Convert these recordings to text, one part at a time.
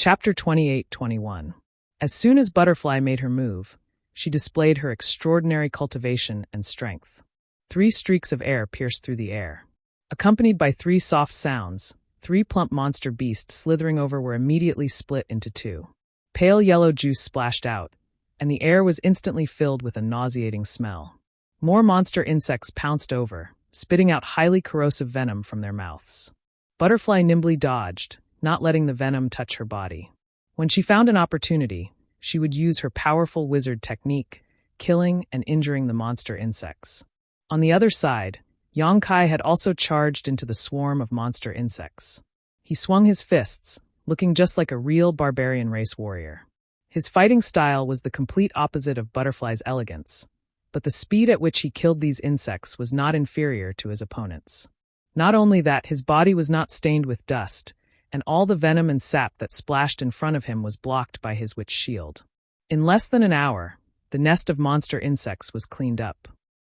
Chapter 28-21. As soon as Butterfly made her move, she displayed her extraordinary cultivation and strength. 3 streaks of air pierced through the air. Accompanied by 3 soft sounds, 3 plump monster beasts slithering over were immediately split into 2. Pale yellow juice splashed out, and the air was instantly filled with a nauseating smell. More monster insects pounced over, spitting out highly corrosive venom from their mouths. Butterfly nimbly dodged, not letting the venom touch her body. When she found an opportunity, she would use her powerful wizard technique, killing and injuring the monster insects. On the other side, Yongkai had also charged into the swarm of monster insects. He swung his fists, looking just like a real barbarian race warrior. His fighting style was the complete opposite of Butterfly's elegance, but the speed at which he killed these insects was not inferior to his opponents. Not only that, his body was not stained with dust, and all the venom and sap that splashed in front of him was blocked by his witch shield. In less than an hour, the nest of monster insects was cleaned up.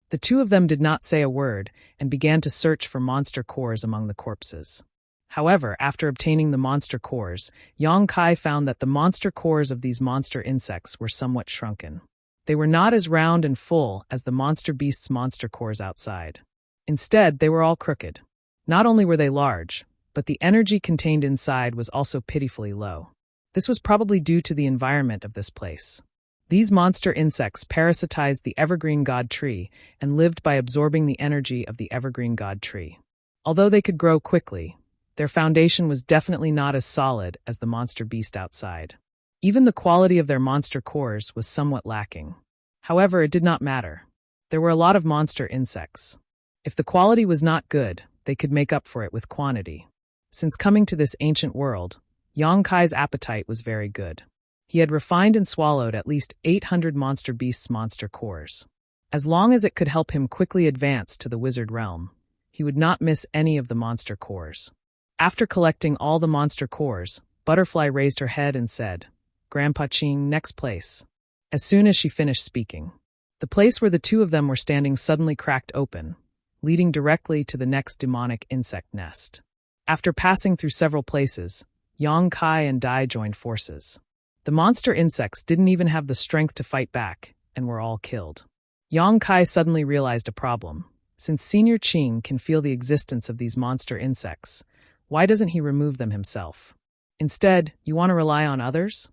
The 2 of them did not say a word and began to search for monster cores among the corpses. However, after obtaining the monster cores, Yongkai found that the monster cores of these monster insects were somewhat shrunken. They were not as round and full as the monster beast's monster cores outside. Instead, they were all crooked. Not only were they large, but the energy contained inside was also pitifully low. This was probably due to the environment of this place. These monster insects parasitized the evergreen god tree and lived by absorbing the energy of the evergreen god tree. Although they could grow quickly, their foundation was definitely not as solid as the monster beast outside. Even the quality of their monster cores was somewhat lacking. However, it did not matter. There were a lot of monster insects. If the quality was not good, they could make up for it with quantity. Since coming to this ancient world, Yongkai's appetite was very good. He had refined and swallowed at least 800 monster beasts' monster cores. As long as it could help him quickly advance to the wizard realm, he would not miss any of the monster cores. After collecting all the monster cores, Butterfly raised her head and said, "Grandpa Ching, next place." As soon as she finished speaking, the place where the 2 of them were standing suddenly cracked open, leading directly to the next demonic insect nest. After passing through several places, Yongkai and Dai joined forces. The monster insects didn't even have the strength to fight back, and were all killed. Yongkai suddenly realized a problem. Since Senior Qing can feel the existence of these monster insects, why doesn't he remove them himself? Instead, you want to rely on others?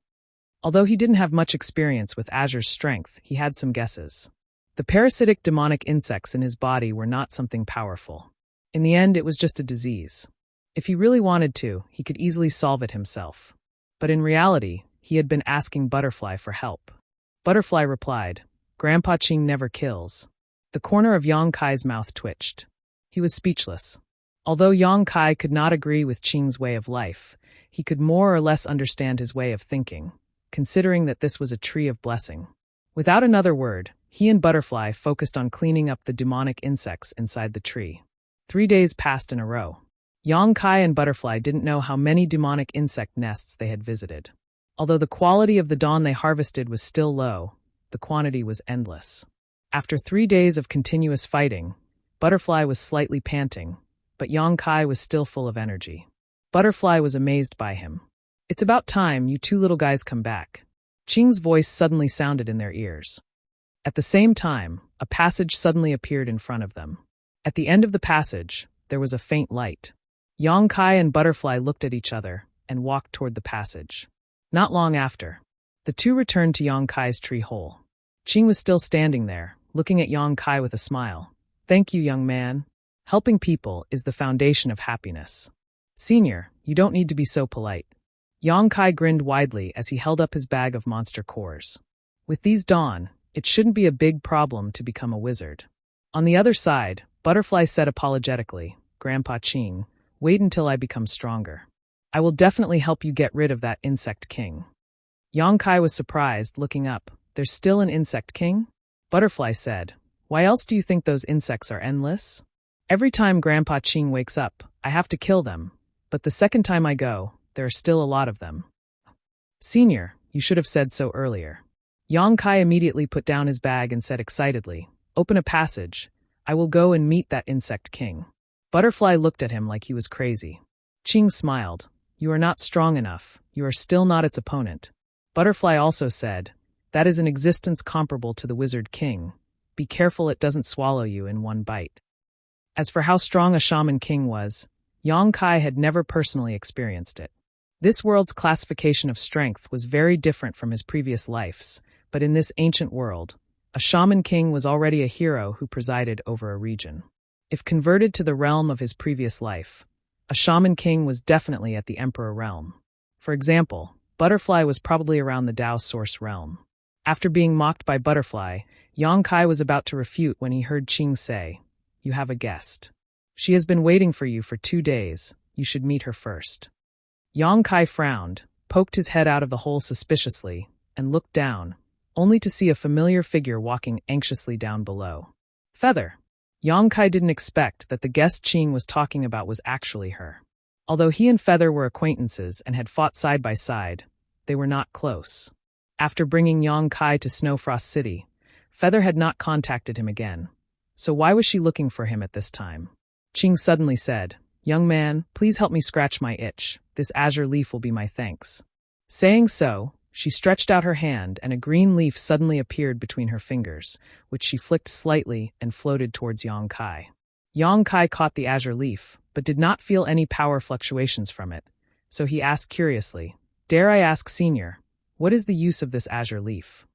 Although he didn't have much experience with Azure's strength, he had some guesses. The parasitic demonic insects in his body were not something powerful. In the end, it was just a disease. If he really wanted to, he could easily solve it himself. But in reality, he had been asking Butterfly for help. Butterfly replied, "Grandpa Qing never kills." The corner of Yongkai's mouth twitched. He was speechless. Although Yongkai could not agree with Qing's way of life, he could more or less understand his way of thinking, considering that this was a tree of blessing. Without another word, he and Butterfly focused on cleaning up the demonic insects inside the tree. 3 days passed in a row. Yongkai and Butterfly didn't know how many demonic insect nests they had visited. Although the quality of the dawn they harvested was still low, the quantity was endless. After 3 days of continuous fighting, Butterfly was slightly panting, but Yongkai was still full of energy. Butterfly was amazed by him. "It's about time you 2 little guys come back." Qing's voice suddenly sounded in their ears. At the same time, a passage suddenly appeared in front of them. At the end of the passage, there was a faint light. Yongkai and Butterfly looked at each other and walked toward the passage. Not long after, the 2 returned to Yongkai's tree hole. Qing was still standing there, looking at Yongkai with a smile. "Thank you, young man. Helping people is the foundation of happiness. Senior, you don't need to be so polite." Yongkai grinned widely as he held up his bag of monster cores. With these Dawn, it shouldn't be a big problem to become a wizard. On the other side, Butterfly said apologetically, "Grandpa Qing, wait until I become stronger. I will definitely help you get rid of that insect king." Yongkai was surprised, looking up. "There's still an insect king?" Butterfly said, "Why else do you think those insects are endless? Every time Grandpa Qing wakes up, I have to kill them, but the second time I go, there are still a lot of them." "Senior, you should have said so earlier." Yongkai immediately put down his bag and said excitedly, "Open a passage. I will go and meet that insect king." Butterfly looked at him like he was crazy. Qing smiled. You are not strong enough. You are still not its opponent. Butterfly also said, that is an existence comparable to the Wizard King. Be careful it doesn't swallow you in one bite. As for how strong a Shaman King was, Yang Kai had never personally experienced it. This world's classification of strength was very different from his previous lives, but in this ancient world, a Shaman King was already a hero who presided over a region. If converted to the realm of his previous life, a Shaman King was definitely at the Emperor realm. For example, Butterfly was probably around the Tao Source realm. After being mocked by Butterfly, Yang Kai was about to refute when he heard Qing say, "You have a guest. She has been waiting for you for 2 days. You should meet her first." Yang Kai frowned, poked his head out of the hole suspiciously, and looked down, only to see a familiar figure walking anxiously down below. Feather. Yang Kai didn't expect that the guest Qing was talking about was actually her. Although he and Feather were acquaintances and had fought side by side, they were not close. After bringing Yang Kai to Snowfrost City, Feather had not contacted him again. So why was she looking for him at this time? Qing suddenly said, "Young man, please help me scratch my itch. This azure leaf will be my thanks." Saying so, she stretched out her hand and a green leaf suddenly appeared between her fingers, which she flicked slightly and floated towards Yang Kai. Yang Kai caught the azure leaf, but did not feel any power fluctuations from it, so he asked curiously, "Dare I ask, Senior, what is the use of this azure leaf?"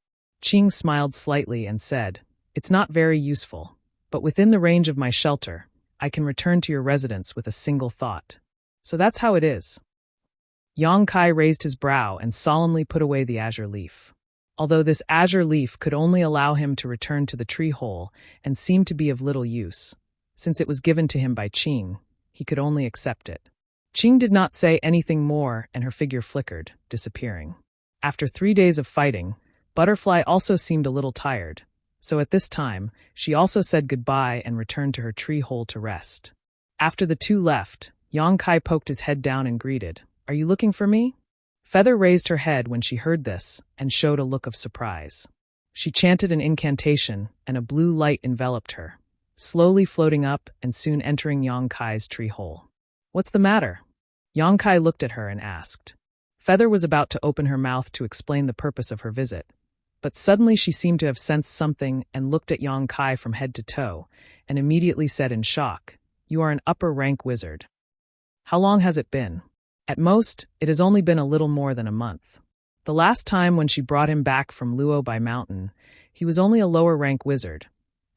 Qing smiled slightly and said, "It's not very useful, but within the range of my shelter, I can return to your residence with a single thought. So that's how it is." Yang Kai raised his brow and solemnly put away the azure leaf. Although this azure leaf could only allow him to return to the tree hole and seemed to be of little use, since it was given to him by Qing, he could only accept it. Qing did not say anything more and her figure flickered, disappearing. After 3 days of fighting, Butterfly also seemed a little tired, so at this time, she also said goodbye and returned to her tree hole to rest. After the two left, Yang Kai poked his head down and greeted, "Are you looking for me?" Feather raised her head when she heard this and showed a look of surprise. She chanted an incantation and a blue light enveloped her, slowly floating up and soon entering Yang Kai's tree hole. "What's the matter?" Yang Kai looked at her and asked. Feather was about to open her mouth to explain the purpose of her visit, but suddenly she seemed to have sensed something and looked at Yang Kai from head to toe, and immediately said in shock, "You are an upper-rank wizard. How long has it been?" At most, it has only been a little more than a month. The last time when she brought him back from Luo by mountain, he was only a lower-rank wizard.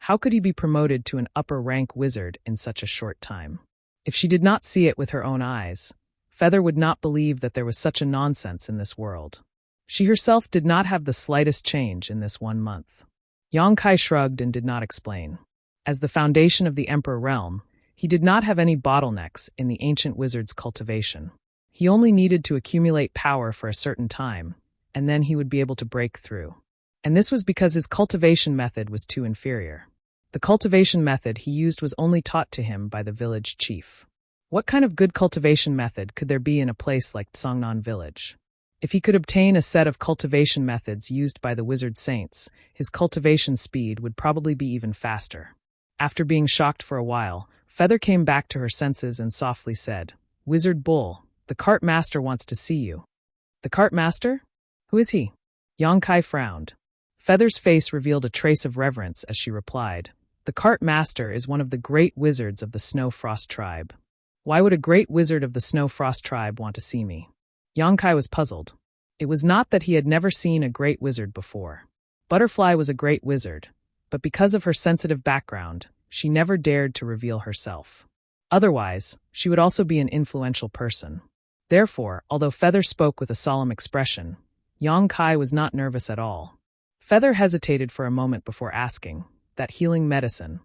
How could he be promoted to an upper-rank wizard in such a short time? If she did not see it with her own eyes, Feather would not believe that there was such a nonsense in this world. She herself did not have the slightest change in this 1 month. Yang Kai shrugged and did not explain. As the foundation of the Emperor realm, he did not have any bottlenecks in the ancient wizard's cultivation. He only needed to accumulate power for a certain time, and then he would be able to break through. And this was because his cultivation method was too inferior. The cultivation method he used was only taught to him by the village chief. What kind of good cultivation method could there be in a place like Tsongnan village? If he could obtain a set of cultivation methods used by the wizard saints, his cultivation speed would probably be even faster. After being shocked for a while, Feather came back to her senses and softly said, "Wizard Bull, the cart master wants to see you." "The cart master? Who is he?" Yang Kai frowned. Feather's face revealed a trace of reverence as she replied, "The cart master is one of the great wizards of the Snow Frost tribe." "Why would a great wizard of the Snow Frost tribe want to see me?" Yang Kai was puzzled. It was not that he had never seen a great wizard before. Butterfly was a great wizard, but because of her sensitive background, she never dared to reveal herself. Otherwise, she would also be an influential person. Therefore, although Feather spoke with a solemn expression, Yang Kai was not nervous at all. Feather hesitated for a moment before asking, "That healing medicine,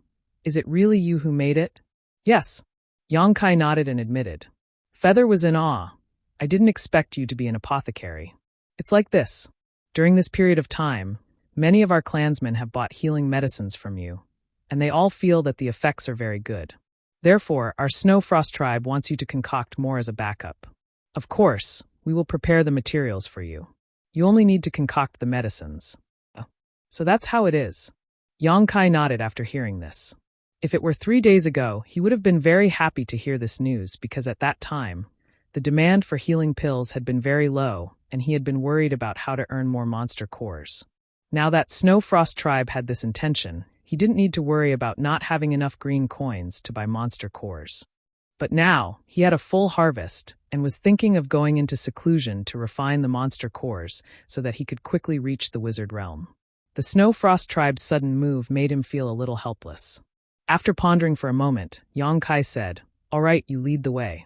is it really you who made it?" "Yes." Yang Kai nodded and admitted. Feather was in awe. "I didn't expect you to be an apothecary. It's like this. During this period of time, many of our clansmen have bought healing medicines from you, and they all feel that the effects are very good. Therefore, our Snow Frost tribe wants you to concoct more as a backup. Of course, we will prepare the materials for you. You only need to concoct the medicines." "So that's how it is." Yang Kai nodded after hearing this. If it were 3 days ago, he would have been very happy to hear this news because at that time, The demand for healing pills had been very low, and he had been worried about how to earn more monster cores. Now that Snow Frost tribe had this intention, he didn't need to worry about not having enough green coins to buy monster cores. But now, he had a full harvest, and was thinking of going into seclusion to refine the monster cores so that he could quickly reach the wizard realm. The Snow Frost tribe's sudden move made him feel a little helpless. After pondering for a moment, Yang Kai said, "All right, you lead the way."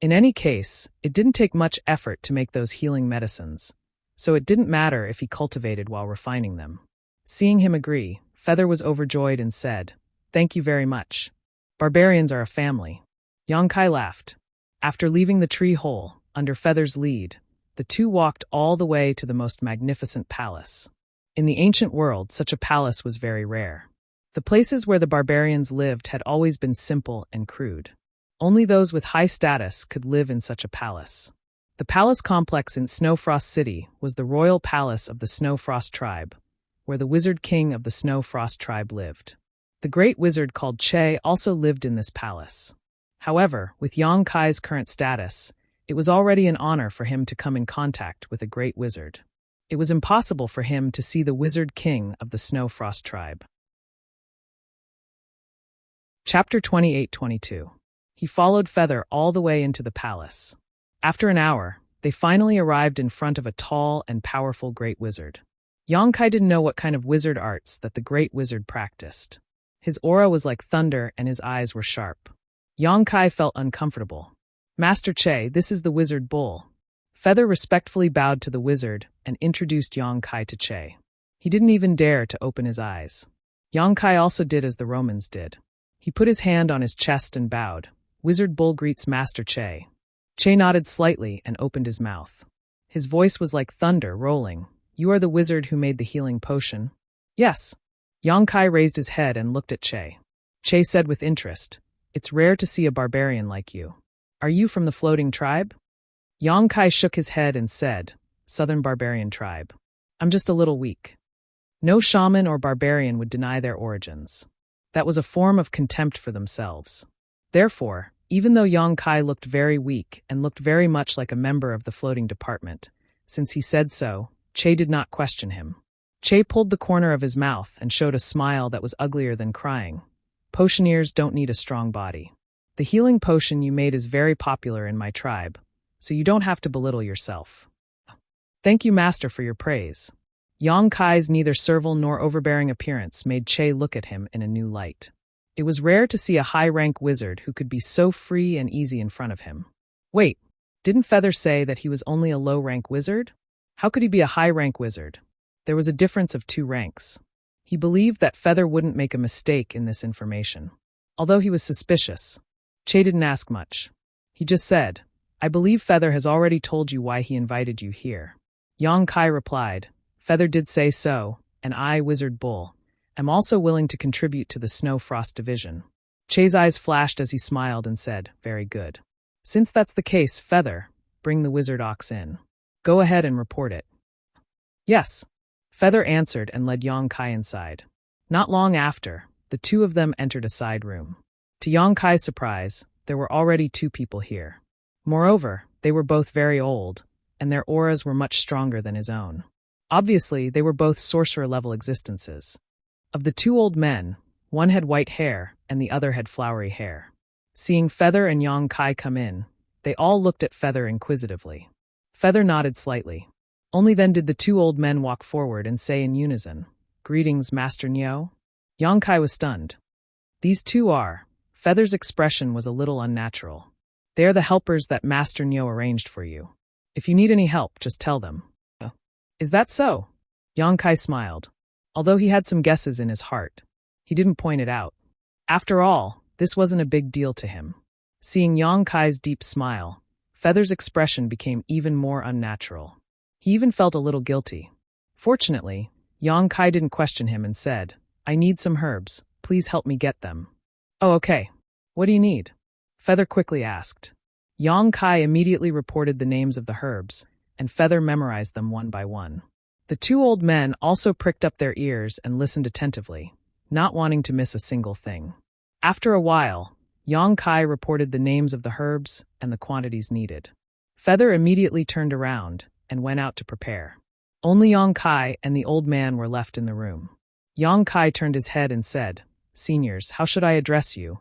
In any case, it didn't take much effort to make those healing medicines, so it didn't matter if he cultivated while refining them. Seeing him agree, Feather was overjoyed and said, "Thank you very much. Barbarians are a family." Yang Kai laughed. After leaving the tree hole, under Feather's lead, the two walked all the way to the most magnificent palace. In the ancient world, such a palace was very rare. The places where the barbarians lived had always been simple and crude. Only those with high status could live in such a palace. The palace complex in Snow Frost City was the royal palace of the Snow Frost tribe, where the wizard king of the Snow Frost tribe lived. The great wizard called Che also lived in this palace. However, with Yang Kai's current status, it was already an honor for him to come in contact with a great wizard. It was impossible for him to see the wizard king of the Snow Frost tribe. Chapter 28-22. He followed Feather all the way into the palace. After an hour, they finally arrived in front of a tall and powerful great wizard. Yang Kai didn't know what kind of wizard arts that the great wizard practiced. His aura was like thunder and his eyes were sharp. Yang Kai felt uncomfortable. "Master Che, this is the wizard bull." Feather respectfully bowed to the wizard and introduced Yang Kai to Che. He didn't even dare to open his eyes. Yang Kai also did as the Romans did. He put his hand on his chest and bowed. "Wizard bull greets Master Che." Che nodded slightly and opened his mouth. His voice was like thunder rolling. "You are the wizard who made the healing potion?" "Yes." Yang Kai raised his head and looked at Che. Che said with interest, "It's rare to see a barbarian like you. Are you from the floating tribe?" Yang Kai shook his head and said, "Southern barbarian tribe. I'm just a little weak." No shaman or barbarian would deny their origins. That was a form of contempt for themselves. Therefore, even though Yang Kai looked very weak and looked very much like a member of the floating department, since he said so, Che did not question him. Che pulled the corner of his mouth and showed a smile that was uglier than crying. "Potioneers don't need a strong body. The healing potion you made is very popular in my tribe, so you don't have to belittle yourself." "Thank you, Master, for your praise." Yang Kai's neither servile nor overbearing appearance made Che look at him in a new light. It was rare to see a high-rank wizard who could be so free and easy in front of him. Wait, didn't Feather say that he was only a low-rank wizard? How could he be a high-rank wizard? There was a difference of 2 ranks. He believed that Feather wouldn't make a mistake in this information. Although he was suspicious, Che didn't ask much. He just said, "I believe Feather has already told you why he invited you here." Yang Kai replied, "Feather did say so, and I, Wizard Bull, am also willing to contribute to the Snow Frost division." Che's eyes flashed as he smiled and said, "Very good. Since that's the case, Feather, bring the wizard ox in. Go ahead and report it." "Yes." Feather answered and led Yang Kai inside. Not long after, the two of them entered a side room. To Yang Kai's surprise, there were already 2 people here. Moreover, they were both very old, and their auras were much stronger than his own. Obviously, they were both sorcerer-level existences. Of the 2 old men, one had white hair and the other had flowery hair. Seeing Feather and Yang Kai come in, they all looked at Feather inquisitively. Feather nodded slightly. Only then did the 2 old men walk forward and say in unison, "Greetings, Master Nyo." Yang Kai was stunned. "These 2 are." Feather's expression was a little unnatural. "They are the helpers that Master Nyo arranged for you. If you need any help, just tell them." "Is that so?" Yang Kai smiled. Although he had some guesses in his heart, he didn't point it out. After all, this wasn't a big deal to him. Seeing Yang Kai's deep smile, Feather's expression became even more unnatural. He even felt a little guilty. Fortunately, Yang Kai didn't question him and said, "I need some herbs. Please help me get them." "Oh, okay. What do you need?" Feather quickly asked. Yang Kai immediately reported the names of the herbs, and Feather memorized them one by one. The 2 old men also pricked up their ears and listened attentively, not wanting to miss a single thing. After a while, Yang Kai reported the names of the herbs and the quantities needed. Feather immediately turned around and went out to prepare. Only Yang Kai and the old man were left in the room. Yang Kai turned his head and said, "Seniors, how should I address you?"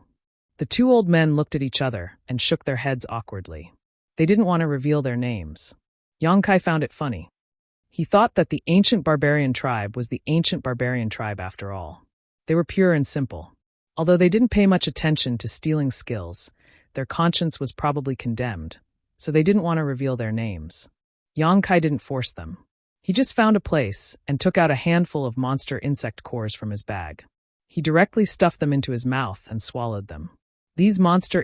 The two old men looked at each other and shook their heads awkwardly. They didn't want to reveal their names. Yang Kai found it funny. He thought that the ancient barbarian tribe was the ancient barbarian tribe after all. They were pure and simple. Although they didn't pay much attention to stealing skills, their conscience was probably condemned, so they didn't want to reveal their names. Yang Kai didn't force them. He just found a place and took out a handful of monster insect cores from his bag. He directly stuffed them into his mouth and swallowed them. These monster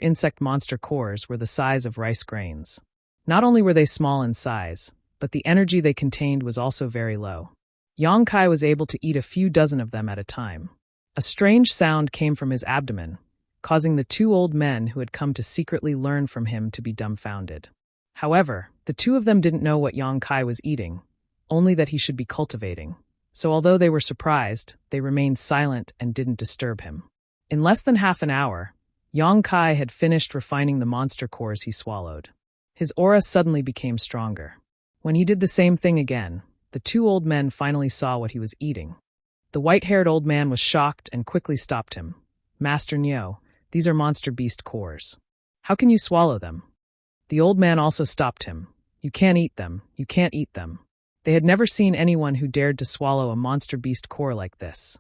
cores were the size of rice grains. Not only were they small in size, but the energy they contained was also very low. Yang Kai was able to eat a few dozen of them at a time. A strange sound came from his abdomen, causing the two old men who had come to secretly learn from him to be dumbfounded. However, the two of them didn't know what Yang Kai was eating, only that he should be cultivating. So although they were surprised, they remained silent and didn't disturb him. In less than half an hour, Yang Kai had finished refining the monster cores he swallowed. His aura suddenly became stronger. When he did the same thing again, the two old men finally saw what he was eating. The white-haired old man was shocked and quickly stopped him. "Master Nyo, these are monster beast cores. How can you swallow them?" The old man also stopped him. "You can't eat them. You can't eat them." They had never seen anyone who dared to swallow a monster beast core like this.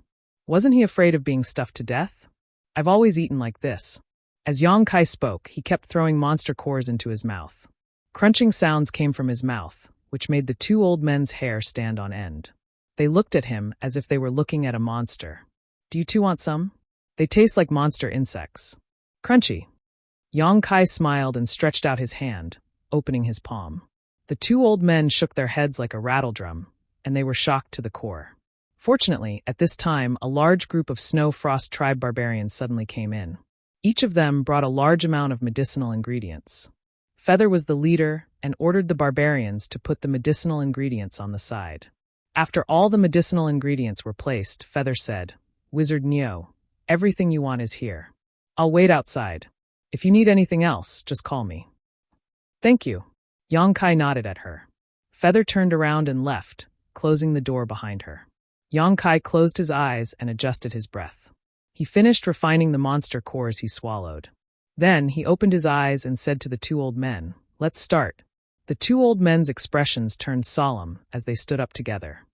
Wasn't he afraid of being stuffed to death? "I've always eaten like this." As Yang Kai spoke, he kept throwing monster cores into his mouth. Crunching sounds came from his mouth, which made the two old men's hair stand on end. They looked at him as if they were looking at a monster. "Do you two want some? They taste like monster insects." "Crunchy." Yang Kai smiled and stretched out his hand, opening his palm. The two old men shook their heads like a rattledrum, and they were shocked to the core. Fortunately, at this time, a large group of Snow Frost tribe barbarians suddenly came in. Each of them brought a large amount of medicinal ingredients. Feather was the leader and ordered the barbarians to put the medicinal ingredients on the side. After all the medicinal ingredients were placed, Feather said, "Wizard Neo, everything you want is here. I'll wait outside. If you need anything else, just call me." "Thank you." Yang Kai nodded at her. Feather turned around and left, closing the door behind her. Yang Kai closed his eyes and adjusted his breath. He finished refining the monster cores he swallowed. Then he opened his eyes and said to the two old men, "Let's start." The two old men's expressions turned solemn as they stood up together.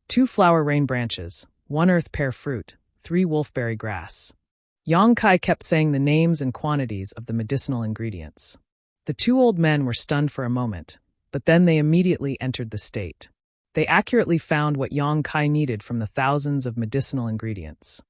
2 flower rain branches, 1 earth pear fruit, 3 wolfberry grass. Yang Kai kept saying the names and quantities of the medicinal ingredients. The two old men were stunned for a moment, but then they immediately entered the state. They accurately found what Yang Kai needed from the thousands of medicinal ingredients.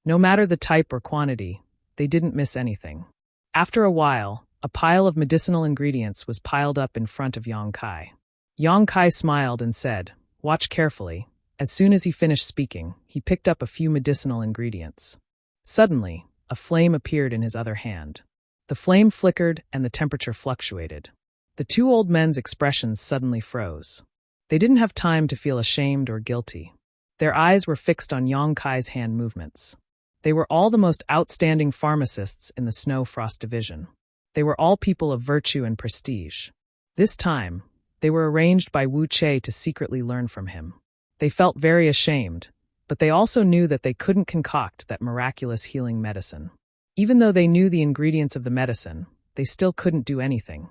No matter the type or quantity, they didn't miss anything. After a while, a pile of medicinal ingredients was piled up in front of Yang Kai. Yang Kai smiled and said, "Watch carefully." As soon as he finished speaking, he picked up a few medicinal ingredients. Suddenly, a flame appeared in his other hand. The flame flickered and the temperature fluctuated. The two old men's expressions suddenly froze. They didn't have time to feel ashamed or guilty. Their eyes were fixed on Yang Kai's hand movements. They were all the most outstanding pharmacists in the Snow Frost Division. They were all people of virtue and prestige. This time, they were arranged by Wu Che to secretly learn from him. They felt very ashamed, but they also knew that they couldn't concoct that miraculous healing medicine. Even though they knew the ingredients of the medicine, they still couldn't do anything.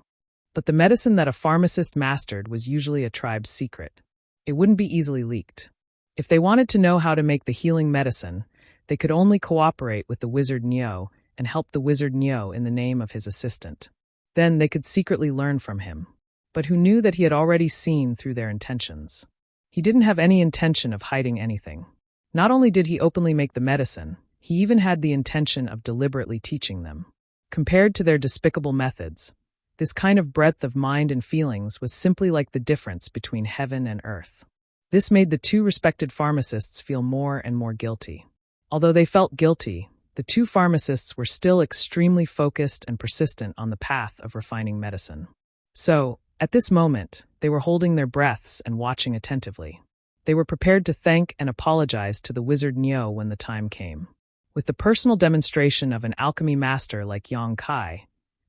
But the medicine that a pharmacist mastered was usually a tribe's secret. It wouldn't be easily leaked. If they wanted to know how to make the healing medicine, they could only cooperate with the Wizard Nyo and help the Wizard Nyo in the name of his assistant. Then they could secretly learn from him. But who knew that he had already seen through their intentions? He didn't have any intention of hiding anything. Not only did he openly make the medicine, he even had the intention of deliberately teaching them. Compared to their despicable methods, this kind of breadth of mind and feelings was simply like the difference between heaven and earth. This made the two respected pharmacists feel more and more guilty. Although they felt guilty, the two pharmacists were still extremely focused and persistent on the path of refining medicine. So, at this moment, they were holding their breaths and watching attentively. They were prepared to thank and apologize to the Wizard Nyo when the time came. With the personal demonstration of an alchemy master like Yang Kai,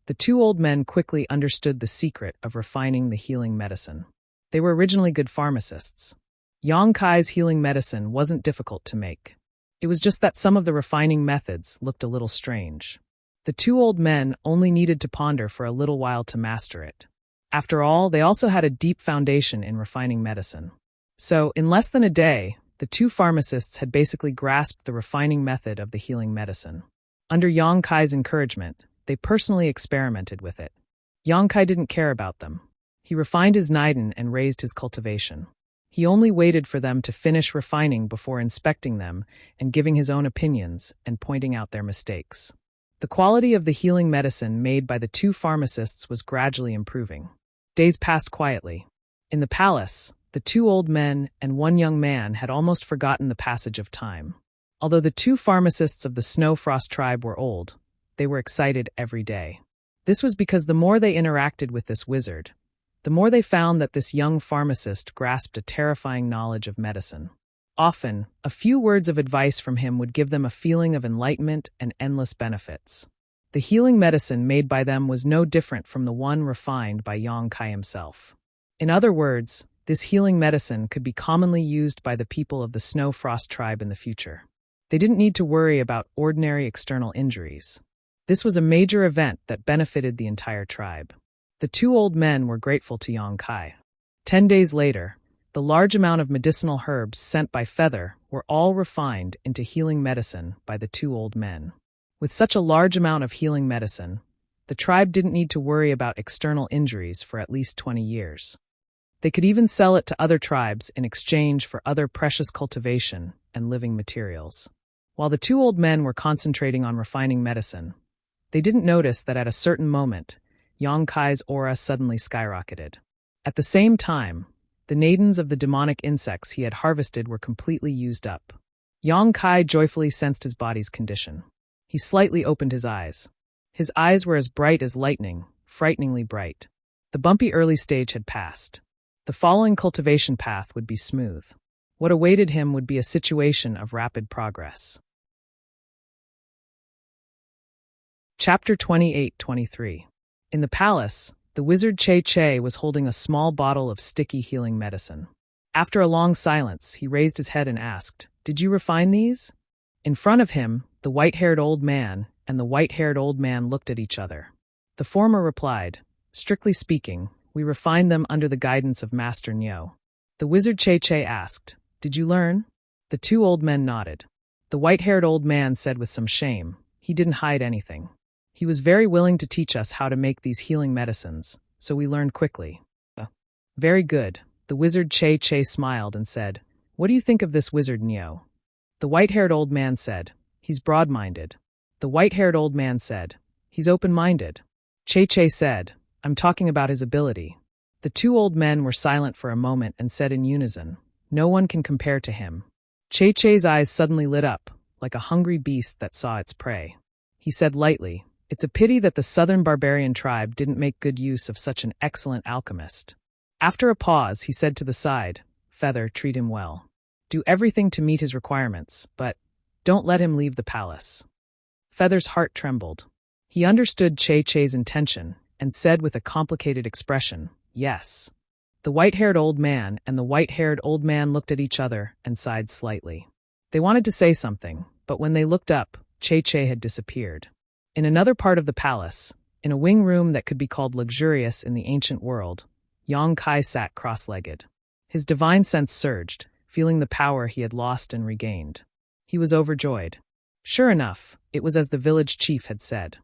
The two old men quickly understood the secret of refining the healing medicine. They were originally good pharmacists. Yang Kai's healing medicine wasn't difficult to make. It was just that some of the refining methods looked a little strange. The two old men only needed to ponder for a little while to master it. After all, they also had a deep foundation in refining medicine. So, in less than a day, the two pharmacists had basically grasped the refining method of the healing medicine. Under Yang Kai's encouragement, they personally experimented with it. Yang Kai didn't care about them. He refined his Naiden and raised his cultivation. He only waited for them to finish refining before inspecting them and giving his own opinions and pointing out their mistakes. The quality of the healing medicine made by the two pharmacists was gradually improving. Days passed quietly. In the palace, the two old men and one young man had almost forgotten the passage of time. Although the two pharmacists of the Snow Frost tribe were old, they were excited every day. This was because the more they interacted with this wizard, the more they found that this young pharmacist grasped a terrifying knowledge of medicine. Often, a few words of advice from him would give them a feeling of enlightenment and endless benefits. The healing medicine made by them was no different from the one refined by Yang Kai himself. In other words, this healing medicine could be commonly used by the people of the Snow Frost tribe in the future. They didn't need to worry about ordinary external injuries. This was a major event that benefited the entire tribe. The two old men were grateful to Yang Kai. 10 days later, the large amount of medicinal herbs sent by Feather were all refined into healing medicine by the two old men. With such a large amount of healing medicine, the tribe didn't need to worry about external injuries for at least 20 years. They could even sell it to other tribes in exchange for other precious cultivation and living materials. While the two old men were concentrating on refining medicine, they didn't notice that at a certain moment, Yang Kai's aura suddenly skyrocketed. At the same time, the nadens of the demonic insects he had harvested were completely used up. Yang Kai joyfully sensed his body's condition. He slightly opened his eyes. His eyes were as bright as lightning, frighteningly bright. The bumpy early stage had passed. The following cultivation path would be smooth. What awaited him would be a situation of rapid progress. Chapter 28-23. In the palace, the wizard Che was holding a small bottle of sticky healing medicine. After a long silence, he raised his head and asked, "Did you refine these?" In front of him, the white-haired old man and the white-haired old man looked at each other. The former replied, "Strictly speaking, we refined them under the guidance of Master Nyo." The wizard Che asked, "Did you learn?" The two old men nodded. The white-haired old man said with some shame, he didn't hide anything. He was very willing to teach us how to make these healing medicines, so we learned quickly. Very good. The wizard Che smiled and said, "What do you think of this wizard Nyo?" The white-haired old man said, "He's broad-minded." The white-haired old man said, "He's open-minded." Che said, "I'm talking about his ability." The two old men were silent for a moment and said in unison, "No one can compare to him." Che's eyes suddenly lit up, like a hungry beast that saw its prey. He said lightly, "It's a pity that the southern barbarian tribe didn't make good use of such an excellent alchemist." After a pause, he said to the side, "Feather, treat him well. Do everything to meet his requirements, but don't let him leave the palace." Feather's heart trembled. He understood Che's intention and said with a complicated expression, "Yes." The white-haired old man and the white-haired old man looked at each other and sighed slightly. They wanted to say something, but when they looked up, Che had disappeared. In another part of the palace, in a wing room that could be called luxurious in the ancient world, Yang Kai sat cross-legged. His divine sense surged, feeling the power he had lost and regained. He was overjoyed. Sure enough, it was as the village chief had said.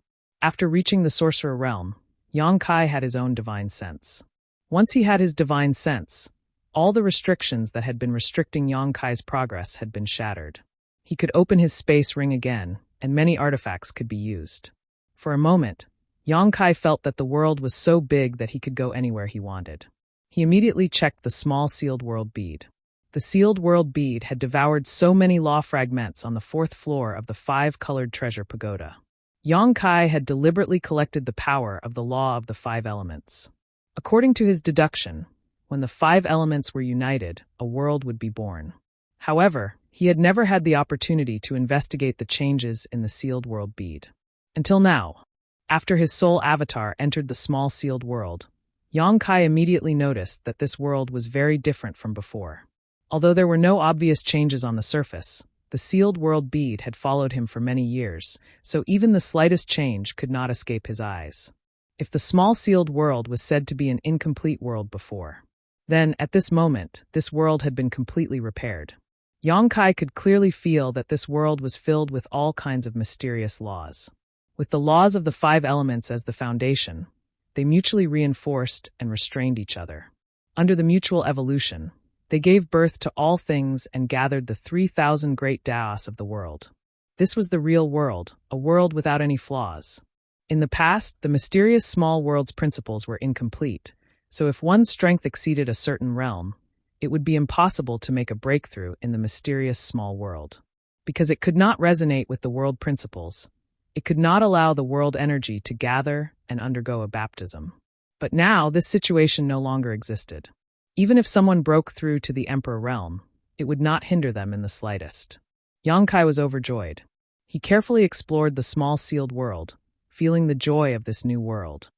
After reaching the sorcerer realm, Yang Kai had his own divine sense. Once he had his divine sense, all the restrictions that had been restricting Yang Kai's progress had been shattered. He could open his space ring again, and many artifacts could be used. For a moment, Yang Kai felt that the world was so big that he could go anywhere he wanted. He immediately checked the small sealed world bead. The sealed world bead had devoured so many law fragments on the 4th floor of the 5-colored treasure pagoda. Yang Kai had deliberately collected the power of the law of the 5 elements. According to his deduction, when the 5 elements were united, a world would be born. However, he had never had the opportunity to investigate the changes in the sealed world bead. Until now. After his soul avatar entered the small sealed world, Yang Kai immediately noticed that this world was very different from before. Although there were no obvious changes on the surface, the sealed world bead had followed him for many years, so even the slightest change could not escape his eyes. If the small sealed world was said to be an incomplete world before, then, at this moment, this world had been completely repaired. Yang Kai could clearly feel that this world was filled with all kinds of mysterious laws. With the laws of the 5 elements as the foundation, they mutually reinforced and restrained each other. Under the mutual evolution, they gave birth to all things and gathered the 3,000 great Daos of the world. This was the real world, a world without any flaws. In the past, the mysterious small world's principles were incomplete, so if one's strength exceeded a certain realm, it would be impossible to make a breakthrough in the mysterious small world. Because it could not resonate with the world principles, it could not allow the world energy to gather and undergo a baptism. But now, this situation no longer existed. Even if someone broke through to the Emperor realm, it would not hinder them in the slightest. Yang Kai was overjoyed. He carefully explored the small sealed world, feeling the joy of this new world.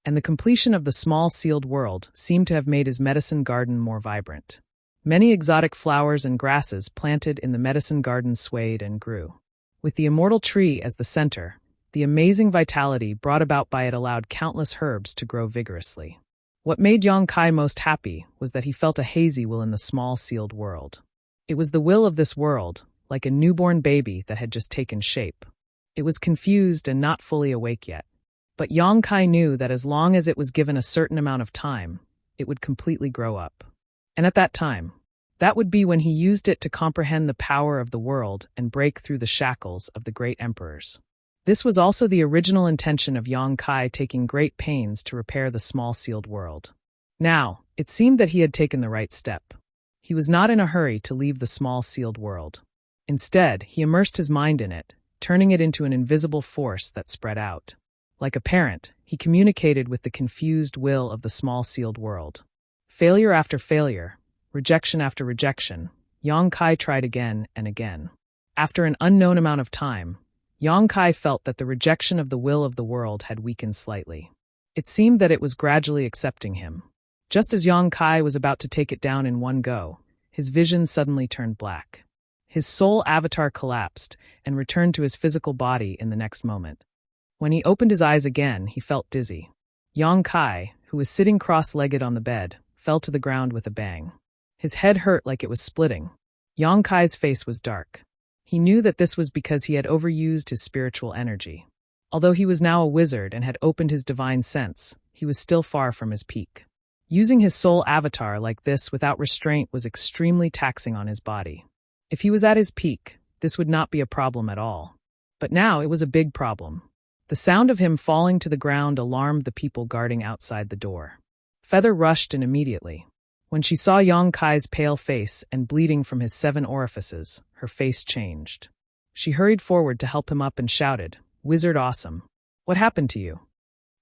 And the completion of the small sealed world seemed to have made his medicine garden more vibrant. Many exotic flowers and grasses planted in the medicine garden swayed and grew. With the immortal tree as the center, the amazing vitality brought about by it allowed countless herbs to grow vigorously. What made Yang Kai most happy was that he felt a hazy will in the small sealed world. It was the will of this world, like a newborn baby that had just taken shape. It was confused and not fully awake yet. But Yang Kai knew that as long as it was given a certain amount of time, it would completely grow up. And at that time, that would be when he used it to comprehend the power of the world and break through the shackles of the great emperors. This was also the original intention of Yang Kai taking great pains to repair the small sealed world. Now, it seemed that he had taken the right step. He was not in a hurry to leave the small sealed world. Instead, he immersed his mind in it, turning it into an invisible force that spread out. Like a parent, he communicated with the confused will of the small sealed world. Failure after failure, rejection after rejection, Yang Kai tried again and again. After an unknown amount of time, Yang Kai felt that the rejection of the will of the world had weakened slightly. It seemed that it was gradually accepting him. Just as Yang Kai was about to take it down in one go, his vision suddenly turned black. His soul avatar collapsed and returned to his physical body in the next moment. When he opened his eyes again, he felt dizzy. Yang Kai, who was sitting cross-legged on the bed, fell to the ground with a bang. His head hurt like it was splitting. Yang Kai's face was dark. He knew that this was because he had overused his spiritual energy. Although he was now a wizard and had opened his divine sense, he was still far from his peak. Using his soul avatar like this without restraint was extremely taxing on his body. If he was at his peak, this would not be a problem at all. But now it was a big problem. The sound of him falling to the ground alarmed the people guarding outside the door. Feather rushed in immediately. When she saw Yang Kai's pale face and bleeding from his 7 orifices, her face changed. She hurried forward to help him up and shouted, "Wizard awesome! What happened to you?"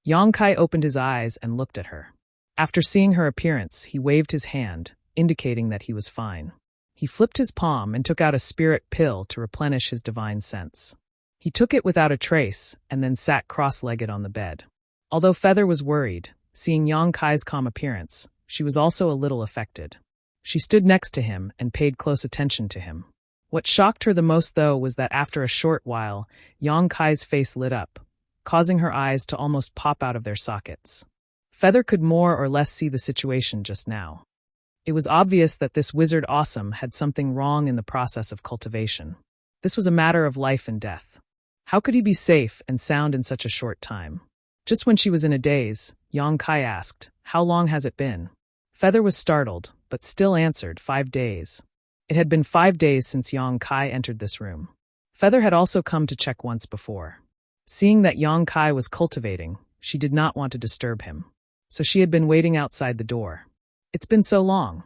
Yang Kai opened his eyes and looked at her. After seeing her appearance, he waved his hand, indicating that he was fine. He flipped his palm and took out a spirit pill to replenish his divine sense. He took it without a trace and then sat cross-legged on the bed. Although Feather was worried, seeing Yang Kai's calm appearance, she was also a little affected. She stood next to him and paid close attention to him. What shocked her the most, though, was that after a short while, Yang Kai's face lit up, causing her eyes to almost pop out of their sockets. Feather could more or less see the situation just now. It was obvious that this wizard awesome had something wrong in the process of cultivation. This was a matter of life and death. How could he be safe and sound in such a short time? Just when she was in a daze, Yang Kai asked, "How long has it been?" Feather was startled, but still answered, 5 days. It had been 5 days since Yang Kai entered this room. Feather had also come to check once before. Seeing that Yang Kai was cultivating, she did not want to disturb him. So she had been waiting outside the door. "It's been so long,"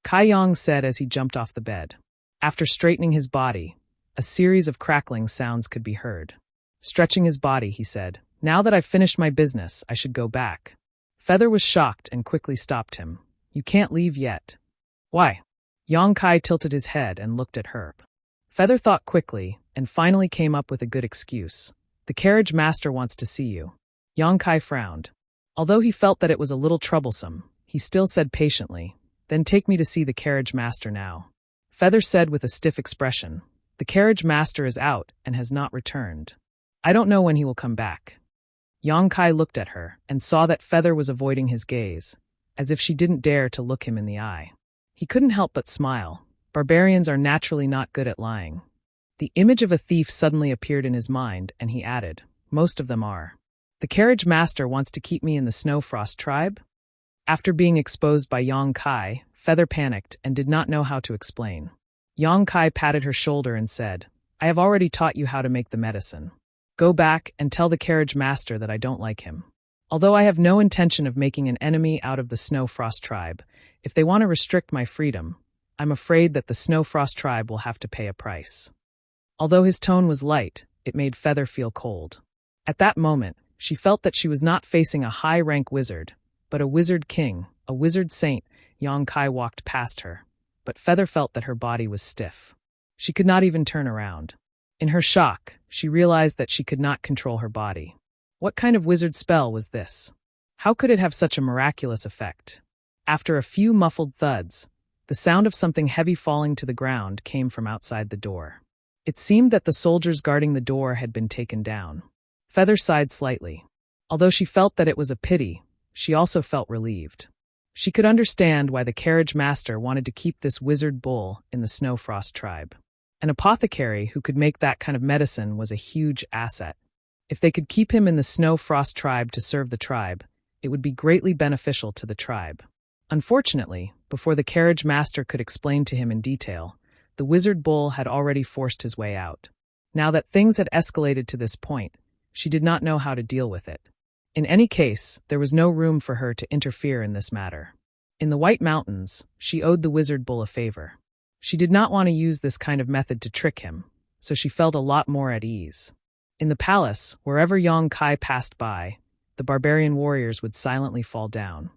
Kai Yang said as he jumped off the bed. After straightening his body, a series of crackling sounds could be heard. Stretching his body, he said, "Now that I've finished my business, I should go back." Feather was shocked and quickly stopped him. "You can't leave yet." "Why?" Yang Kai tilted his head and looked at her. Feather thought quickly and finally came up with a good excuse. The carriage master wants to see you. Yang Kai frowned. Although he felt that it was a little troublesome, he still said patiently, "Then take me to see the carriage master now." Feather said with a stiff expression, "The carriage master is out and has not returned. I don't know when he will come back." Yang Kai looked at her and saw that Feather was avoiding his gaze, as if she didn't dare to look him in the eye. He couldn't help but smile. Barbarians are naturally not good at lying. The image of a thief suddenly appeared in his mind, and he added, "Most of them are. The carriage master wants to keep me in the Snow Frost tribe?" After being exposed by Yang Kai, Feather panicked and did not know how to explain. Yang Kai patted her shoulder and said, "I have already taught you how to make the medicine. Go back and tell the carriage master that I don't like him. Although I have no intention of making an enemy out of the Snow Frost tribe, if they want to restrict my freedom, I'm afraid that the Snow Frost tribe will have to pay a price." Although his tone was light, it made Feather feel cold. At that moment, she felt that she was not facing a high-rank wizard, but a wizard king, a wizard saint. Yang Kai walked past her, but Feather felt that her body was stiff. She could not even turn around. In her shock, she realized that she could not control her body. What kind of wizard spell was this? How could it have such a miraculous effect? After a few muffled thuds, the sound of something heavy falling to the ground came from outside the door. It seemed that the soldiers guarding the door had been taken down. Feather sighed slightly. Although she felt that it was a pity, she also felt relieved. She could understand why the carriage master wanted to keep this wizard bull in the Snow Frost tribe. An apothecary who could make that kind of medicine was a huge asset. If they could keep him in the Snow Frost tribe to serve the tribe, it would be greatly beneficial to the tribe. Unfortunately, before the carriage master could explain to him in detail, the wizard bull had already forced his way out. Now that things had escalated to this point, she did not know how to deal with it. In any case, there was no room for her to interfere in this matter. In the White Mountains, she owed the wizard bull a favor. She did not want to use this kind of method to trick him, so she felt a lot more at ease. In the palace, wherever Yang Kai passed by, the barbarian warriors would silently fall down.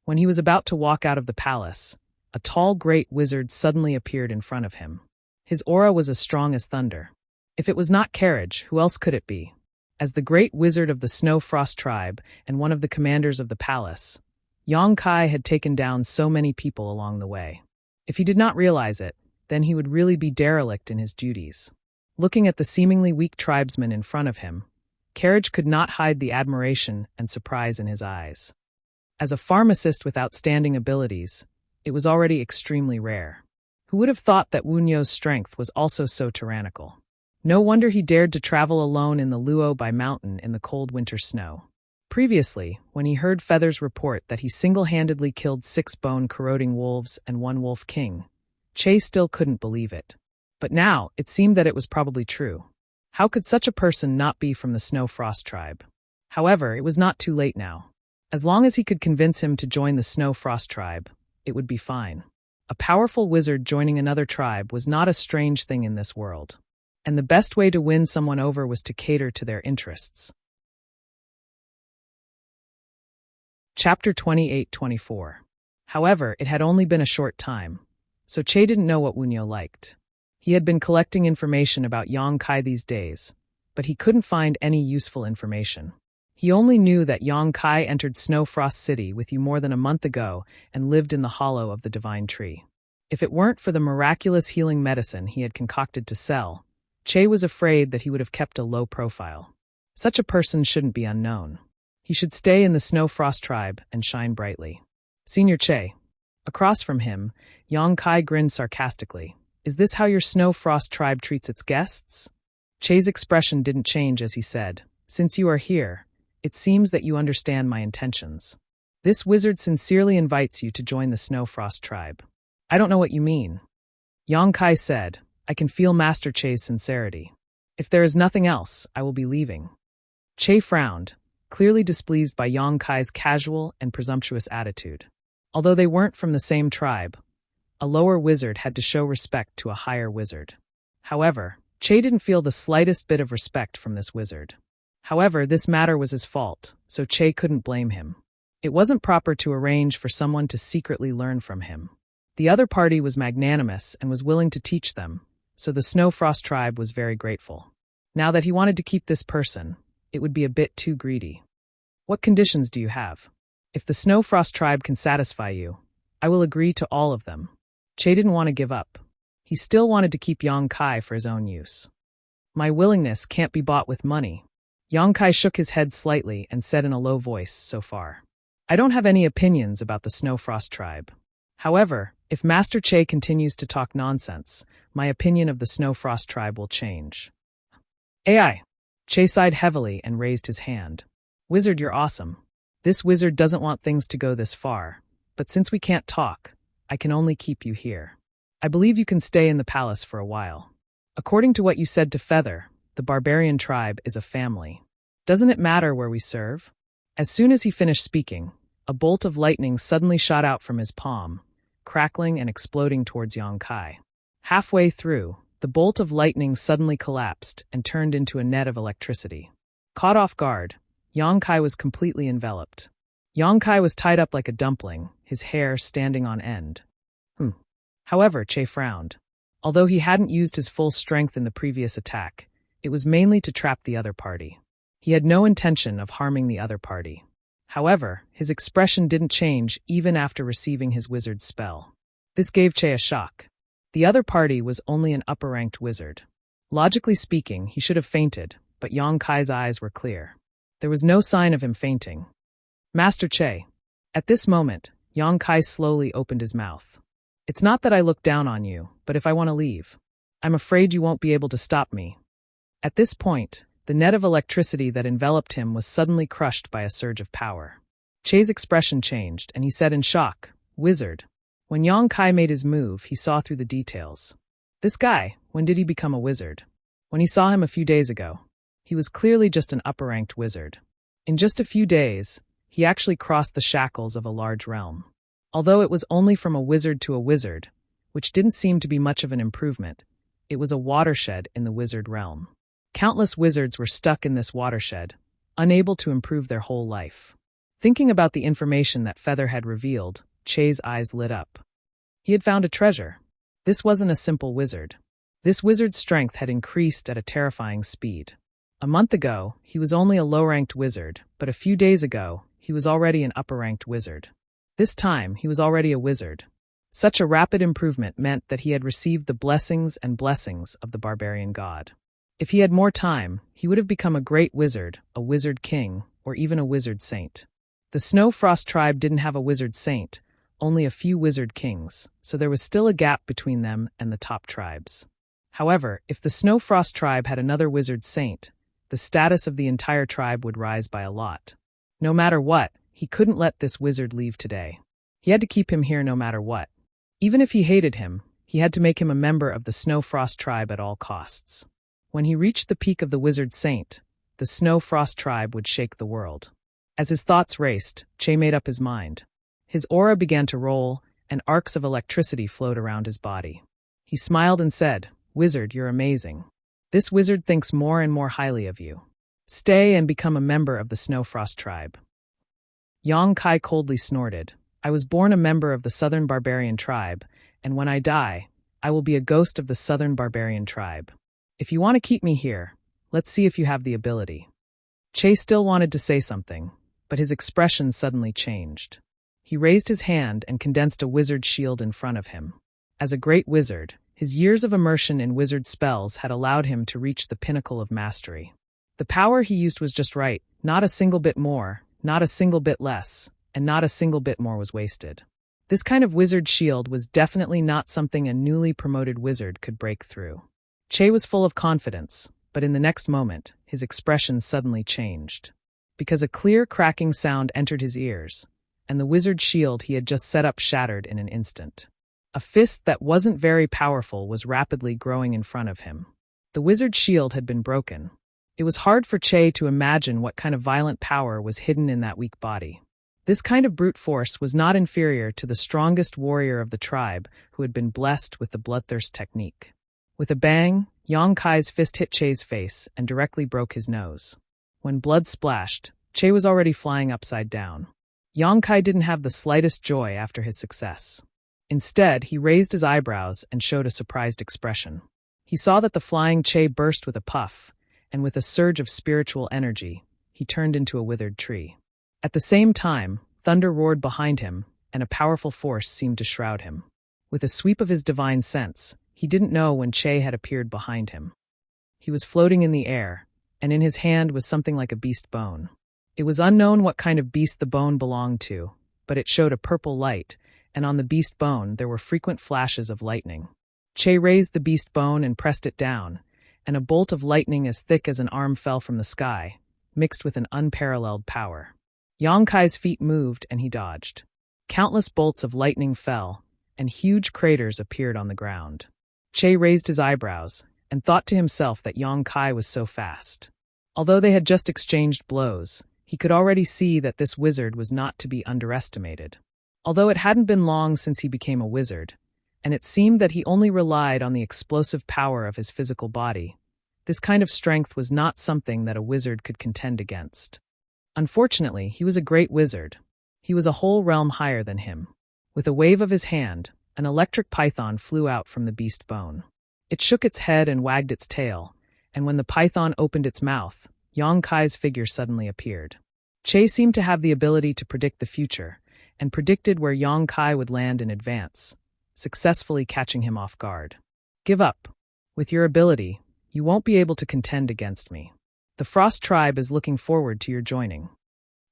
When he was about to walk out of the palace, a tall great wizard suddenly appeared in front of him. His aura was as strong as thunder. If it was not Carriage, who else could it be? As the great wizard of the Snow Frost tribe and one of the commanders of the palace, Yang Kai had taken down so many people along the way. If he did not realize it, then he would really be derelict in his duties. Looking at the seemingly weak tribesman in front of him, Carriage could not hide the admiration and surprise in his eyes. As a pharmacist with outstanding abilities, it was already extremely rare. Who would have thought that Wunyo's strength was also so tyrannical? No wonder he dared to travel alone in the Luo Bai mountain in the cold winter snow. Previously, when he heard Feather's report that he single-handedly killed 6 bone-corroding wolves and 1 wolf king, Che still couldn't believe it. But now, it seemed that it was probably true. How could such a person not be from the Snow Frost tribe? However, it was not too late now. As long as he could convince him to join the Snow Frost tribe, it would be fine. A powerful wizard joining another tribe was not a strange thing in this world. And the best way to win someone over was to cater to their interests. Chapter 28-24. However, it had only been a short time, so Che didn't know what Wunyo liked. He had been collecting information about Yang Kai these days, but he couldn't find any useful information. He only knew that Yang Kai entered Snow Frost City with you more than a month ago and lived in the hollow of the Divine Tree. If it weren't for the miraculous healing medicine he had concocted to sell, Che was afraid that he would have kept a low profile. Such a person shouldn't be unknown. He should stay in the Snow Frost tribe and shine brightly. Senior Che. Across from him, Yang Kai grinned sarcastically. Is this how your Snow Frost tribe treats its guests? Che's expression didn't change as he said, Since you are here, it seems that you understand my intentions. This wizard sincerely invites you to join the Snow Frost tribe. I don't know what you mean. Yang Kai said, I can feel Master Che's sincerity. If there is nothing else, I will be leaving. Che frowned, clearly displeased by Yang Kai's casual and presumptuous attitude. Although they weren't from the same tribe, a lower wizard had to show respect to a higher wizard. However, Che didn't feel the slightest bit of respect from this wizard. However, this matter was his fault, so Che couldn't blame him. It wasn't proper to arrange for someone to secretly learn from him. The other party was magnanimous and was willing to teach them, so the Snow Frost tribe was very grateful. Now that he wanted to keep this person, it would be a bit too greedy. What conditions do you have? If the Snow Frost tribe can satisfy you, I will agree to all of them. Che didn't want to give up. He still wanted to keep Yang Kai for his own use. My willingness can't be bought with money. Yang Kai shook his head slightly and said in a low voice, so far. I don't have any opinions about the Snow Frost tribe. However, if Master Che continues to talk nonsense, my opinion of the Snow Frost tribe will change. AI. Che sighed heavily and raised his hand. Wizard, you're awesome. This wizard doesn't want things to go this far, but since we can't talk, I can only keep you here. I believe you can stay in the palace for a while. According to what you said to Feather, the barbarian tribe is a family. Doesn't it matter where we serve? As soon as he finished speaking, a bolt of lightning suddenly shot out from his palm, crackling and exploding towards Yang Kai. Halfway through, the bolt of lightning suddenly collapsed and turned into a net of electricity. Caught off guard, Yang Kai was completely enveloped. Yang Kai was tied up like a dumpling, his hair standing on end. However, Che frowned. Although he hadn't used his full strength in the previous attack, it was mainly to trap the other party. He had no intention of harming the other party. However, his expression didn't change even after receiving his wizard's spell. This gave Che a shock. The other party was only an upper-ranked wizard. Logically speaking, he should have fainted, but Yang Kai's eyes were clear. There was no sign of him fainting. Master Che. At this moment, Yang Kai slowly opened his mouth. It's not that I look down on you, but if I want to leave, I'm afraid you won't be able to stop me. At this point, the net of electricity that enveloped him was suddenly crushed by a surge of power. Che's expression changed, and he said in shock, Wizard. When Yang Kai made his move, he saw through the details. This guy, when did he become a wizard? When he saw him a few days ago. He was clearly just an upper-ranked wizard. In just a few days, he actually crossed the shackles of a large realm. Although it was only from a wizard to a wizard, which didn't seem to be much of an improvement, it was a watershed in the wizard realm. Countless wizards were stuck in this watershed, unable to improve their whole life. Thinking about the information that Feather had revealed, Che's eyes lit up. He had found a treasure. This wasn't a simple wizard. This wizard's strength had increased at a terrifying speed. A month ago, he was only a low-ranked wizard, but a few days ago, he was already an upper-ranked wizard. This time, he was already a wizard. Such a rapid improvement meant that he had received the blessings and blessings of the barbarian god. If he had more time, he would have become a great wizard, a wizard king, or even a wizard saint. The Snow Frost tribe didn't have a wizard saint, only a few wizard kings, so there was still a gap between them and the top tribes. However, if the Snow Frost tribe had another wizard saint, the status of the entire tribe would rise by a lot. No matter what, he couldn't let this wizard leave today. He had to keep him here no matter what. Even if he hated him, he had to make him a member of the Snow Frost tribe at all costs. When he reached the peak of the wizard saint, the Snow Frost tribe would shake the world. As his thoughts raced, Che made up his mind. His aura began to roll, and arcs of electricity flowed around his body. He smiled and said, Wizard, you're amazing. This wizard thinks more and more highly of you. Stay and become a member of the Snow Frost tribe. Yang Kai coldly snorted. I was born a member of the Southern Barbarian tribe, and when I die, I will be a ghost of the Southern Barbarian tribe. If you want to keep me here, let's see if you have the ability. Che still wanted to say something, but his expression suddenly changed. He raised his hand and condensed a wizard shield in front of him. As a great wizard, his years of immersion in wizard spells had allowed him to reach the pinnacle of mastery. The power he used was just right, not a single bit more, not a single bit less, and not a single bit more was wasted. This kind of wizard shield was definitely not something a newly promoted wizard could break through. Che was full of confidence, but in the next moment, his expression suddenly changed. Because a clear cracking sound entered his ears, and the wizard shield he had just set up shattered in an instant. A fist that wasn't very powerful was rapidly growing in front of him. The wizard shield had been broken. It was hard for Che to imagine what kind of violent power was hidden in that weak body. This kind of brute force was not inferior to the strongest warrior of the tribe who had been blessed with the bloodthirst technique. With a bang, Yang Kai's fist hit Che's face and directly broke his nose. When blood splashed, Che was already flying upside down. Yang Kai didn't have the slightest joy after his success. Instead, he raised his eyebrows and showed a surprised expression. He saw that the flying Che burst with a puff, and with a surge of spiritual energy, he turned into a withered tree. At the same time, thunder roared behind him, and a powerful force seemed to shroud him. With a sweep of his divine sense, he didn't know when Che had appeared behind him. He was floating in the air, and in his hand was something like a beast bone. It was unknown what kind of beast the bone belonged to, but it showed a purple light, and on the beast bone there were frequent flashes of lightning. Che raised the beast bone and pressed it down, and a bolt of lightning as thick as an arm fell from the sky, mixed with an unparalleled power. Yang Kai's feet moved and he dodged. Countless bolts of lightning fell, and huge craters appeared on the ground. Che raised his eyebrows and thought to himself that Yang Kai was so fast. Although they had just exchanged blows, he could already see that this wizard was not to be underestimated. Although it hadn't been long since he became a wizard, and it seemed that he only relied on the explosive power of his physical body, this kind of strength was not something that a wizard could contend against. Unfortunately, he was a great wizard. He was a whole realm higher than him. With a wave of his hand, an electric python flew out from the beast bone. It shook its head and wagged its tail, and when the python opened its mouth, Yang Kai's figure suddenly appeared. Che seemed to have the ability to predict the future, and predicted where Yang Kai would land in advance, successfully catching him off guard. "Give up. With your ability, you won't be able to contend against me. The Frost Tribe is looking forward to your joining,"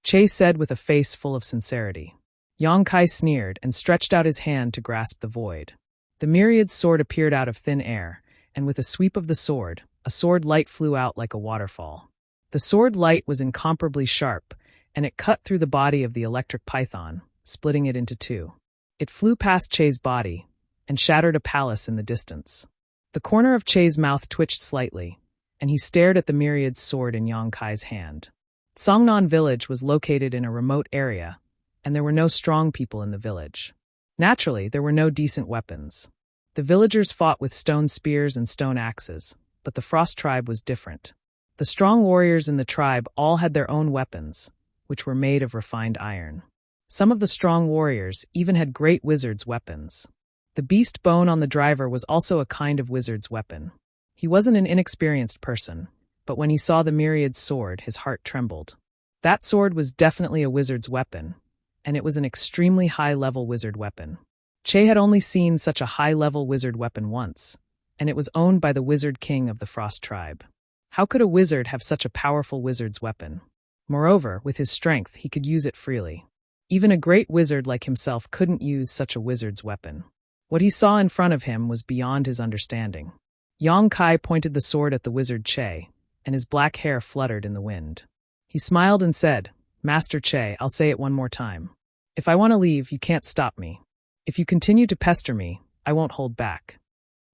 Che said with a face full of sincerity. Yang Kai sneered and stretched out his hand to grasp the void. The myriad sword appeared out of thin air, and with a sweep of the sword, a sword light flew out like a waterfall. The sword light was incomparably sharp, and it cut through the body of the electric python, splitting it into two. It flew past Che's body and shattered a palace in the distance. The corner of Che's mouth twitched slightly, and he stared at the myriad sword in Yang Kai's hand. Songnan village was located in a remote area, and there were no strong people in the village. Naturally, there were no decent weapons. The villagers fought with stone spears and stone axes, but the Frost Tribe was different. The strong warriors in the tribe all had their own weapons, which were made of refined iron. Some of the strong warriors even had great wizards' weapons. The beast bone on the driver was also a kind of wizard's weapon. He wasn't an inexperienced person, but when he saw the myriad sword, his heart trembled. That sword was definitely a wizard's weapon, and it was an extremely high-level wizard weapon. Che had only seen such a high-level wizard weapon once, and it was owned by the wizard king of the Frost Tribe. How could a wizard have such a powerful wizard's weapon? Moreover, with his strength, he could use it freely. Even a great wizard like himself couldn't use such a wizard's weapon. What he saw in front of him was beyond his understanding. Yang Kai pointed the sword at the wizard Che, and his black hair fluttered in the wind. He smiled and said, "Master Che, I'll say it one more time. If I want to leave, you can't stop me. If you continue to pester me, I won't hold back."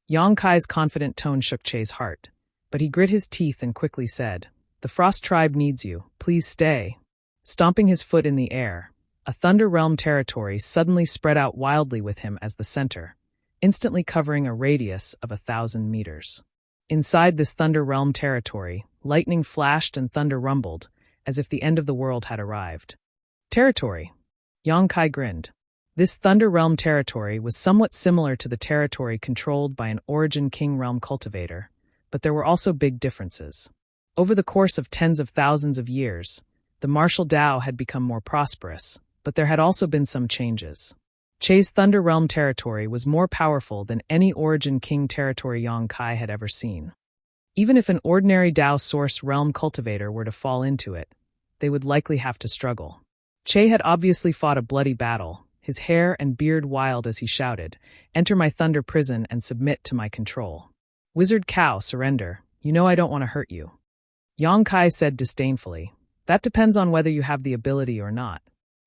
Yang Kai's confident tone shook Che's heart, but he grit his teeth and quickly said, "The Frost Tribe needs you. Please stay." Stomping his foot in the air, a Thunder Realm territory suddenly spread out wildly with him as the center, instantly covering a radius of 1,000 meters. Inside this Thunder Realm territory, lightning flashed and thunder rumbled, as if the end of the world had arrived. Territory. Yang Kai grinned. This Thunder Realm territory was somewhat similar to the territory controlled by an Origin King Realm cultivator, but there were also big differences. Over the course of tens of thousands of years, the martial Dao had become more prosperous, but there had also been some changes. Che's Thunder Realm territory was more powerful than any Origin King territory Yang Kai had ever seen. Even if an ordinary Dao Source Realm cultivator were to fall into it, they would likely have to struggle. Che had obviously fought a bloody battle, his hair and beard wild as he shouted, "Enter my Thunder Prison and submit to my control. Wizard Cow, surrender. You know I don't want to hurt you." Yang Kai said disdainfully, "That depends on whether you have the ability or not."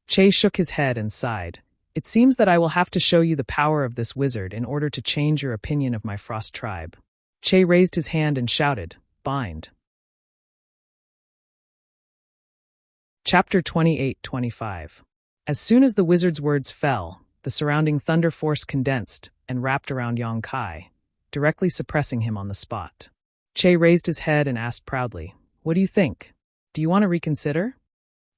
Che shook his head and sighed. "It seems that I will have to show you the power of this wizard in order to change your opinion of my Frost Tribe." Che raised his hand and shouted, "Bind." Chapter 28-25. As soon as the wizard's words fell, the surrounding thunder force condensed and wrapped around Yang Kai, directly suppressing him on the spot. Che raised his head and asked proudly, "What do you think? Do you want to reconsider?"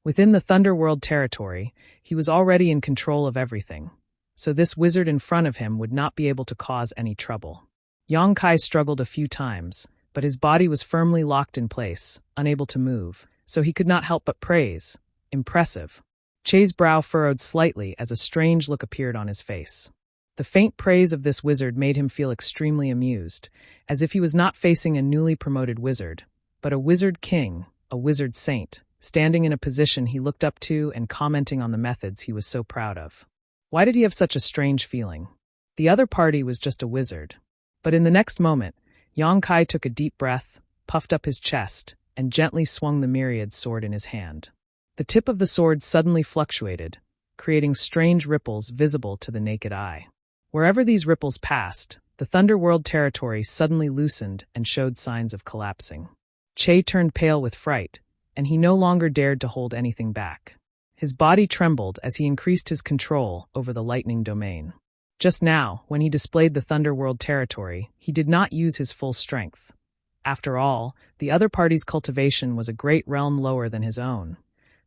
Within the Thunder World territory, he was already in control of everything, so this wizard in front of him would not be able to cause any trouble. Yang Kai struggled a few times, but his body was firmly locked in place, unable to move, so he could not help but praise. Impressive. Che's brow furrowed slightly as a strange look appeared on his face. The faint praise of this wizard made him feel extremely amused, as if he was not facing a newly promoted wizard, but a wizard king, a wizard saint, standing in a position he looked up to and commenting on the methods he was so proud of. Why did he have such a strange feeling? The other party was just a wizard. But in the next moment, Yang Kai took a deep breath, puffed up his chest, and gently swung the myriad sword in his hand. The tip of the sword suddenly fluctuated, creating strange ripples visible to the naked eye. Wherever these ripples passed, the Thunderworld territory suddenly loosened and showed signs of collapsing. Che turned pale with fright, and he no longer dared to hold anything back. His body trembled as he increased his control over the lightning domain. Just now, when he displayed the Thunderworld territory, he did not use his full strength. After all, the other party's cultivation was a great realm lower than his own.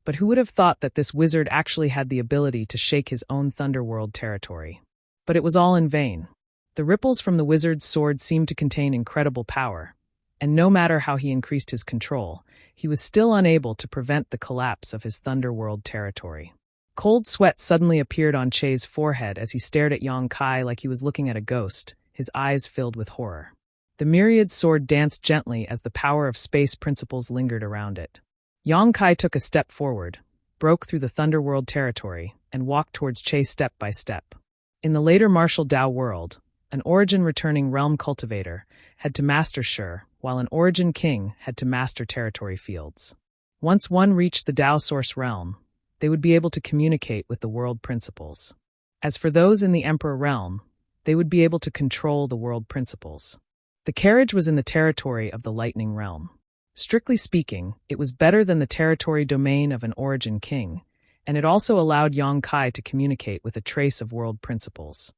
But who would have thought that this wizard actually had the ability to shake his own Thunderworld territory? But it was all in vain. The ripples from the wizard's sword seemed to contain incredible power, and no matter how he increased his control, he was still unable to prevent the collapse of his Thunderworld territory. Cold sweat suddenly appeared on Che's forehead as he stared at Yang Kai like he was looking at a ghost, his eyes filled with horror. The myriad sword danced gently as the power of space principles lingered around it. Yang Kai took a step forward, broke through the Thunderworld territory, and walked towards Che step by step. In the later martial Dao world, an origin-returning realm cultivator had to master Shi, while an origin king had to master territory fields. Once one reached the Dao source realm, they would be able to communicate with the world principles. As for those in the Emperor realm, they would be able to control the world principles. The carriage was in the territory of the Lightning realm. Strictly speaking, it was better than the territory domain of an origin king, and it also allowed Yang Kai to communicate with a trace of world principles.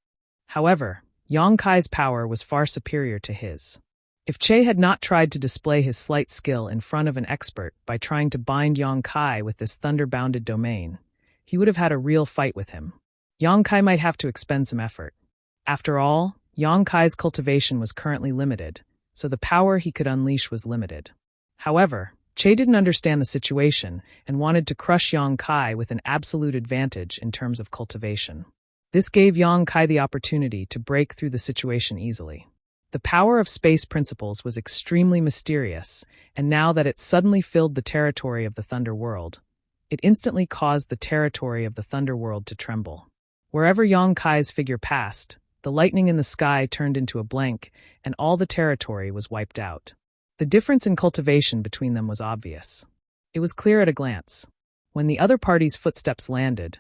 However, Yang Kai's power was far superior to his. If Che had not tried to display his slight skill in front of an expert by trying to bind Yang Kai with this thunder-bounded domain, he would have had a real fight with him. Yang Kai might have to expend some effort. After all, Yang Kai's cultivation was currently limited, so the power he could unleash was limited. However, Che didn't understand the situation and wanted to crush Yang Kai with an absolute advantage in terms of cultivation. This gave Yang Kai the opportunity to break through the situation easily. The power of space principles was extremely mysterious, and now that it suddenly filled the territory of the Thunder World, it instantly caused the territory of the Thunder World to tremble. Wherever Yang Kai's figure passed, the lightning in the sky turned into a blank, and all the territory was wiped out. The difference in cultivation between them was obvious. It was clear at a glance. When the other party's footsteps landed,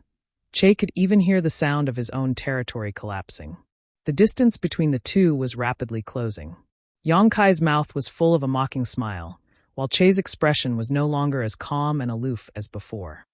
Che could even hear the sound of his own territory collapsing. The distance between the two was rapidly closing. Yang Kai's mouth was full of a mocking smile, while Che's expression was no longer as calm and aloof as before.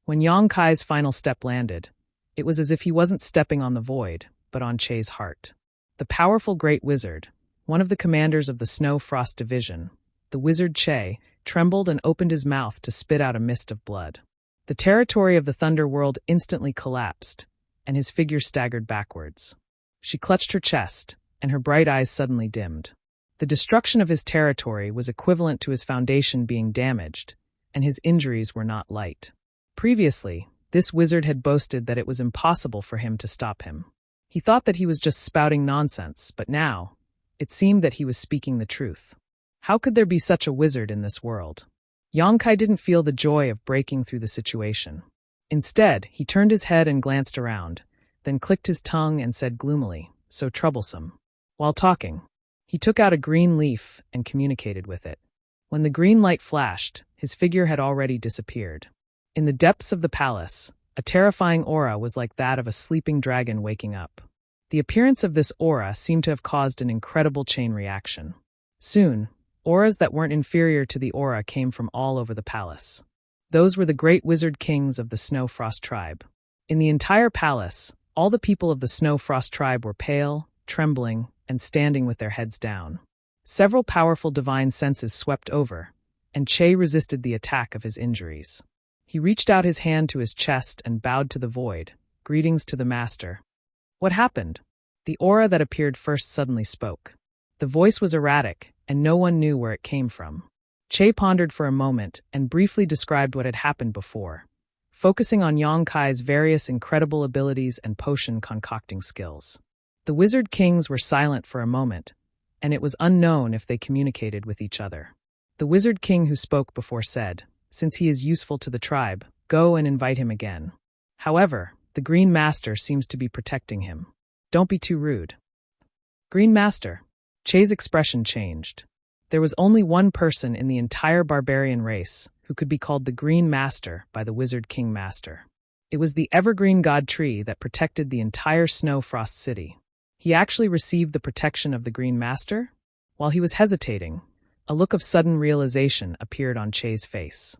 When Yang Kai's final step landed, it was as if he wasn't stepping on the void, but on Che's heart. The powerful Great Wizard, one of the commanders of the Snow Frost Division, the wizard Che, trembled and opened his mouth to spit out a mist of blood. The territory of the Thunder World instantly collapsed, and his figure staggered backwards. She clutched her chest, and her bright eyes suddenly dimmed. The destruction of his territory was equivalent to his foundation being damaged, and his injuries were not light. Previously, this wizard had boasted that it was impossible for him to stop him. He thought that he was just spouting nonsense, but now, it seemed that he was speaking the truth. How could there be such a wizard in this world? Yang Kai didn't feel the joy of breaking through the situation. Instead, he turned his head and glanced around, then clicked his tongue and said gloomily, "So troublesome." While talking, he took out a green leaf and communicated with it. When the green light flashed, his figure had already disappeared. In the depths of the palace, a terrifying aura was like that of a sleeping dragon waking up. The appearance of this aura seemed to have caused an incredible chain reaction. Soon, auras that weren't inferior to the aura came from all over the palace. Those were the great wizard kings of the Snow Frost tribe. In the entire palace, all the people of the Snow Frost tribe were pale, trembling, and standing with their heads down. Several powerful divine senses swept over, and Che resisted the attack of his injuries. He reached out his hand to his chest and bowed to the void. "Greetings to the master." What happened? The aura that appeared first suddenly spoke. The voice was erratic, and no one knew where it came from. Che pondered for a moment and briefly described what had happened before, focusing on Yang Kai's various incredible abilities and potion concocting skills. The Wizard Kings were silent for a moment, and it was unknown if they communicated with each other. The Wizard King who spoke before said, "Since he is useful to the tribe, go and invite him again. However, the Green Master seems to be protecting him. Don't be too rude." Green Master? Che's expression changed. There was only one person in the entire barbarian race who could be called the Green Master by the Wizard King Master. It was the evergreen god tree that protected the entire Snow Frost City. He actually received the protection of the Green Master? While he was hesitating, a look of sudden realization appeared on Che's face.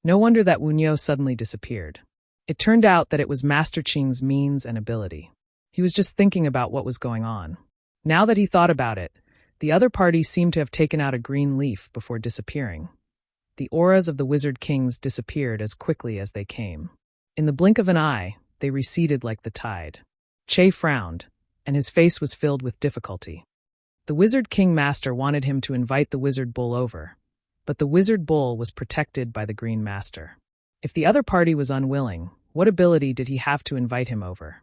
No wonder that Wunyo suddenly disappeared. It turned out that it was Master Qing's means and ability. He was just thinking about what was going on. Now that he thought about it, the other party seemed to have taken out a green leaf before disappearing. The auras of the Wizard Kings disappeared as quickly as they came. In the blink of an eye, they receded like the tide. Che frowned, and his face was filled with difficulty. The Wizard King Master wanted him to invite the Wizard Bull over, but the Wizard Bull was protected by the Green Master. If the other party was unwilling, what ability did he have to invite him over?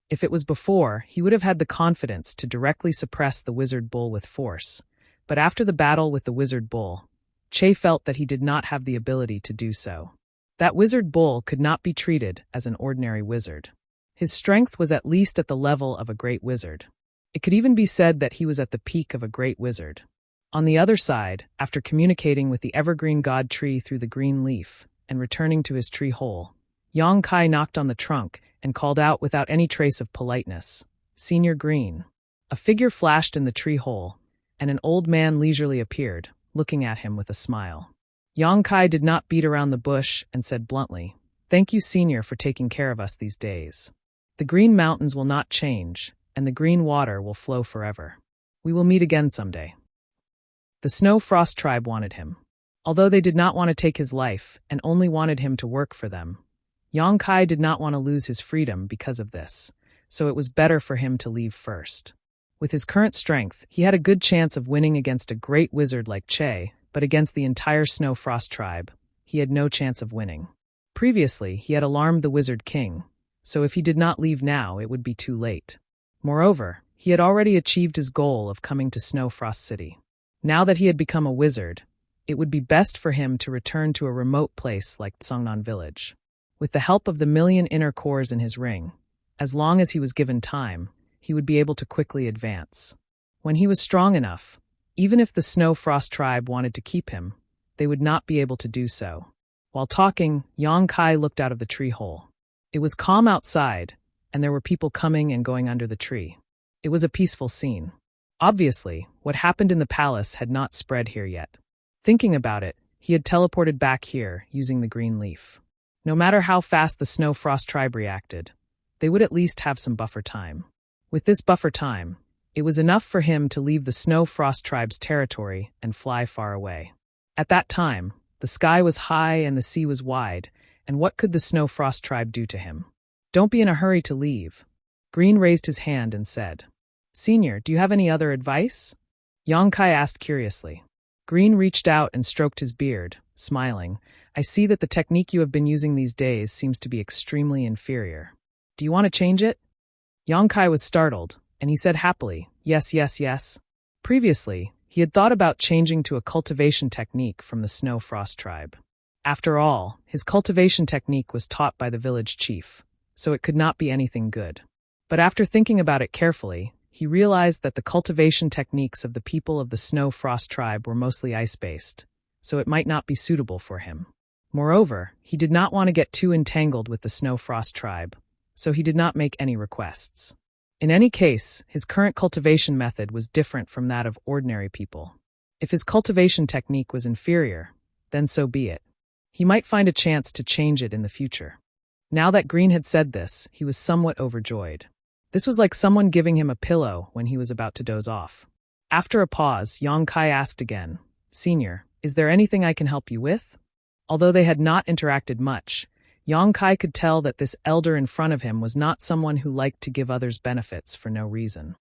If it was before, he would have had the confidence to directly suppress the Wizard Bull with force, but after the battle with the Wizard Bull, Che felt that he did not have the ability to do so. That Wizard Bull could not be treated as an ordinary wizard. His strength was at least at the level of a great wizard. It could even be said that he was at the peak of a great wizard. On the other side, after communicating with the evergreen god tree through the green leaf and returning to his tree hole, Yang Kai knocked on the trunk and called out without any trace of politeness, "Senior Green." A figure flashed in the tree hole, and an old man leisurely appeared, looking at him with a smile. Yang Kai did not beat around the bush and said bluntly, "Thank you, Senior, for taking care of us these days. The Green Mountains will not change, and the green water will flow forever. We will meet again someday." The Snow Frost tribe wanted him. Although they did not want to take his life and only wanted him to work for them, Yang Kai did not want to lose his freedom because of this, so it was better for him to leave first. With his current strength, he had a good chance of winning against a great wizard like Che, but against the entire Snow Frost tribe, he had no chance of winning. Previously, he had alarmed the Wizard King, so if he did not leave now, it would be too late. Moreover, he had already achieved his goal of coming to Snow Frost City. Now that he had become a wizard, it would be best for him to return to a remote place like Tsangnan Village. With the help of the 1,000,000 inner cores in his ring, as long as he was given time, he would be able to quickly advance. When he was strong enough, even if the Snow Frost tribe wanted to keep him, they would not be able to do so. While talking, Yang Kai looked out of the tree hole. It was calm outside, and there were people coming and going under the tree. It was a peaceful scene. Obviously, what happened in the palace had not spread here yet. Thinking about it, he had teleported back here using the green leaf. No matter how fast the Snow Frost tribe reacted, they would at least have some buffer time. With this buffer time, it was enough for him to leave the Snow Frost tribe's territory and fly far away. At that time, the sky was high and the sea was wide, and what could the Snow Frost tribe do to him? "Don't be in a hurry to leave." Green raised his hand and said, "Senior, do you have any other advice?" Yang Kai asked curiously. Green reached out and stroked his beard, smiling. "I see that the technique you have been using these days seems to be extremely inferior. Do you want to change it?" Yang Kai was startled, and he said happily, "Yes, yes, yes." Previously, he had thought about changing to a cultivation technique from the Snow Frost tribe. After all, his cultivation technique was taught by the village chief, so it could not be anything good. But after thinking about it carefully, he realized that the cultivation techniques of the people of the Snow Frost tribe were mostly ice-based, so it might not be suitable for him. Moreover, he did not want to get too entangled with the Snow Frost tribe, so he did not make any requests. In any case, his current cultivation method was different from that of ordinary people. If his cultivation technique was inferior, then so be it. He might find a chance to change it in the future. Now that Green had said this, he was somewhat overjoyed. This was like someone giving him a pillow when he was about to doze off. After a pause, Yang Kai asked again, "Senior, is there anything I can help you with?" Although they had not interacted much, Yang Kai could tell that this elder in front of him was not someone who liked to give others benefits for no reason.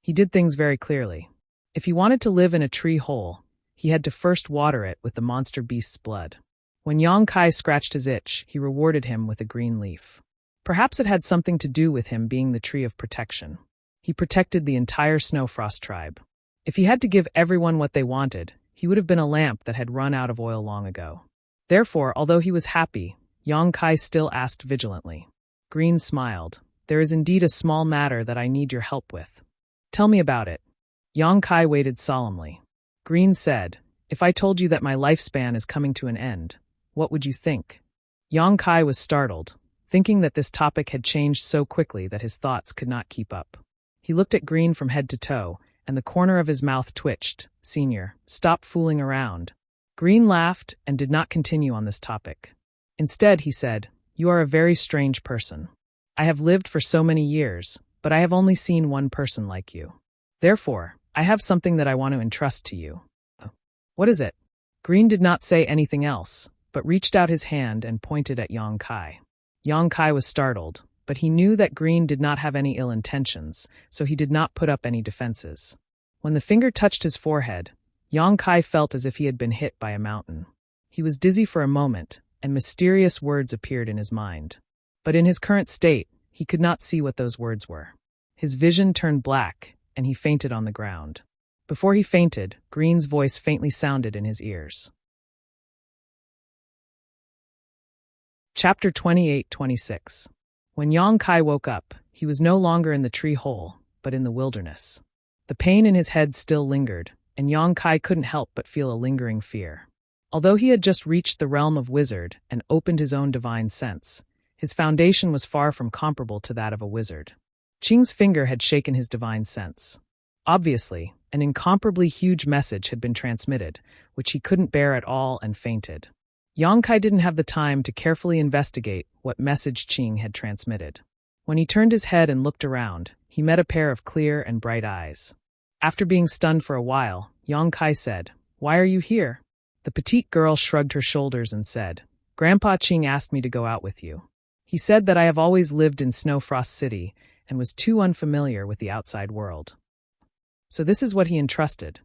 He did things very clearly. If he wanted to live in a tree hole, he had to first water it with the monster beast's blood. When Yang Kai scratched his itch, he rewarded him with a green leaf. Perhaps it had something to do with him being the tree of protection. He protected the entire Snowfrost tribe. If he had to give everyone what they wanted, he would have been a lamp that had run out of oil long ago. Therefore, although he was happy, Yang Kai still asked vigilantly. Green smiled. There is indeed a small matter that I need your help with. Tell me about it. Yang Kai waited solemnly. Green said, if I told you that my lifespan is coming to an end, what would you think? Yang Kai was startled, thinking that this topic had changed so quickly that his thoughts could not keep up. He looked at Green from head to toe, and the corner of his mouth twitched. Senior, stop fooling around. Green laughed and did not continue on this topic. Instead, he said, you are a very strange person. I have lived for so many years, but I have only seen one person like you. Therefore, I have something that I want to entrust to you. What is it? Green did not say anything else, but reached out his hand and pointed at Yang Kai. Yang Kai was startled, but he knew that Green did not have any ill intentions, so he did not put up any defenses. When the finger touched his forehead, Yang Kai felt as if he had been hit by a mountain. He was dizzy for a moment, and mysterious words appeared in his mind. But in his current state, he could not see what those words were. His vision turned black, and he fainted on the ground. Before he fainted, Green's voice faintly sounded in his ears. Chapter 28-26. When Yang Kai woke up, he was no longer in the tree hole, but in the wilderness. The pain in his head still lingered, and Yang Kai couldn't help but feel a lingering fear. Although he had just reached the realm of wizard and opened his own divine sense, his foundation was far from comparable to that of a wizard. Qing's finger had shaken his divine sense. Obviously, an incomparably huge message had been transmitted, which he couldn't bear at all and fainted. Yang Kai didn't have the time to carefully investigate what message Qing had transmitted. When he turned his head and looked around, he met a pair of clear and bright eyes. After being stunned for a while, Yang Kai said, "Why are you here?" The petite girl shrugged her shoulders and said, "Grandpa Qing asked me to go out with you. He said that I have always lived in Snowfrost City and was too unfamiliar with the outside world. So this is what he entrusted."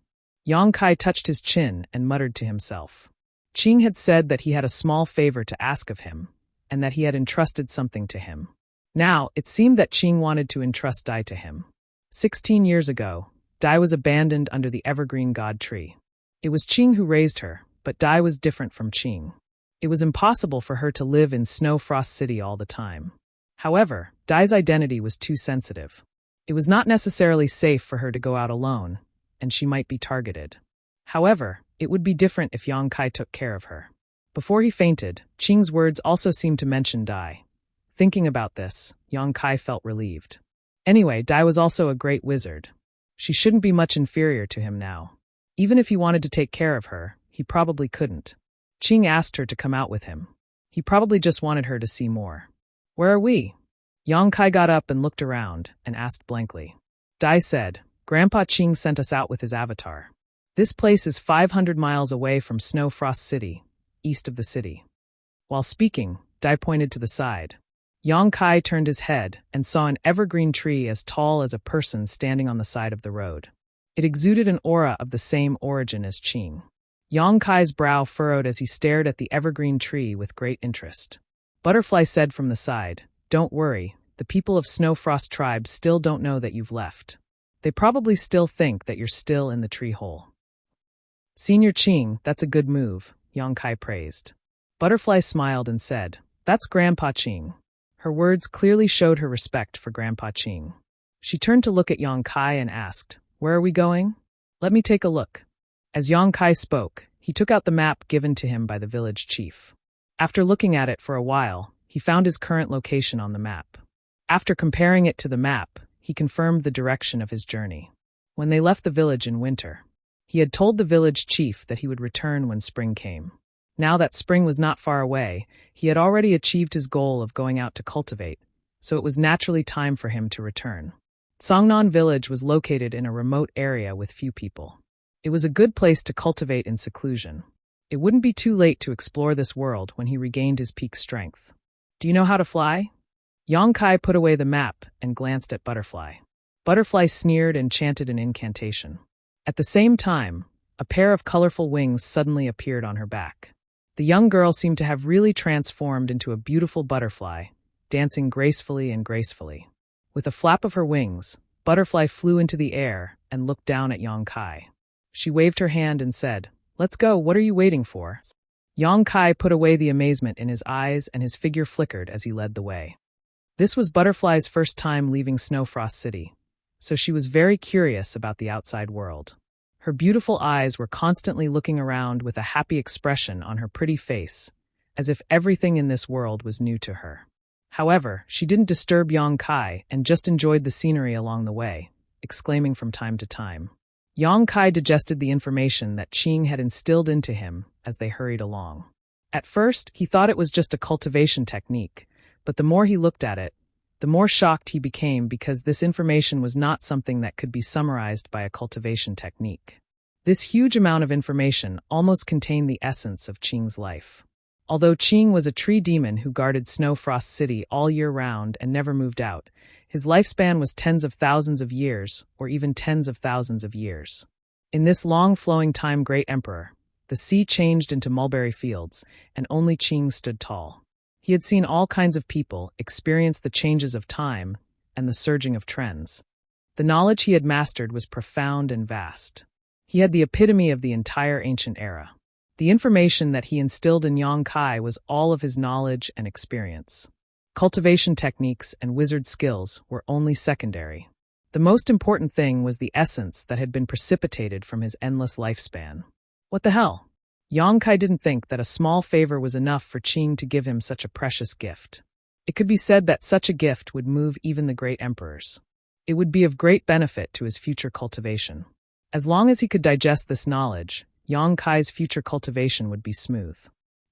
Yang Kai touched his chin and muttered to himself. Qing had said that he had a small favor to ask of him, and that he had entrusted something to him. Now, it seemed that Qing wanted to entrust Dai to him. 16 years ago, Dai was abandoned under the evergreen god tree. It was Qing who raised her, but Dai was different from Qing. It was impossible for her to live in Snowfrost City all the time. However, Dai's identity was too sensitive. It was not necessarily safe for her to go out alone, and she might be targeted. However, it would be different if Yang Kai took care of her. Before he fainted, Qing's words also seemed to mention Dai. Thinking about this, Yang Kai felt relieved. Anyway, Dai was also a great wizard. She shouldn't be much inferior to him now. Even if he wanted to take care of her, he probably couldn't. Qing asked her to come out with him. He probably just wanted her to see more. "Where are we?" Yang Kai got up and looked around and asked blankly. Dai said, "Grandpa Qing sent us out with his avatar. This place is 500 miles away from Snowfrost City, east of the city." While speaking, Dai pointed to the side. Yang Kai turned his head and saw an evergreen tree as tall as a person standing on the side of the road. It exuded an aura of the same origin as Qing. Yang Kai's brow furrowed as he stared at the evergreen tree with great interest. Butterfly said from the side, "Don't worry, the people of Snowfrost Tribe still don't know that you've left. They probably still think that you're still in the tree hole." "Senior Qing, that's a good move," Yang Kai praised. Butterfly smiled and said, "That's Grandpa Qing." Her words clearly showed her respect for Grandpa Qing. She turned to look at Yang Kai and asked, "Where are we going?" "Let me take a look." As Yang Kai spoke, he took out the map given to him by the village chief. After looking at it for a while, he found his current location on the map. After comparing it to the map, he confirmed the direction of his journey. When they left the village in winter, he had told the village chief that he would return when spring came. Now that spring was not far away, he had already achieved his goal of going out to cultivate, so it was naturally time for him to return. Songnan village was located in a remote area with few people. It was a good place to cultivate in seclusion. It wouldn't be too late to explore this world when he regained his peak strength. "Do you know how to fly?" Yang Kai put away the map and glanced at Butterfly. Butterfly sneered and chanted an incantation. At the same time, a pair of colorful wings suddenly appeared on her back. The young girl seemed to have really transformed into a beautiful butterfly, dancing gracefully and gracefully. With a flap of her wings, Butterfly flew into the air and looked down at Yang Kai. She waved her hand and said, "Let's go, what are you waiting for?" Yang Kai put away the amazement in his eyes and his figure flickered as he led the way. This was Butterfly's first time leaving Snowfrost City, so she was very curious about the outside world. Her beautiful eyes were constantly looking around with a happy expression on her pretty face, as if everything in this world was new to her. However, she didn't disturb Yang Kai and just enjoyed the scenery along the way, exclaiming from time to time. Yang Kai digested the information that Qing had instilled into him as they hurried along. At first, he thought it was just a cultivation technique, but the more he looked at it, the more shocked he became because this information was not something that could be summarized by a cultivation technique. This huge amount of information almost contained the essence of Qing's life. Although Qing was a tree demon who guarded Snowfrost City all year round and never moved out, his lifespan was tens of thousands of years, or even tens of thousands of years. In this long-flowing time Great Emperor, the sea changed into mulberry fields, and only Qing stood tall. He had seen all kinds of people experience the changes of time and the surging of trends. The knowledge he had mastered was profound and vast. He had the epitome of the entire ancient era. The information that he instilled in Yang Kai was all of his knowledge and experience. Cultivation techniques and wizard skills were only secondary. The most important thing was the essence that had been precipitated from his endless lifespan. What the hell? Yang Kai didn't think that a small favor was enough for Qing to give him such a precious gift. It could be said that such a gift would move even the great emperors. It would be of great benefit to his future cultivation. As long as he could digest this knowledge, Yang Kai's future cultivation would be smooth.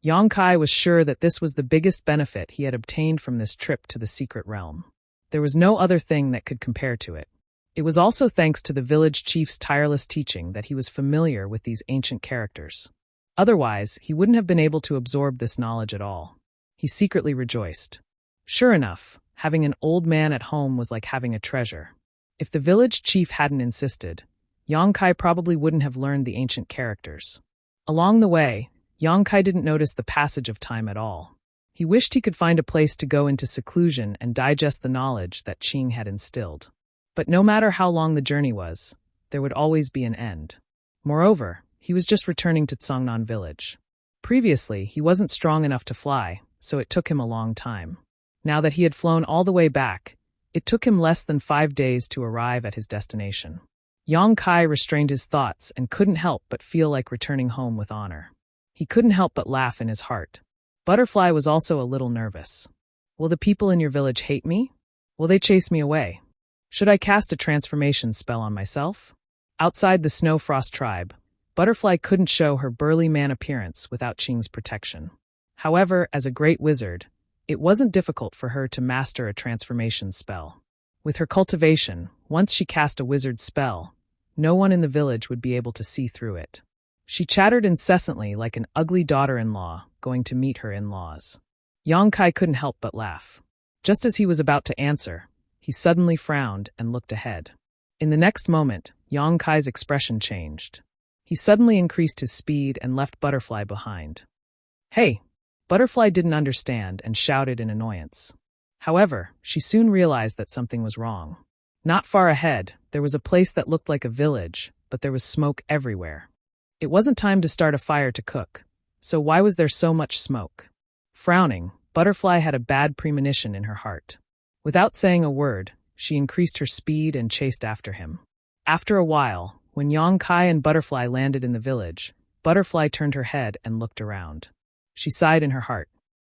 Yang Kai was sure that this was the biggest benefit he had obtained from this trip to the secret realm. There was no other thing that could compare to it. It was also thanks to the village chief's tireless teaching that he was familiar with these ancient characters. Otherwise, he wouldn't have been able to absorb this knowledge at all. He secretly rejoiced. Sure enough, having an old man at home was like having a treasure. If the village chief hadn't insisted, Yang Kai probably wouldn't have learned the ancient characters. Along the way, Yang Kai didn't notice the passage of time at all. He wished he could find a place to go into seclusion and digest the knowledge that Qing had instilled. But no matter how long the journey was, there would always be an end. Moreover, he was just returning to Tsongnan village. Previously, he wasn't strong enough to fly, so it took him a long time. Now that he had flown all the way back, it took him less than 5 days to arrive at his destination. Yang Kai restrained his thoughts and couldn't help but feel like returning home with honor. He couldn't help but laugh in his heart. Butterfly was also a little nervous. Will the people in your village hate me? Will they chase me away? Should I cast a transformation spell on myself? Outside the Snowfrost tribe, Butterfly couldn't show her burly man appearance without Qing's protection. However, as a great wizard, it wasn't difficult for her to master a transformation spell. With her cultivation, once she cast a wizard spell, no one in the village would be able to see through it. She chattered incessantly like an ugly daughter-in-law going to meet her in-laws. Yang Kai couldn't help but laugh. Just as he was about to answer, he suddenly frowned and looked ahead. In the next moment, Yang Kai's expression changed. He suddenly increased his speed and left Butterfly behind. "Hey!" Butterfly didn't understand and shouted in annoyance. However, she soon realized that something was wrong. Not far ahead, there was a place that looked like a village, but there was smoke everywhere. It wasn't time to start a fire to cook, so why was there so much smoke? Frowning, Butterfly had a bad premonition in her heart. Without saying a word, she increased her speed and chased after him. After a while, when Yang Kai and Butterfly landed in the village, Butterfly turned her head and looked around. She sighed in her heart.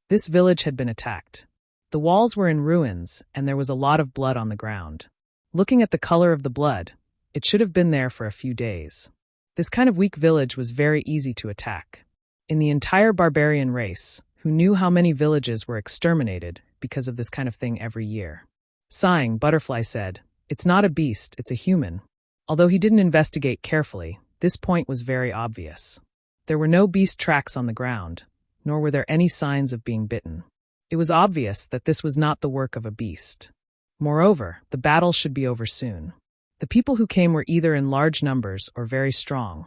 This village had been attacked. The walls were in ruins, and there was a lot of blood on the ground. Looking at the color of the blood, it should have been there for a few days. This kind of weak village was very easy to attack. In the entire barbarian race, who knew how many villages were exterminated because of this kind of thing every year. Sighing, Butterfly said, "It's not a beast, it's a human." Although he didn't investigate carefully, this point was very obvious. There were no beast tracks on the ground, nor were there any signs of being bitten. It was obvious that this was not the work of a beast. Moreover, the battle should be over soon. The people who came were either in large numbers or very strong.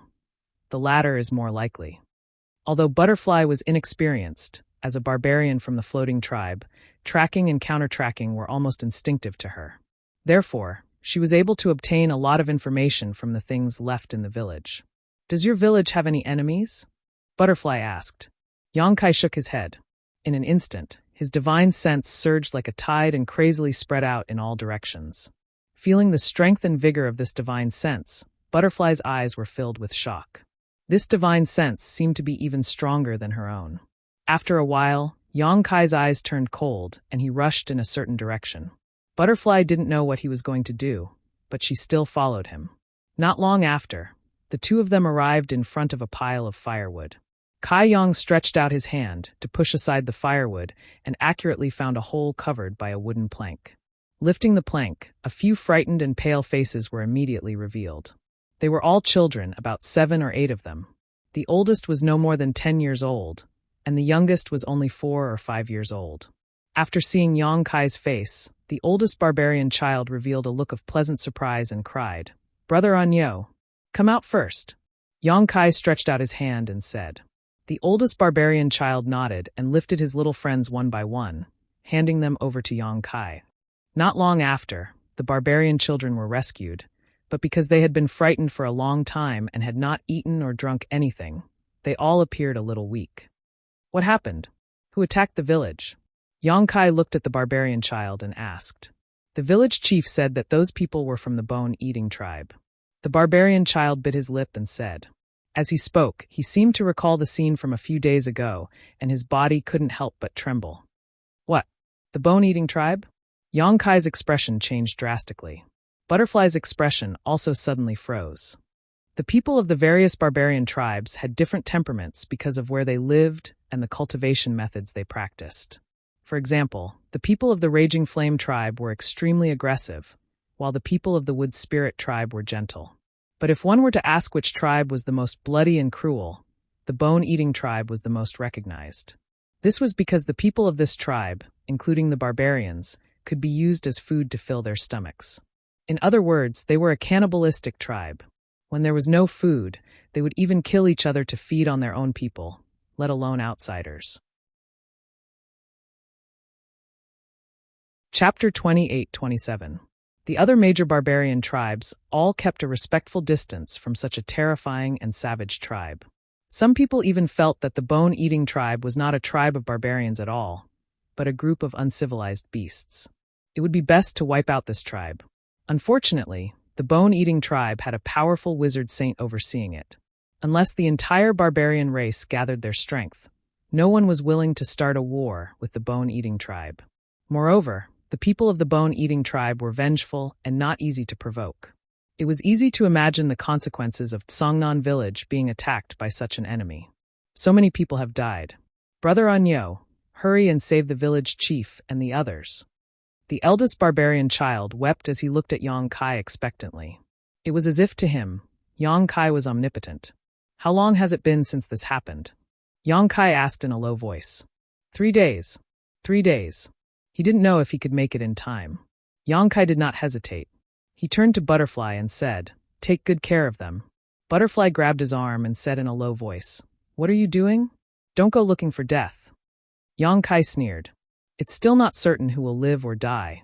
The latter is more likely. Although Butterfly was inexperienced, as a barbarian from the floating tribe, tracking and counter-tracking were almost instinctive to her. Therefore, she was able to obtain a lot of information from the things left in the village. "Does your village have any enemies?" Butterfly asked. Yongkai shook his head. In an instant, his divine sense surged like a tide and crazily spread out in all directions. Feeling the strength and vigor of this divine sense, Butterfly's eyes were filled with shock. This divine sense seemed to be even stronger than her own. After a while, Yongkai's eyes turned cold, and he rushed in a certain direction. Butterfly didn't know what he was going to do, but she still followed him. Not long after, the two of them arrived in front of a pile of firewood. Kai Yong stretched out his hand to push aside the firewood and accurately found a hole covered by a wooden plank. Lifting the plank, a few frightened and pale faces were immediately revealed. They were all children, about 7 or 8 of them. The oldest was no more than 10 years old, and the youngest was only 4 or 5 years old. After seeing Yongkai's face, the oldest barbarian child revealed a look of pleasant surprise and cried, "Brother Anyo, come out first." Yongkai stretched out his hand and said. The oldest barbarian child nodded and lifted his little friends one by one, handing them over to Yongkai. Not long after, the barbarian children were rescued, but because they had been frightened for a long time and had not eaten or drunk anything, they all appeared a little weak. "What happened? Who attacked the village?" Yongkai looked at the barbarian child and asked. The village chief said that those people were from the bone-eating tribe. The barbarian child bit his lip and said. As he spoke, he seemed to recall the scene from a few days ago, and his body couldn't help but tremble. "What? The bone-eating tribe?" Yongkai's expression changed drastically. Butterfly's expression also suddenly froze. The people of the various barbarian tribes had different temperaments because of where they lived and the cultivation methods they practiced. For example, the people of the Raging Flame tribe were extremely aggressive, while the people of the Wood Spirit tribe were gentle. But if one were to ask which tribe was the most bloody and cruel, the bone-eating tribe was the most recognized. This was because the people of this tribe, including the barbarians, could be used as food to fill their stomachs. In other words, they were a cannibalistic tribe. When there was no food, they would even kill each other to feed on their own people, let alone outsiders. Chapter 28-27. The other major barbarian tribes all kept a respectful distance from such a terrifying and savage tribe. Some people even felt that the bone-eating tribe was not a tribe of barbarians at all, but a group of uncivilized beasts. It would be best to wipe out this tribe. Unfortunately, the bone-eating tribe had a powerful wizard saint overseeing it. Unless the entire barbarian race gathered their strength, no one was willing to start a war with the bone-eating tribe. Moreover, the people of the bone-eating tribe were vengeful and not easy to provoke. It was easy to imagine the consequences of Songnan village being attacked by such an enemy. So many people have died. Brother Anyo, hurry and save the village chief and the others. The eldest barbarian child wept as he looked at Yongkai expectantly. It was as if to him, Yongkai was omnipotent. How long has it been since this happened? Yongkai asked in a low voice. 3 days. 3 days. He didn't know if he could make it in time. Yongkai did not hesitate. He turned to Butterfly and said, "Take good care of them." Butterfly grabbed his arm and said in a low voice, "What are you doing? Don't go looking for death." Yongkai sneered. "It's still not certain who will live or die."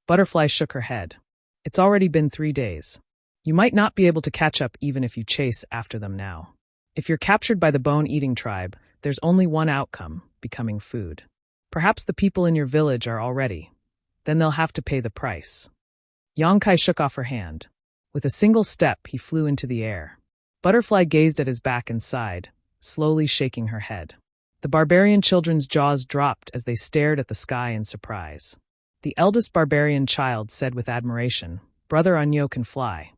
Butterfly shook her head. "It's already been 3 days. You might not be able to catch up even if you chase after them now. If you're captured by the bone-eating tribe, there's only one outcome, becoming food. Perhaps the people in your village are already. Then they'll have to pay the price." Yongkai shook off her hand. With a single step, he flew into the air. Butterfly gazed at his back and sighed, slowly shaking her head. The barbarian children's jaws dropped as they stared at the sky in surprise. The eldest barbarian child said with admiration, "Brother Anyo can fly."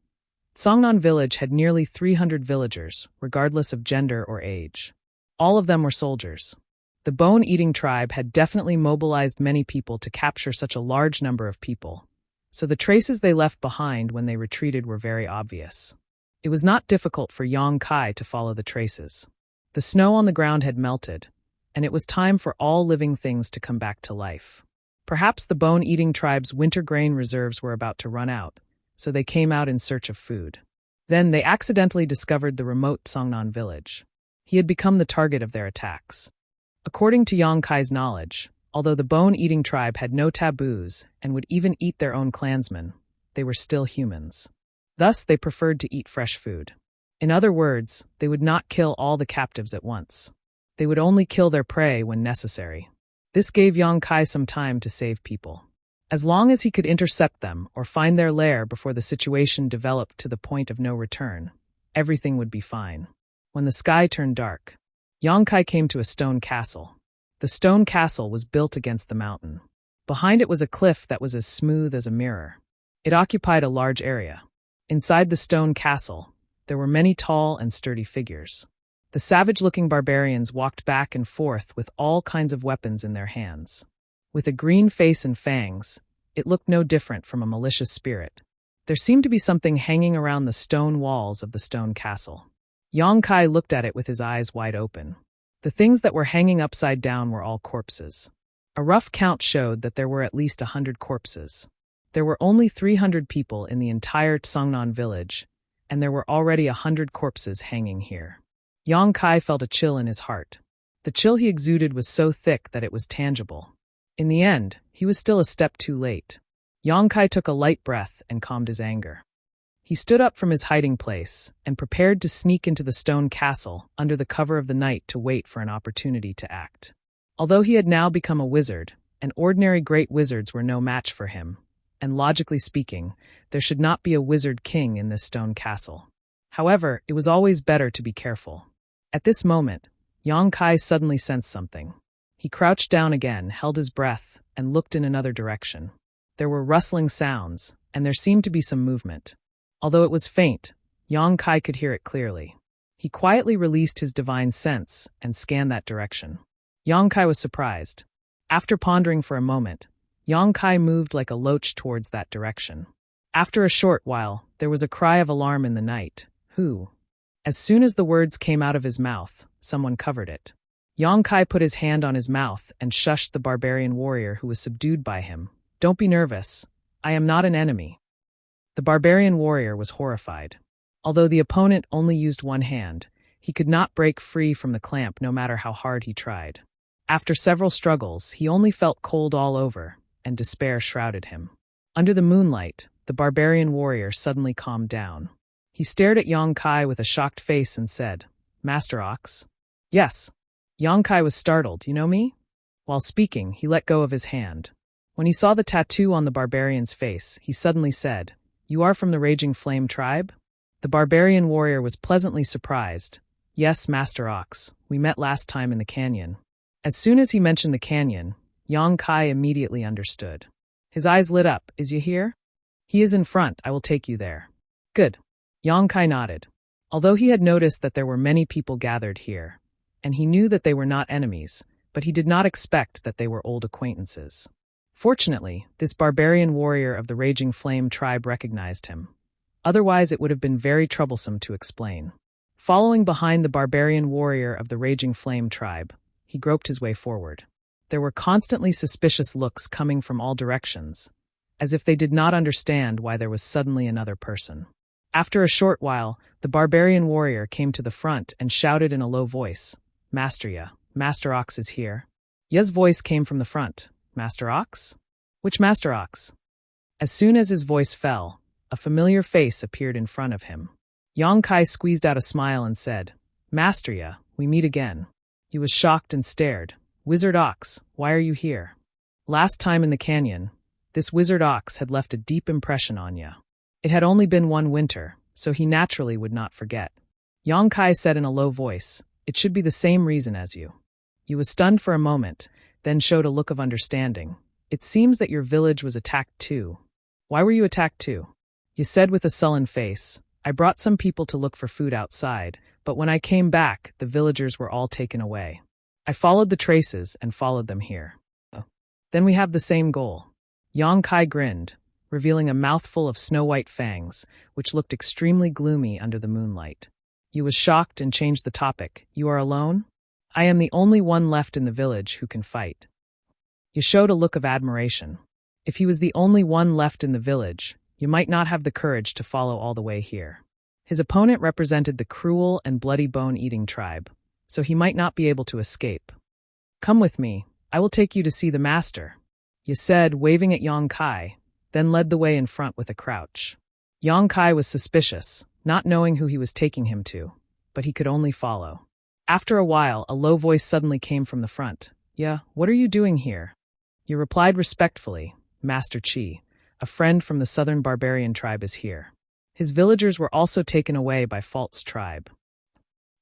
Songnan village had nearly 300 villagers, regardless of gender or age. All of them were soldiers. The bone-eating tribe had definitely mobilized many people to capture such a large number of people, so the traces they left behind when they retreated were very obvious. It was not difficult for Yongkai to follow the traces. The snow on the ground had melted, and it was time for all living things to come back to life. Perhaps the bone-eating tribe's winter grain reserves were about to run out, so they came out in search of food. Then they accidentally discovered the remote Songnan village. He had become the target of their attacks. According to Yang Kai's knowledge, although the bone-eating tribe had no taboos and would even eat their own clansmen, they were still humans. Thus, they preferred to eat fresh food. In other words, they would not kill all the captives at once. They would only kill their prey when necessary. This gave Yang Kai some time to save people. As long as he could intercept them or find their lair before the situation developed to the point of no return, everything would be fine. When the sky turned dark, Yang Kai came to a stone castle. The stone castle was built against the mountain. Behind it was a cliff that was as smooth as a mirror. It occupied a large area. Inside the stone castle, there were many tall and sturdy figures. The savage-looking barbarians walked back and forth with all kinds of weapons in their hands. With a green face and fangs, it looked no different from a malicious spirit. There seemed to be something hanging around the stone walls of the stone castle. Yang Kai looked at it with his eyes wide open. The things that were hanging upside down were all corpses. A rough count showed that there were at least 100 corpses. There were only 300 people in the entire Songnan village, and there were already 100 corpses hanging here. Yang Kai felt a chill in his heart. The chill he exuded was so thick that it was tangible. In the end, he was still a step too late. Yang Kai took a light breath and calmed his anger. He stood up from his hiding place and prepared to sneak into the stone castle under the cover of the night to wait for an opportunity to act. Although he had now become a wizard, and ordinary great wizards were no match for him, and logically speaking, there should not be a wizard king in this stone castle. However, it was always better to be careful. At this moment, Yang Kai suddenly sensed something. He crouched down again, held his breath, and looked in another direction. There were rustling sounds, and there seemed to be some movement. Although it was faint, Yang Kai could hear it clearly. He quietly released his divine sense and scanned that direction. Yang Kai was surprised. After pondering for a moment, Yang Kai moved like a loach towards that direction. After a short while, there was a cry of alarm in the night. Who? As soon as the words came out of his mouth, someone covered it. Yang Kai put his hand on his mouth and shushed the barbarian warrior who was subdued by him. Don't be nervous. I am not an enemy. The barbarian warrior was horrified. Although the opponent only used one hand, he could not break free from the clamp no matter how hard he tried. After several struggles, he only felt cold all over, and despair shrouded him. Under the moonlight, the barbarian warrior suddenly calmed down. He stared at Yang Kai with a shocked face and said, "Master Ox?" "Yes." Yang Kai was startled. "You know me?" While speaking, he let go of his hand. When he saw the tattoo on the barbarian's face, he suddenly said, "You are from the Raging Flame tribe?" The barbarian warrior was pleasantly surprised. "Yes, Master Ox. We met last time in the canyon." As soon as he mentioned the canyon, Yang Kai immediately understood. His eyes lit up. "Is you here?" "He is in front. I will take you there." "Good." Yang Kai nodded. Although he had noticed that there were many people gathered here, and he knew that they were not enemies, but he did not expect that they were old acquaintances. Fortunately, this barbarian warrior of the Raging Flame tribe recognized him. Otherwise, it would have been very troublesome to explain. Following behind the barbarian warrior of the Raging Flame tribe, he groped his way forward. There were constantly suspicious looks coming from all directions, as if they did not understand why there was suddenly another person. After a short while, the barbarian warrior came to the front and shouted in a low voice, Master Ox is here." Ya's voice came from the front. "Master Ox? Which Master Ox?" As soon as his voice fell, a familiar face appeared in front of him. Yang Kai squeezed out a smile and said, "Master Ya, we meet again." He was shocked and stared. "Wizard Ox, why are you here?" Last time in the canyon, this Wizard Ox had left a deep impression on Ya. It had only been one winter, so he naturally would not forget. Yang Kai said in a low voice, "It should be the same reason as you." He was stunned for a moment, then showed a look of understanding. "It seems that your village was attacked too." "Why were you attacked too?" He said with a sullen face, "I brought some people to look for food outside, but when I came back, the villagers were all taken away. I followed the traces and followed them here." "Then we have the same goal." Yang Kai grinned, revealing a mouthful of snow-white fangs, which looked extremely gloomy under the moonlight. He was shocked and changed the topic. "You are alone?" "I am the only one left in the village who can fight." He showed a look of admiration. If he was the only one left in the village, You might not have the courage to follow all the way here. His opponent represented the cruel and bloody bone-eating tribe, so he might not be able to escape. Come with me, I will take you to see the master, Ye said, waving at Yang Kai, then led the way in front with a crouch. Yang Kai was suspicious, not knowing who he was taking him to, but he could only follow. After a while, a low voice suddenly came from the front. Yeah, what are you doing here? Ye replied respectfully, Master Chi, a friend from the southern barbarian tribe is here. His villagers were also taken away by Fault's tribe.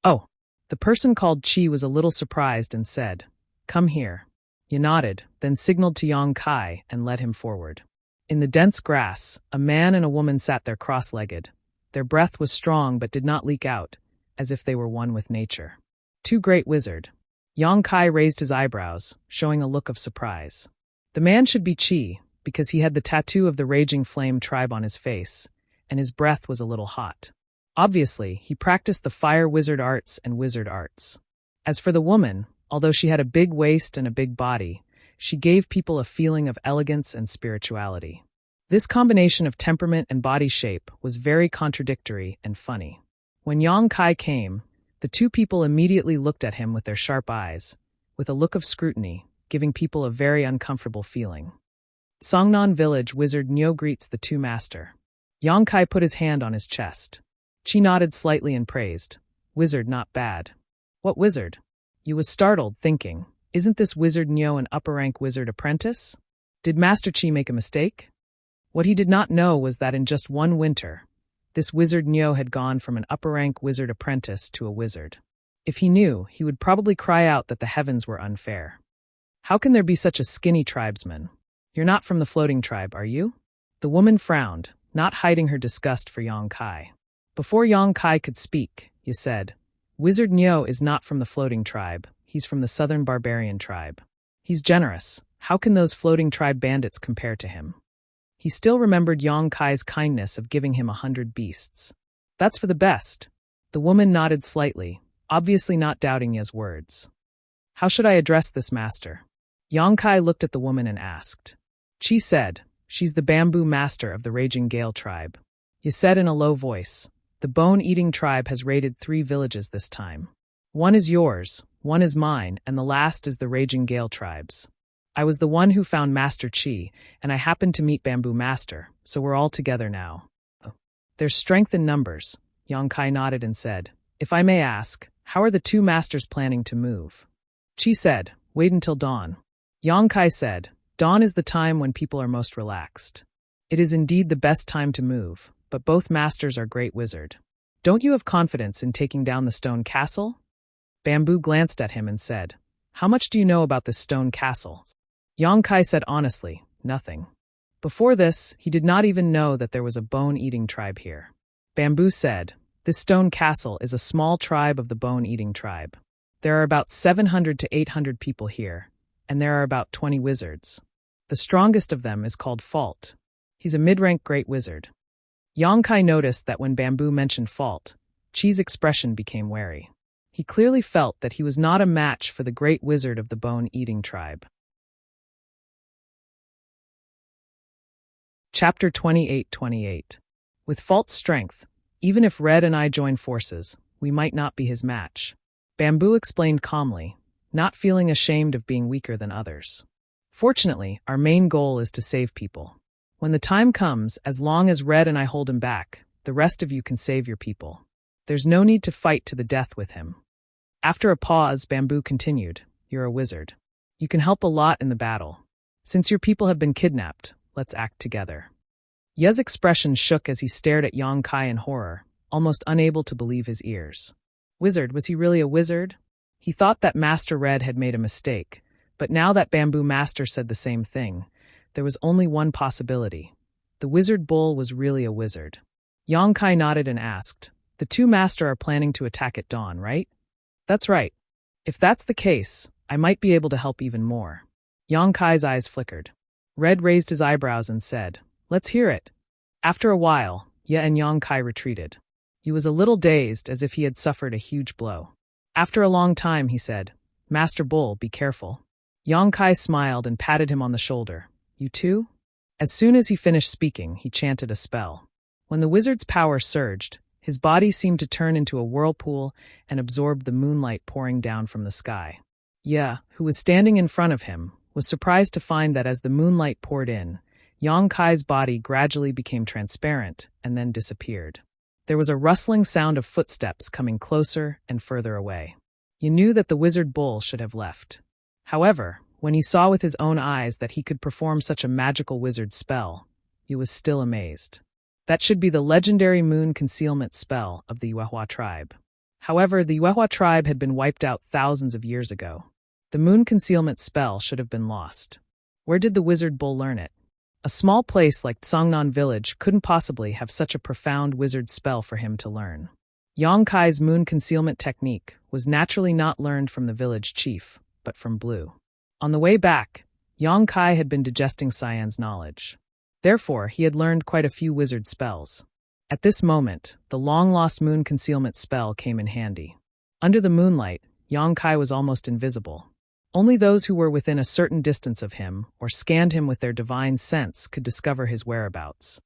Oh, the person called Chi was a little surprised and said, Come here. Ye nodded, then signaled to Yang Kai and led him forward. In the dense grass, a man and a woman sat there cross-legged. Their breath was strong but did not leak out, as if they were one with nature. Two great wizard. Yang Kai raised his eyebrows, showing a look of surprise. The man should be Chi, because he had the tattoo of the Raging Flame tribe on his face, and his breath was a little hot. Obviously, he practiced the fire wizard arts and wizard arts. As for the woman, although she had a big waist and a big body, she gave people a feeling of elegance and spirituality. This combination of temperament and body shape was very contradictory and funny. When Yang Kai came, the two people immediately looked at him with their sharp eyes, with a look of scrutiny, giving people a very uncomfortable feeling. Songnan Village Wizard Nyo greets the two master. Yang Kai put his hand on his chest. Chi nodded slightly and praised. Wizard not bad. What wizard? You was startled, thinking, isn't this Wizard Nyo an upper-rank wizard apprentice? Did Master Chi make a mistake? What he did not know was that in just one winter, this Wizard Nyo had gone from an upper-rank wizard apprentice to a wizard. If he knew, he would probably cry out that the heavens were unfair. How can there be such a skinny tribesman? You're not from the floating tribe, are you? The woman frowned, not hiding her disgust for Yang Kai. Before Yang Kai could speak, he said, Wizard Nyo is not from the floating tribe, he's from the southern barbarian tribe. He's generous, how can those floating tribe bandits compare to him? He still remembered Yang Kai's kindness of giving him 100 beasts. That's for the best. The woman nodded slightly, obviously not doubting Ye's words. How should I address this master? Yang Kai looked at the woman and asked. Chi said, she's the bamboo master of the Raging Gale tribe. Ye said in a low voice, the bone-eating tribe has raided 3 villages this time. One is yours, one is mine, and the last is the Raging Gale tribe's. I was the one who found Master Chi, and I happened to meet Bamboo Master, so we're all together now. There's strength in numbers, Yang Kai nodded and said. If I may ask, how are the 2 masters planning to move? Chi said, wait until dawn. Yang Kai said, dawn is the time when people are most relaxed. It is indeed the best time to move, but both masters are great wizard. Don't you have confidence in taking down the stone castle? Bamboo glanced at him and said, how much do you know about this stone castle? Yang Kai said honestly, nothing. Before this, he did not even know that there was a bone-eating tribe here. Bamboo said, this stone castle is a small tribe of the bone-eating tribe. There are about 700 to 800 people here, and there are about 20 wizards. The strongest of them is called Fault. He's a mid-rank great wizard. Yang Kai noticed that when Bamboo mentioned Fault, Chi's expression became wary. He clearly felt that he was not a match for the great wizard of the bone-eating tribe. Chapter 28:28. With Fault's strength, even if Red and I join forces, we might not be his match. Bamboo explained calmly, not feeling ashamed of being weaker than others. Fortunately, our main goal is to save people. When the time comes, as long as Red and I hold him back, the rest of you can save your people. There's no need to fight to the death with him. After a pause, Bamboo continued, you're a wizard. You can help a lot in the battle. Since your people have been kidnapped, let's act together. Ye's expression shook as he stared at Yang Kai in horror, almost unable to believe his ears. Wizard, was he really a wizard? He thought that Master Red had made a mistake, but now that Bamboo Master said the same thing, there was only one possibility. The Wizard Bull was really a wizard. Yang Kai nodded and asked, the 2 master are planning to attack at dawn, right? That's right. If that's the case, I might be able to help even more. Yang Kai's eyes flickered. Red raised his eyebrows and said, let's hear it. After a while, Ye and Yang Kai retreated. He was a little dazed, as if he had suffered a huge blow. After a long time, he said, Master Bull, be careful. Yang Kai smiled and patted him on the shoulder. You too? As soon as he finished speaking, he chanted a spell. When the wizard's power surged, his body seemed to turn into a whirlpool and absorb the moonlight pouring down from the sky. Ye, who was standing in front of him, was surprised to find that as the moonlight poured in, Yang Kai's body gradually became transparent and then disappeared. There was a rustling sound of footsteps coming closer and further away. You knew that the wizard bull should have left. However, when he saw with his own eyes that he could perform such a magical wizard spell, he was still amazed. That should be the legendary moon concealment spell of the Yuehua tribe. However, the Yuehua tribe had been wiped out thousands of years ago. The moon concealment spell should have been lost. Where did the wizard bull learn it? A small place like Tsangnan village couldn't possibly have such a profound wizard spell for him to learn. Yang Kai's moon concealment technique was naturally not learned from the village chief, but from Blue. On the way back, Yang Kai had been digesting Cyan's knowledge. Therefore, he had learned quite a few wizard spells. At this moment, the long-lost moon concealment spell came in handy. Under the moonlight, Yang Kai was almost invisible. Only those who were within a certain distance of him or scanned him with their divine sense could discover his whereabouts.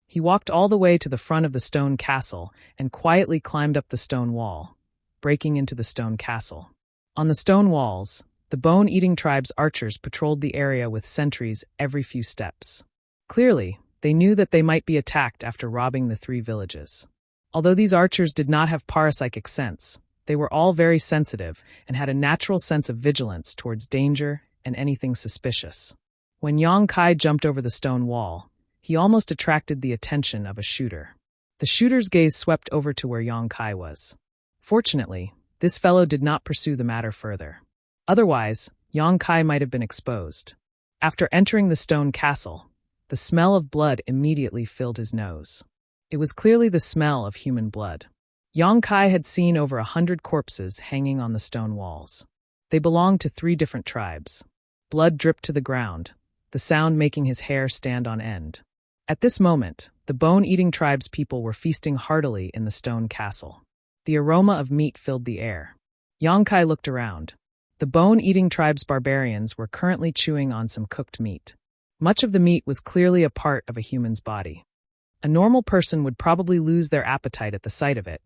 He walked all the way to the front of the stone castle and quietly climbed up the stone wall, breaking into the stone castle. On the stone walls, the bone-eating tribe's archers patrolled the area with sentries every few steps. Clearly, they knew that they might be attacked after robbing the 3 villages. Although these archers did not have parapsychic sense, they were all very sensitive and had a natural sense of vigilance towards danger and anything suspicious. When Yang Kai jumped over the stone wall, he almost attracted the attention of a shooter. The shooter's gaze swept over to where Yang Kai was. Fortunately, this fellow did not pursue the matter further. Otherwise, Yang Kai might have been exposed. After entering the stone castle, the smell of blood immediately filled his nose. It was clearly the smell of human blood. Yang Kai had seen over 100 corpses hanging on the stone walls. They belonged to 3 different tribes. Blood dripped to the ground, the sound making his hair stand on end. At this moment, the bone-eating tribe's people were feasting heartily in the stone castle. The aroma of meat filled the air. Yang Kai looked around. The bone-eating tribe's barbarians were currently chewing on some cooked meat. Much of the meat was clearly a part of a human's body. A normal person would probably lose their appetite at the sight of it,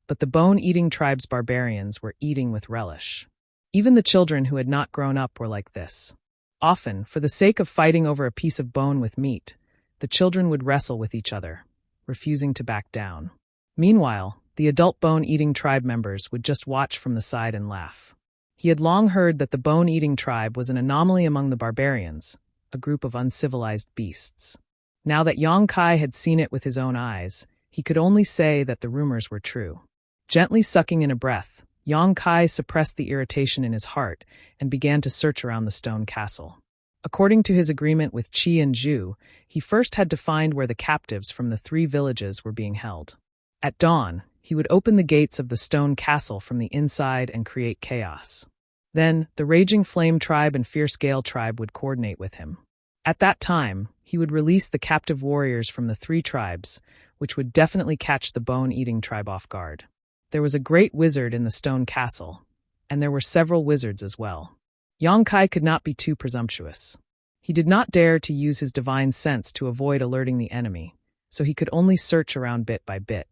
but the bone-eating tribe's barbarians were eating with relish. Even the children who had not grown up were like this. Often, for the sake of fighting over a piece of bone with meat, the children would wrestle with each other, refusing to back down. Meanwhile, the adult bone-eating tribe members would just watch from the side and laugh. He had long heard that the bone-eating tribe was an anomaly among the barbarians, a group of uncivilized beasts. Now that Yang Kai had seen it with his own eyes, he could only say that the rumors were true. Gently sucking in a breath, Yang Kai suppressed the irritation in his heart and began to search around the stone castle. According to his agreement with Qi and Zhu, he first had to find where the captives from the 3 villages were being held. At dawn, he would open the gates of the stone castle from the inside and create chaos. Then, the Raging Flame tribe and Fierce Gale tribe would coordinate with him. At that time, he would release the captive warriors from the 3 tribes, which would definitely catch the bone-eating tribe off guard. There was a great wizard in the stone castle, and there were several wizards as well. Yang Kai could not be too presumptuous. He did not dare to use his divine sense to avoid alerting the enemy, so he could only search around bit by bit.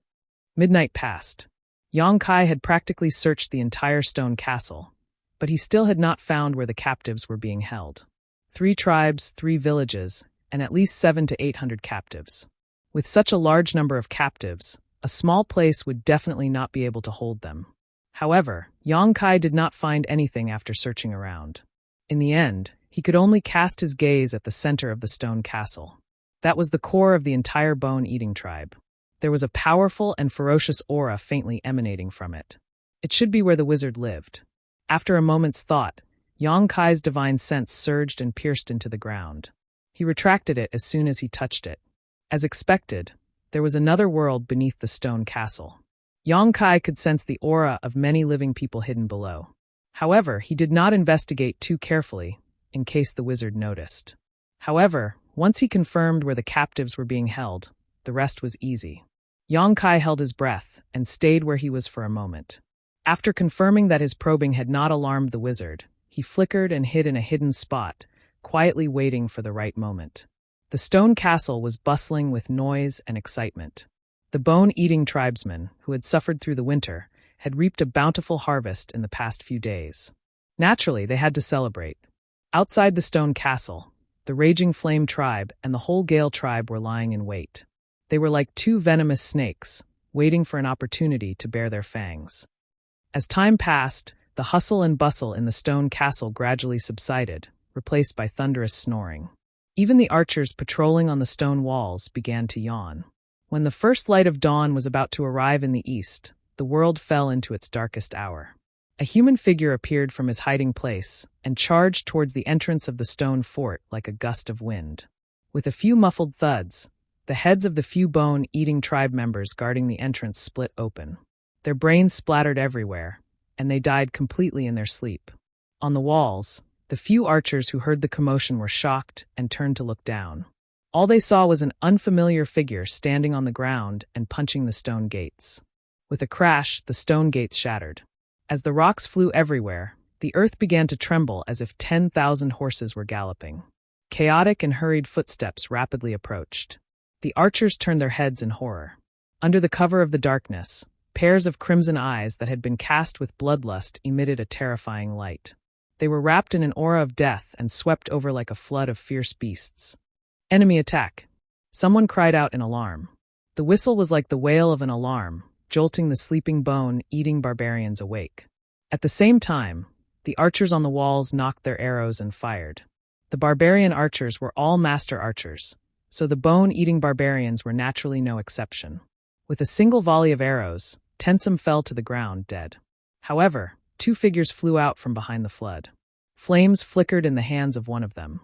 Midnight passed. Yang Kai had practically searched the entire stone castle, but he still had not found where the captives were being held. 3 tribes, 3 villages, and at least 700 to 800 captives. With such a large number of captives, a small place would definitely not be able to hold them. However, Yang Kai did not find anything after searching around. In the end, he could only cast his gaze at the center of the stone castle. That was the core of the entire bone-eating tribe. There was a powerful and ferocious aura faintly emanating from it. It should be where the wizard lived. After a moment's thought, Yang Kai's divine sense surged and pierced into the ground. He retracted it as soon as he touched it. As expected, there was another world beneath the stone castle. Yang Kai could sense the aura of many living people hidden below. However, he did not investigate too carefully, in case the wizard noticed. However, once he confirmed where the captives were being held, the rest was easy. Yang Kai held his breath and stayed where he was for a moment. After confirming that his probing had not alarmed the wizard, he flickered and hid in a hidden spot, quietly waiting for the right moment. The stone castle was bustling with noise and excitement. The bone-eating tribesmen, who had suffered through the winter, had reaped a bountiful harvest in the past few days. Naturally, they had to celebrate. Outside the stone castle, the Raging Flame tribe and the whole Gale tribe were lying in wait. They were like two venomous snakes, waiting for an opportunity to bare their fangs. As time passed, the hustle and bustle in the stone castle gradually subsided, replaced by thunderous snoring. Even the archers patrolling on the stone walls began to yawn. When the first light of dawn was about to arrive in the east, the world fell into its darkest hour. A human figure appeared from his hiding place and charged towards the entrance of the stone fort like a gust of wind. With a few muffled thuds, the heads of the few bone-eating tribe members guarding the entrance split open. Their brains splattered everywhere, and they died completely in their sleep. On the walls, the few archers who heard the commotion were shocked and turned to look down. All they saw was an unfamiliar figure standing on the ground and punching the stone gates. With a crash, the stone gates shattered. As the rocks flew everywhere, the earth began to tremble as if 10,000 horses were galloping. Chaotic and hurried footsteps rapidly approached. The archers turned their heads in horror. Under the cover of the darkness, pairs of crimson eyes that had been cast with bloodlust emitted a terrifying light. They were wrapped in an aura of death and swept over like a flood of fierce beasts. Enemy attack! Someone cried out in alarm. The whistle was like the wail of an alarm, jolting the sleeping bone-eating barbarians awake. At the same time, the archers on the walls knocked their arrows and fired. The barbarian archers were all master archers, so the bone-eating barbarians were naturally no exception. With a single volley of arrows, Tensum fell to the ground dead. However, two figures flew out from behind the flood. Flames flickered in the hands of one of them.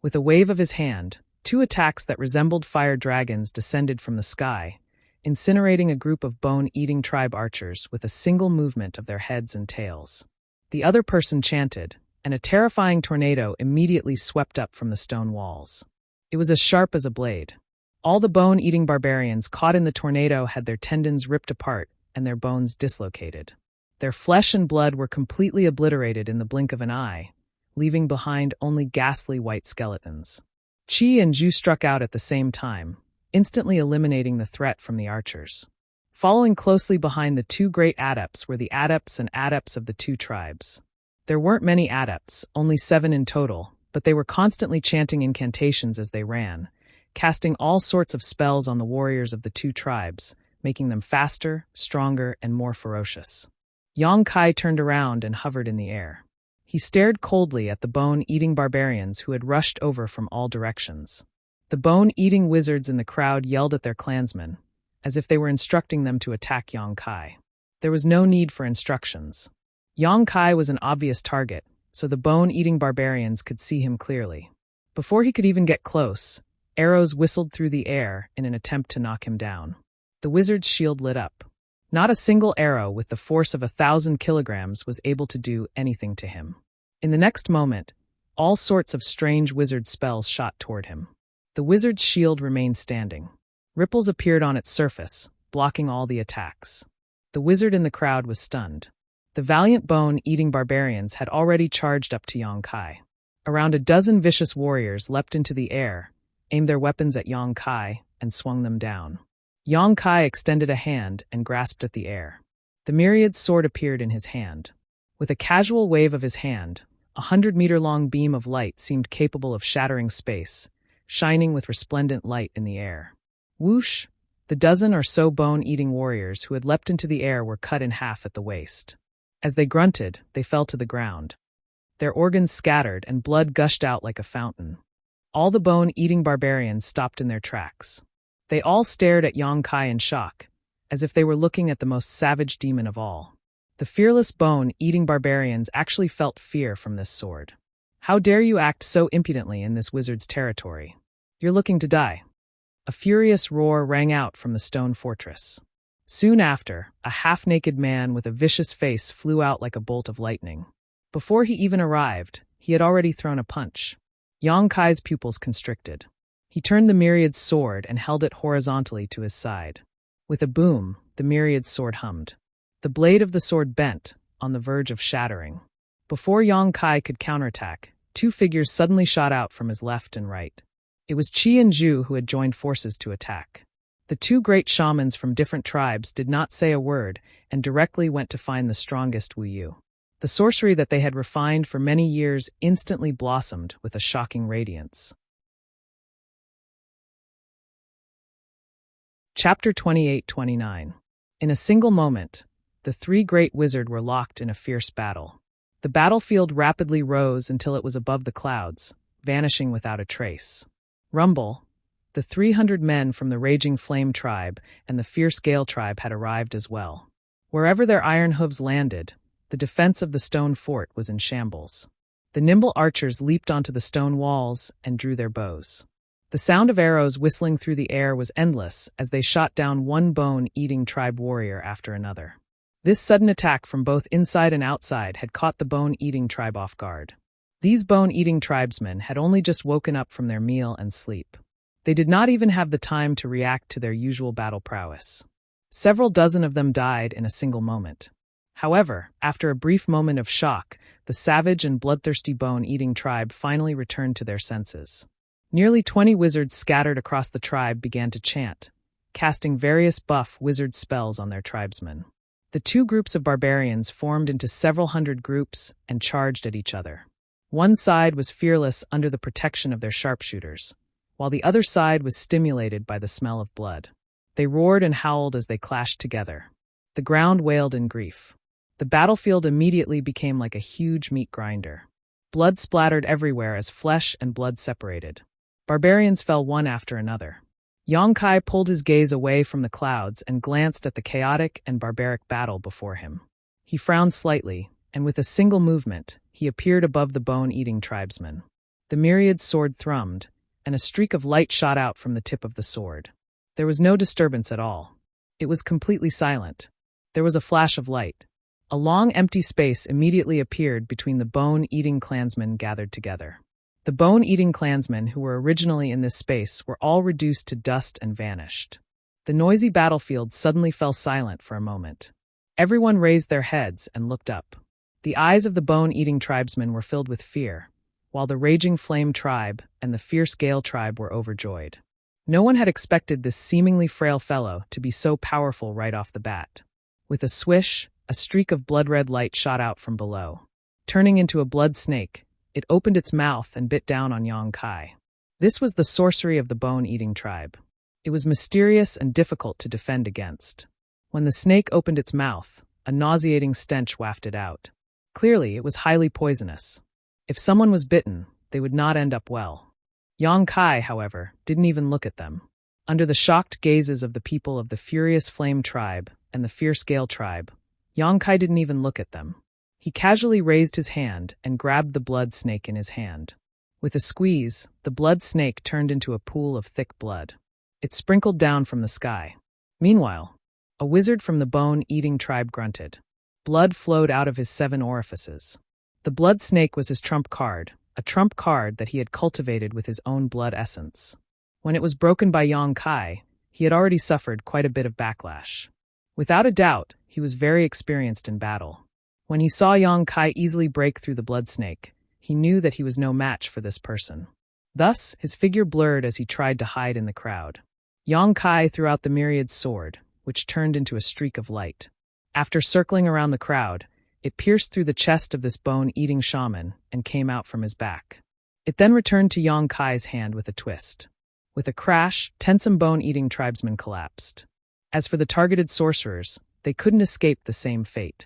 With a wave of his hand, two attacks that resembled fire dragons descended from the sky, incinerating a group of bone-eating tribe archers with a single movement of their heads and tails. The other person chanted, and a terrifying tornado immediately swept up from the stone walls. It was as sharp as a blade. All the bone-eating barbarians caught in the tornado had their tendons ripped apart and their bones dislocated. Their flesh and blood were completely obliterated in the blink of an eye, leaving behind only ghastly white skeletons. Chi and Zhu struck out at the same time, instantly eliminating the threat from the archers. Following closely behind the two great adepts were the adepts and adepts of the two tribes. There weren't many adepts, only 7 in total, but they were constantly chanting incantations as they ran, casting all sorts of spells on the warriors of the two tribes, making them faster, stronger, and more ferocious. Yang Kai turned around and hovered in the air. He stared coldly at the bone-eating barbarians who had rushed over from all directions. The bone-eating wizards in the crowd yelled at their clansmen, as if they were instructing them to attack Yang Kai. There was no need for instructions. Yang Kai was an obvious target, so the bone-eating barbarians could see him clearly. Before he could even get close, arrows whistled through the air in an attempt to knock him down. The wizard's shield lit up. Not a single arrow with the force of 1,000 kilograms was able to do anything to him. In the next moment, all sorts of strange wizard spells shot toward him. The wizard's shield remained standing. Ripples appeared on its surface, blocking all the attacks. The wizard in the crowd was stunned. The valiant bone-eating barbarians had already charged up to Yang Kai. Around a dozen vicious warriors leapt into the air, aimed their weapons at Yang Kai, and swung them down. Yang Kai extended a hand and grasped at the air. The myriad sword appeared in his hand. With a casual wave of his hand, 100-meter-long beam of light seemed capable of shattering space, shining with resplendent light in the air. Whoosh! The dozen or so bone-eating warriors who had leapt into the air were cut in half at the waist. As they grunted, they fell to the ground. Their organs scattered and blood gushed out like a fountain. All the bone-eating barbarians stopped in their tracks. They all stared at Yang Kai in shock, as if they were looking at the most savage demon of all. The fearless bone-eating barbarians actually felt fear from this sword. How dare you act so impudently in this wizard's territory? You're looking to die. A furious roar rang out from the stone fortress. Soon after, a half-naked man with a vicious face flew out like a bolt of lightning. Before he even arrived, he had already thrown a punch. Yang Kai's pupils constricted. He turned the myriad's sword and held it horizontally to his side. With a boom, the myriad's sword hummed. The blade of the sword bent, on the verge of shattering. Before Yang Kai could counterattack, two figures suddenly shot out from his left and right. It was Qi and Zhu who had joined forces to attack. The two great shamans from different tribes did not say a word and directly went to find the strongest Wu Yu. The sorcery that they had refined for many years instantly blossomed with a shocking radiance. Chapter 28-29. In a single moment, the three great wizards were locked in a fierce battle. The battlefield rapidly rose until it was above the clouds, vanishing without a trace. Rumble, the 300 men from the Raging Flame tribe and the Fierce Gale tribe had arrived as well. Wherever their iron hooves landed, the defense of the stone fort was in shambles. The nimble archers leaped onto the stone walls and drew their bows. The sound of arrows whistling through the air was endless as they shot down one bone-eating tribe warrior after another. This sudden attack from both inside and outside had caught the bone-eating tribe off guard. These bone-eating tribesmen had only just woken up from their meal and sleep. They did not even have the time to react to their usual battle prowess. Several dozen of them died in a single moment. However, after a brief moment of shock, the savage and bloodthirsty bone-eating tribe finally returned to their senses. Nearly 20 wizards scattered across the tribe began to chant, casting various buff wizard spells on their tribesmen. The two groups of barbarians formed into several hundred groups and charged at each other. One side was fearless under the protection of their sharpshooters, while the other side was stimulated by the smell of blood. They roared and howled as they clashed together. The ground wailed in grief. The battlefield immediately became like a huge meat grinder. Blood splattered everywhere as flesh and blood separated. Barbarians fell one after another. Yongkai pulled his gaze away from the clouds and glanced at the chaotic and barbaric battle before him. He frowned slightly, and with a single movement, he appeared above the bone-eating tribesmen. The myriad sword thrummed, and a streak of light shot out from the tip of the sword. There was no disturbance at all. It was completely silent. There was a flash of light. A long empty space immediately appeared between the bone-eating clansmen gathered together. The bone-eating clansmen who were originally in this space were all reduced to dust and vanished. The noisy battlefield suddenly fell silent for a moment. Everyone raised their heads and looked up. The eyes of the bone-eating tribesmen were filled with fear, while the Raging Flame tribe and the Fierce Gale tribe were overjoyed. No one had expected this seemingly frail fellow to be so powerful right off the bat. With a swish, a streak of blood-red light shot out from below. Turning into a blood snake, it opened its mouth and bit down on Yongkai. This was the sorcery of the bone-eating tribe. It was mysterious and difficult to defend against. When the snake opened its mouth, a nauseating stench wafted out. Clearly, it was highly poisonous. If someone was bitten, they would not end up well. Yongkai, however, didn't even look at them. Under the shocked gazes of the people of the Furious Flame tribe and the Fierce Gale tribe, Yongkai didn't even look at them. He casually raised his hand and grabbed the blood snake in his hand. With a squeeze, the blood snake turned into a pool of thick blood. It sprinkled down from the sky. Meanwhile, a wizard from the bone-eating tribe grunted. Blood flowed out of his 7 orifices. The blood snake was his trump card, a trump card that he had cultivated with his own blood essence. When it was broken by Yongkai, he had already suffered quite a bit of backlash. Without a doubt, he was very experienced in battle. When he saw Yongkai easily break through the blood snake, he knew that he was no match for this person. Thus, his figure blurred as he tried to hide in the crowd. Yongkai threw out the myriad sword, which turned into a streak of light. After circling around the crowd, it pierced through the chest of this bone-eating shaman and came out from his back. It then returned to Yongkai's hand with a twist. With a crash, 10 bone-eating tribesmen collapsed. As for the targeted sorcerers, they couldn't escape the same fate.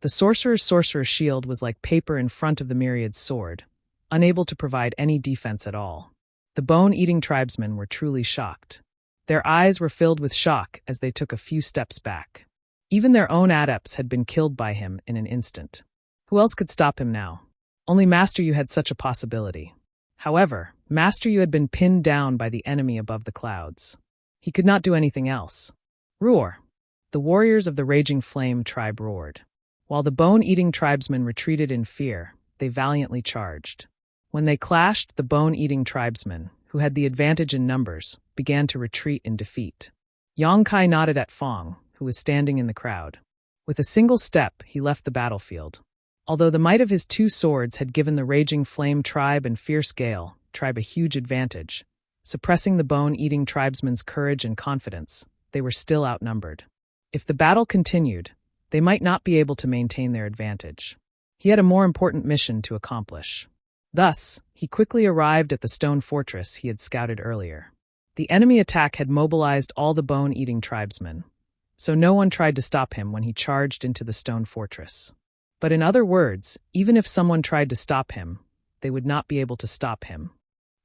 The sorcerer's shield was like paper in front of the myriad sword, unable to provide any defense at all. The bone-eating tribesmen were truly shocked. Their eyes were filled with shock as they took a few steps back. Even their own adepts had been killed by him in an instant. Who else could stop him now? Only Master Yu had such a possibility. However, Master Yu had been pinned down by the enemy above the clouds. He could not do anything else. Roar! The warriors of the Raging Flame tribe roared. While the bone-eating tribesmen retreated in fear, they valiantly charged. When they clashed, the bone-eating tribesmen, who had the advantage in numbers, began to retreat in defeat. Yongkai nodded at Fong, who was standing in the crowd. With a single step, he left the battlefield. Although the might of his 2 swords had given the Raging Flame tribe and Fierce Gale tribe a huge advantage, Suppressing the bone-eating tribesmen's courage and confidence, they were still outnumbered. If the battle continued, they might not be able to maintain their advantage. He had a more important mission to accomplish. Thus, he quickly arrived at the stone fortress he had scouted earlier. The enemy attack had mobilized all the bone-eating tribesmen, so no one tried to stop him when he charged into the stone fortress. But in other words, even if someone tried to stop him, they would not be able to stop him.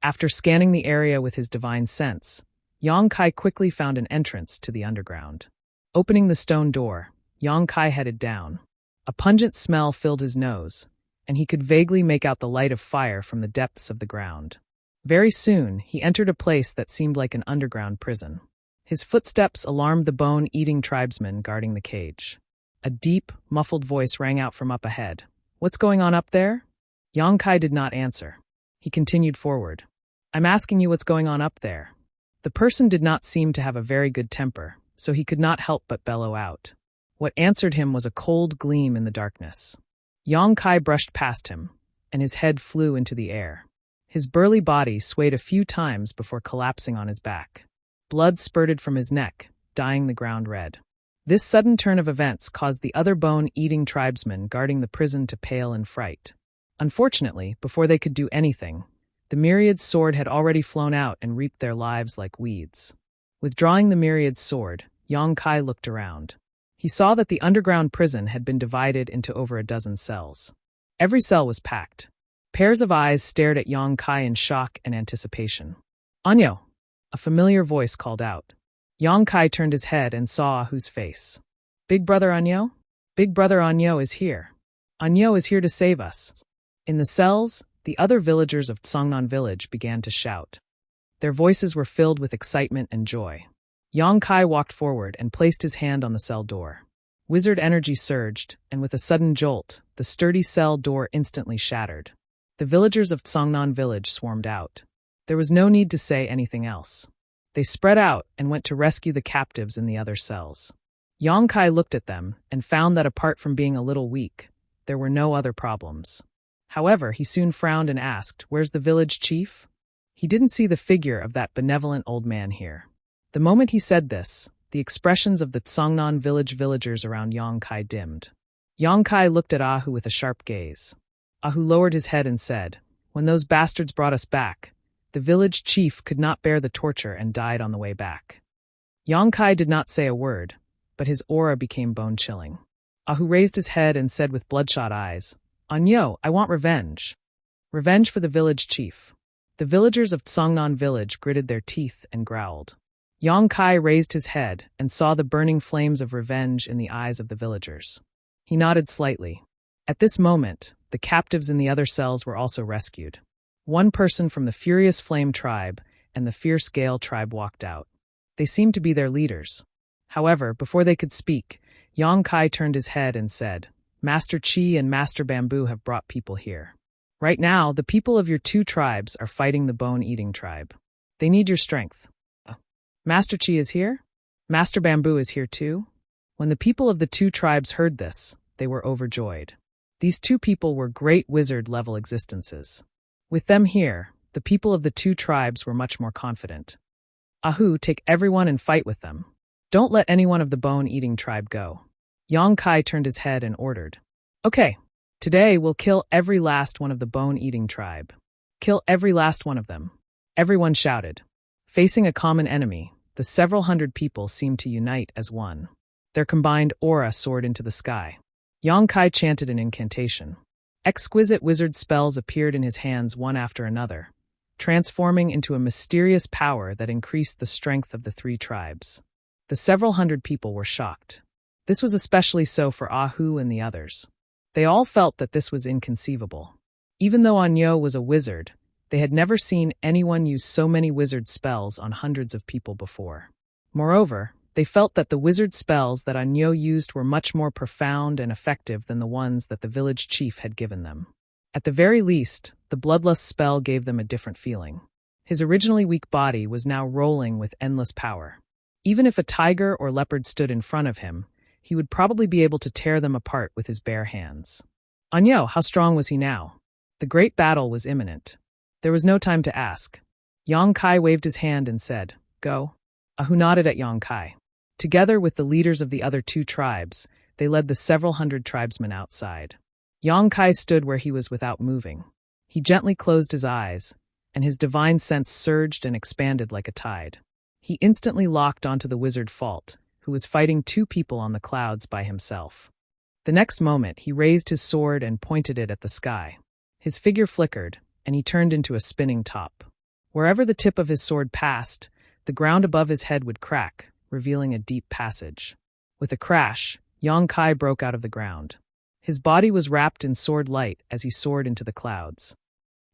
After scanning the area with his divine sense, Yang Kai quickly found an entrance to the underground. Opening the stone door, Yang Kai headed down. A pungent smell filled his nose, and he could vaguely make out the light of fire from the depths of the ground. Very soon, he entered a place that seemed like an underground prison. His footsteps alarmed the bone-eating tribesmen guarding the cage. A deep, muffled voice rang out from up ahead. "What's going on up there?" Yang Kai did not answer. He continued forward. "I'm asking you what's going on up there." The person did not seem to have a very good temper, so he could not help but bellow out. What answered him was a cold gleam in the darkness. Yang Kai brushed past him, and his head flew into the air. His burly body swayed a few times before collapsing on his back. Blood spurted from his neck, dyeing the ground red. This sudden turn of events caused the other bone-eating tribesmen guarding the prison to pale in fright. Unfortunately, before they could do anything, the Myriad's sword had already flown out and reaped their lives like weeds. Withdrawing the Myriad's sword, Yang Kai looked around. He saw that the underground prison had been divided into over a dozen cells. Every cell was packed. Pairs of eyes stared at Yang Kai in shock and anticipation. "Anyo!" A familiar voice called out. Yang Kai turned his head and saw Ahu's face. "Big brother Anyo? Big brother Anyo is here. Anyo is here to save us." In the cells, the other villagers of Tsongnan village began to shout. Their voices were filled with excitement and joy. Yang Kai walked forward and placed his hand on the cell door. Wizard energy surged, and with a sudden jolt, the sturdy cell door instantly shattered. The villagers of Tsongnan village swarmed out. There was no need to say anything else. They spread out and went to rescue the captives in the other cells. Yang Kai looked at them and found that apart from being a little weak, there were no other problems. However, he soon frowned and asked, "Where's the village chief?" He didn't see the figure of that benevolent old man here. The moment he said this, the expressions of the Tsongnan village villagers around Yang Kai dimmed. Yang Kai looked at Ahu with a sharp gaze. Ahu lowered his head and said, "When those bastards brought us back, the village chief could not bear the torture and died on the way back." Yang Kai did not say a word, but his aura became bone-chilling. Ahu raised his head and said with bloodshot eyes, "Anyo, I want revenge. Revenge for the village chief." The villagers of Tsongnan village gritted their teeth and growled. Yang Kai raised his head and saw the burning flames of revenge in the eyes of the villagers. He nodded slightly. At this moment, the captives in the other cells were also rescued. One person from the Furious Flame tribe and the Fierce Gale tribe walked out. They seemed to be their leaders. However, before they could speak, Yang Kai turned his head and said, "Master Chi and Master Bamboo have brought people here. Right now, the people of your two tribes are fighting the bone-eating tribe. They need your strength." "Master Chi is here? Master Bamboo is here too?" When the people of the two tribes heard this, they were overjoyed. These two people were great wizard-level existences. With them here, the people of the two tribes were much more confident. "Ahu, take everyone and fight with them. Don't let anyone of the bone-eating tribe go." Yang Kai turned his head and ordered, "Okay, today we'll kill every last one of the bone-eating tribe. Kill every last one of them." Everyone shouted. Facing a common enemy, the several hundred people seemed to unite as one. Their combined aura soared into the sky. Yang Kai chanted an incantation. Exquisite wizard spells appeared in his hands one after another, transforming into a mysterious power that increased the strength of the three tribes. The several hundred people were shocked. This was especially so for Ahu and the others. They all felt that this was inconceivable. Even though Anyo was a wizard, they had never seen anyone use so many wizard spells on hundreds of people before. Moreover, they felt that the wizard spells that Anyo used were much more profound and effective than the ones that the village chief had given them. At the very least, the bloodlust spell gave them a different feeling. His originally weak body was now rolling with endless power. Even if a tiger or leopard stood in front of him, he would probably be able to tear them apart with his bare hands. Anyo, how strong was he now? The great battle was imminent. There was no time to ask. Yang Kai waved his hand and said, "Go." Ahu nodded at Yang Kai. Together with the leaders of the other two tribes, they led the several hundred tribesmen outside. Yang Kai stood where he was without moving. He gently closed his eyes, and his divine sense surged and expanded like a tide. He instantly locked onto the wizard Fault, who was fighting two people on the clouds by himself. The next moment, he raised his sword and pointed it at the sky. His figure flickered, and he turned into a spinning top. Wherever the tip of his sword passed, the ground above his head would crack, revealing a deep passage. With a crash, Yang Kai broke out of the ground. His body was wrapped in sword light as he soared into the clouds.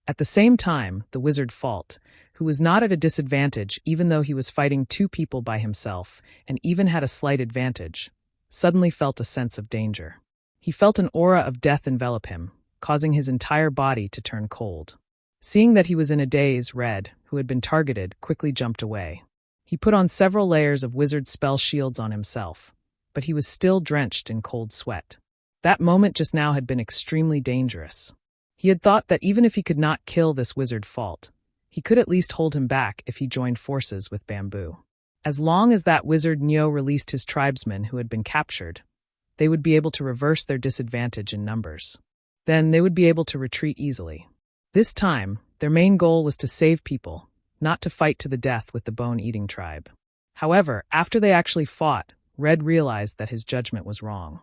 At the same time, the wizard Fault, who was not at a disadvantage even though he was fighting two people by himself and even had a slight advantage, suddenly felt a sense of danger. He felt an aura of death envelop him, causing his entire body to turn cold. Seeing that he was in a daze, Red, who had been targeted, quickly jumped away. He put on several layers of wizard spell shields on himself, but he was still drenched in cold sweat. That moment just now had been extremely dangerous. He had thought that even if he could not kill this wizard Fault, he could at least hold him back if he joined forces with Bamboo. As long as that wizard Nyo released his tribesmen who had been captured, they would be able to reverse their disadvantage in numbers. Then they would be able to retreat easily. This time, their main goal was to save people, not to fight to the death with the bone-eating tribe. However, after they actually fought, Red realized that his judgment was wrong.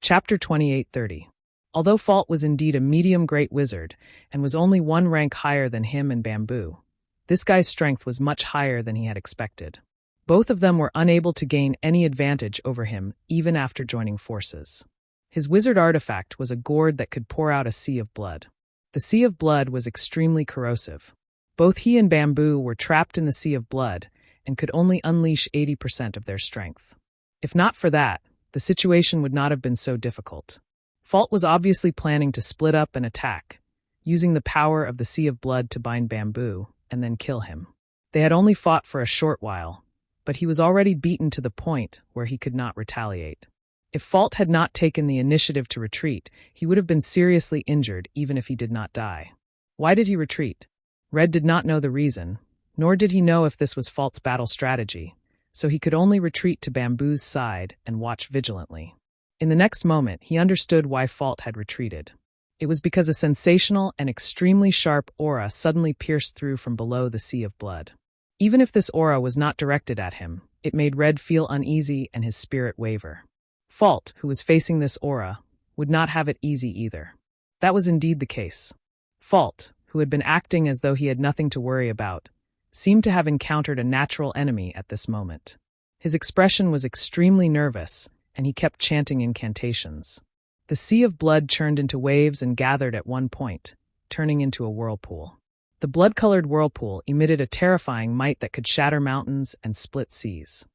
Chapter 28:30. Although Fault was indeed a medium-great wizard and was only one rank higher than him and Bamboo, this guy's strength was much higher than he had expected. Both of them were unable to gain any advantage over him even after joining forces. His wizard artifact was a gourd that could pour out a sea of blood. The sea of blood was extremely corrosive. Both he and Bamboo were trapped in the sea of blood and could only unleash 80% of their strength. If not for that, the situation would not have been so difficult. Fault was obviously planning to split up and attack, using the power of the sea of blood to bind Bamboo and then kill him. They had only fought for a short while, but he was already beaten to the point where he could not retaliate. If Fault had not taken the initiative to retreat, he would have been seriously injured even if he did not die. Why did he retreat? Red did not know the reason, nor did he know if this was Fault's battle strategy, so he could only retreat to Bamboo's side and watch vigilantly. In the next moment, he understood why Fault had retreated. It was because a sensational and extremely sharp aura suddenly pierced through from below the sea of blood. Even if this aura was not directed at him, it made Red feel uneasy and his spirit waver. Fault, who was facing this aura, would not have it easy either. That was indeed the case. Fault, who had been acting as though he had nothing to worry about, seemed to have encountered a natural enemy at this moment. His expression was extremely nervous, and he kept chanting incantations. The sea of blood churned into waves and gathered at one point, turning into a whirlpool. The blood-colored whirlpool emitted a terrifying might that could shatter mountains and split seas.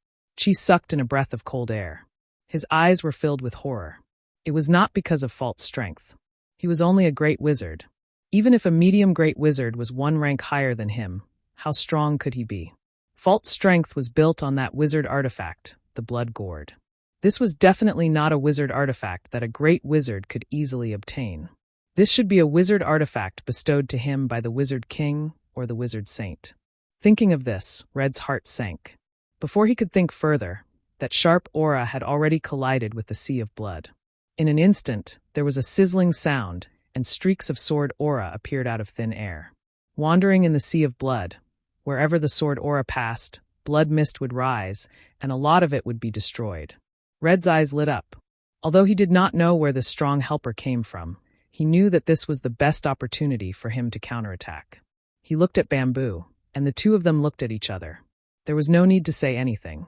Chi sucked in a breath of cold air. His eyes were filled with horror. It was not because of Fault's strength. He was only a great wizard. Even if a medium-great wizard was one rank higher than him, how strong could he be? Fault's strength was built on that wizard artifact, the blood gourd. This was definitely not a wizard artifact that a great wizard could easily obtain. This should be a wizard artifact bestowed to him by the wizard king or the wizard saint. Thinking of this, Red's heart sank. Before he could think further, that sharp aura had already collided with the sea of blood. In an instant, there was a sizzling sound, and streaks of sword aura appeared out of thin air. Wandering in the sea of blood, wherever the sword aura passed, blood mist would rise, and a lot of it would be destroyed. Red's eyes lit up. Although he did not know where the strong helper came from, he knew that this was the best opportunity for him to counterattack. He looked at Bamboo, and the two of them looked at each other. There was no need to say anything.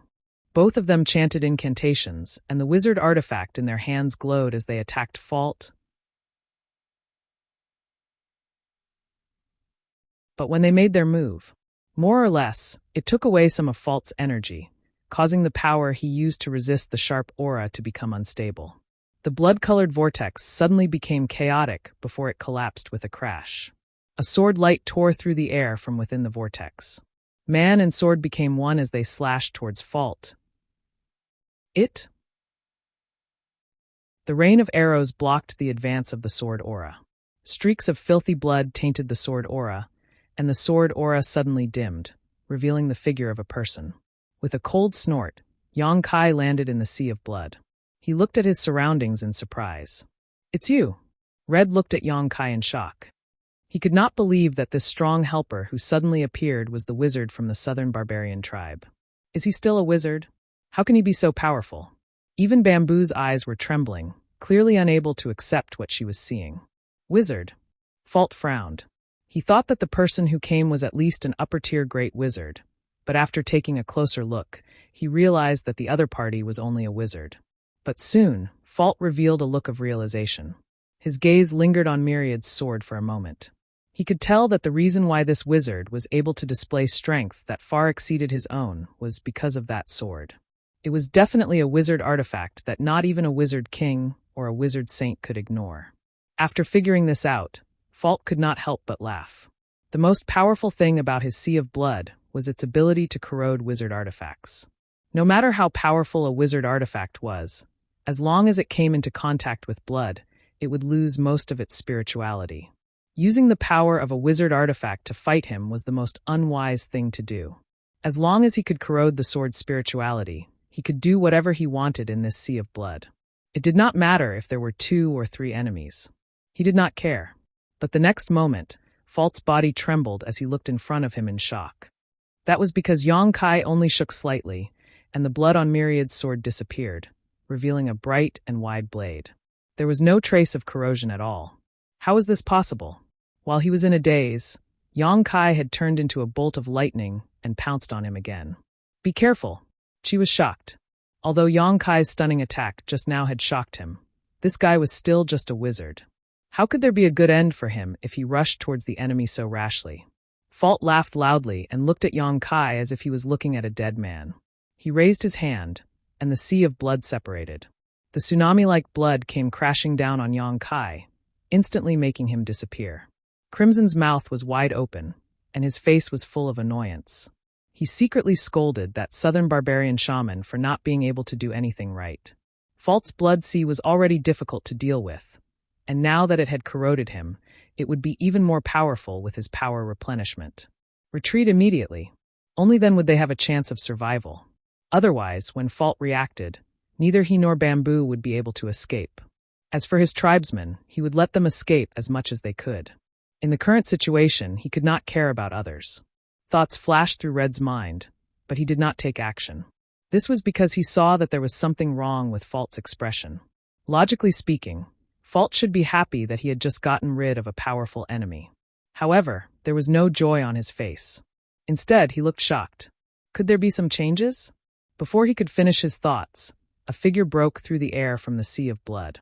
Both of them chanted incantations, and the wizard artifact in their hands glowed as they attacked Fault. But when they made their move, more or less, it took away some of Fault's energy, causing the power he used to resist the sharp aura to become unstable. The blood-colored vortex suddenly became chaotic before it collapsed with a crash. A sword light tore through the air from within the vortex. Man and sword became one as they slashed towards Fault. The rain of arrows blocked the advance of the sword aura. Streaks of filthy blood tainted the sword aura, and the sword aura suddenly dimmed, revealing the figure of a person. With a cold snort, Yang Kai landed in the sea of blood. He looked at his surroundings in surprise. "It's you." Red looked at Yang Kai in shock. He could not believe that this strong helper who suddenly appeared was the wizard from the southern barbarian tribe. Is he still a wizard? How can he be so powerful? Even Bamboo's eyes were trembling, clearly unable to accept what she was seeing. Wizard. Fault frowned. He thought that the person who came was at least an upper-tier great wizard, but after taking a closer look, he realized that the other party was only a wizard. But soon, Fault revealed a look of realization. His gaze lingered on Myriad's sword for a moment. He could tell that the reason why this wizard was able to display strength that far exceeded his own was because of that sword. It was definitely a wizard artifact that not even a wizard king or a wizard saint could ignore. After figuring this out, Fault could not help but laugh. The most powerful thing about his sea of blood was its ability to corrode wizard artifacts. No matter how powerful a wizard artifact was, as long as it came into contact with blood, it would lose most of its spirituality. Using the power of a wizard artifact to fight him was the most unwise thing to do. As long as he could corrode the sword's spirituality, he could do whatever he wanted in this sea of blood. It did not matter if there were 2 or 3 enemies. He did not care. But the next moment, Fault's body trembled as he looked in front of him in shock. That was because Yang Kai only shook slightly, and the blood on Myriad's sword disappeared, revealing a bright and wide blade. There was no trace of corrosion at all. How was this possible? While he was in a daze, Yang Kai had turned into a bolt of lightning and pounced on him again. "Be careful." She was shocked. Although Yang Kai's stunning attack just now had shocked him, this guy was still just a wizard. How could there be a good end for him if he rushed towards the enemy so rashly? Fault laughed loudly and looked at Yang Kai as if he was looking at a dead man. He raised his hand, and the sea of blood separated. The tsunami-like blood came crashing down on Yang Kai, instantly making him disappear. Crimson's mouth was wide open, and his face was full of annoyance. He secretly scolded that southern barbarian shaman for not being able to do anything right. Fault's blood sea was already difficult to deal with, and now that it had corroded him, it would be even more powerful with his power replenishment. Retreat immediately. Only then would they have a chance of survival. Otherwise, when Fault reacted, neither he nor Bamboo would be able to escape. As for his tribesmen, he would let them escape as much as they could. In the current situation, he could not care about others. Thoughts flashed through Red's mind, but he did not take action. This was because he saw that there was something wrong with Fault's expression. Logically speaking, Fault should be happy that he had just gotten rid of a powerful enemy. However, there was no joy on his face. Instead, he looked shocked. Could there be some changes? Before he could finish his thoughts, a figure broke through the air from the sea of blood.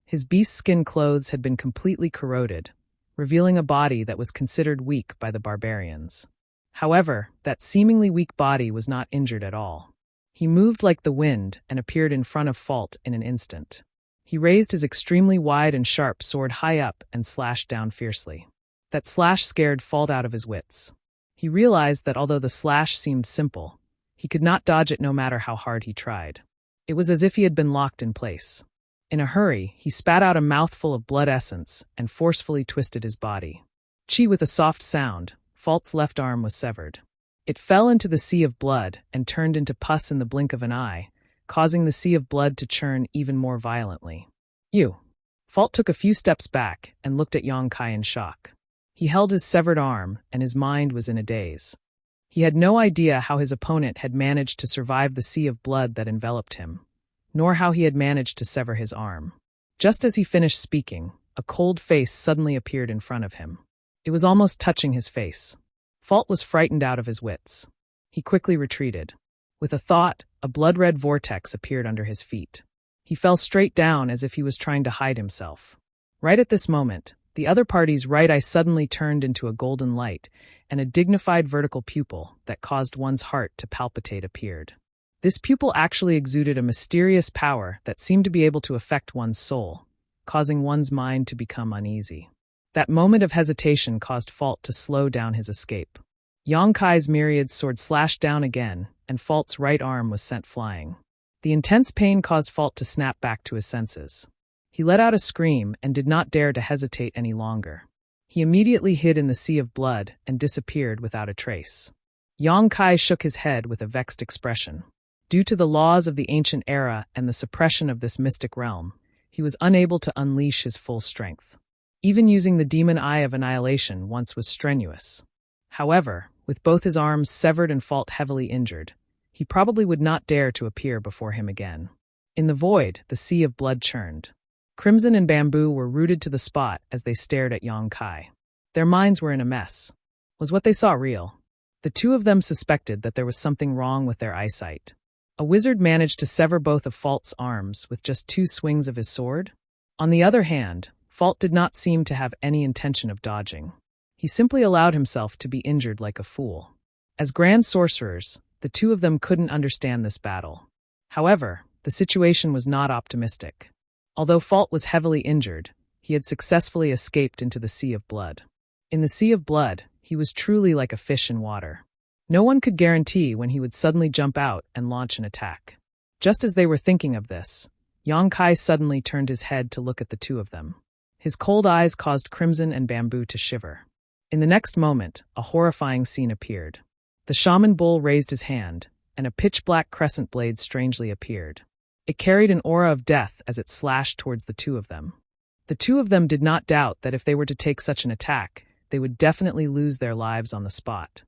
His beast-skin clothes had been completely corroded, revealing a body that was considered weak by the barbarians. However, that seemingly weak body was not injured at all. He moved like the wind and appeared in front of Fault in an instant. He raised his extremely wide and sharp sword high up and slashed down fiercely. That slash scared Fault out of his wits. He realized that although the slash seemed simple, he could not dodge it no matter how hard he tried. It was as if he had been locked in place. In a hurry, he spat out a mouthful of blood essence and forcefully twisted his body. Chi with a soft sound, Fault's left arm was severed. It fell into the sea of blood and turned into pus in the blink of an eye, causing the sea of blood to churn even more violently. "You." Fault took a few steps back and looked at Yang Kai in shock. He held his severed arm, and his mind was in a daze. He had no idea how his opponent had managed to survive the sea of blood that enveloped him, nor how he had managed to sever his arm. Just as he finished speaking, a cold face suddenly appeared in front of him. It was almost touching his face. Fault was frightened out of his wits. He quickly retreated. With a thought, a blood-red vortex appeared under his feet. He fell straight down as if he was trying to hide himself. Right at this moment, the other party's right eye suddenly turned into a golden light, and a dignified vertical pupil that caused one's heart to palpitate appeared. This pupil actually exuded a mysterious power that seemed to be able to affect one's soul, causing one's mind to become uneasy. That moment of hesitation caused Fault to slow down his escape. Yang Kai's myriad sword slashed down again, and Fault's right arm was sent flying. The intense pain caused Fault to snap back to his senses. He let out a scream and did not dare to hesitate any longer. He immediately hid in the sea of blood and disappeared without a trace. Yang Kai shook his head with a vexed expression. Due to the laws of the ancient era and the suppression of this mystic realm, he was unable to unleash his full strength. Even using the demon eye of annihilation once was strenuous. However, with both his arms severed and Fault heavily injured, he probably would not dare to appear before him again. In the void, the sea of blood churned. Crimson and Bamboo were rooted to the spot as they stared at Yang Kai. Their minds were in a mess. Was what they saw real? The two of them suspected that there was something wrong with their eyesight. A wizard managed to sever both of Fault's arms with just 2 swings of his sword? On the other hand, Fault did not seem to have any intention of dodging. He simply allowed himself to be injured like a fool. As grand sorcerers, the two of them couldn't understand this battle. However, the situation was not optimistic. Although Fault was heavily injured, he had successfully escaped into the sea of blood. In the sea of blood, he was truly like a fish in water. No one could guarantee when he would suddenly jump out and launch an attack. Just as they were thinking of this, Yang Kai suddenly turned his head to look at the two of them. His cold eyes caused Crimson and Bamboo to shiver. In the next moment, a horrifying scene appeared. The shaman bull raised his hand, and a pitch-black crescent blade strangely appeared. It carried an aura of death as it slashed towards the two of them. The two of them did not doubt that if they were to take such an attack, they would definitely lose their lives on the spot.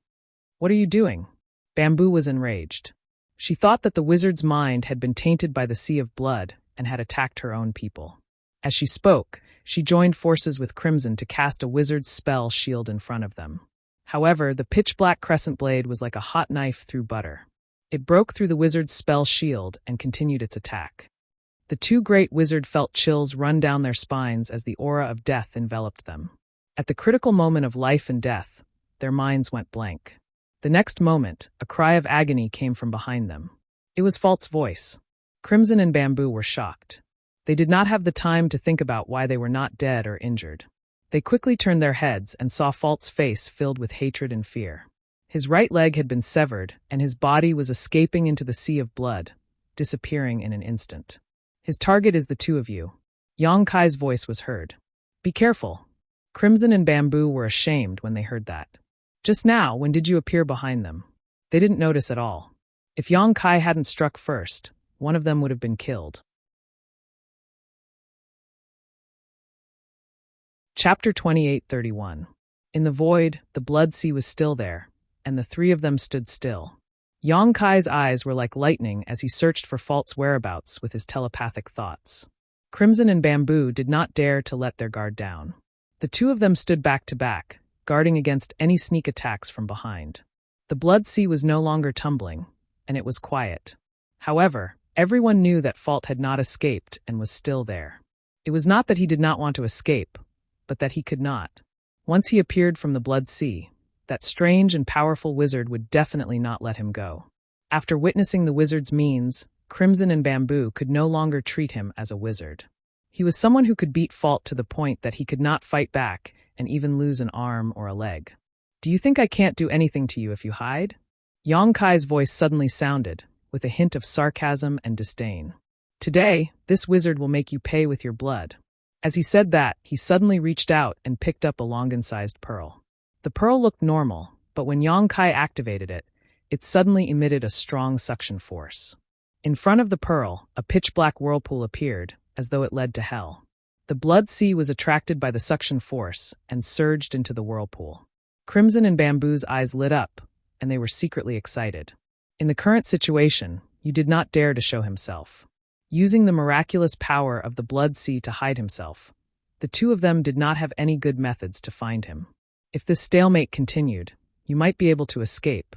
"What are you doing?" Bamboo was enraged. She thought that the wizard's mind had been tainted by the sea of blood and had attacked her own people. As she spoke, she joined forces with Crimson to cast a wizard's spell shield in front of them. However, the pitch-black crescent blade was like a hot knife through butter. It broke through the wizard's spell shield and continued its attack. The two great wizards felt chills run down their spines as the aura of death enveloped them. At the critical moment of life and death, their minds went blank. The next moment, a cry of agony came from behind them. It was Fault's voice. Crimson and Bamboo were shocked. They did not have the time to think about why they were not dead or injured. They quickly turned their heads and saw Fault's face filled with hatred and fear. His right leg had been severed, and his body was escaping into the sea of blood, disappearing in an instant. "His target is the two of you." Yang Kai's voice was heard. "Be careful." Crimson and Bamboo were ashamed when they heard that. Just now, when did you appear behind them? They didn't notice at all. If Yang Kai hadn't struck first, one of them would have been killed. Chapter 28:31. In the void, the blood sea was still there, and the three of them stood still. Yang Kai's eyes were like lightning as he searched for Fault's whereabouts with his telepathic thoughts. Crimson and Bamboo did not dare to let their guard down. The two of them stood back to back, guarding against any sneak attacks from behind. The blood sea was no longer tumbling, and it was quiet. However, everyone knew that Fault had not escaped and was still there. It was not that he did not want to escape, but that he could not. Once he appeared from the blood sea, that strange and powerful wizard would definitely not let him go. After witnessing the wizard's means, Crimson and Bamboo could no longer treat him as a wizard. He was someone who could beat Fault to the point that he could not fight back and even lose an arm or a leg. "Do you think I can't do anything to you if you hide?" Yang Kai's voice suddenly sounded, with a hint of sarcasm and disdain. "Today, this wizard will make you pay with your blood." As he said that, he suddenly reached out and picked up a longan-sized pearl. The pearl looked normal, but when Yang Kai activated it, it suddenly emitted a strong suction force. In front of the pearl, a pitch-black whirlpool appeared, as though it led to hell. The blood sea was attracted by the suction force and surged into the whirlpool. Crimson and Bamboo's eyes lit up, and they were secretly excited. In the current situation, you did not dare to show himself. Using the miraculous power of the blood sea to hide himself, the two of them did not have any good methods to find him. If this stalemate continued, you might be able to escape.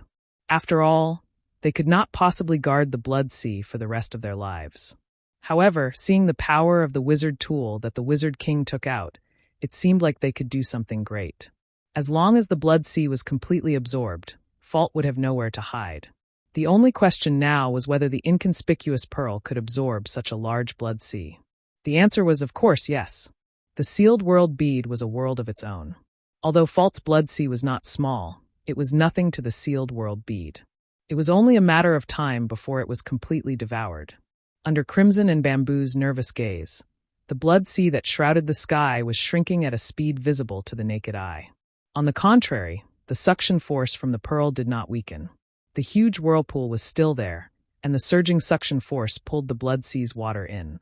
After all, they could not possibly guard the blood sea for the rest of their lives. However, seeing the power of the wizard tool that the Wizard King took out, it seemed like they could do something great. As long as the blood sea was completely absorbed, Fault would have nowhere to hide. The only question now was whether the inconspicuous pearl could absorb such a large blood sea. The answer was, of course, yes. The sealed world bead was a world of its own. Although Fault's blood sea was not small, it was nothing to the sealed world bead. It was only a matter of time before it was completely devoured. Under Crimson and Bamboo's nervous gaze, The blood sea that shrouded the sky was shrinking at a speed visible to the naked eye. On the contrary, the suction force from the pearl did not weaken. The huge whirlpool was still there, and the surging suction force pulled the blood sea's water in.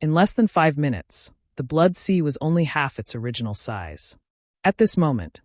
In less than 5 minutes, the blood sea was only half its original size. At this moment,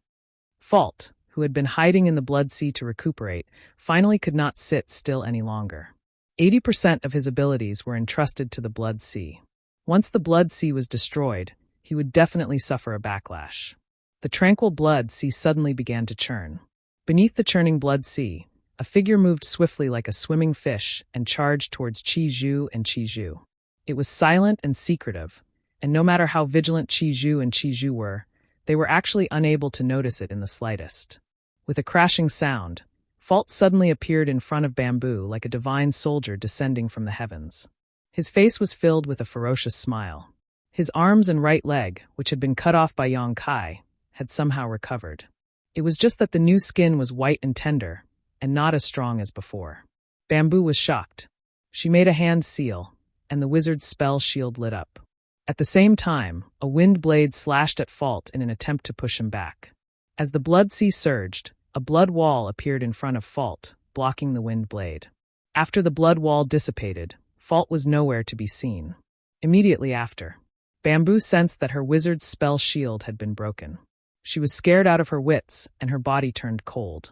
Fault, who had been hiding in the blood sea to recuperate, finally could not sit still any longer. 80% of his abilities were entrusted to the blood sea. Once the blood sea was destroyed, he would definitely suffer a backlash. The tranquil blood sea suddenly began to churn. Beneath the churning blood sea, a figure moved swiftly like a swimming fish and charged towards Qi and Qi. It was silent and secretive, and no matter how vigilant Qi and Qi were, they were actually unable to notice it in the slightest. With a crashing sound, Fault suddenly appeared in front of Bamboo like a divine soldier descending from the heavens. His face was filled with a ferocious smile. His arms and right leg, which had been cut off by Yang Kai, had somehow recovered. It was just that the new skin was white and tender, and not as strong as before. Bamboo was shocked. She made a hand seal, and the wizard's spell shield lit up. At the same time, a wind blade slashed at Fault in an attempt to push him back. As the blood sea surged, a blood wall appeared in front of Fault, blocking the wind blade. After the blood wall dissipated, Fault was nowhere to be seen. Immediately after, Bamboo sensed that her wizard's spell shield had been broken. She was scared out of her wits, and her body turned cold.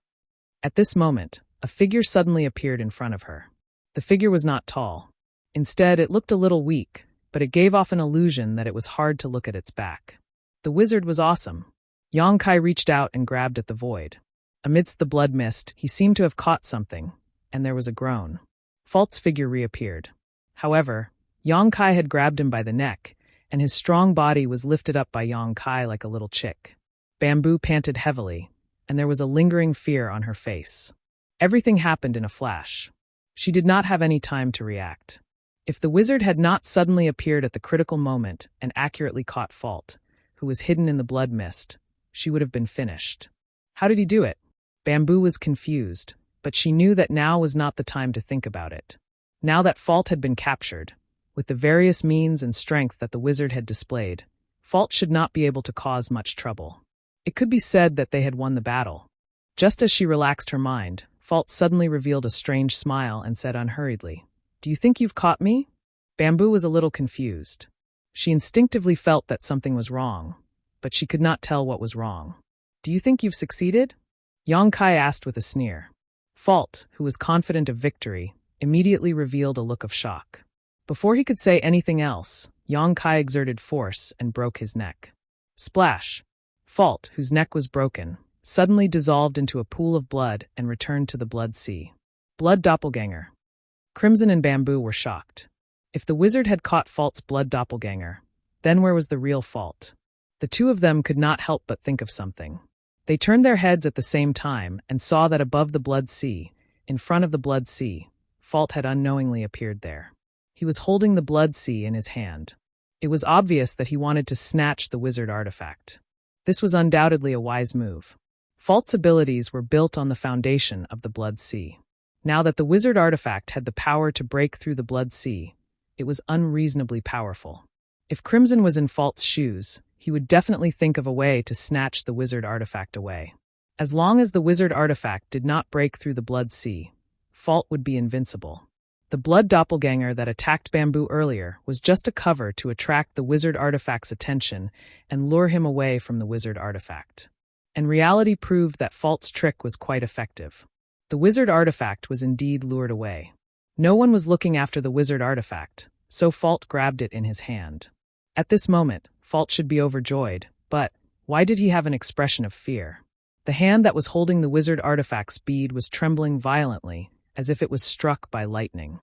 At this moment, a figure suddenly appeared in front of her. The figure was not tall. Instead, it looked a little weak, but it gave off an illusion that it was hard to look at its back. The wizard was awesome. Yang Kai reached out and grabbed at the void. Amidst the blood mist, he seemed to have caught something, and there was a groan. Fault's figure reappeared. However, Yang Kai had grabbed him by the neck, and his strong body was lifted up by Yang Kai like a little chick. Bamboo panted heavily, and there was a lingering fear on her face. Everything happened in a flash. She did not have any time to react. If the wizard had not suddenly appeared at the critical moment and accurately caught Fault, who was hidden in the blood mist, she would have been finished. How did he do it? Bamboo was confused, but she knew that now was not the time to think about it. Now that Fault had been captured, with the various means and strength that the wizard had displayed, Fault should not be able to cause much trouble. It could be said that they had won the battle. Just as she relaxed her mind, Fault suddenly revealed a strange smile and said unhurriedly, "Do you think you've caught me?" Bamboo was a little confused. She instinctively felt that something was wrong, but she could not tell what was wrong. "Do you think you've succeeded?" Yang Kai asked with a sneer. Fault, who was confident of victory, immediately revealed a look of shock. Before he could say anything else, Yang Kai exerted force and broke his neck. Splash! Fault, whose neck was broken, suddenly dissolved into a pool of blood and returned to the blood sea. Blood doppelganger. Crimson and Bamboo were shocked. If the wizard had caught Fault's blood doppelganger, then where was the real Fault? The two of them could not help but think of something. They turned their heads at the same time and saw that above the blood sea, in front of the blood sea, Fault had unknowingly appeared there. He was holding the blood sea in his hand. It was obvious that he wanted to snatch the wizard artifact. This was undoubtedly a wise move. Fault's abilities were built on the foundation of the blood sea. Now that the wizard artifact had the power to break through the blood sea, it was unreasonably powerful. If Crimson was in Fault's shoes, he would definitely think of a way to snatch the wizard artifact away. As long as the wizard artifact did not break through the blood sea, Fault would be invincible. The blood doppelganger that attacked Bamboo earlier was just a cover to attract the wizard artifact's attention and lure him away from the wizard artifact. And reality proved that Fault's trick was quite effective. The wizard artifact was indeed lured away. No one was looking after the wizard artifact, so Fault grabbed it in his hand. At this moment, Fault should be overjoyed, but why did he have an expression of fear? The hand that was holding the wizard artifact's bead was trembling violently, as if it was struck by lightning.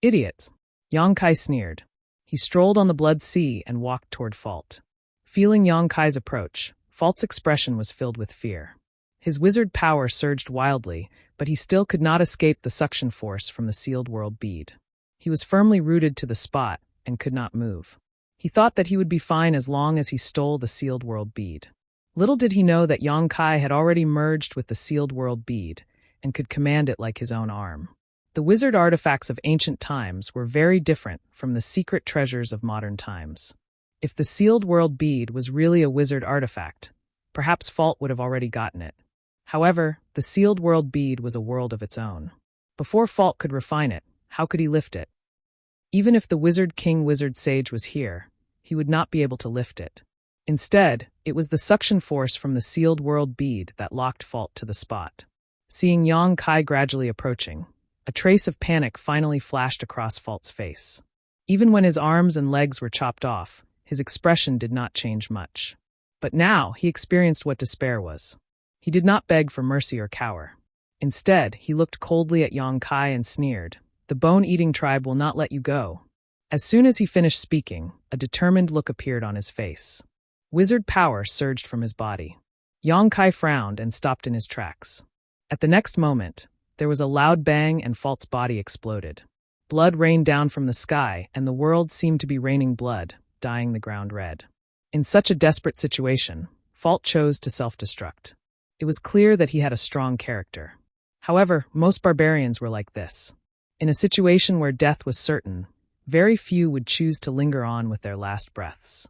"Idiots!" Yang Kai sneered. He strolled on the blood sea and walked toward Fault. Feeling Yang Kai's approach, Fault's expression was filled with fear. His wizard power surged wildly, but he still could not escape the suction force from the sealed world bead. He was firmly rooted to the spot and could not move. He thought that he would be fine as long as he stole the sealed world bead. Little did he know that Yang Kai had already merged with the sealed world bead and could command it like his own arm. The wizard artifacts of ancient times were very different from the secret treasures of modern times. If the sealed world bead was really a wizard artifact, perhaps Fault would have already gotten it. However, the sealed world bead was a world of its own. Before Fault could refine it, how could he lift it? Even if the Wizard King Wizard Sage was here, he would not be able to lift it. Instead, it was the suction force from the sealed world bead that locked Fault to the spot. Seeing Yang Kai gradually approaching, a trace of panic finally flashed across Fault's face. Even when his arms and legs were chopped off, his expression did not change much. But now he experienced what despair was. He did not beg for mercy or cower. Instead, he looked coldly at Yang Kai and sneered, "The bone-eating tribe will not let you go." As soon as he finished speaking, a determined look appeared on his face. Wizard power surged from his body. Yang Kai frowned and stopped in his tracks. At the next moment, there was a loud bang and Fault's body exploded. Blood rained down from the sky, and the world seemed to be raining blood, dyeing the ground red. In such a desperate situation, Fault chose to self-destruct. It was clear that he had a strong character. However, most barbarians were like this. In a situation where death was certain, very few would choose to linger on with their last breaths.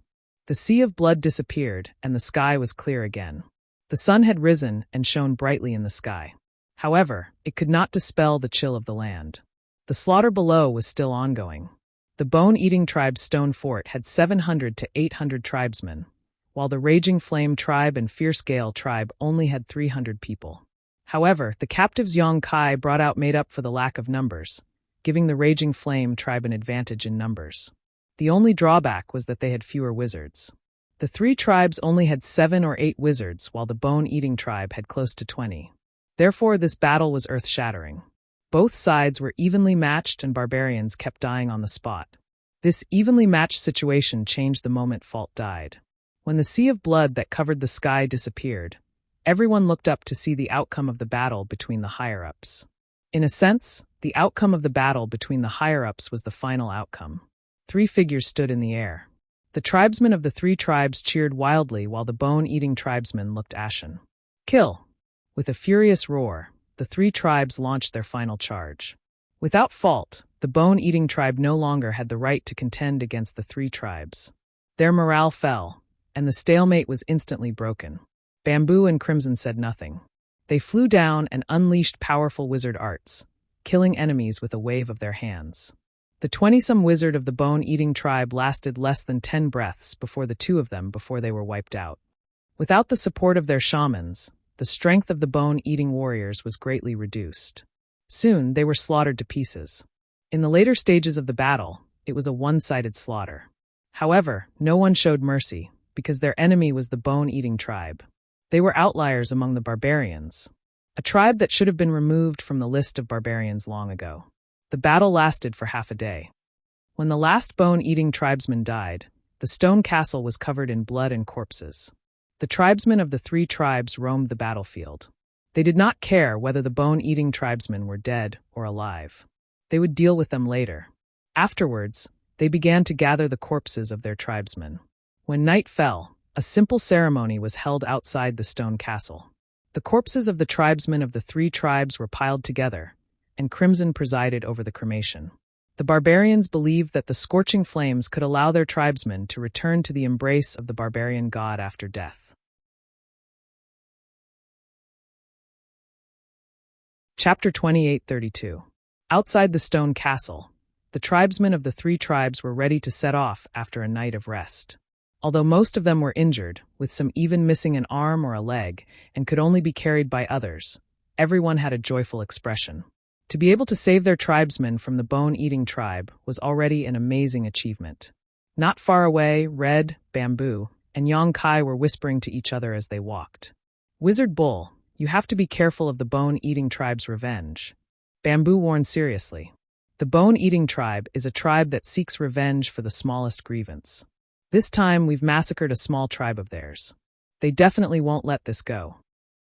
The sea of blood disappeared, and the sky was clear again. The sun had risen and shone brightly in the sky. However, it could not dispel the chill of the land. The slaughter below was still ongoing. The bone-eating tribe's stone fort had 700 to 800 tribesmen, while the Raging Flame tribe and Fierce Gale tribe only had 300 people. However, the captives Yang Kai brought out made up for the lack of numbers, giving the Raging Flame tribe an advantage in numbers. The only drawback was that they had fewer wizards. The three tribes only had 7 or 8 wizards, while the bone-eating tribe had close to 20. Therefore, this battle was earth-shattering. Both sides were evenly matched and barbarians kept dying on the spot. This evenly matched situation changed the moment Fault died. When the sea of blood that covered the sky disappeared, everyone looked up to see the outcome of the battle between the higher-ups. In a sense, the outcome of the battle between the higher-ups was the final outcome. 3 figures stood in the air. The tribesmen of the 3 tribes cheered wildly while the bone-eating tribesmen looked ashen. Kill! With a furious roar, the 3 tribes launched their final charge. Without Fault, the bone-eating tribe no longer had the right to contend against the 3 tribes. Their morale fell, and the stalemate was instantly broken. Bamboo and Crimson said nothing. They flew down and unleashed powerful wizard arts, killing enemies with a wave of their hands. The 20-some wizard of the bone-eating tribe lasted less than 10 breaths before they were wiped out. Without the support of their shamans, the strength of the bone-eating warriors was greatly reduced. Soon, they were slaughtered to pieces. In the later stages of the battle, it was a one-sided slaughter. However, no one showed mercy, because their enemy was the bone-eating tribe. They were outliers among the barbarians, a tribe that should have been removed from the list of barbarians long ago. The battle lasted for half a day. When the last bone-eating tribesman died, the stone castle was covered in blood and corpses. The tribesmen of the 3 tribes roamed the battlefield. They did not care whether the bone-eating tribesmen were dead or alive. They would deal with them later. Afterwards, they began to gather the corpses of their tribesmen. When night fell, a simple ceremony was held outside the stone castle. The corpses of the tribesmen of the 3 tribes were piled together, and Crimson presided over the cremation. The barbarians believed that the scorching flames could allow their tribesmen to return to the embrace of the barbarian god after death. Chapter 2832. Outside the stone castle, the tribesmen of the 3 tribes were ready to set off after a night of rest. Although most of them were injured, with some even missing an arm or a leg, and could only be carried by others, everyone had a joyful expression. To be able to save their tribesmen from the bone-eating tribe was already an amazing achievement. Not far away, Red, Bamboo, and Yang Kai were whispering to each other as they walked. "Wizard Bull, you have to be careful of the bone-eating tribe's revenge," Bamboo warned seriously. The bone-eating tribe is a tribe that seeks revenge for the smallest grievance. This time, we've massacred a small tribe of theirs. They definitely won't let this go.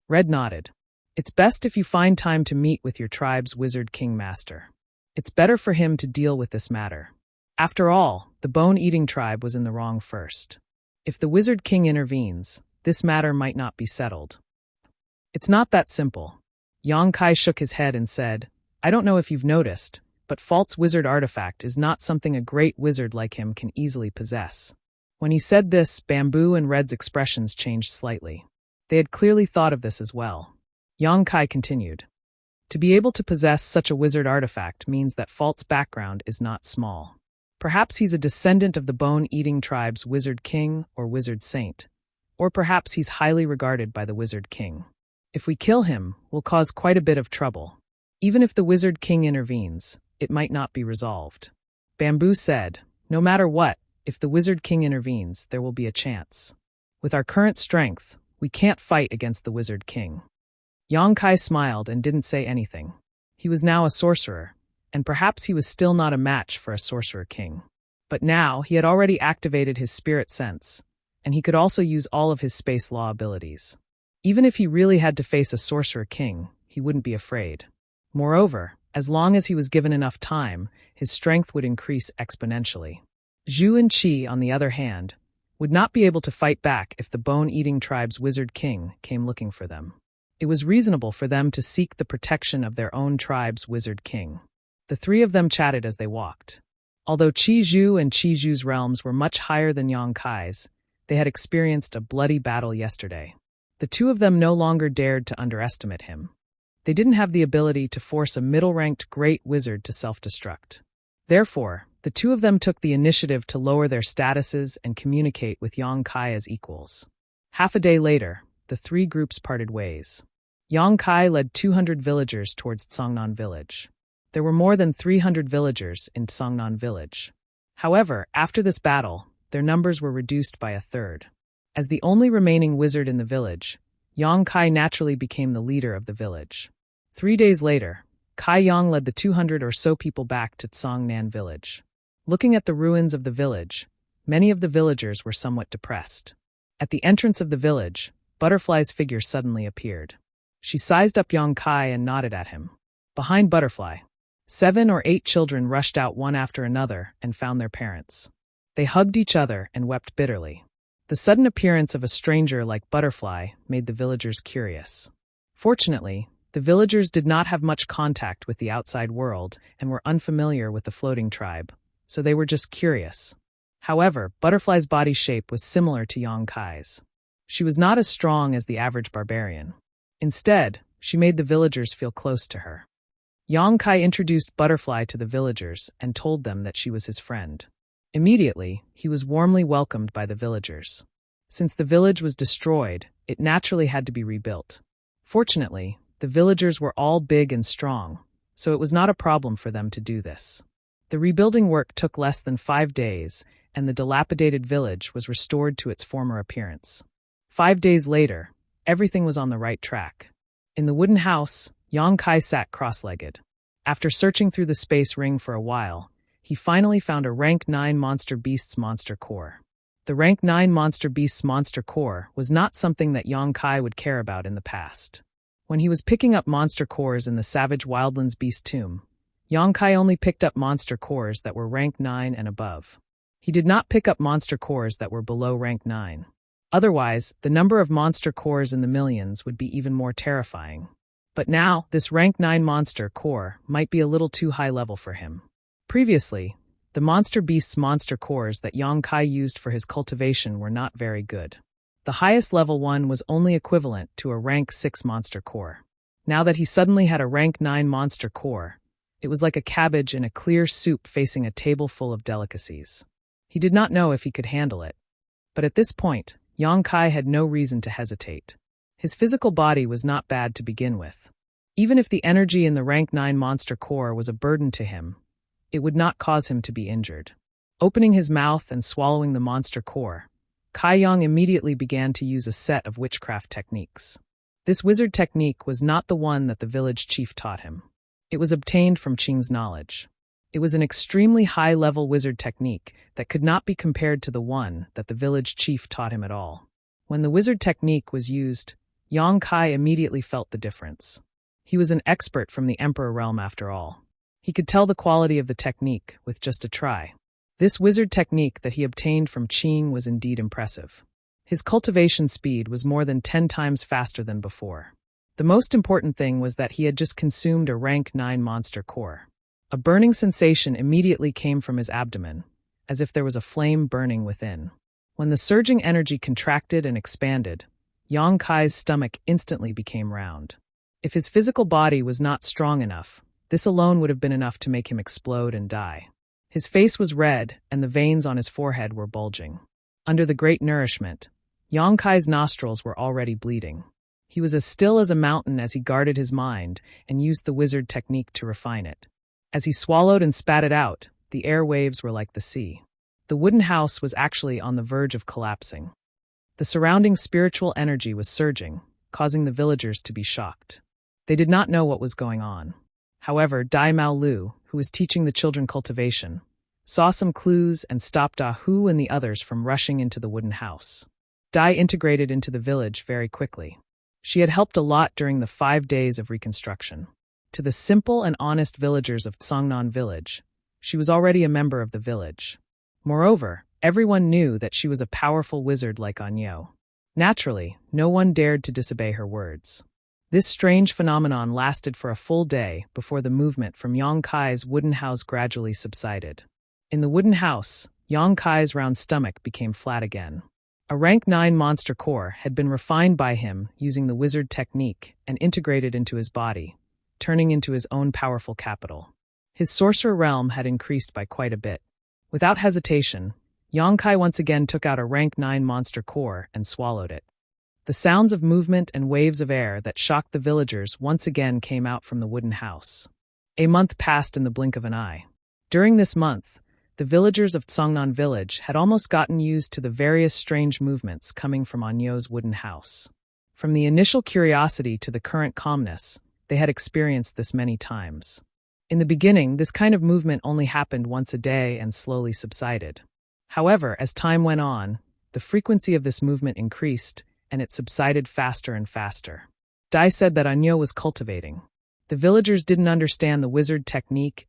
Red nodded. It's best if you find time to meet with your tribe's wizard king master. It's better for him to deal with this matter. After all, the bone-eating tribe was in the wrong first. If the wizard king intervenes, this matter might not be settled. It's not that simple. Yang Kai shook his head and said, "I don't know if you've noticed, but Fault's wizard artifact is not something a great wizard like him can easily possess. When he said this, Bamboo and Red's expressions changed slightly. They had clearly thought of this as well. Yang Kai continued. To be able to possess such a wizard artifact means that Fault's background is not small. Perhaps he's a descendant of the bone-eating tribe's wizard king or wizard saint, or perhaps he's highly regarded by the wizard king. If we kill him, we'll cause quite a bit of trouble. Even if the wizard king intervenes, it might not be resolved. Bamboo said, no matter what, if the wizard king intervenes, there will be a chance. With our current strength, we can't fight against the wizard king. Yang Kai smiled and didn't say anything. He was now a sorcerer, and perhaps he was still not a match for a sorcerer king. But now he had already activated his spirit sense, and he could also use all of his space law abilities. Even if he really had to face a sorcerer king, he wouldn't be afraid. Moreover, as long as he was given enough time, his strength would increase exponentially. Zhu and Qi, on the other hand, would not be able to fight back if the bone-eating tribe's wizard king came looking for them. It was reasonable for them to seek the protection of their own tribe's wizard king. The three of them chatted as they walked. Although Qi Zhu and Qi Zhu's realms were much higher than Yang Kai's, they had experienced a bloody battle yesterday. The two of them no longer dared to underestimate him. They didn't have the ability to force a middle-ranked great wizard to self-destruct. Therefore, the two of them took the initiative to lower their statuses and communicate with Yang Kai as equals. Half a day later, the three groups parted ways. Yang Kai led 200 villagers towards Tsangnan village. There were more than 300 villagers in Tsangnan village. However, after this battle, their numbers were reduced by a third. As the only remaining wizard in the village, Yang Kai naturally became the leader of the village. 3 days later, Kai Yang led the 200 or so people back to Tsangnan village. Looking at the ruins of the village, many of the villagers were somewhat depressed. At the entrance of the village, Butterfly's figure suddenly appeared. She sized up Yang Kai and nodded at him. Behind Butterfly, 7 or 8 children rushed out one after another and found their parents. They hugged each other and wept bitterly. The sudden appearance of a stranger like Butterfly made the villagers curious. Fortunately, the villagers did not have much contact with the outside world and were unfamiliar with the floating tribe, so they were just curious. However, Butterfly's body shape was similar to Yang Kai's. She was not as strong as the average barbarian. Instead, she made the villagers feel close to her. Yang Kai introduced Butterfly to the villagers and told them that she was his friend. Immediately, he was warmly welcomed by the villagers. Since the village was destroyed, it naturally had to be rebuilt. Fortunately, the villagers were all big and strong, so it was not a problem for them to do this. The rebuilding work took less than 5 days, and the dilapidated village was restored to its former appearance. 5 days later, everything was on the right track. In the wooden house, Yang Kai sat cross-legged. After searching through the space ring for a while, he finally found a Rank 9 Monster Beast's monster core. The Rank 9 Monster Beast's monster core was not something that Yang Kai would care about in the past. When he was picking up monster cores in the Savage Wildlands Beast Tomb, Yang Kai only picked up monster cores that were Rank 9 and above. He did not pick up monster cores that were below Rank 9. Otherwise, the number of monster cores in the millions would be even more terrifying. But now, this Rank 9 monster core might be a little too high level for him. Previously, the Monster Beast's monster cores that Yang Kai used for his cultivation were not very good. The highest level one was only equivalent to a Rank 6 monster core. Now that he suddenly had a Rank 9 monster core, it was like a cabbage in a clear soup facing a table full of delicacies. He did not know if he could handle it. But at this point, Yang Kai had no reason to hesitate. His physical body was not bad to begin with. Even if the energy in the Rank 9 monster core was a burden to him, it would not cause him to be injured. Opening his mouth and swallowing the monster core, Kai Yang immediately began to use a set of witchcraft techniques. This wizard technique was not the one that the village chief taught him. It was obtained from Qing's knowledge. It was an extremely high-level wizard technique that could not be compared to the one that the village chief taught him at all. When the wizard technique was used, Yang Kai immediately felt the difference. He was an expert from the Emperor realm after all. He could tell the quality of the technique with just a try. This wizard technique that he obtained from Qing was indeed impressive. His cultivation speed was more than 10 times faster than before. The most important thing was that he had just consumed a Rank 9 monster core. A burning sensation immediately came from his abdomen, as if there was a flame burning within. When the surging energy contracted and expanded, Yang Kai's stomach instantly became round. If his physical body was not strong enough, this alone would have been enough to make him explode and die. His face was red, and the veins on his forehead were bulging. Under the great nourishment, Yang Kai's nostrils were already bleeding. He was as still as a mountain as he guarded his mind and used the wizard technique to refine it. As he swallowed and spat it out, the air waves were like the sea. The wooden house was actually on the verge of collapsing. The surrounding spiritual energy was surging, causing the villagers to be shocked. They did not know what was going on. However, Dai Mao Lu, who was teaching the children cultivation, saw some clues and stopped Ah Hu and the others from rushing into the wooden house. Dai integrated into the village very quickly. She had helped a lot during the 5 days of reconstruction. To the simple and honest villagers of Songnan village, she was already a member of the village. Moreover, everyone knew that she was a powerful wizard like Anyo. Naturally, no one dared to disobey her words. This strange phenomenon lasted for a full day before the movement from Yang Kai's wooden house gradually subsided. In the wooden house, Yang Kai's round stomach became flat again. A rank 9 monster core had been refined by him using the wizard technique and integrated into his body, turning into his own powerful capital. His sorcerer realm had increased by quite a bit. Without hesitation, Yang Kai once again took out a rank 9 monster core and swallowed it. The sounds of movement and waves of air that shocked the villagers once again came out from the wooden house. A month passed in the blink of an eye. During this month, the villagers of Songnan village had almost gotten used to the various strange movements coming from Anyo's wooden house. From the initial curiosity to the current calmness, they had experienced this many times. In the beginning, this kind of movement only happened once a day and slowly subsided. However, as time went on, the frequency of this movement increased, and it subsided faster and faster. Dai said that Anyo was cultivating. The villagers didn't understand the wizard technique,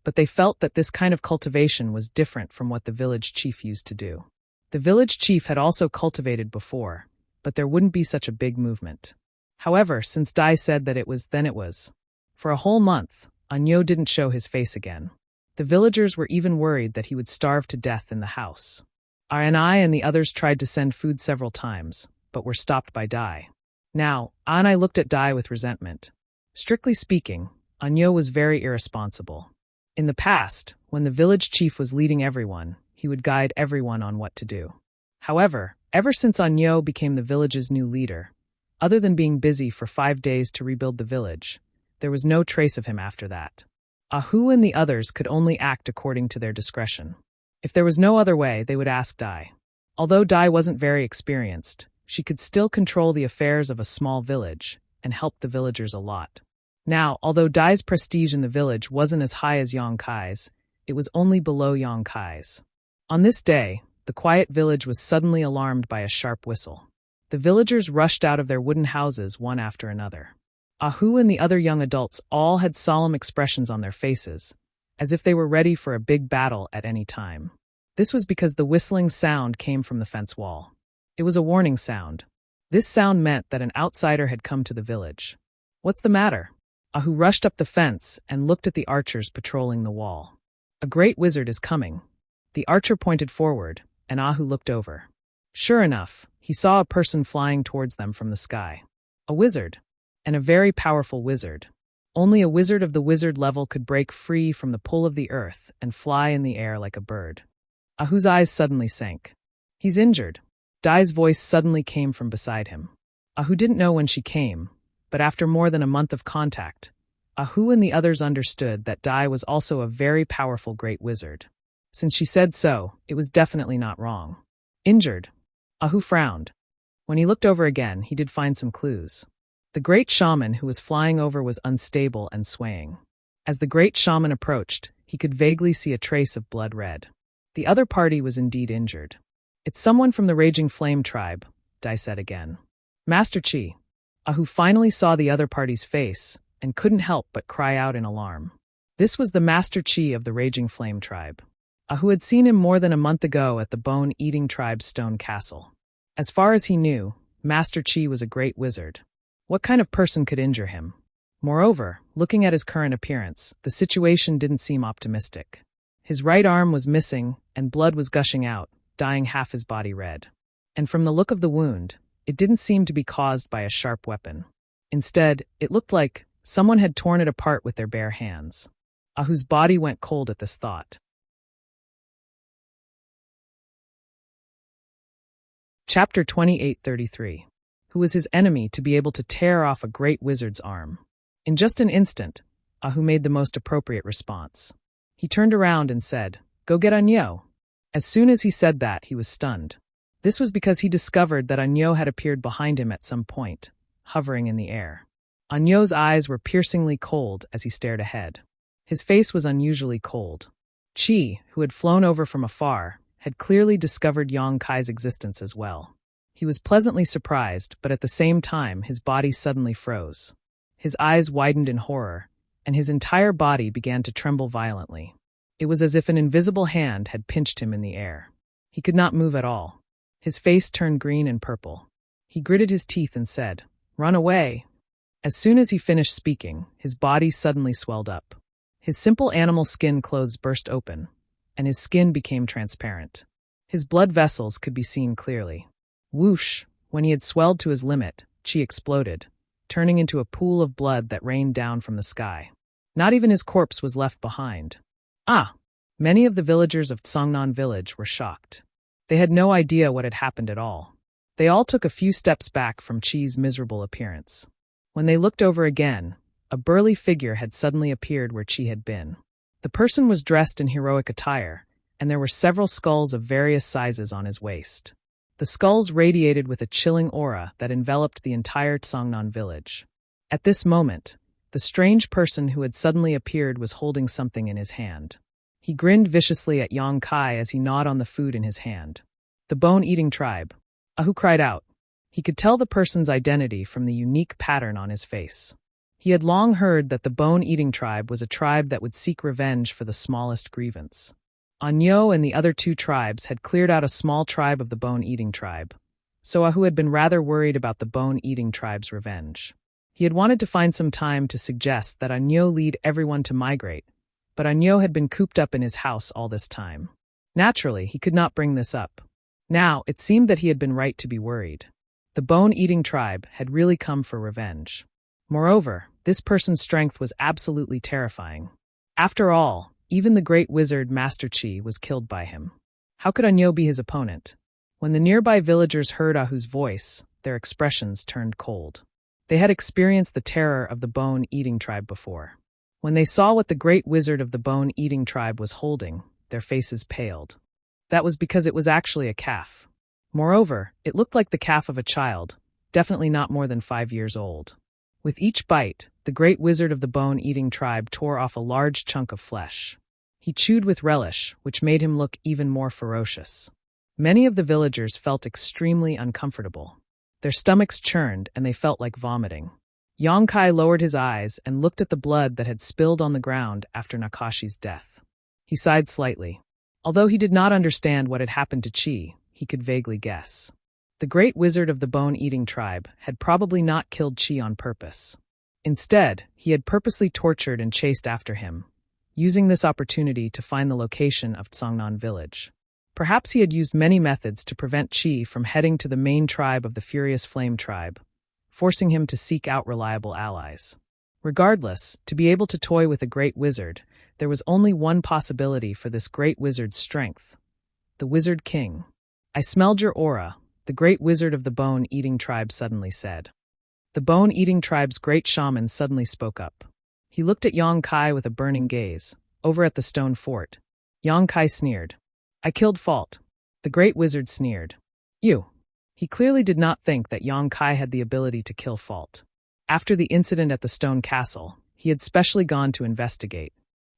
but they felt that this kind of cultivation was different from what the village chief used to do. The village chief had also cultivated before, but there wouldn't be such a big movement. However, since Dai said that it was. For a whole month, Anyo didn't show his face again. The villagers were even worried that he would starve to death in the house. Anai and the others tried to send food several times, but were stopped by Dai. Now, Anai looked at Dai with resentment. Strictly speaking, Anyo was very irresponsible. In the past, when the village chief was leading everyone, he would guide everyone on what to do. However, ever since Anyo became the village's new leader, other than being busy for 5 days to rebuild the village, there was no trace of him after that. Ahu and the others could only act according to their discretion. If there was no other way, they would ask Dai. Although Dai wasn't very experienced, she could still control the affairs of a small village and help the villagers a lot. Now, although Dai's prestige in the village wasn't as high as Yang Kai's, it was only below Yang Kai's. On this day, the quiet village was suddenly alarmed by a sharp whistle. The villagers rushed out of their wooden houses one after another. Ahu and the other young adults all had solemn expressions on their faces, as if they were ready for a big battle at any time. This was because the whistling sound came from the fence wall. It was a warning sound. This sound meant that an outsider had come to the village. "What's the matter?" Ahu rushed up the fence and looked at the archers patrolling the wall. "A great wizard is coming." The archer pointed forward, and Ahu looked over. Sure enough, he saw a person flying towards them from the sky. A wizard, and a very powerful wizard. Only a wizard of the wizard level could break free from the pull of the earth and fly in the air like a bird. Ahu's eyes suddenly sank. "He's injured." Dai's voice suddenly came from beside him. Ahu didn't know when she came, but after more than a month of contact, Ahu and the others understood that Dai was also a very powerful great wizard. Since she said so, it was definitely not wrong. "Injured?" Ahu frowned. When he looked over again, he did find some clues. The great shaman who was flying over was unstable and swaying. As the great shaman approached, he could vaguely see a trace of blood red. The other party was indeed injured. "It's someone from the Raging Flame tribe," Dai said again. "Master Chi." Ahu finally saw the other party's face and couldn't help but cry out in alarm. This was the Master Chi of the Raging Flame tribe. Ahu had seen him more than a month ago at the Bone-Eating tribe's stone castle. As far as he knew, Master Chi was a great wizard. What kind of person could injure him? Moreover, looking at his current appearance, the situation didn't seem optimistic. His right arm was missing, and blood was gushing out, dyeing half his body red. And from the look of the wound, it didn't seem to be caused by a sharp weapon. Instead, it looked like someone had torn it apart with their bare hands. Ahu's body went cold at this thought. Chapter 28:33. Who was his enemy to be able to tear off a great wizard's arm? In just an instant, Ahu made the most appropriate response. He turned around and said, "Go get Anyo." As soon as he said that, he was stunned. This was because he discovered that Anyo had appeared behind him at some point, hovering in the air. Anyo's eyes were piercingly cold as he stared ahead. His face was unusually cold. Chi, who had flown over from afar, had clearly discovered Yang Kai's existence as well. He was pleasantly surprised, but at the same time his body suddenly froze. His eyes widened in horror, and his entire body began to tremble violently. It was as if an invisible hand had pinched him in the air. He could not move at all. His face turned green and purple. He gritted his teeth and said, "Run away." As soon as he finished speaking, his body suddenly swelled up. His simple animal skin clothes burst open, and his skin became transparent. His blood vessels could be seen clearly. Whoosh! When he had swelled to his limit, Chi exploded, turning into a pool of blood that rained down from the sky. Not even his corpse was left behind. Many of the villagers of Tsongnan village were shocked. They had no idea what had happened at all. They all took a few steps back from Chi's miserable appearance. When they looked over again, a burly figure had suddenly appeared where Chi had been. The person was dressed in heroic attire, and there were several skulls of various sizes on his waist. The skulls radiated with a chilling aura that enveloped the entire Tsongnan village. At this moment, the strange person who had suddenly appeared was holding something in his hand. He grinned viciously at Yang Kai as he gnawed on the food in his hand. The bone-eating tribe. Ahu cried out. He could tell the person's identity from the unique pattern on his face. He had long heard that the bone-eating tribe was a tribe that would seek revenge for the smallest grievance. Anyo and the other two tribes had cleared out a small tribe of the bone-eating tribe, so Ahu had been rather worried about the bone-eating tribe's revenge. He had wanted to find some time to suggest that Anyo lead everyone to migrate, but Anyo had been cooped up in his house all this time. Naturally, he could not bring this up. Now, it seemed that he had been right to be worried. The bone-eating tribe had really come for revenge. Moreover, this person's strength was absolutely terrifying. After all, even the great wizard Master Chi was killed by him. How could Anyo be his opponent? When the nearby villagers heard Ahu's voice, their expressions turned cold. They had experienced the terror of the bone-eating tribe before. When they saw what the great wizard of the bone-eating tribe was holding, their faces paled. That was because it was actually a calf. Moreover, it looked like the calf of a child, definitely not more than 5 years old. With each bite, the great wizard of the bone-eating tribe tore off a large chunk of flesh. He chewed with relish, which made him look even more ferocious. Many of the villagers felt extremely uncomfortable. Their stomachs churned and they felt like vomiting. Yang Kai lowered his eyes and looked at the blood that had spilled on the ground after Nakashi's death. He sighed slightly. Although he did not understand what had happened to Chi, he could vaguely guess. The great wizard of the bone-eating tribe had probably not killed Chi on purpose. Instead, he had purposely tortured and chased after him, using this opportunity to find the location of Tsongnan village. Perhaps he had used many methods to prevent Chi from heading to the main tribe of the Furious Flame tribe, forcing him to seek out reliable allies. Regardless, to be able to toy with a great wizard, there was only one possibility for this great wizard's strength: the Wizard King. "I smelled your aura," the great wizard of the bone-eating tribe suddenly said. The bone-eating tribe's great shaman suddenly spoke up. He looked at Yang Kai with a burning gaze, over at the stone fort. Yang Kai sneered. "I killed Fault." The great wizard sneered. "You." He clearly did not think that Yang Kai had the ability to kill Fault. After the incident at the stone castle, he had specially gone to investigate.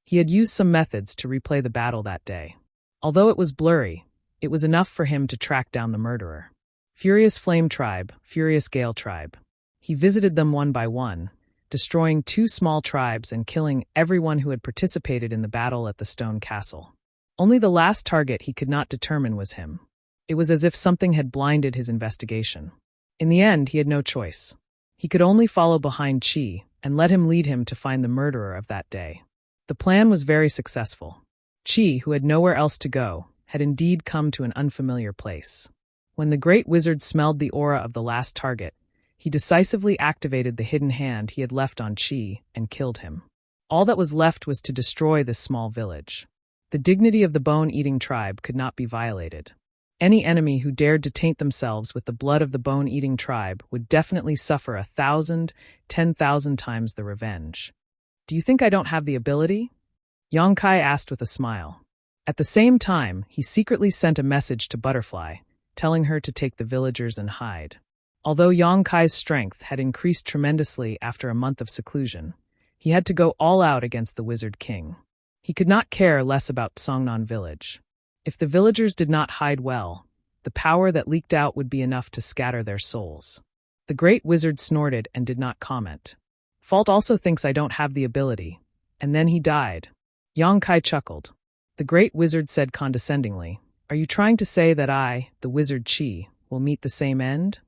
He had used some methods to replay the battle that day. Although it was blurry, it was enough for him to track down the murderer. Furious Flame Tribe, Furious Gale Tribe. He visited them one by one, destroying 2 small tribes and killing everyone who had participated in the battle at the stone castle. Only the last target he could not determine was him. It was as if something had blinded his investigation. In the end, he had no choice. He could only follow behind Chi and let him lead him to find the murderer of that day. The plan was very successful. Chi, who had nowhere else to go, had indeed come to an unfamiliar place. When the great wizard smelled the aura of the last target, he decisively activated the hidden hand he had left on Chi and killed him. All that was left was to destroy this small village. The dignity of the bone-eating tribe could not be violated. Any enemy who dared to taint themselves with the blood of the bone-eating tribe would definitely suffer 1,000, 10,000 times the revenge. Do you think I don't have the ability? Yang Kai asked with a smile. At the same time, he secretly sent a message to Butterfly, telling her to take the villagers and hide. Although Yang Kai's strength had increased tremendously after a month of seclusion, he had to go all out against the Wizard King. He could not care less about Songnan village. If the villagers did not hide well, the power that leaked out would be enough to scatter their souls. The great wizard snorted and did not comment. Fault also thinks I don't have the ability. And then he died. Yang Kai chuckled. The great wizard said condescendingly, "Are you trying to say that I, the wizard Chi, will meet the same end?"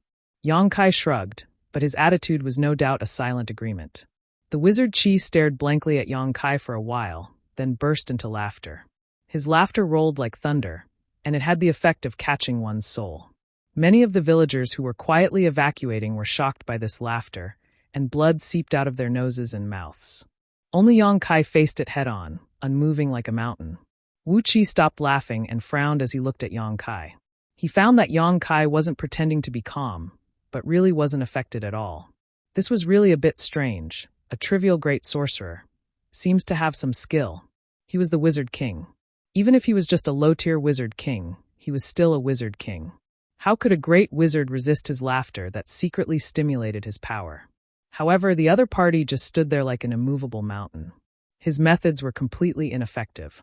Yang Kai shrugged, but his attitude was no doubt a silent agreement. The wizard Chi stared blankly at Yang Kai for a while, then burst into laughter. His laughter rolled like thunder, and it had the effect of catching one's soul. Many of the villagers who were quietly evacuating were shocked by this laughter, and blood seeped out of their noses and mouths. Only Yang Kai faced it head-on, unmoving like a mountain. Wu Qi stopped laughing and frowned as he looked at Yang Kai. He found that Yang Kai wasn't pretending to be calm, but really wasn't affected at all. This was really a bit strange. A trivial great sorcerer seems to have some skill. He was the Wizard King. Even if he was just a low-tier Wizard King, he was still a Wizard King. How could a great wizard resist his laughter that secretly stimulated his power? However, the other party just stood there like an immovable mountain. His methods were completely ineffective.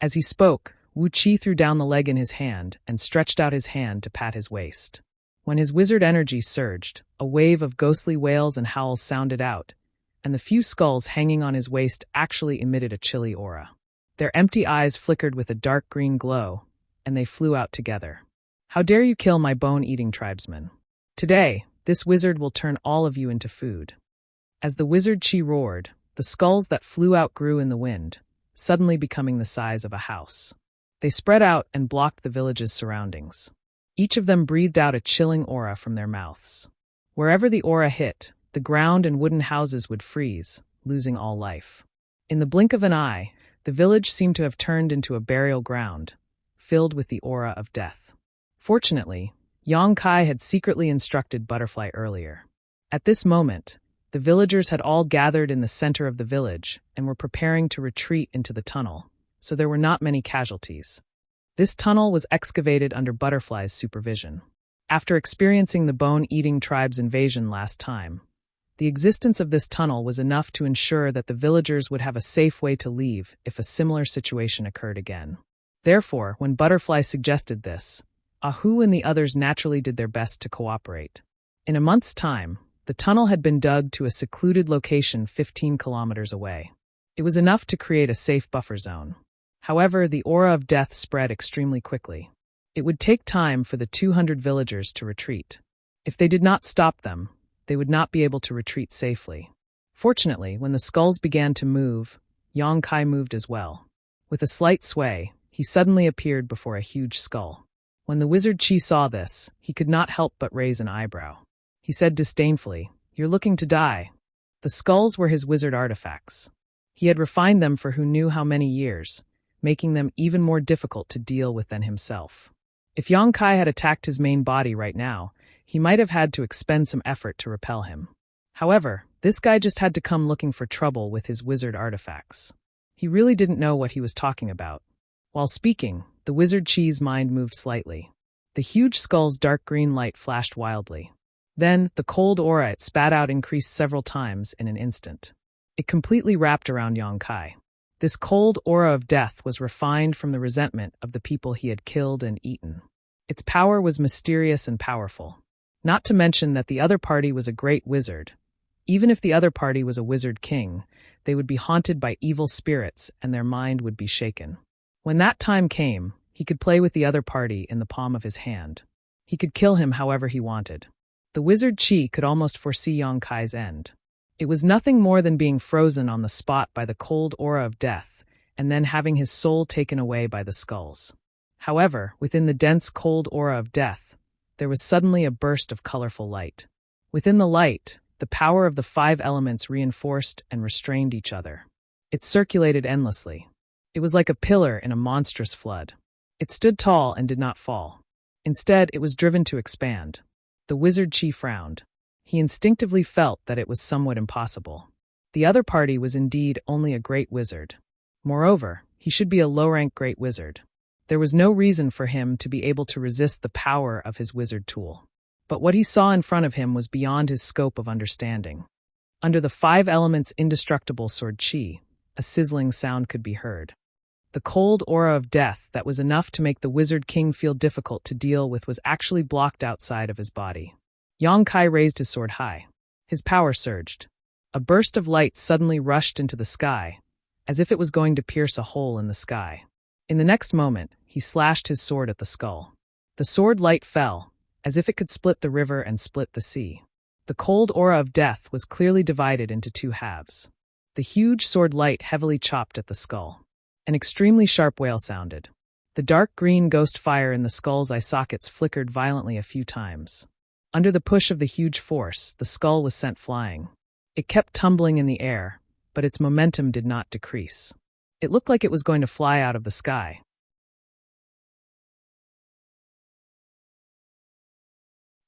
As he spoke, Wu Qi threw down the leg in his hand and stretched out his hand to pat his waist. When his wizard energy surged, a wave of ghostly wails and howls sounded out, and the few skulls hanging on his waist actually emitted a chilly aura. Their empty eyes flickered with a dark green glow, and they flew out together. "How dare you kill my bone-eating tribesmen? Today, this wizard will turn all of you into food." As the wizard Chi roared, the skulls that flew out grew in the wind, suddenly becoming the size of a house. They spread out and blocked the village's surroundings. Each of them breathed out a chilling aura from their mouths. Wherever the aura hit, the ground and wooden houses would freeze, losing all life. In the blink of an eye, the village seemed to have turned into a burial ground, filled with the aura of death. Fortunately, Yang Kai had secretly instructed Butterfly earlier. At this moment, the villagers had all gathered in the center of the village and were preparing to retreat into the tunnel, so there were not many casualties. This tunnel was excavated under Butterfly's supervision. After experiencing the bone-eating tribe's invasion last time, the existence of this tunnel was enough to ensure that the villagers would have a safe way to leave if a similar situation occurred again. Therefore, when Butterfly suggested this, Ahu and the others naturally did their best to cooperate. In a month's time, the tunnel had been dug to a secluded location 15 kilometers away. It was enough to create a safe buffer zone. However, the aura of death spread extremely quickly. It would take time for the 200 villagers to retreat. If they did not stop them, they would not be able to retreat safely. Fortunately, when the skulls began to move, Yang Kai moved as well. With a slight sway, he suddenly appeared before a huge skull. When the wizard Chi saw this, he could not help but raise an eyebrow. He said disdainfully, "You're looking to die." The skulls were his wizard artifacts. He had refined them for who knew how many years, making them even more difficult to deal with than himself. If Yang Kai had attacked his main body right now, he might have had to expend some effort to repel him. However, this guy just had to come looking for trouble with his wizard artifacts. He really didn't know what he was talking about. While speaking, the wizard Chi's mind moved slightly. The huge skull's dark green light flashed wildly. Then, the cold aura it spat out increased several times in an instant. It completely wrapped around Yang Kai. This cold aura of death was refined from the resentment of the people he had killed and eaten. Its power was mysterious and powerful. Not to mention that the other party was a great wizard. Even if the other party was a wizard king, they would be haunted by evil spirits and their mind would be shaken. When that time came, he could play with the other party in the palm of his hand. He could kill him however he wanted. The wizard Chi could almost foresee Yang Kai's end. It was nothing more than being frozen on the spot by the cold aura of death, and then having his soul taken away by the skulls. However, within the dense, cold aura of death, there was suddenly a burst of colorful light. Within the light, the power of the 5 elements reinforced and restrained each other. It circulated endlessly. It was like a pillar in a monstrous flood. It stood tall and did not fall. Instead, it was driven to expand. The wizard Chi frowned. He instinctively felt that it was somewhat impossible. The other party was indeed only a great wizard. Moreover, he should be a low-rank great wizard. There was no reason for him to be able to resist the power of his wizard tool. But what he saw in front of him was beyond his scope of understanding. Under the 5 elements' indestructible sword Chi, a sizzling sound could be heard. The cold aura of death that was enough to make the wizard king feel difficult to deal with was actually blocked outside of his body. Yang Kai raised his sword high. His power surged. A burst of light suddenly rushed into the sky, as if it was going to pierce a hole in the sky. In the next moment, he slashed his sword at the skull. The sword light fell, as if it could split the river and split the sea. The cold aura of death was clearly divided into 2 halves. The huge sword light heavily chopped at the skull. An extremely sharp wail sounded. The dark green ghost fire in the skull's eye sockets flickered violently a few times. Under the push of the huge force, the skull was sent flying. It kept tumbling in the air, but its momentum did not decrease. It looked like it was going to fly out of the sky.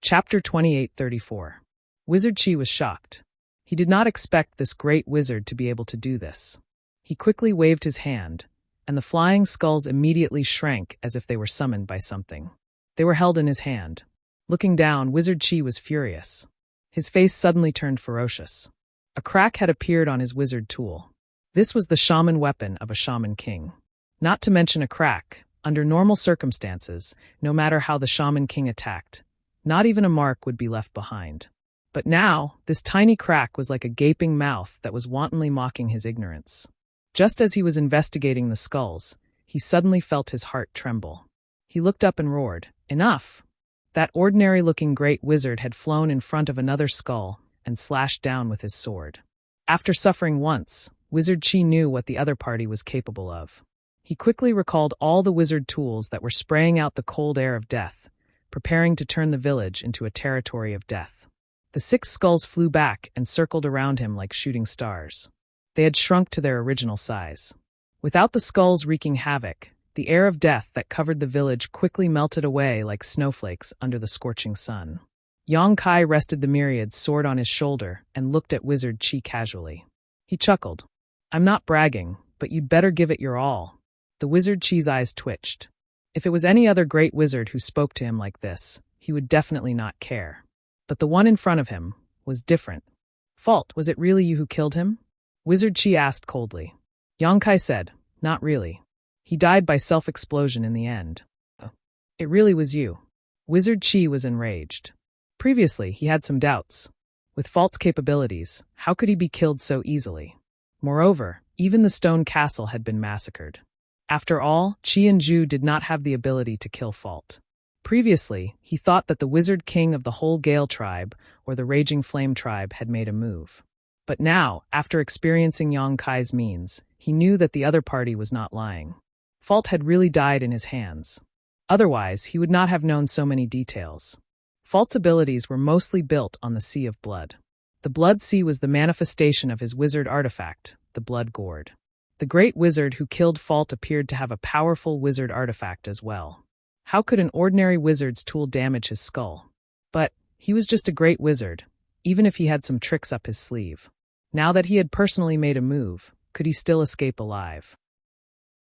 Chapter 2834. Wizard Chi was shocked. He did not expect this great wizard to be able to do this. He quickly waved his hand, and the flying skulls immediately shrank as if they were summoned by something. They were held in his hand. Looking down, Wizard Chi was furious. His face suddenly turned ferocious. A crack had appeared on his wizard tool. This was the shaman weapon of a shaman king. Not to mention a crack, under normal circumstances, no matter how the shaman king attacked, not even a mark would be left behind. But now, this tiny crack was like a gaping mouth that was wantonly mocking his ignorance. Just as he was investigating the skulls, he suddenly felt his heart tremble. He looked up and roared, "Enough!" That ordinary-looking great wizard had flown in front of another skull and slashed down with his sword. After suffering once, Wizard Chi knew what the other party was capable of. He quickly recalled all the wizard tools that were spraying out the cold air of death, preparing to turn the village into a territory of death. The 6 skulls flew back and circled around him like shooting stars. They had shrunk to their original size. Without the skulls wreaking havoc, the air of death that covered the village quickly melted away like snowflakes under the scorching sun. Yang Kai rested the myriad sword on his shoulder and looked at Wizard Chi casually. He chuckled. "I'm not bragging, but you'd better give it your all." The Wizard Chi's eyes twitched. If it was any other great wizard who spoke to him like this, he would definitely not care. But the one in front of him was different. "Fault, was it really you who killed him?" Wizard Chi asked coldly. Yang Kai said, "Not really. He died by self-explosion in the end." "It really was you." Wizard Chi was enraged. Previously, he had some doubts. With Fault's capabilities, how could he be killed so easily? Moreover, even the stone castle had been massacred. After all, Chi and Ju did not have the ability to kill Fault. Previously, he thought that the Wizard King of the whole Gale tribe, or the Raging Flame tribe, had made a move. But now, after experiencing Yang Kai's means, he knew that the other party was not lying. Fault had really died in his hands. Otherwise, he would not have known so many details. Fault's abilities were mostly built on the Sea of Blood. The Blood Sea was the manifestation of his wizard artifact, the Blood Gourd. The great wizard who killed Fault appeared to have a powerful wizard artifact as well. How could an ordinary wizard's tool damage his skull? But he was just a great wizard, even if he had some tricks up his sleeve. Now that he had personally made a move, could he still escape alive?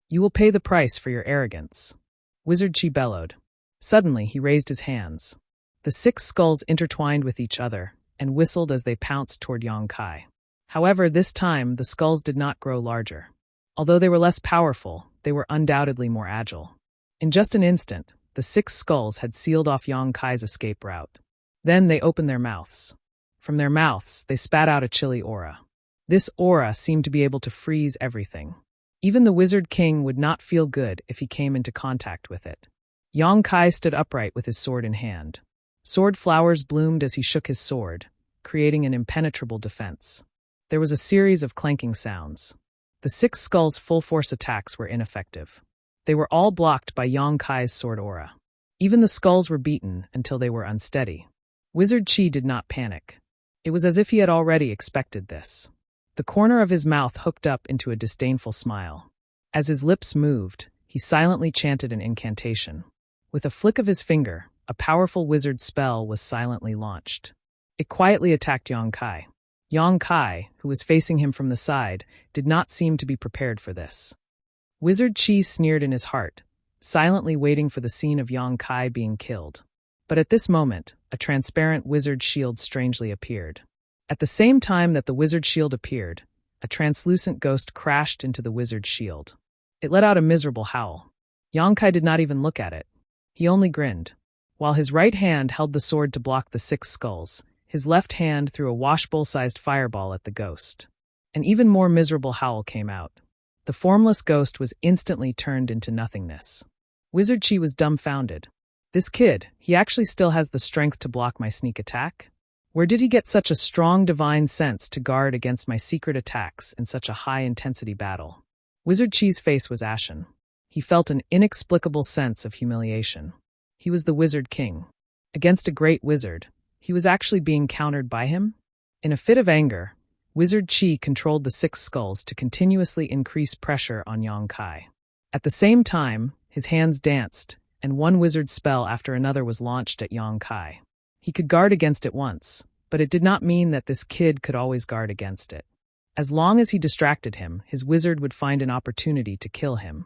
"You will pay the price for your arrogance," Wizard Chi bellowed. Suddenly, he raised his hands. The 6 skulls intertwined with each other and whistled as they pounced toward Yang Kai. However, this time, the skulls did not grow larger. Although they were less powerful, they were undoubtedly more agile. In just an instant, the 6 skulls had sealed off Yang Kai's escape route. Then they opened their mouths. From their mouths, they spat out a chilly aura. This aura seemed to be able to freeze everything. Even the Wizard King would not feel good if he came into contact with it. Yang Kai stood upright with his sword in hand. Sword flowers bloomed as he shook his sword, creating an impenetrable defense. There was a series of clanking sounds. The 6 skulls' full-force attacks were ineffective. They were all blocked by Yang Kai's sword aura. Even the skulls were beaten until they were unsteady. Wizard Qi did not panic. It was as if he had already expected this. The corner of his mouth hooked up into a disdainful smile. As his lips moved, he silently chanted an incantation. With a flick of his finger, a powerful wizard spell was silently launched. It quietly attacked Yang Kai. Yang Kai, who was facing him from the side, did not seem to be prepared for this. Wizard Qi sneered in his heart, silently waiting for the scene of Yang Kai being killed. But at this moment, a transparent wizard shield strangely appeared. At the same time that the wizard shield appeared, a translucent ghost crashed into the wizard shield. It let out a miserable howl. Yang Kai did not even look at it. He only grinned. While his right hand held the sword to block the 6 skulls, his left hand threw a washbowl-sized fireball at the ghost. An even more miserable howl came out. The formless ghost was instantly turned into nothingness. Wizard Qi was dumbfounded. This kid, he actually still has the strength to block my sneak attack? Where did he get such a strong divine sense to guard against my secret attacks in such a high-intensity battle? Wizard Qi's face was ashen. He felt an inexplicable sense of humiliation. He was the Wizard King. Against a great wizard, he was actually being countered by him? In a fit of anger, Wizard Qi controlled the 6 skulls to continuously increase pressure on Yang Kai. At the same time, his hands danced, and one wizard spell after another was launched at Yang Kai. He could guard against it once, but it did not mean that this kid could always guard against it. As long as he distracted him, his wizard would find an opportunity to kill him.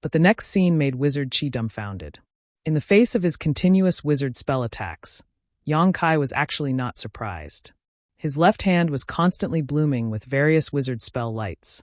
But the next scene made Wizard Qi dumbfounded. In the face of his continuous wizard spell attacks, Yang Kai was actually not surprised. His left hand was constantly blooming with various wizard spell lights,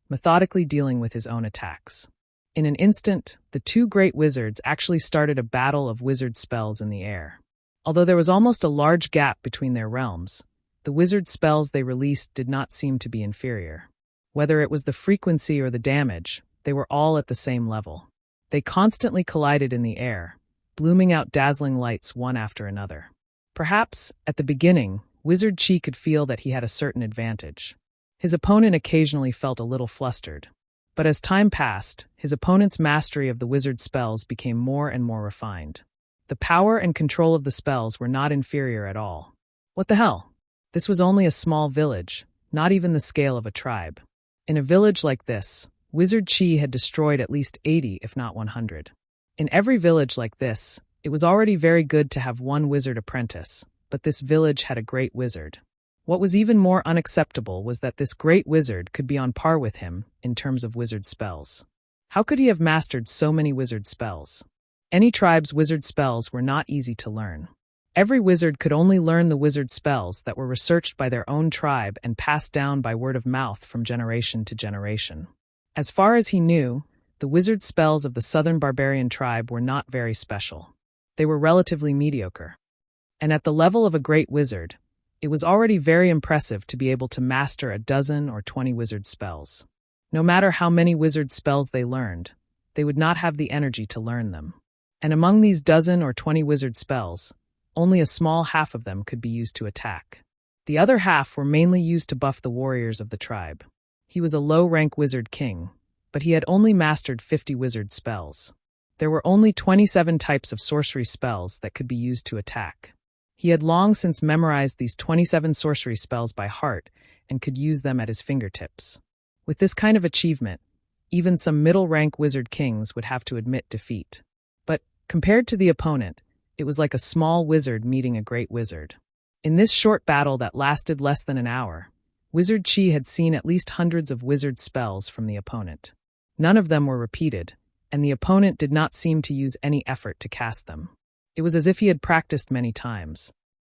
methodically dealing with his own attacks. In an instant, the 2 great wizards actually started a battle of wizard spells in the air. Although there was almost a large gap between their realms, the wizard spells they released did not seem to be inferior. Whether it was the frequency or the damage, they were all at the same level. They constantly collided in the air, blooming out dazzling lights one after another. Perhaps, at the beginning, Wizard Qi could feel that he had a certain advantage. His opponent occasionally felt a little flustered. But as time passed, his opponent's mastery of the wizard spells became more and more refined. The power and control of the spells were not inferior at all. What the hell? This was only a small village, not even the scale of a tribe. In a village like this, Wizard Qi had destroyed at least 80, if not 100. In every village like this, it was already very good to have one wizard apprentice, but this village had a great wizard. What was even more unacceptable was that this great wizard could be on par with him in terms of wizard spells. How could he have mastered so many wizard spells? Any tribe's wizard spells were not easy to learn. Every wizard could only learn the wizard spells that were researched by their own tribe and passed down by word of mouth from generation to generation. As far as he knew, the wizard spells of the southern barbarian tribe were not very special. They were relatively mediocre. And at the level of a great wizard, it was already very impressive to be able to master a dozen or 20 wizard spells. No matter how many wizard spells they learned, they would not have the energy to learn them. And among these dozen or 20 wizard spells, only a small half of them could be used to attack. The other half were mainly used to buff the warriors of the tribe. He was a low-rank wizard king, but he had only mastered 50 wizard spells. There were only 27 types of sorcery spells that could be used to attack. He had long since memorized these 27 sorcery spells by heart and could use them at his fingertips. With this kind of achievement, even some middle-rank wizard kings would have to admit defeat. But, compared to the opponent, it was like a small wizard meeting a great wizard. In this short battle that lasted less than an hour, Wizard Qi had seen at least hundreds of wizard spells from the opponent. None of them were repeated, and the opponent did not seem to use any effort to cast them. It was as if he had practiced many times.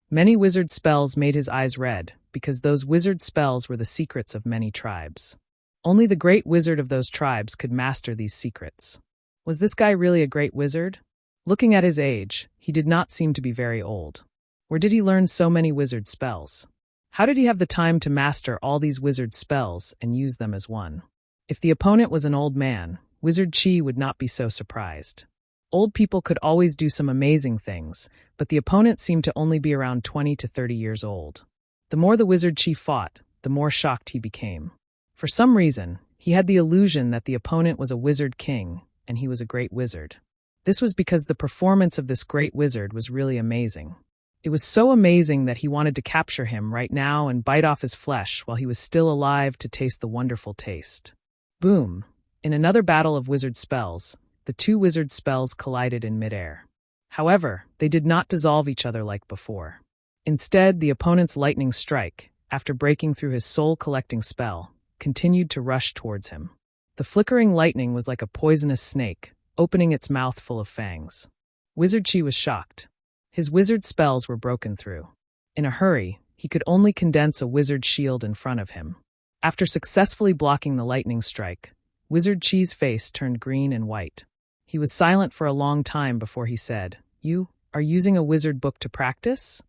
Many wizard spells made his eyes red, because those wizard spells were the secrets of many tribes. Only the great wizard of those tribes could master these secrets. Was this guy really a great wizard? Looking at his age, he did not seem to be very old. Where did he learn so many wizard spells? How did he have the time to master all these wizard spells and use them as one? If the opponent was an old man, Wizard Qi would not be so surprised. Old people could always do some amazing things, but the opponent seemed to only be around 20 to 30 years old. The more the Wizard Qi fought, the more shocked he became. For some reason, he had the illusion that the opponent was a wizard king, and he was a great wizard. This was because the performance of this great wizard was really amazing. It was so amazing that he wanted to capture him right now and bite off his flesh while he was still alive to taste the wonderful taste. Boom! In another battle of wizard spells, the two wizard spells collided in midair. However, they did not dissolve each other like before. Instead, the opponent's lightning strike, after breaking through his soul-collecting spell, continued to rush towards him. The flickering lightning was like a poisonous snake, opening its mouth full of fangs. Wizard Chi was shocked. His wizard spells were broken through. In a hurry, he could only condense a wizard shield in front of him. After successfully blocking the lightning strike, Wizard Chi's face turned green and white. He was silent for a long time before he said, "You are using a wizard book to practice?"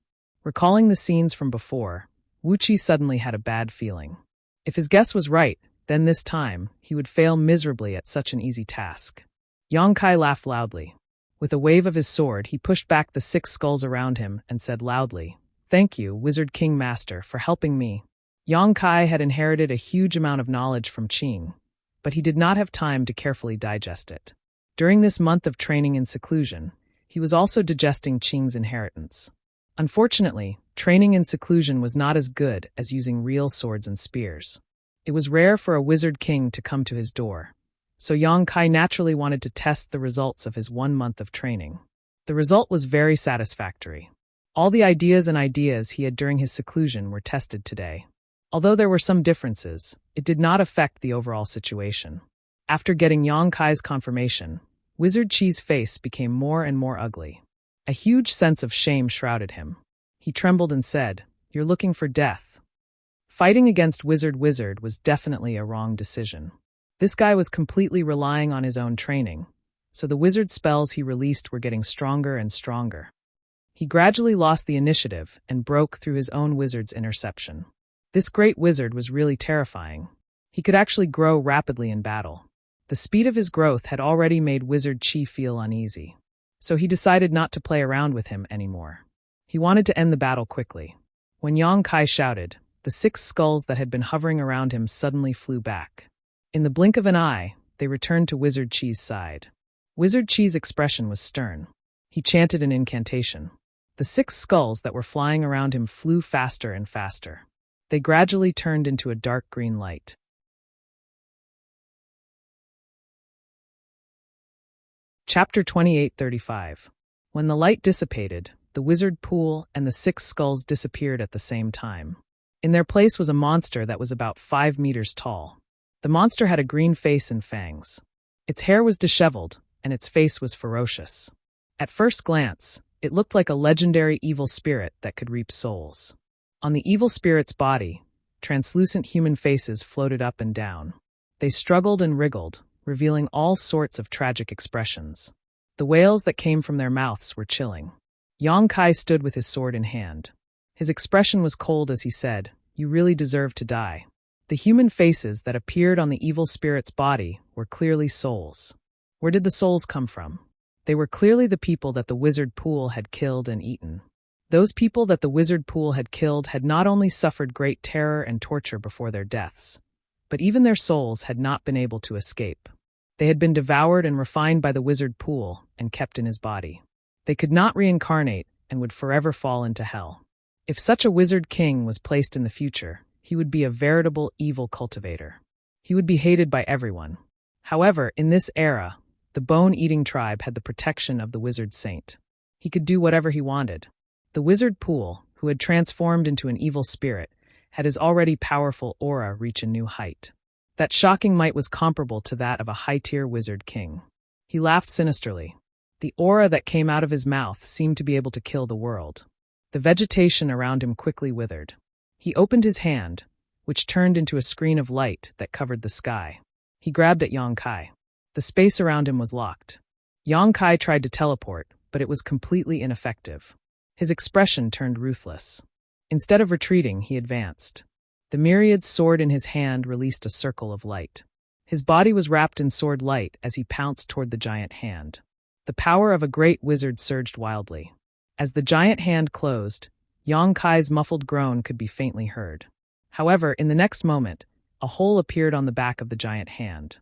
Recalling the scenes from before, Wu Chi suddenly had a bad feeling. If his guess was right, then this time, he would fail miserably at such an easy task. Yang Kai laughed loudly. With a wave of his sword, he pushed back the 6 skulls around him and said loudly, "Thank you, Wizard King Master, for helping me." Yang Kai had inherited a huge amount of knowledge from Qing, but he did not have time to carefully digest it. During this month of training in seclusion, he was also digesting Qing's inheritance. Unfortunately, training in seclusion was not as good as using real swords and spears. It was rare for a wizard king to come to his door, so Yang Kai naturally wanted to test the results of his 1 month of training. The result was very satisfactory. All the ideas he had during his seclusion were tested today. Although there were some differences, it did not affect the overall situation. After getting Yang Kai's confirmation, Wizard Chi's face became more and more ugly. A huge sense of shame shrouded him. He trembled and said, "You're looking for death." Fighting against Wizard was definitely a wrong decision. This guy was completely relying on his own training, so the wizard spells he released were getting stronger and stronger. He gradually lost the initiative and broke through his own wizard's interception. This great wizard was really terrifying. He could actually grow rapidly in battle. The speed of his growth had already made Wizard Chi feel uneasy, so he decided not to play around with him anymore. He wanted to end the battle quickly. When Yang Kai shouted, the 6 skulls that had been hovering around him suddenly flew back. In the blink of an eye, they returned to Wizard Chi's side. Wizard Chi's expression was stern. He chanted an incantation. The 6 skulls that were flying around him flew faster and faster. They gradually turned into a dark green light. Chapter 28:35. When the light dissipated, the wizard pool and the 6 skulls disappeared at the same time. In their place was a monster that was about 5 meters tall. The monster had a green face and fangs. Its hair was disheveled, and its face was ferocious. At first glance, it looked like a legendary evil spirit that could reap souls. On the evil spirit's body, translucent human faces floated up and down. They struggled and wriggled, revealing all sorts of tragic expressions. The wails that came from their mouths were chilling. Yang Kai stood with his sword in hand. His expression was cold as he said, "You really deserve to die." The human faces that appeared on the evil spirit's body were clearly souls. Where did the souls come from? They were clearly the people that the wizard pool had killed and eaten. Those people that the wizard pool had killed had not only suffered great terror and torture before their deaths, but even their souls had not been able to escape. They had been devoured and refined by the wizard pool and kept in his body. They could not reincarnate and would forever fall into hell. If such a wizard king was placed in the future, he would be a veritable evil cultivator. He would be hated by everyone. However, in this era, the bone-eating tribe had the protection of the wizard saint. He could do whatever he wanted. The wizard pool, who had transformed into an evil spirit, had his already powerful aura reach a new height. That shocking might was comparable to that of a high-tier wizard king. He laughed sinisterly. The aura that came out of his mouth seemed to be able to kill the world. The vegetation around him quickly withered. He opened his hand, which turned into a screen of light that covered the sky. He grabbed at Yang Kai. The space around him was locked. Yang Kai tried to teleport, but it was completely ineffective. His expression turned ruthless. Instead of retreating, he advanced. The myriad sword in his hand released a circle of light. His body was wrapped in sword light as he pounced toward the giant hand. The power of a great wizard surged wildly. As the giant hand closed, Yang Kai's muffled groan could be faintly heard. However, in the next moment, a hole appeared on the back of the giant hand.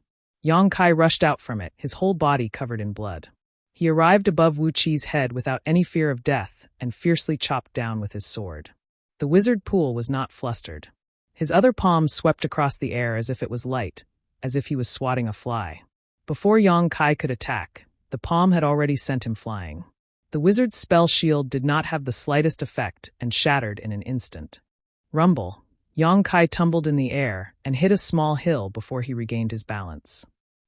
Yang Kai rushed out from it, his whole body covered in blood. He arrived above Wu Qi's head without any fear of death and fiercely chopped down with his sword. The wizard pool was not flustered. His other palm swept across the air as if it was light, as if he was swatting a fly. Before Yang Kai could attack, the palm had already sent him flying. The wizard's spell shield did not have the slightest effect and shattered in an instant. Rumble, Yang Kai tumbled in the air and hit a small hill before he regained his balance.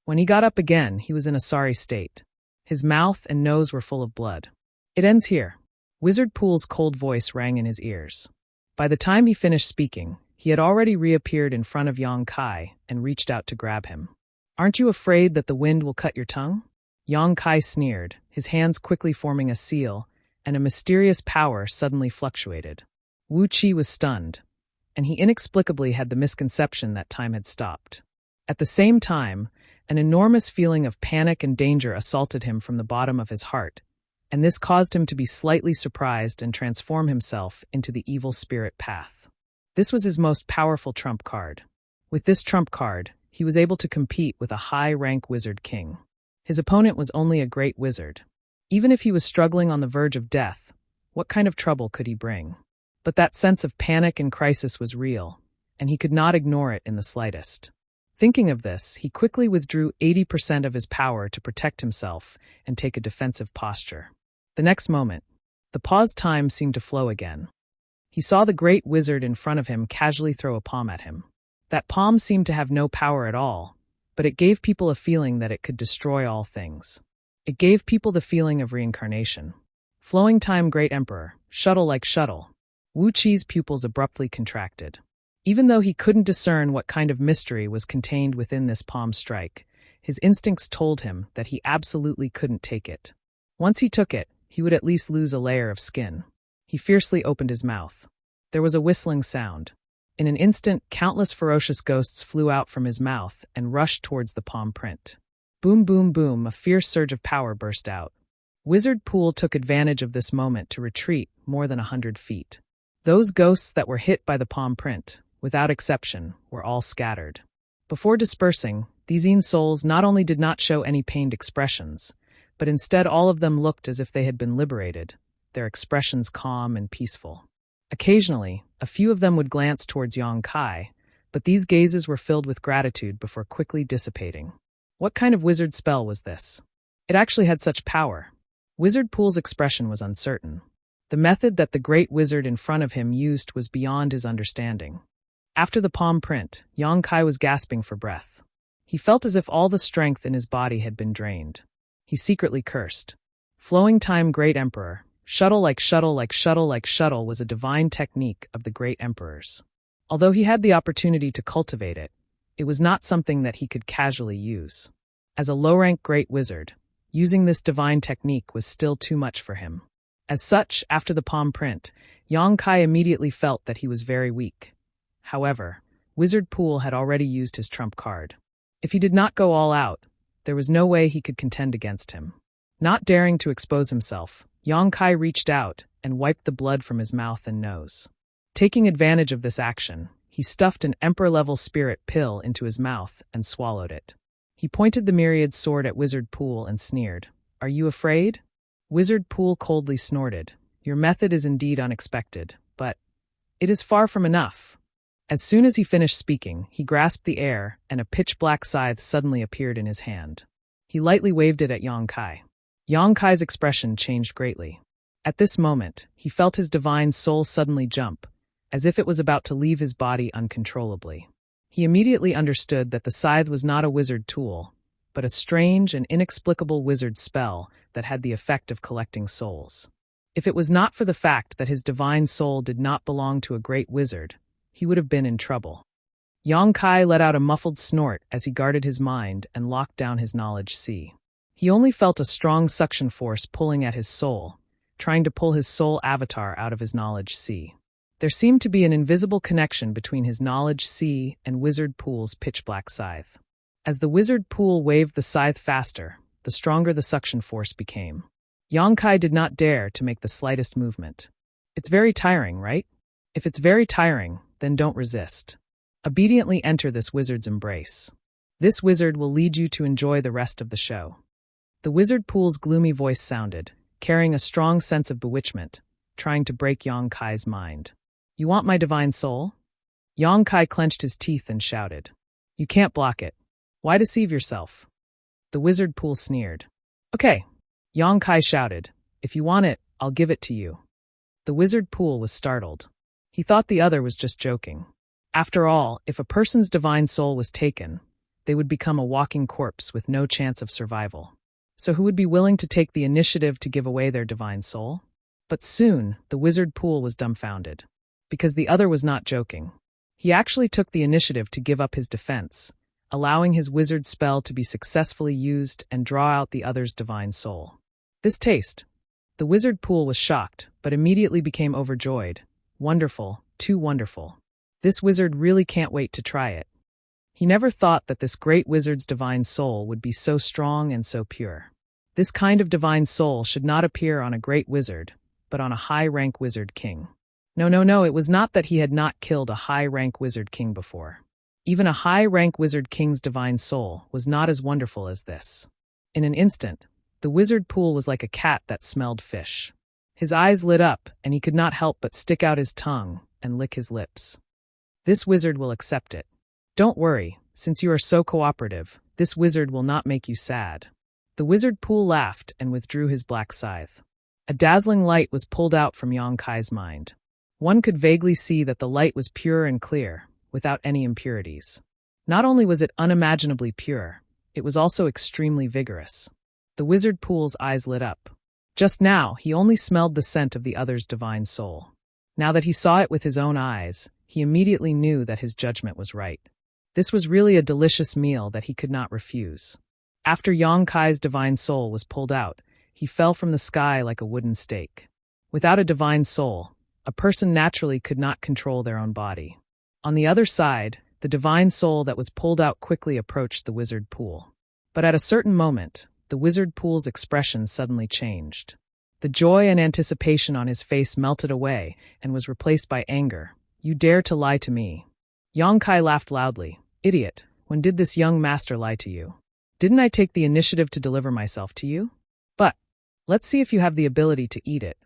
When he got up again, he was in a sorry state. His mouth and nose were full of blood. "It ends here." Wizard Pool's cold voice rang in his ears. By the time he finished speaking, he had already reappeared in front of Yang Kai and reached out to grab him. "Aren't you afraid that the wind will cut your tongue?" Yang Kai sneered, his hands quickly forming a seal, and a mysterious power suddenly fluctuated. Wu Qi was stunned, and he inexplicably had the misconception that time had stopped. At the same time, an enormous feeling of panic and danger assaulted him from the bottom of his heart, and this caused him to be slightly surprised and transform himself into the evil spirit path. This was his most powerful trump card. With this trump card, he was able to compete with a high-rank wizard king. His opponent was only a great wizard. Even if he was struggling on the verge of death, what kind of trouble could he bring? But that sense of panic and crisis was real, and he could not ignore it in the slightest. Thinking of this, he quickly withdrew 80% of his power to protect himself and take a defensive posture. The next moment, the paused time seemed to flow again. He saw the great wizard in front of him casually throw a palm at him. That palm seemed to have no power at all, but it gave people a feeling that it could destroy all things. It gave people the feeling of reincarnation. Flowing time, great emperor, shuttle like shuttle. Wu Qi's pupils abruptly contracted. Even though he couldn't discern what kind of mystery was contained within this palm strike, his instincts told him that he absolutely couldn't take it. Once he took it, he would at least lose a layer of skin. He fiercely opened his mouth. There was a whistling sound. In an instant, countless ferocious ghosts flew out from his mouth and rushed towards the palm print. Boom, boom, boom, a fierce surge of power burst out. Wizard Pool took advantage of this moment to retreat more than 100 feet. Those ghosts that were hit by the palm print, without exception, were all scattered. Before dispersing, these souls not only did not show any pained expressions, but instead all of them looked as if they had been liberated, their expressions calm and peaceful. Occasionally, a few of them would glance towards Yang Kai, but these gazes were filled with gratitude before quickly dissipating. What kind of wizard spell was this? It actually had such power. Wizard Pool's expression was uncertain. The method that the great wizard in front of him used was beyond his understanding. After the palm print, Yang Kai was gasping for breath. He felt as if all the strength in his body had been drained. He secretly cursed. Flowing time, great emperor. Shuttle like shuttle like shuttle like shuttle was a divine technique of the great emperors. Although he had the opportunity to cultivate it, it was not something that he could casually use. As a low-rank great wizard, using this divine technique was still too much for him. As such, after the palm print, Yang Kai immediately felt that he was very weak. However, Wizard Pool had already used his trump card. If he did not go all out, there was no way he could contend against him. Not daring to expose himself, Yang Kai reached out and wiped the blood from his mouth and nose. Taking advantage of this action, he stuffed an emperor-level spirit pill into his mouth and swallowed it. He pointed the myriad sword at Wizard Pool and sneered, "Are you afraid?" Wizard Pool coldly snorted, "Your method is indeed unexpected, but it is far from enough." As soon as he finished speaking, he grasped the air, and a pitch-black scythe suddenly appeared in his hand. He lightly waved it at Yang Kai. Yang Kai's expression changed greatly. At this moment, he felt his divine soul suddenly jump, as if it was about to leave his body uncontrollably. He immediately understood that the scythe was not a wizard tool, but a strange and inexplicable wizard spell that had the effect of collecting souls. If it was not for the fact that his divine soul did not belong to a great wizard, he would have been in trouble. Yang Kai let out a muffled snort as he guarded his mind and locked down his knowledge sea. He only felt a strong suction force pulling at his soul, trying to pull his soul avatar out of his knowledge sea. There seemed to be an invisible connection between his knowledge sea and Wizard Pool's pitch-black scythe. As the Wizard Pool waved the scythe faster, the stronger the suction force became. Yang Kai did not dare to make the slightest movement. It's very tiring, right? If it's very tiring, then don't resist. Obediently enter this wizard's embrace. This wizard will lead you to enjoy the rest of the show." The wizard pool's gloomy voice sounded, carrying a strong sense of bewitchment, trying to break Yang Kai's mind. "You want my divine soul?" Yang Kai clenched his teeth and shouted. "You can't block it. Why deceive yourself?" The wizard pool sneered. "Okay," Yang Kai shouted. "If you want it, I'll give it to you." The wizard pool was startled. He thought the other was just joking. After all, if a person's divine soul was taken, they would become a walking corpse with no chance of survival. So who would be willing to take the initiative to give away their divine soul? But soon, the wizard pool was dumbfounded. Because the other was not joking. He actually took the initiative to give up his defense, allowing his wizard spell to be successfully used and draw out the other's divine soul. This taste. The wizard pool was shocked, but immediately became overjoyed. Wonderful, too wonderful. This wizard really can't wait to try it. He never thought that this great wizard's divine soul would be so strong and so pure. This kind of divine soul should not appear on a great wizard, but on a high-rank wizard king. No, it was not that he had not killed a high-rank wizard king before. Even a high-rank wizard king's divine soul was not as wonderful as this. In an instant, the wizard pool was like a cat that smelled fish. His eyes lit up, and he could not help but stick out his tongue and lick his lips. This wizard will accept it. Don't worry, since you are so cooperative, this wizard will not make you sad. The wizard pool laughed and withdrew his black scythe. A dazzling light was pulled out from Yang Kai's mind. One could vaguely see that the light was pure and clear, without any impurities. Not only was it unimaginably pure, it was also extremely vigorous. The wizard pool's eyes lit up. Just now, he only smelled the scent of the other's divine soul. Now that he saw it with his own eyes, he immediately knew that his judgment was right. This was really a delicious meal that he could not refuse. After Yang Kai's divine soul was pulled out, he fell from the sky like a wooden stake. Without a divine soul, a person naturally could not control their own body. On the other side, the divine soul that was pulled out quickly approached the wizard pool. But at a certain moment, the wizard pool's expression suddenly changed. The joy and anticipation on his face melted away and was replaced by anger. "You dare to lie to me." Yang Kai laughed loudly. "Idiot, when did this young master lie to you? Didn't I take the initiative to deliver myself to you? But, let's see if you have the ability to eat it."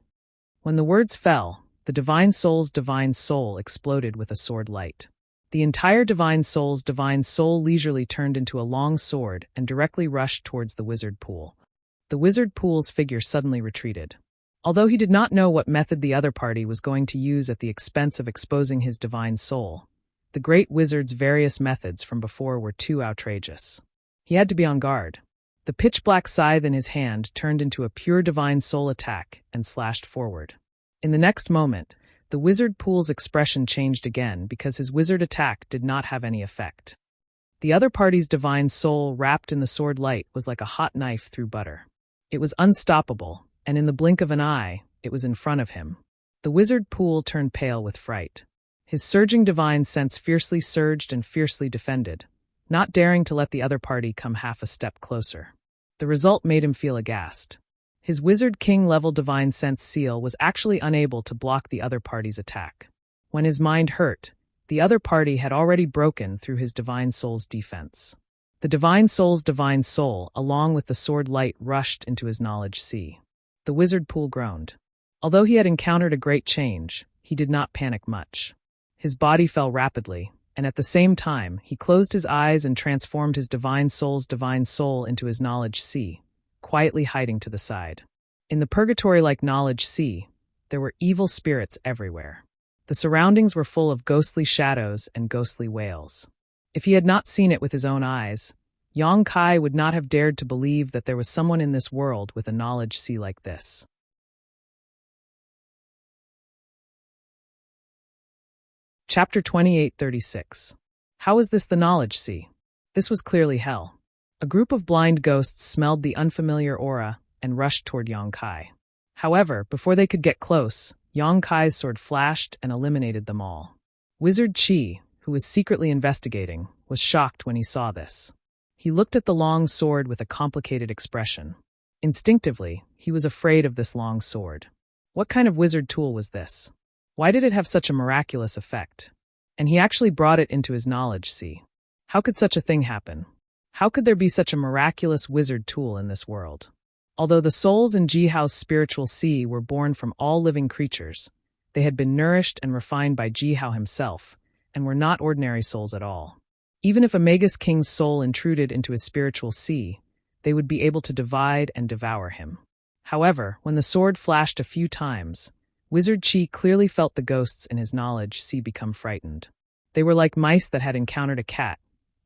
When the words fell, the divine soul's divine soul exploded with a sword light. The entire divine soul's divine soul leisurely turned into a long sword and directly rushed towards the wizard pool. The wizard pool's figure suddenly retreated. Although he did not know what method the other party was going to use at the expense of exposing his divine soul, the great wizard's various methods from before were too outrageous. He had to be on guard. The pitch-black scythe in his hand turned into a pure divine soul attack and slashed forward. In the next moment, the wizard pool's expression changed again because his wizard attack did not have any effect. The other party's divine soul wrapped in the sword light was like a hot knife through butter. It was unstoppable, and in the blink of an eye, it was in front of him. The wizard pool turned pale with fright. His surging divine sense fiercely surged and fiercely defended, not daring to let the other party come half a step closer. The result made him feel aghast. His wizard king-level divine sense seal was actually unable to block the other party's attack. When his mind hurt, the other party had already broken through his divine soul's defense. The divine soul's divine soul, along with the sword light, rushed into his knowledge sea. The wizard pool groaned. Although he had encountered a great change, he did not panic much. His body fell rapidly, and at the same time, he closed his eyes and transformed his divine soul's divine soul into his knowledge sea, quietly hiding to the side. In the purgatory-like knowledge sea, there were evil spirits everywhere. The surroundings were full of ghostly shadows and ghostly wails. If he had not seen it with his own eyes, Yang Kai would not have dared to believe that there was someone in this world with a knowledge sea like this. Chapter 2836. How is this the knowledge sea? This was clearly hell. A group of blind ghosts smelled the unfamiliar aura and rushed toward Yang Kai. However, before they could get close, Yang Kai's sword flashed and eliminated them all. Wizard Qi, who was secretly investigating, was shocked when he saw this. He looked at the long sword with a complicated expression. Instinctively, he was afraid of this long sword. What kind of wizard tool was this? Why did it have such a miraculous effect? And he actually brought it into his knowledge sea. How could such a thing happen? How could there be such a miraculous wizard tool in this world? Although the souls in Jihao's spiritual sea were born from all living creatures, they had been nourished and refined by Jihao himself, and were not ordinary souls at all. Even if a Magus king's soul intruded into his spiritual sea, they would be able to divide and devour him. However, when the sword flashed a few times, Wizard Qi clearly felt the ghosts in his knowledge sea become frightened. They were like mice that had encountered a cat,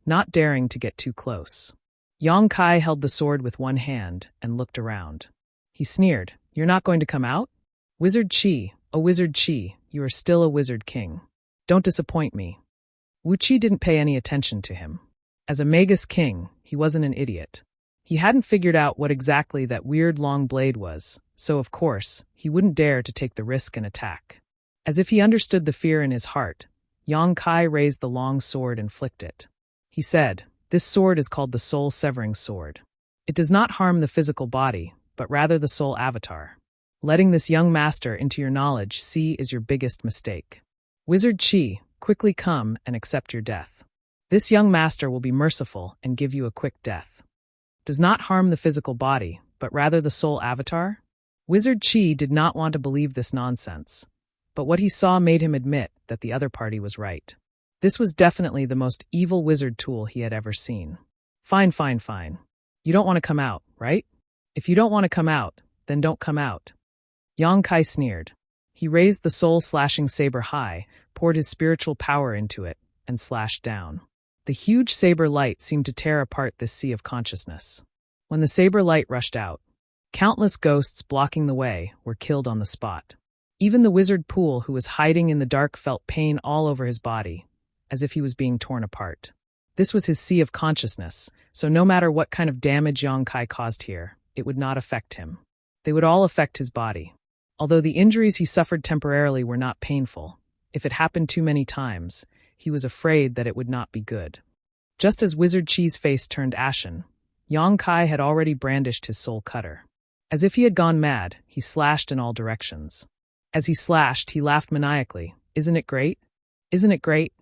not daring to get too close. Yang Kai held the sword with one hand and looked around. He sneered, "You're not going to come out? Wizard Qi, oh Wizard Qi, you are still a wizard king. Don't disappoint me." Wu Qi didn't pay any attention to him. As a Magus king, he wasn't an idiot. He hadn't figured out what exactly that weird long blade was, so of course, he wouldn't dare to take the risk and attack. As if he understood the fear in his heart, Yang Kai raised the long sword and flicked it. He said, "This sword is called the soul-severing sword. It does not harm the physical body, but rather the soul avatar. Letting this young master into your knowledge sea is your biggest mistake. Wizard Qi, quickly come and accept your death. This young master will be merciful and give you a quick death. Does not harm the physical body, but rather the soul avatar?" Wizard Qi did not want to believe this nonsense, but what he saw made him admit that the other party was right. This was definitely the most evil wizard tool he had ever seen. Fine. You don't want to come out, right? If you don't want to come out, then don't come out. Yang Kai sneered. He raised the soul-slashing saber high, poured his spiritual power into it, and slashed down. The huge saber light seemed to tear apart this sea of consciousness. When the saber light rushed out, countless ghosts blocking the way were killed on the spot. Even the wizard Pool, who was hiding in the dark, felt pain all over his body, as if he was being torn apart. This was his sea of consciousness, so no matter what kind of damage Yang Kai caused here, it would not affect him. They would all affect his body. Although the injuries he suffered temporarily were not painful, if it happened too many times, he was afraid that it would not be good. Just as Wizard Qi's face turned ashen, Yang Kai had already brandished his soul cutter. As if he had gone mad, he slashed in all directions. As he slashed, he laughed maniacally. "Isn't it great? Isn't it great?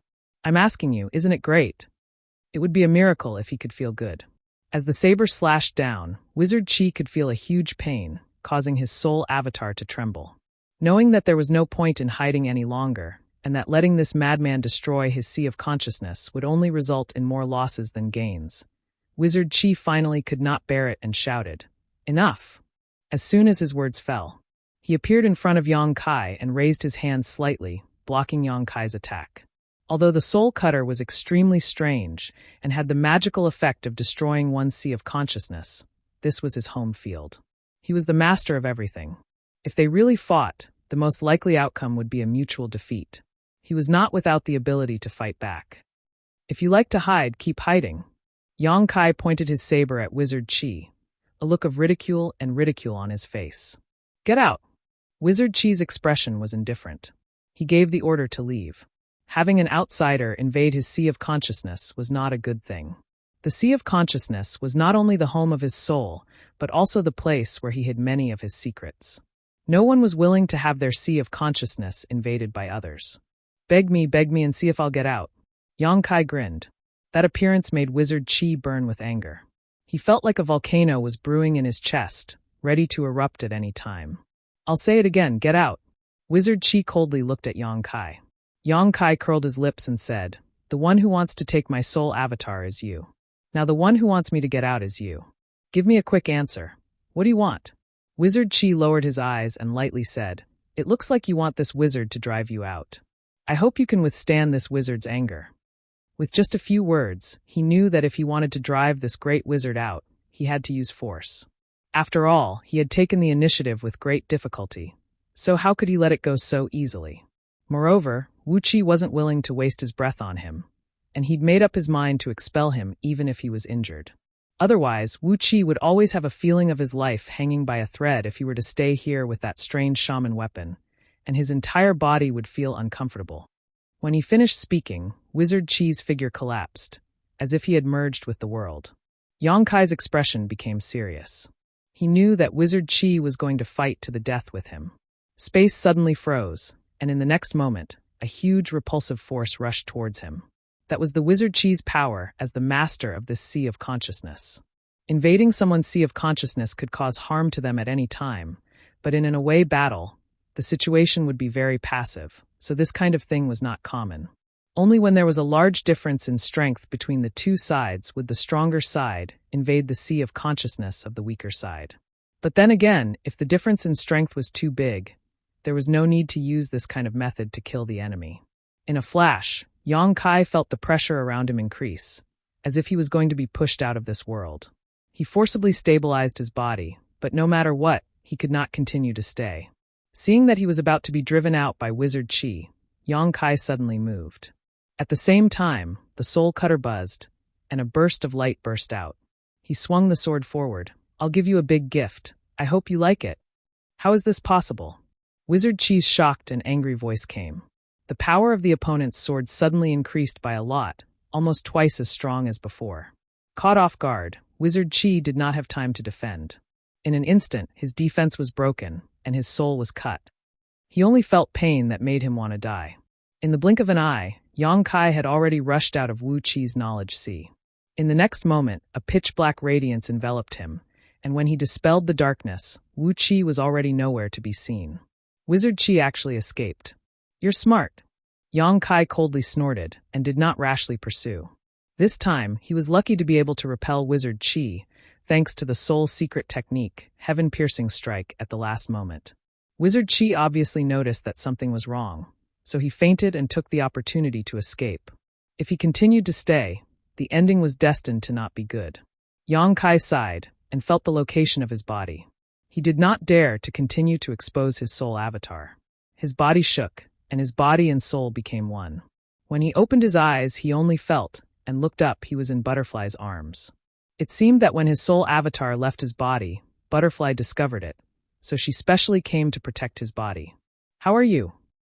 I'm asking you, isn't it great?" It would be a miracle if he could feel good. As the saber slashed down, Wizard Qi could feel a huge pain, causing his soul avatar to tremble. Knowing that there was no point in hiding any longer, and that letting this madman destroy his sea of consciousness would only result in more losses than gains, Wizard Qi finally could not bear it and shouted, "Enough!" As soon as his words fell, he appeared in front of Yang Kai and raised his hand slightly, blocking Yang Kai's attack. Although the soul cutter was extremely strange and had the magical effect of destroying one's sea of consciousness, this was his home field. He was the master of everything. If they really fought, the most likely outcome would be a mutual defeat. He was not without the ability to fight back. "If you like to hide, keep hiding." Yang Kai pointed his saber at Wizard Qi, a look of ridicule on his face. "Get out!" Wizard Qi's expression was indifferent. He gave the order to leave. Having an outsider invade his sea of consciousness was not a good thing. The sea of consciousness was not only the home of his soul, but also the place where he hid many of his secrets. No one was willing to have their sea of consciousness invaded by others. Beg me and see if I'll get out." Yang Kai grinned. That appearance made Wizard Qi burn with anger. He felt like a volcano was brewing in his chest, ready to erupt at any time. "I'll say it again, get out." Wizard Qi coldly looked at Yang Kai. Yang Kai curled his lips and said, "The one who wants to take my soul avatar is you. Now the one who wants me to get out is you. Give me a quick answer. What do you want?" Wizard Qi lowered his eyes and lightly said, "It looks like you want this wizard to drive you out. I hope you can withstand this wizard's anger." With just a few words, he knew that if he wanted to drive this great wizard out, he had to use force. After all, he had taken the initiative with great difficulty, so how could he let it go so easily? Moreover, Wu Qi wasn't willing to waste his breath on him, and he'd made up his mind to expel him even if he was injured. Otherwise, Wu Qi would always have a feeling of his life hanging by a thread if he were to stay here with that strange shaman weapon, and his entire body would feel uncomfortable. When he finished speaking, Wizard Qi's figure collapsed, as if he had merged with the world. Yang Kai's expression became serious. He knew that Wizard Qi was going to fight to the death with him. Space suddenly froze, and in the next moment, a huge repulsive force rushed towards him. That was the Wizard Chi's power as the master of this sea of consciousness. Invading someone's sea of consciousness could cause harm to them at any time, but in an away battle, the situation would be very passive, so this kind of thing was not common. Only when there was a large difference in strength between the two sides would the stronger side invade the sea of consciousness of the weaker side. But then again, if the difference in strength was too big, there was no need to use this kind of method to kill the enemy. In a flash, Yang Kai felt the pressure around him increase, as if he was going to be pushed out of this world. He forcibly stabilized his body, but no matter what, he could not continue to stay. Seeing that he was about to be driven out by Wizard Chi, Yang Kai suddenly moved. At the same time, the soul cutter buzzed, and a burst of light burst out. He swung the sword forward. "I'll give you a big gift. I hope you like it." "How is this possible?" Wizard Chi's shocked and angry voice came. The power of the opponent's sword suddenly increased by a lot, almost twice as strong as before. Caught off guard, Wizard Chi did not have time to defend. In an instant, his defense was broken, and his soul was cut. He only felt pain that made him want to die. In the blink of an eye, Yang Kai had already rushed out of Wu Chi's knowledge sea. In the next moment, a pitch-black radiance enveloped him, and when he dispelled the darkness, Wu Chi was already nowhere to be seen. Wizard Chi actually escaped. "You're smart." Yang Kai coldly snorted, and did not rashly pursue. This time, he was lucky to be able to repel Wizard Chi, thanks to the soul's secret technique, heaven-piercing strike, at the last moment. Wizard Chi obviously noticed that something was wrong, so he feinted and took the opportunity to escape. If he continued to stay, the ending was destined to not be good. Yang Kai sighed, and felt the location of his body. He did not dare to continue to expose his soul avatar. His body shook, and his body and soul became one. When he opened his eyes, he only felt, and looked up, he was in Butterfly's arms. It seemed that when his soul avatar left his body, Butterfly discovered it, so she specially came to protect his body. "How are you?"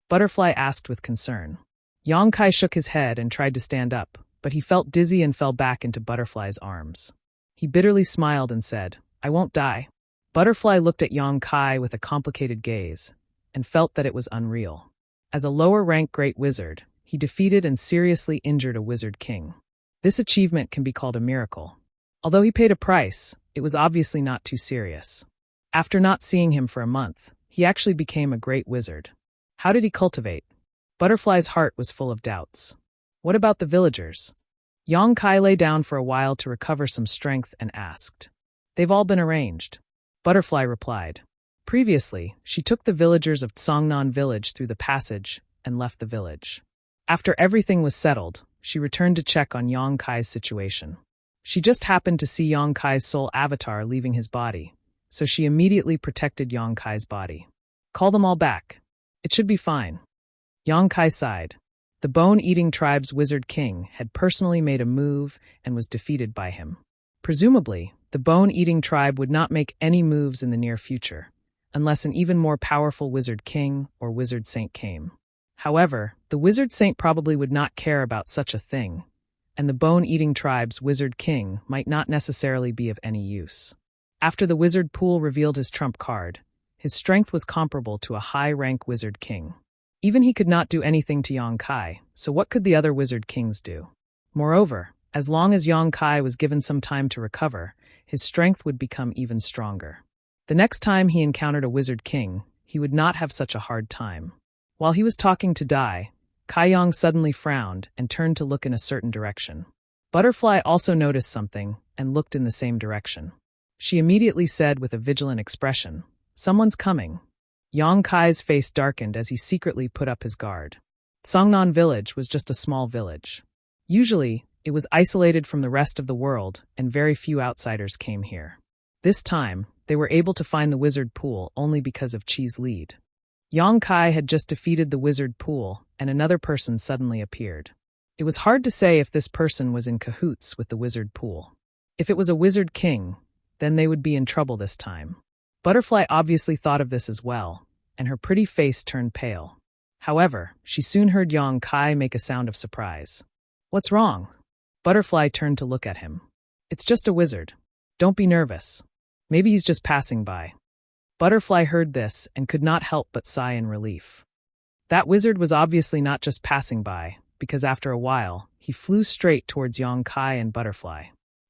Butterfly asked with concern. Yang Kai shook his head and tried to stand up, but he felt dizzy and fell back into Butterfly's arms. He bitterly smiled and said, "I won't die." Butterfly looked at Yang Kai with a complicated gaze, and felt that it was unreal. As a lower-rank great wizard, he defeated and seriously injured a wizard king. This achievement can be called a miracle. Although he paid a price, it was obviously not too serious. After not seeing him for a month, he actually became a great wizard. How did he cultivate? Butterfly's heart was full of doubts. What about the villagers? Yang Kai lay down for a while to recover some strength and asked. "They've all been arranged." Butterfly replied. Previously, she took the villagers of Tsongnan village through the passage and left the village. After everything was settled, she returned to check on Yang Kai's situation. She just happened to see Yang Kai's soul avatar leaving his body, so she immediately protected Yang Kai's body. "Call them all back. It should be fine." Yang Kai sighed. The bone-eating tribe's wizard king had personally made a move and was defeated by him. Presumably, the bone-eating tribe would not make any moves in the near future, unless an even more powerful wizard king or wizard saint came. However, the wizard saint probably would not care about such a thing, and the bone-eating tribe's wizard king might not necessarily be of any use. After the wizard pool revealed his trump card, his strength was comparable to a high-rank wizard king. Even he could not do anything to Yang Kai, so what could the other wizard kings do? Moreover, as long as Yang Kai was given some time to recover, his strength would become even stronger. The next time he encountered a wizard king, he would not have such a hard time. While he was talking to Dai, Kai Yang suddenly frowned and turned to look in a certain direction. Butterfly also noticed something and looked in the same direction. She immediately said with a vigilant expression, "Someone's coming." Yang Kai's face darkened as he secretly put up his guard. Tsongnan village was just a small village. Usually, it was isolated from the rest of the world, and very few outsiders came here. This time, they were able to find the wizard pool only because of Chi's lead. Yang Kai had just defeated the wizard pool, and another person suddenly appeared. It was hard to say if this person was in cahoots with the wizard pool. If it was a wizard king, then they would be in trouble this time. Butterfly obviously thought of this as well, and her pretty face turned pale. However, she soon heard Yang Kai make a sound of surprise. "What's wrong?" Butterfly turned to look at him. "It's just a wizard. Don't be nervous. Maybe he's just passing by." Butterfly heard this and could not help but sigh in relief. That wizard was obviously not just passing by, because after a while, he flew straight towards Yong Kai and Butterfly.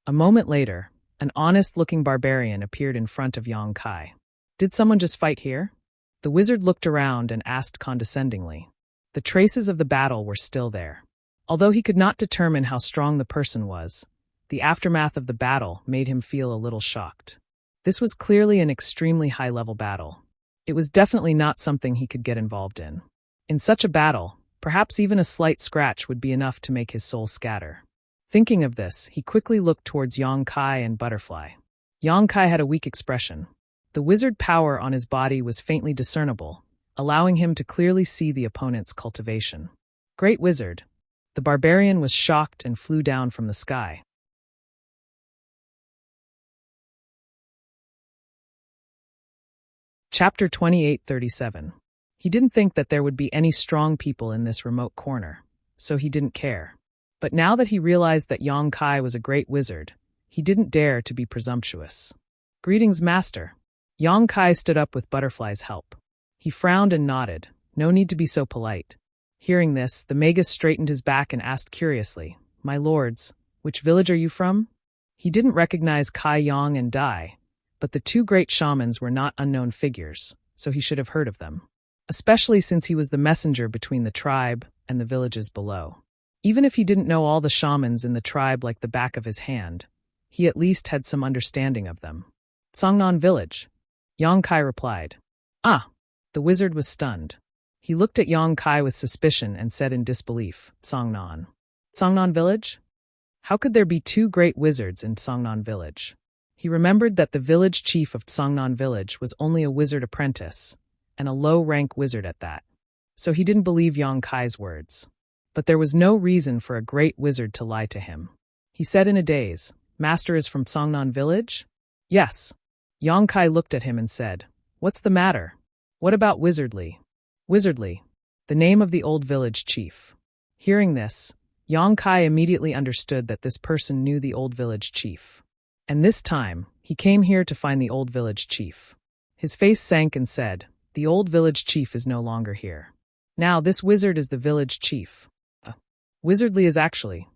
A moment later, an honest-looking barbarian appeared in front of Yong Kai. "Did someone just fight here?" The wizard looked around and asked condescendingly. The traces of the battle were still there. Although he could not determine how strong the person was, the aftermath of the battle made him feel a little shocked. This was clearly an extremely high-level battle. It was definitely not something he could get involved in. In such a battle, perhaps even a slight scratch would be enough to make his soul scatter. Thinking of this, he quickly looked towards Yong Kai and Butterfly. Yong Kai had a weak expression. The wizard power on his body was faintly discernible, allowing him to clearly see the opponent's cultivation. "Great wizard!" The barbarian was shocked and flew down from the sky. Chapter 28:37. He didn't think that there would be any strong people in this remote corner, so he didn't care. But now that he realized that Yong Kai was a great wizard, he didn't dare to be presumptuous. "Greetings, master." Yong Kai stood up with Butterfly's help. He frowned and nodded. No need to be so polite. Hearing this, the magus straightened his back and asked curiously, "My lords, which village are you from?" He didn't recognize Kai Yong and Dai, but the two great shamans were not unknown figures, so he should have heard of them, especially since he was the messenger between the tribe and the villages below. Even if he didn't know all the shamans in the tribe like the back of his hand, he at least had some understanding of them. "Songnon village," Yong Kai replied. "Ah!" The wizard was stunned. He looked at Yong Kai with suspicion and said in disbelief, "Songnon? Songnon village? How could there be two great wizards in Songnon village?" He remembered that the village chief of Songnon village was only a wizard apprentice, and a low-rank wizard at that. So he didn't believe Yong Kai's words. But there was no reason for a great wizard to lie to him. He said in a daze, "Master is from Songnon village?" "Yes." Yong Kai looked at him and said, "What's the matter? What about Wizardly?" "Wizardly," the name of the old village chief. Hearing this, Yong Kai immediately understood that this person knew the old village chief. And this time, he came here to find the old village chief. His face sank and said, "The old village chief is no longer here. Now this wizard is the village chief." Wizardly is actually.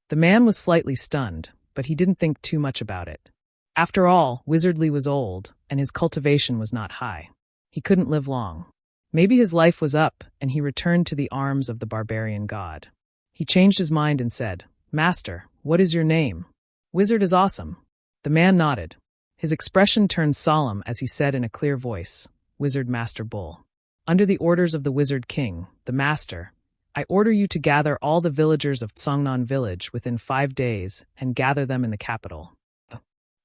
The man was slightly stunned, but he didn't think too much about it. After all, Wizardly was old, and his cultivation was not high. He couldn't live long. Maybe his life was up, and he returned to the arms of the barbarian god. He changed his mind and said, "Master, what is your name?" "Wizard is awesome." The man nodded. His expression turned solemn as he said in a clear voice, "Wizard Master Bull. Under the orders of the Wizard King, the Master, I order you to gather all the villagers of Songnon village within 5 days and gather them in the capital."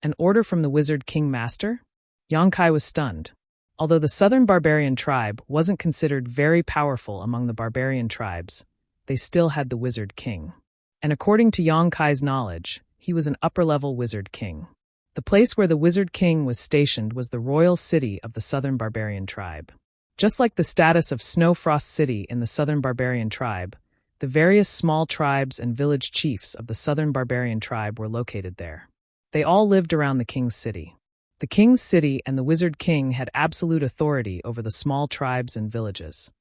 An order from the Wizard King Master? Yong Kai was stunned. Although the southern barbarian tribe wasn't considered very powerful among the barbarian tribes, they still had the Wizard King. And according to Yong Kai's knowledge, he was an upper-level Wizard King. The place where the Wizard King was stationed was the royal city of the southern barbarian tribe. Just like the status of Snowfrost City in the southern barbarian tribe, the various small tribes and village chiefs of the southern barbarian tribe were located there. They all lived around the king's city. The king's city and the Wizard King had absolute authority over the small tribes and villages.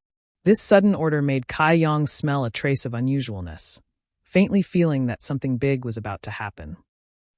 This sudden order made Kai Yong smell a trace of unusualness, faintly feeling that something big was about to happen.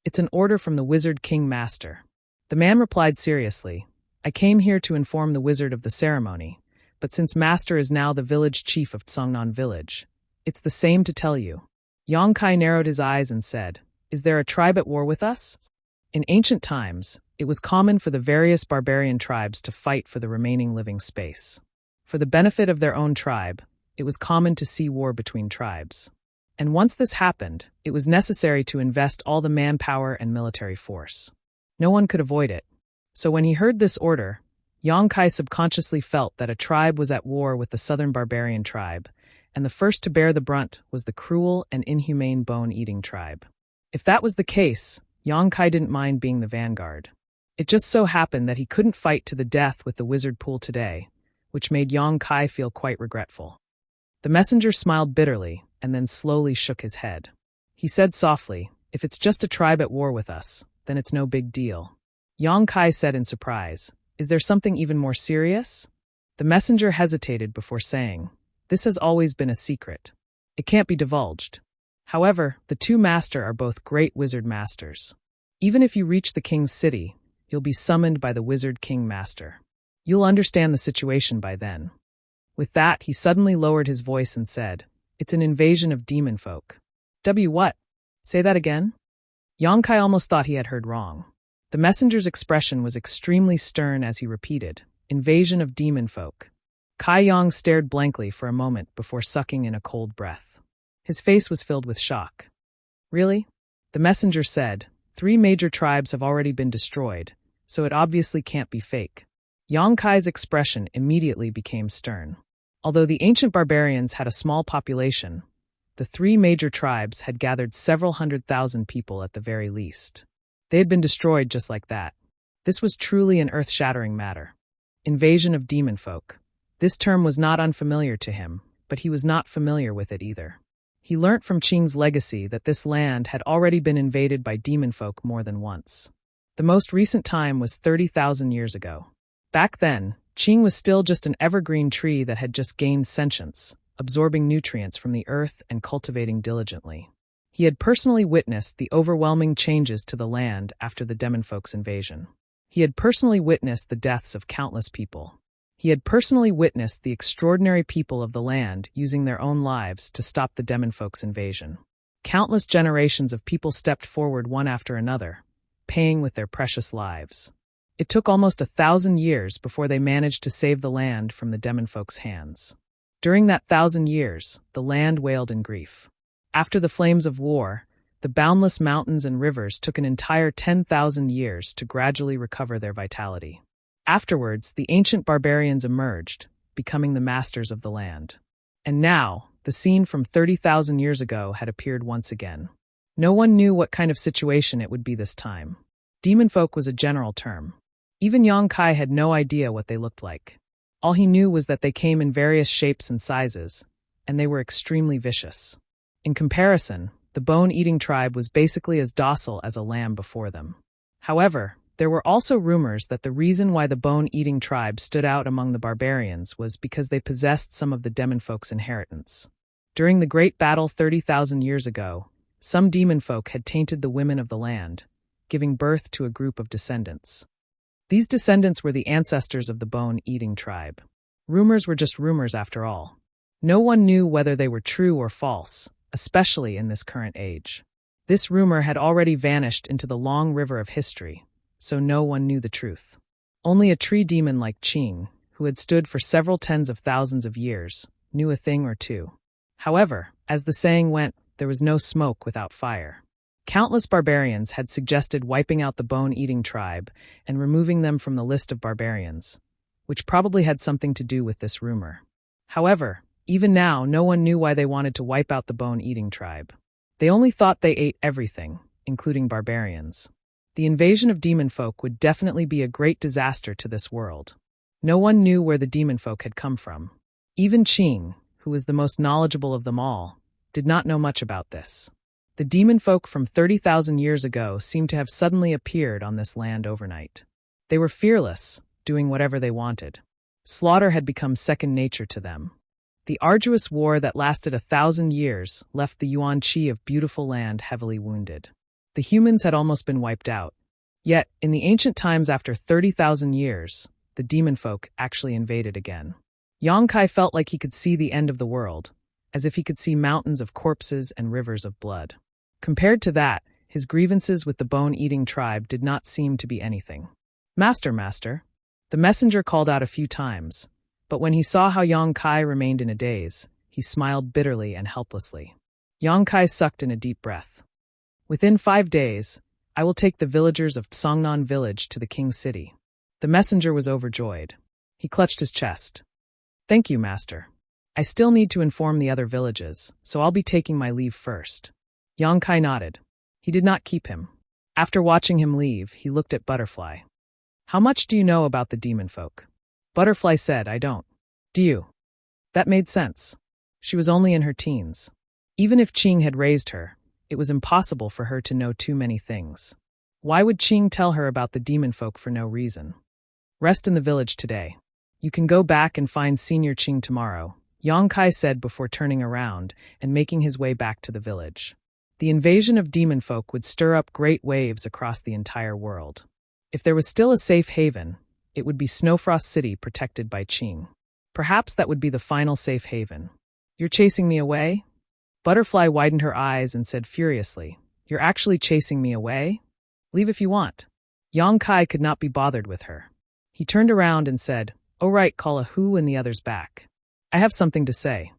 "It's an order from the Wizard King Master." The man replied seriously, "I came here to inform the wizard of the ceremony, but since Master is now the village chief of Songnon village, it's the same to tell you." Yong Kai narrowed his eyes and said, "Is there a tribe at war with us?" In ancient times, it was common for the various barbarian tribes to fight for the remaining living space. For the benefit of their own tribe, it was common to see war between tribes. And once this happened, it was necessary to invest all the manpower and military force. No one could avoid it. So when he heard this order, Yong Kai subconsciously felt that a tribe was at war with the southern barbarian tribe, and the first to bear the brunt was the cruel and inhumane bone-eating tribe. If that was the case, Yong Kai didn't mind being the vanguard. It just so happened that he couldn't fight to the death with the wizard pool today, which made Yong Kai feel quite regretful. The messenger smiled bitterly and then slowly shook his head. He said softly, "If it's just a tribe at war with us, then it's no big deal." Yong Kai said in surprise, "Is there something even more serious?" The messenger hesitated before saying, "This has always been a secret. It can't be divulged. However, the two master are both great wizard masters. Even if you reach the king's city, you'll be summoned by the wizard king master. You'll understand the situation by then. With that, he suddenly lowered his voice and said, "It's an invasion of demon folk." What? Say that again? Yongkai almost thought he had heard wrong. The messenger's expression was extremely stern as he repeated, "Invasion of demon folk." Kai Yang stared blankly for a moment before sucking in a cold breath. His face was filled with shock. Really? The messenger said, 3 major tribes have already been destroyed, so it obviously can't be fake. Yongkai's expression immediately became stern. Although the ancient barbarians had a small population, the 3 major tribes had gathered several 100,000 people at the very least. They had been destroyed just like that. This was truly an earth-shattering matter. Invasion of demon folk. This term was not unfamiliar to him, but he was not familiar with it either. He learnt from Qing's legacy that this land had already been invaded by demon folk more than once. The most recent time was 30,000 years ago. Back then, Qing was still just an evergreen tree that had just gained sentience, absorbing nutrients from the earth and cultivating diligently. He had personally witnessed the overwhelming changes to the land after the demon folk's invasion. He had personally witnessed the deaths of countless people. He had personally witnessed the extraordinary people of the land using their own lives to stop the demon folk's invasion. Countless generations of people stepped forward one after another, paying with their precious lives. It took almost 1,000 years before they managed to save the land from the demon folk's hands. During that 1,000 years, the land wailed in grief. After the flames of war, the boundless mountains and rivers took an entire 10,000 years to gradually recover their vitality. Afterwards, the ancient barbarians emerged, becoming the masters of the land. And now, the scene from 30,000 years ago had appeared once again. No one knew what kind of situation it would be this time. Demon folk was a general term. Even Yongkai had no idea what they looked like. All he knew was that they came in various shapes and sizes, and they were extremely vicious. In comparison, the bone-eating tribe was basically as docile as a lamb before them. However, there were also rumors that the reason why the bone-eating tribe stood out among the barbarians was because they possessed some of the demon folk's inheritance. During the great battle 30,000 years ago, some demon folk had tainted the women of the land, giving birth to a group of descendants. These descendants were the ancestors of the bone-eating tribe. Rumors were just rumors after all. No one knew whether they were true or false, especially in this current age. This rumor had already vanished into the long river of history, so no one knew the truth. Only a tree demon like Qing, who had stood for several tens of thousands of years, knew a thing or two. However, as the saying went, there was no smoke without fire. Countless barbarians had suggested wiping out the bone-eating tribe and removing them from the list of barbarians, which probably had something to do with this rumor. However, even now, no one knew why they wanted to wipe out the bone-eating tribe. They only thought they ate everything, including barbarians. The invasion of demon folk would definitely be a great disaster to this world. No one knew where the demon folk had come from. Even Qing, who was the most knowledgeable of them all, did not know much about this. The demon folk from 30,000 years ago seemed to have suddenly appeared on this land overnight. They were fearless, doing whatever they wanted. Slaughter had become second nature to them. The arduous war that lasted 1,000 years left the Yuan Qi of beautiful land heavily wounded. The humans had almost been wiped out. Yet, in the ancient times after 30,000 years, the demon folk actually invaded again. Yongkai felt like he could see the end of the world, as if he could see mountains of corpses and rivers of blood. Compared to that, his grievances with the bone-eating tribe did not seem to be anything. Master. The messenger called out a few times, but when he saw how Yongkai remained in a daze, he smiled bitterly and helplessly. Yongkai sucked in a deep breath. Within 5 days, I will take the villagers of Songnan village to the king's city. The messenger was overjoyed. He clutched his chest. Thank you, master. I still need to inform the other villages, so I'll be taking my leave first. Yongkai nodded. He did not keep him. After watching him leave, he looked at Butterfly. How much do you know about the demon folk? Butterfly said, I don't. Do you? That made sense. She was only in her teens. Even if Qing had raised her, it was impossible for her to know too many things. Why would Qing tell her about the demon folk for no reason? Rest in the village today. You can go back and find Senior Qing tomorrow, Yang Kai said before turning around and making his way back to the village. The invasion of demon folk would stir up great waves across the entire world. If there was still a safe haven, it would be Snowfrost City protected by Qing. Perhaps that would be the final safe haven. You're chasing me away? Butterfly widened her eyes and said furiously, You're actually chasing me away? Leave if you want. Yang Kai could not be bothered with her. He turned around and said, Oh right, call a who and the others back. I have something to say.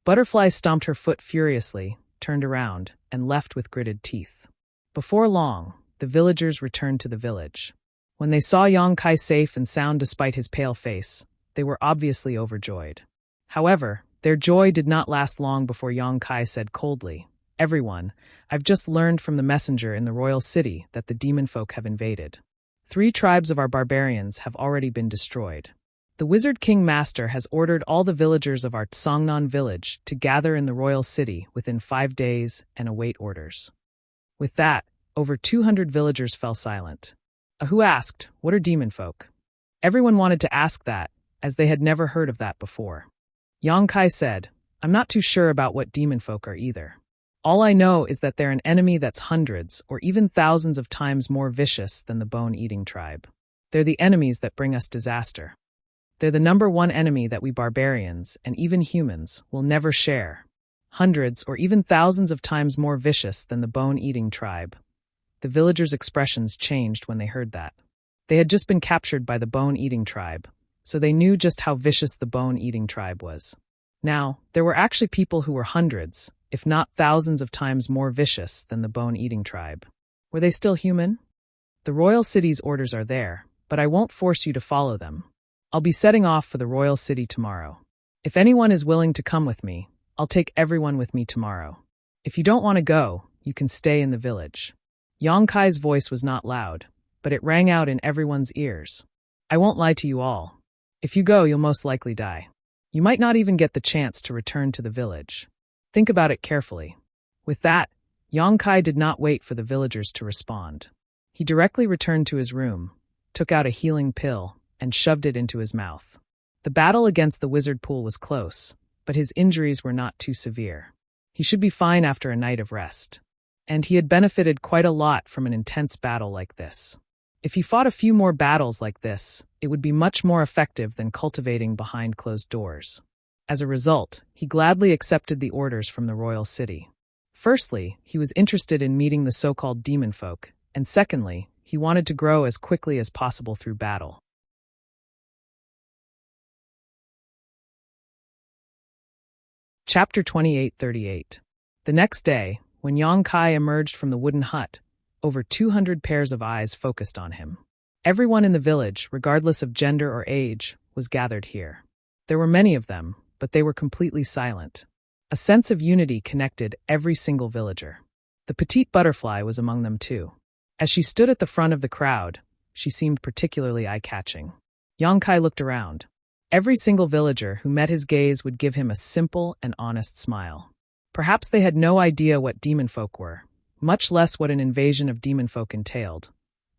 Butterfly stomped her foot furiously, turned around, and left with gritted teeth. Before long, the villagers returned to the village. When they saw Yang Kai safe and sound despite his pale face, they were obviously overjoyed. However, their joy did not last long before Yang Kai said coldly, Everyone, I've just learned from the messenger in the royal city that the demon folk have invaded. 3 tribes of our barbarians have already been destroyed. The Wizard King Master has ordered all the villagers of our Tsongnan village to gather in the royal city within 5 days and await orders. With that, over 200 villagers fell silent. Who asked, What are demon folk? Everyone wanted to ask that, as they had never heard of that before. Yang Kai said, I'm not too sure about what demon folk are either. All I know is that they're an enemy that's hundreds or even thousands of times more vicious than the bone-eating tribe. They're the enemies that bring us disaster. They're the #1 enemy that we barbarians, and even humans, will never share. Hundreds or even thousands of times more vicious than the bone-eating tribe. The villagers' expressions changed when they heard that. They had just been captured by the bone-eating tribe, so they knew just how vicious the bone-eating tribe was. Now, there were actually people who were hundreds, if not thousands of times more vicious than the bone-eating tribe. Were they still human? The royal city's orders are there, but I won't force you to follow them. I'll be setting off for the royal city tomorrow. If anyone is willing to come with me, I'll take everyone with me tomorrow. If you don't want to go, you can stay in the village. Yang Kai's voice was not loud, but it rang out in everyone's ears. I won't lie to you all. If you go, you'll most likely die. You might not even get the chance to return to the village. Think about it carefully. With that, Yang Kai did not wait for the villagers to respond. He directly returned to his room, took out a healing pill, and shoved it into his mouth. The battle against the wizard pool was close, but his injuries were not too severe. He should be fine after a night of rest. And he had benefited quite a lot from an intense battle like this. If he fought a few more battles like this, it would be much more effective than cultivating behind closed doors. As a result, he gladly accepted the orders from the royal city. Firstly, he was interested in meeting the so-called demon folk, and secondly, he wanted to grow as quickly as possible through battle. Chapter 28:38. The next day, when Yang Kai emerged from the wooden hut, over 200 pairs of eyes focused on him. Everyone in the village, regardless of gender or age, was gathered here. There were many of them, but they were completely silent. A sense of unity connected every single villager. The petite butterfly was among them too. As she stood at the front of the crowd, she seemed particularly eye-catching. Yang Kai looked around. Every single villager who met his gaze would give him a simple and honest smile. Perhaps they had no idea what demon folk were, much less what an invasion of demon folk entailed.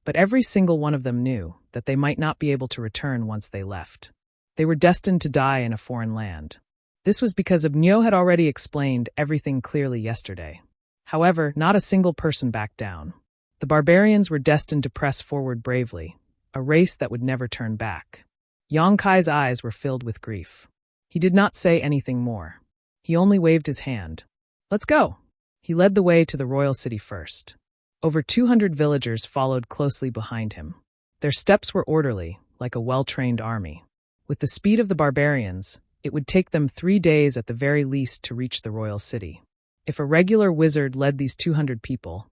But every single one of them knew that they might not be able to return once they left. They were destined to die in a foreign land. This was because Abnyo had already explained everything clearly yesterday. However, not a single person backed down. The barbarians were destined to press forward bravely, a race that would never turn back. Yang Kai's eyes were filled with grief. He did not say anything more. He only waved his hand. Let's go! He led the way to the royal city first. Over 200 villagers followed closely behind him. Their steps were orderly, like a well-trained army. With the speed of the barbarians, it would take them 3 days at the very least to reach the royal city. If a regular wizard led these 200 people,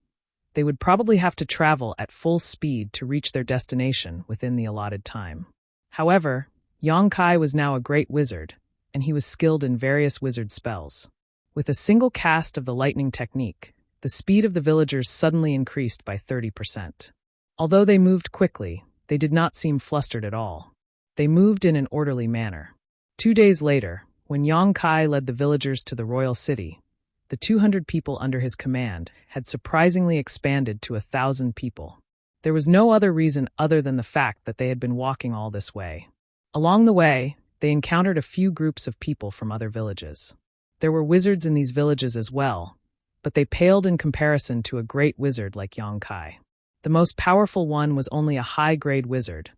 they would probably have to travel at full speed to reach their destination within the allotted time. However, Yang Kai was now a great wizard, and he was skilled in various wizard spells. With a single cast of the lightning technique, the speed of the villagers suddenly increased by 30%. Although they moved quickly, they did not seem flustered at all. They moved in an orderly manner. 2 days later, when Yang Kai led the villagers to the royal city, the 200 people under his command had surprisingly expanded to 1,000 people. There was no other reason other than the fact that they had been walking all this way. Along the way, they encountered a few groups of people from other villages. There were wizards in these villages as well, but they paled in comparison to a great wizard like Yang Kai. The most powerful one was only a high-grade wizard,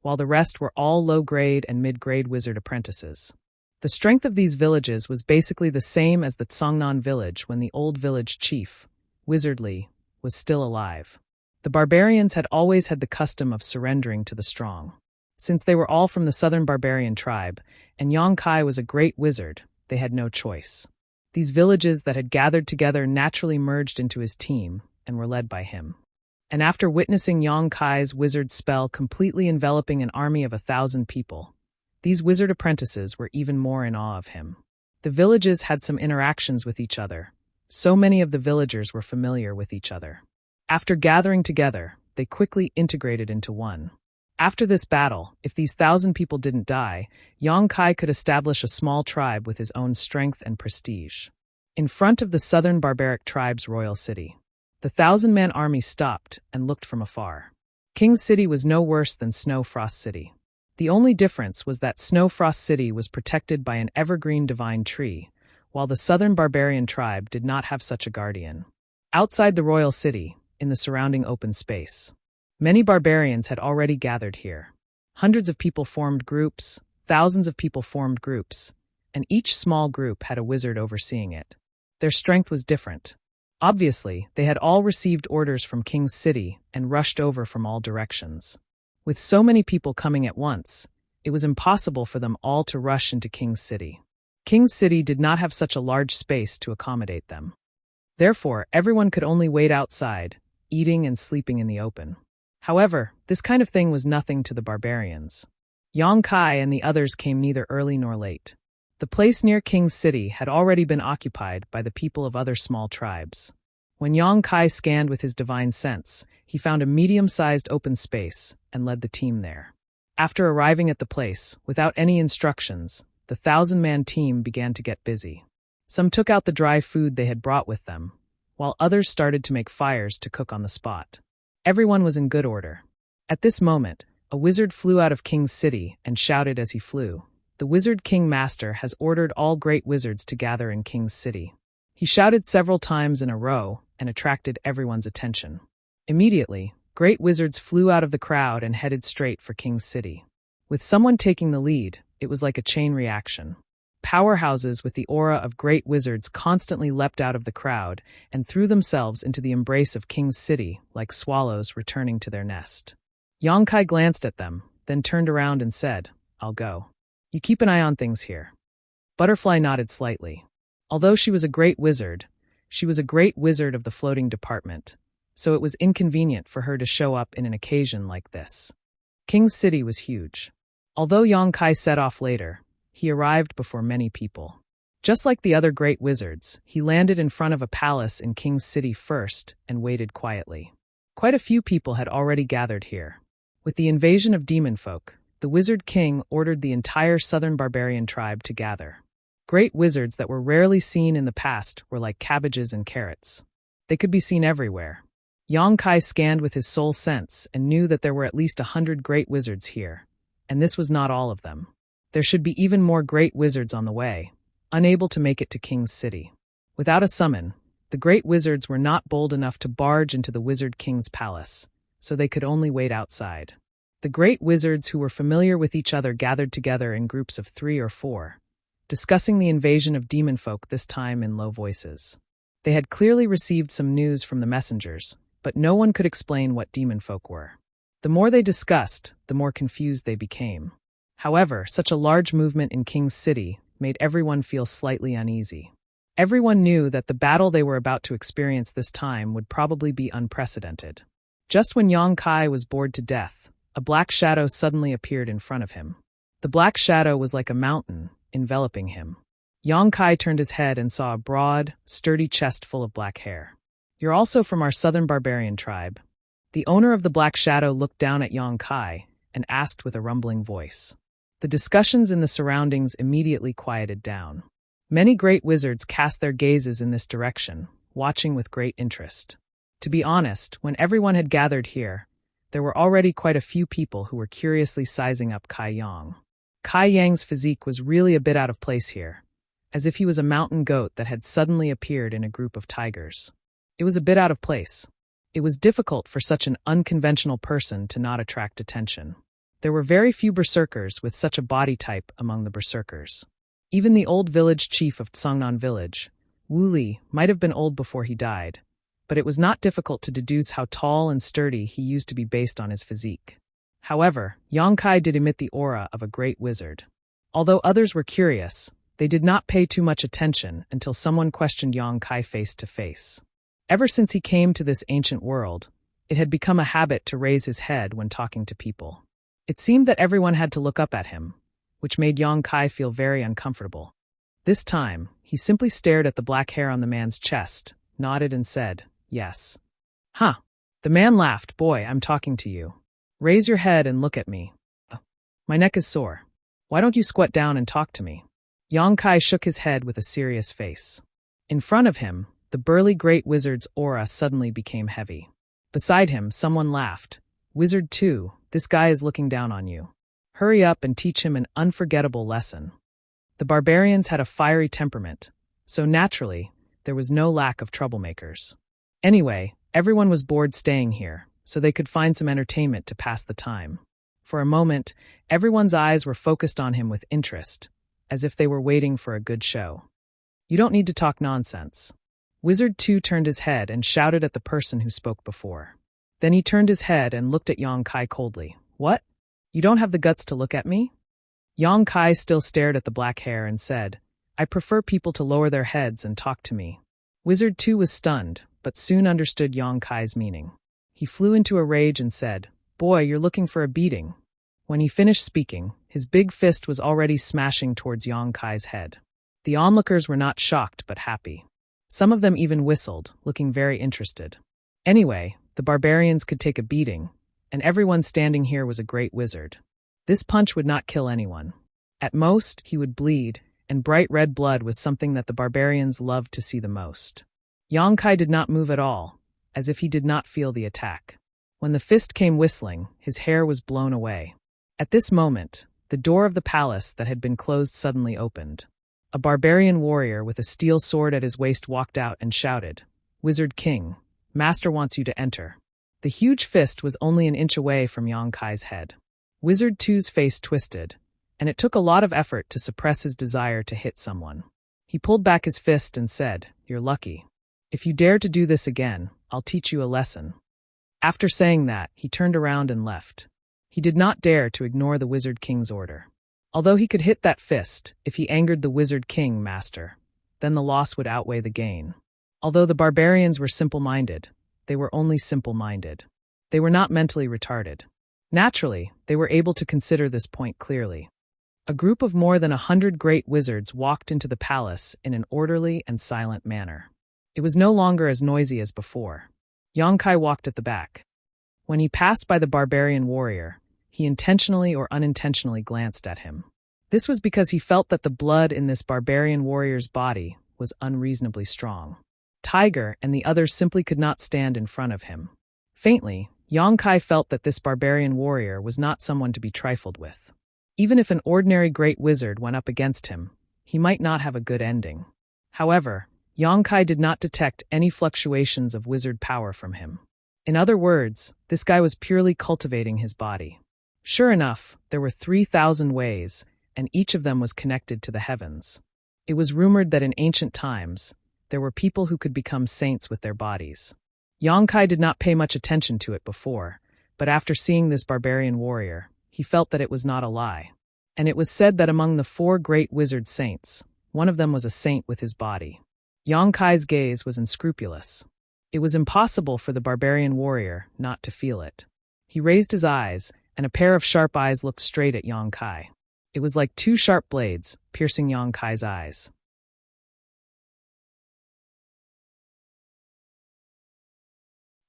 while the rest were all low-grade and mid-grade wizard apprentices. The strength of these villages was basically the same as the Tsongnan village when the old village chief, Wizard Li, was still alive. The barbarians had always had the custom of surrendering to the strong. Since they were all from the southern barbarian tribe, and Yang Kai was a great wizard, they had no choice. These villages that had gathered together naturally merged into his team and were led by him. And after witnessing Yang Kai's wizard spell completely enveloping an army of 1,000 people, these wizard apprentices were even more in awe of him. The villages had some interactions with each other. So many of the villagers were familiar with each other. After gathering together, they quickly integrated into one. After this battle, if these 1,000 people didn't die, Yang Kai could establish a small tribe with his own strength and prestige. In front of the southern barbaric tribe's royal city, the 1,000-man army stopped and looked from afar. King's City was no worse than Snow Frost City. The only difference was that Snow Frost City was protected by an evergreen divine tree, while the southern barbarian tribe did not have such a guardian. Outside the royal city, in the surrounding open space, many barbarians had already gathered here. Hundreds of people formed groups, thousands of people formed groups, and each small group had a wizard overseeing it. Their strength was different. Obviously, they had all received orders from King's City and rushed over from all directions. With so many people coming at once, it was impossible for them all to rush into King's City. King's City did not have such a large space to accommodate them. Therefore, everyone could only wait outside, eating and sleeping in the open. However, this kind of thing was nothing to the barbarians. Yang Kai and the others came neither early nor late. The place near King's City had already been occupied by the people of other small tribes. When Yang Kai scanned with his divine sense, he found a medium-sized open space and led the team there. After arriving at the place, without any instructions, the 1,000-man team began to get busy. Some took out the dry food they had brought with them, while others started to make fires to cook on the spot. Everyone was in good order. At this moment, a wizard flew out of King's City and shouted as he flew, "The Wizard King Master has ordered all great wizards to gather in King's City." He shouted several times in a row and attracted everyone's attention. Immediately, great wizards flew out of the crowd and headed straight for King's City. With someone taking the lead, it was like a chain reaction. Powerhouses with the aura of great wizards constantly leapt out of the crowd and threw themselves into the embrace of King's City like swallows returning to their nest. Yang Kai glanced at them, then turned around and said, "I'll go. You keep an eye on things here." Butterfly nodded slightly. Although she was a great wizard, she was a great wizard of the floating department, so it was inconvenient for her to show up in an occasion like this. King's City was huge. Although Yang Kai set off later, he arrived before many people. Just like the other great wizards, he landed in front of a palace in King's City first and waited quietly. Quite a few people had already gathered here. With the invasion of demon folk, the Wizard King ordered the entire southern barbarian tribe to gather. Great wizards that were rarely seen in the past were like cabbages and carrots. They could be seen everywhere. Yang Kai scanned with his soul sense and knew that there were at least 100 great wizards here, and this was not all of them. There should be even more great wizards on the way, unable to make it to King's City. Without a summon, the great wizards were not bold enough to barge into the Wizard King's palace, so they could only wait outside. The great wizards who were familiar with each other gathered together in groups of 3 or 4, discussing the invasion of demon folk this time in low voices. They had clearly received some news from the messengers, but no one could explain what demon folk were. The more they discussed, the more confused they became. However, such a large movement in King's City made everyone feel slightly uneasy. Everyone knew that the battle they were about to experience this time would probably be unprecedented. Just when Yang Kai was bored to death, a black shadow suddenly appeared in front of him. The black shadow was like a mountain, enveloping him. Yang Kai turned his head and saw a broad, sturdy chest full of black hair. "You're also from our southern barbarian tribe." The owner of the black shadow looked down at Yang Kai and asked with a rumbling voice. The discussions in the surroundings immediately quieted down. Many great wizards cast their gazes in this direction, watching with great interest. To be honest, when everyone had gathered here, there were already quite a few people who were curiously sizing up Kai Yang. Kai Yang's physique was really a bit out of place here, as if he was a mountain goat that had suddenly appeared in a group of tigers. It was a bit out of place. It was difficult for such an unconventional person to not attract attention. There were very few berserkers with such a body type among the berserkers. Even the old village chief of Tsangnan village, Wu Li, might have been old before he died, but it was not difficult to deduce how tall and sturdy he used to be based on his physique. However, Yang Kai did emit the aura of a great wizard. Although others were curious, they did not pay too much attention until someone questioned Yang Kai face to face. Ever since he came to this ancient world, it had become a habit to raise his head when talking to people. It seemed that everyone had to look up at him, which made Yang Kai feel very uncomfortable. This time, he simply stared at the black hair on the man's chest, nodded and said, "Yes." "Huh." The man laughed. "Boy, I'm talking to you. Raise your head and look at me. My neck is sore. Why don't you squat down and talk to me?" Yang Kai shook his head with a serious face. In front of him, the burly great wizard's aura suddenly became heavy. Beside him, someone laughed. "Wizard 2, this guy is looking down on you. Hurry up and teach him an unforgettable lesson." The barbarians had a fiery temperament, so naturally, there was no lack of troublemakers. Anyway, everyone was bored staying here, so they could find some entertainment to pass the time. For a moment, everyone's eyes were focused on him with interest, as if they were waiting for a good show. "You don't need to talk nonsense." Wizard 2 turned his head and shouted at the person who spoke before. Then he turned his head and looked at Yang Kai coldly. "What? You don't have the guts to look at me?" Yang Kai still stared at the black hair and said, "I prefer people to lower their heads and talk to me." Wizard 2 was stunned, but soon understood Yang Kai's meaning. He flew into a rage and said, "Boy, you're looking for a beating." When he finished speaking, his big fist was already smashing towards Yang Kai's head. The onlookers were not shocked but happy. Some of them even whistled, looking very interested. Anyway, the barbarians could take a beating, and everyone standing here was a great wizard. This punch would not kill anyone. At most, he would bleed, and bright red blood was something that the barbarians loved to see the most. Yang Kai did not move at all, as if he did not feel the attack. When the fist came whistling, his hair was blown away. At this moment, the door of the palace that had been closed suddenly opened. A barbarian warrior with a steel sword at his waist walked out and shouted, "Wizard King, Master wants you to enter." The huge fist was only an inch away from Yang Kai's head. Wizard 2's face twisted, and it took a lot of effort to suppress his desire to hit someone. He pulled back his fist and said, "You're lucky. If you dare to do this again, I'll teach you a lesson." After saying that, he turned around and left. He did not dare to ignore the Wizard King's order. Although he could hit that fist, if he angered the Wizard King master, then the loss would outweigh the gain. Although the barbarians were simple-minded, they were only simple-minded. They were not mentally retarded. Naturally, they were able to consider this point clearly. A group of more than 100 great wizards walked into the palace in an orderly and silent manner. It was no longer as noisy as before. Yang Kai walked at the back. When he passed by the barbarian warrior, he intentionally or unintentionally glanced at him. This was because he felt that the blood in this barbarian warrior's body was unreasonably strong. Tiger and the others simply could not stand in front of him. Faintly, Yang Kai felt that this barbarian warrior was not someone to be trifled with. Even if an ordinary great wizard went up against him, he might not have a good ending. However, Yang Kai did not detect any fluctuations of wizard power from him. In other words, this guy was purely cultivating his body. Sure enough, there were 3,000 ways, and each of them was connected to the heavens. It was rumored that in ancient times, there were people who could become saints with their bodies. Yang Kai did not pay much attention to it before, but after seeing this barbarian warrior, he felt that it was not a lie. And it was said that among the 4 great wizard saints, one of them was a saint with his body. Yang Kai's gaze was unscrupulous. It was impossible for the barbarian warrior not to feel it. He raised his eyes, and a pair of sharp eyes looked straight at Yang Kai. It was like 2 sharp blades piercing Yang Kai's eyes.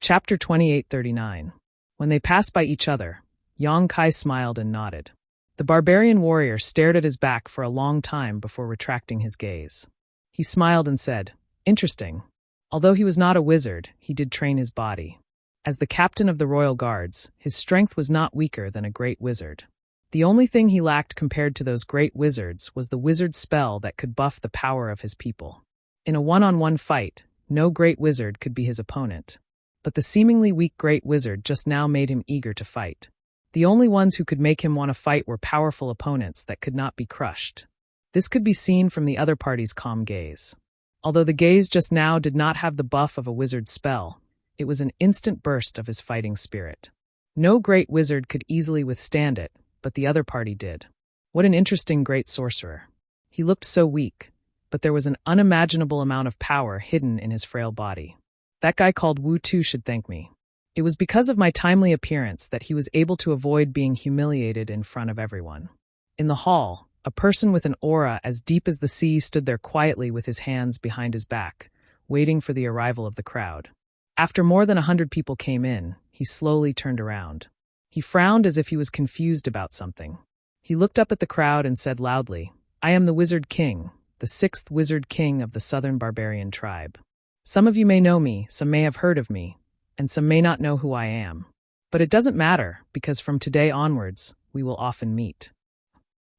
Chapter 2839. When they passed by each other, Yang Kai smiled and nodded. The barbarian warrior stared at his back for a long time before retracting his gaze. He smiled and said, "Interesting." Although he was not a wizard, he did train his body. As the captain of the royal guards, his strength was not weaker than a great wizard. The only thing he lacked compared to those great wizards was the wizard spell that could buff the power of his people. In a one-on-one fight, no great wizard could be his opponent. But the seemingly weak great wizard just now made him eager to fight. The only ones who could make him want to fight were powerful opponents that could not be crushed. This could be seen from the other party's calm gaze. Although the gaze just now did not have the buff of a wizard's spell, it was an instant burst of his fighting spirit. No great wizard could easily withstand it, but the other party did. What an interesting great sorcerer. He looked so weak, but there was an unimaginable amount of power hidden in his frail body. That guy called Wu Tu should thank me. It was because of my timely appearance that he was able to avoid being humiliated in front of everyone. In the hall, a person with an aura as deep as the sea stood there quietly with his hands behind his back, waiting for the arrival of the crowd. After more than 100 people came in, he slowly turned around. He frowned as if he was confused about something. He looked up at the crowd and said loudly, "I am the Wizard King, the 6th Wizard King of the Southern Barbarian tribe. Some of you may know me, some may have heard of me, and some may not know who I am. But it doesn't matter, because from today onwards, we will often meet.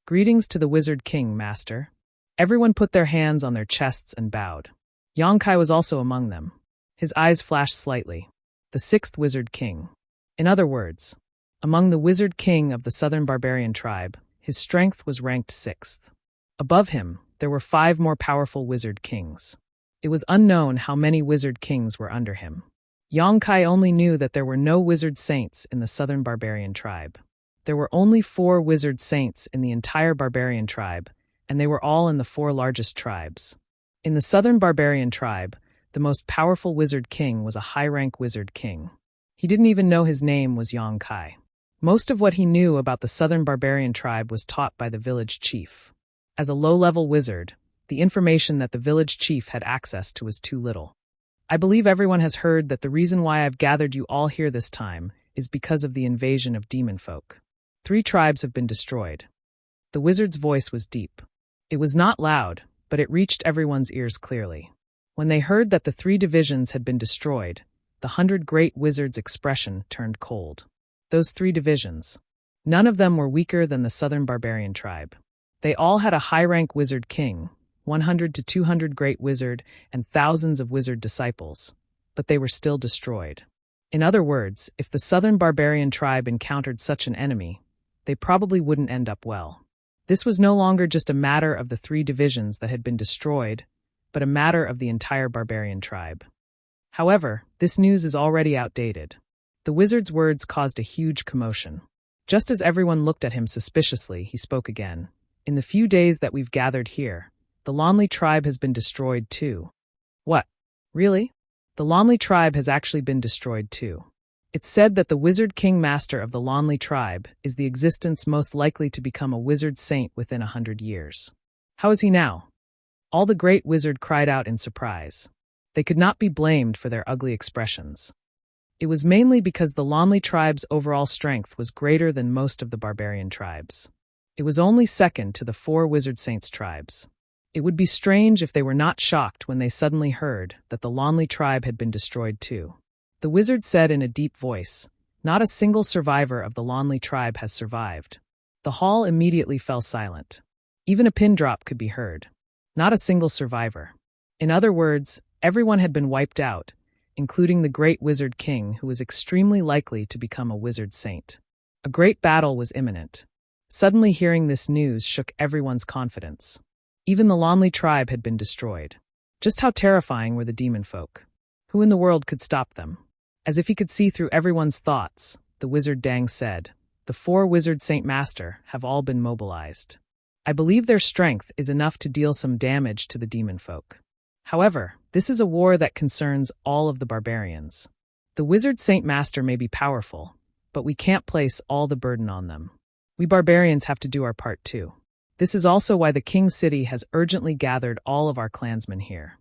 Greetings to the Wizard King, Master." Everyone put their hands on their chests and bowed. Yongkai was also among them. His eyes flashed slightly. The 6th Wizard King. In other words, among the Wizard King of the Southern Barbarian tribe, his strength was ranked 6th. Above him, there were 5 more powerful Wizard Kings. It was unknown how many Wizard Kings were under him. Yongkai only knew that there were no Wizard Saints in the Southern Barbarian tribe. There were only 4 Wizard Saints in the entire Barbarian tribe, and they were all in the 4 largest tribes. In the Southern Barbarian tribe, the most powerful Wizard King was a high-rank Wizard King. He didn't even know his name was Yongkai. Most of what he knew about the Southern Barbarian tribe was taught by the village chief. As a low-level wizard, the information that the village chief had access to was too little. I believe everyone has heard that the reason why I've gathered you all here this time is because of the invasion of demon folk. 3 tribes have been destroyed. The wizard's voice was deep. It was not loud, but it reached everyone's ears clearly. When they heard that the 3 divisions had been destroyed, the 100 great wizards' expression turned cold. Those 3 divisions. None of them were weaker than the Southern Barbarian tribe. They all had a high-rank Wizard King, 100 to 200 great wizard, and thousands of wizard disciples, but they were still destroyed. In other words, if the Southern Barbarian tribe encountered such an enemy, they probably wouldn't end up well. This was no longer just a matter of the 3 divisions that had been destroyed, but a matter of the entire barbarian tribe. However, this news is already outdated. The wizard's words caused a huge commotion. Just as everyone looked at him suspiciously, he spoke again. "In the few days that we've gathered here, the Lonely tribe has been destroyed too." "What? Really?" "The Lonely tribe has actually been destroyed too. It's said that the Wizard King Master of the Lonely tribe is the existence most likely to become a wizard saint within 100 years. How is he now?" All the great wizard cried out in surprise. They could not be blamed for their ugly expressions. It was mainly because the Lonely tribe's overall strength was greater than most of the barbarian tribes. It was only second to the 4 Wizard Saints tribes. It would be strange if they were not shocked when they suddenly heard that the Lonely tribe had been destroyed too. The wizard said in a deep voice, "Not a single survivor of the Lonely tribe has survived." The hall immediately fell silent. Even a pin drop could be heard. Not a single survivor. In other words, everyone had been wiped out, including the great Wizard King, who was extremely likely to become a wizard saint. A great battle was imminent. Suddenly hearing this news shook everyone's confidence. Even the Lonely tribe had been destroyed. Just how terrifying were the demon folk? Who in the world could stop them? As if he could see through everyone's thoughts, the wizard Dang said, "The 4 Wizard Saint Master have all been mobilized. I believe their strength is enough to deal some damage to the demon folk. However, this is a war that concerns all of the barbarians. The Wizard Saint Master may be powerful, but we can't place all the burden on them. We barbarians have to do our part too. This is also why the King City has urgently gathered all of our clansmen here."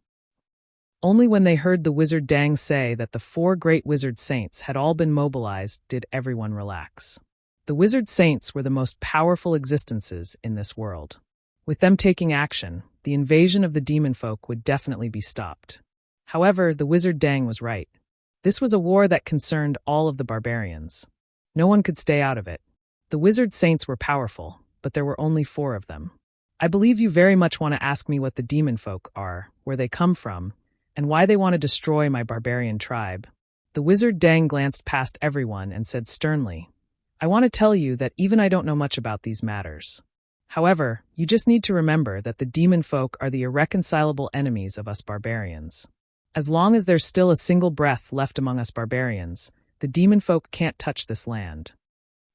Only when they heard the wizard Dang say that the 4 great wizard saints had all been mobilized did everyone relax. The wizard saints were the most powerful existences in this world. With them taking action, the invasion of the demon folk would definitely be stopped. However, the wizard Dang was right. This was a war that concerned all of the barbarians. No one could stay out of it. The wizard saints were powerful, but there were only 4 of them. I believe you very much want to ask me what the demon folk are, where they come from, and why they want to destroy my barbarian tribe. The wizard Dang glanced past everyone and said sternly, I want to tell you that even I don't know much about these matters. However, you just need to remember that the demon folk are the irreconcilable enemies of us barbarians. As long as there's still a single breath left among us barbarians, the demon folk can't touch this land.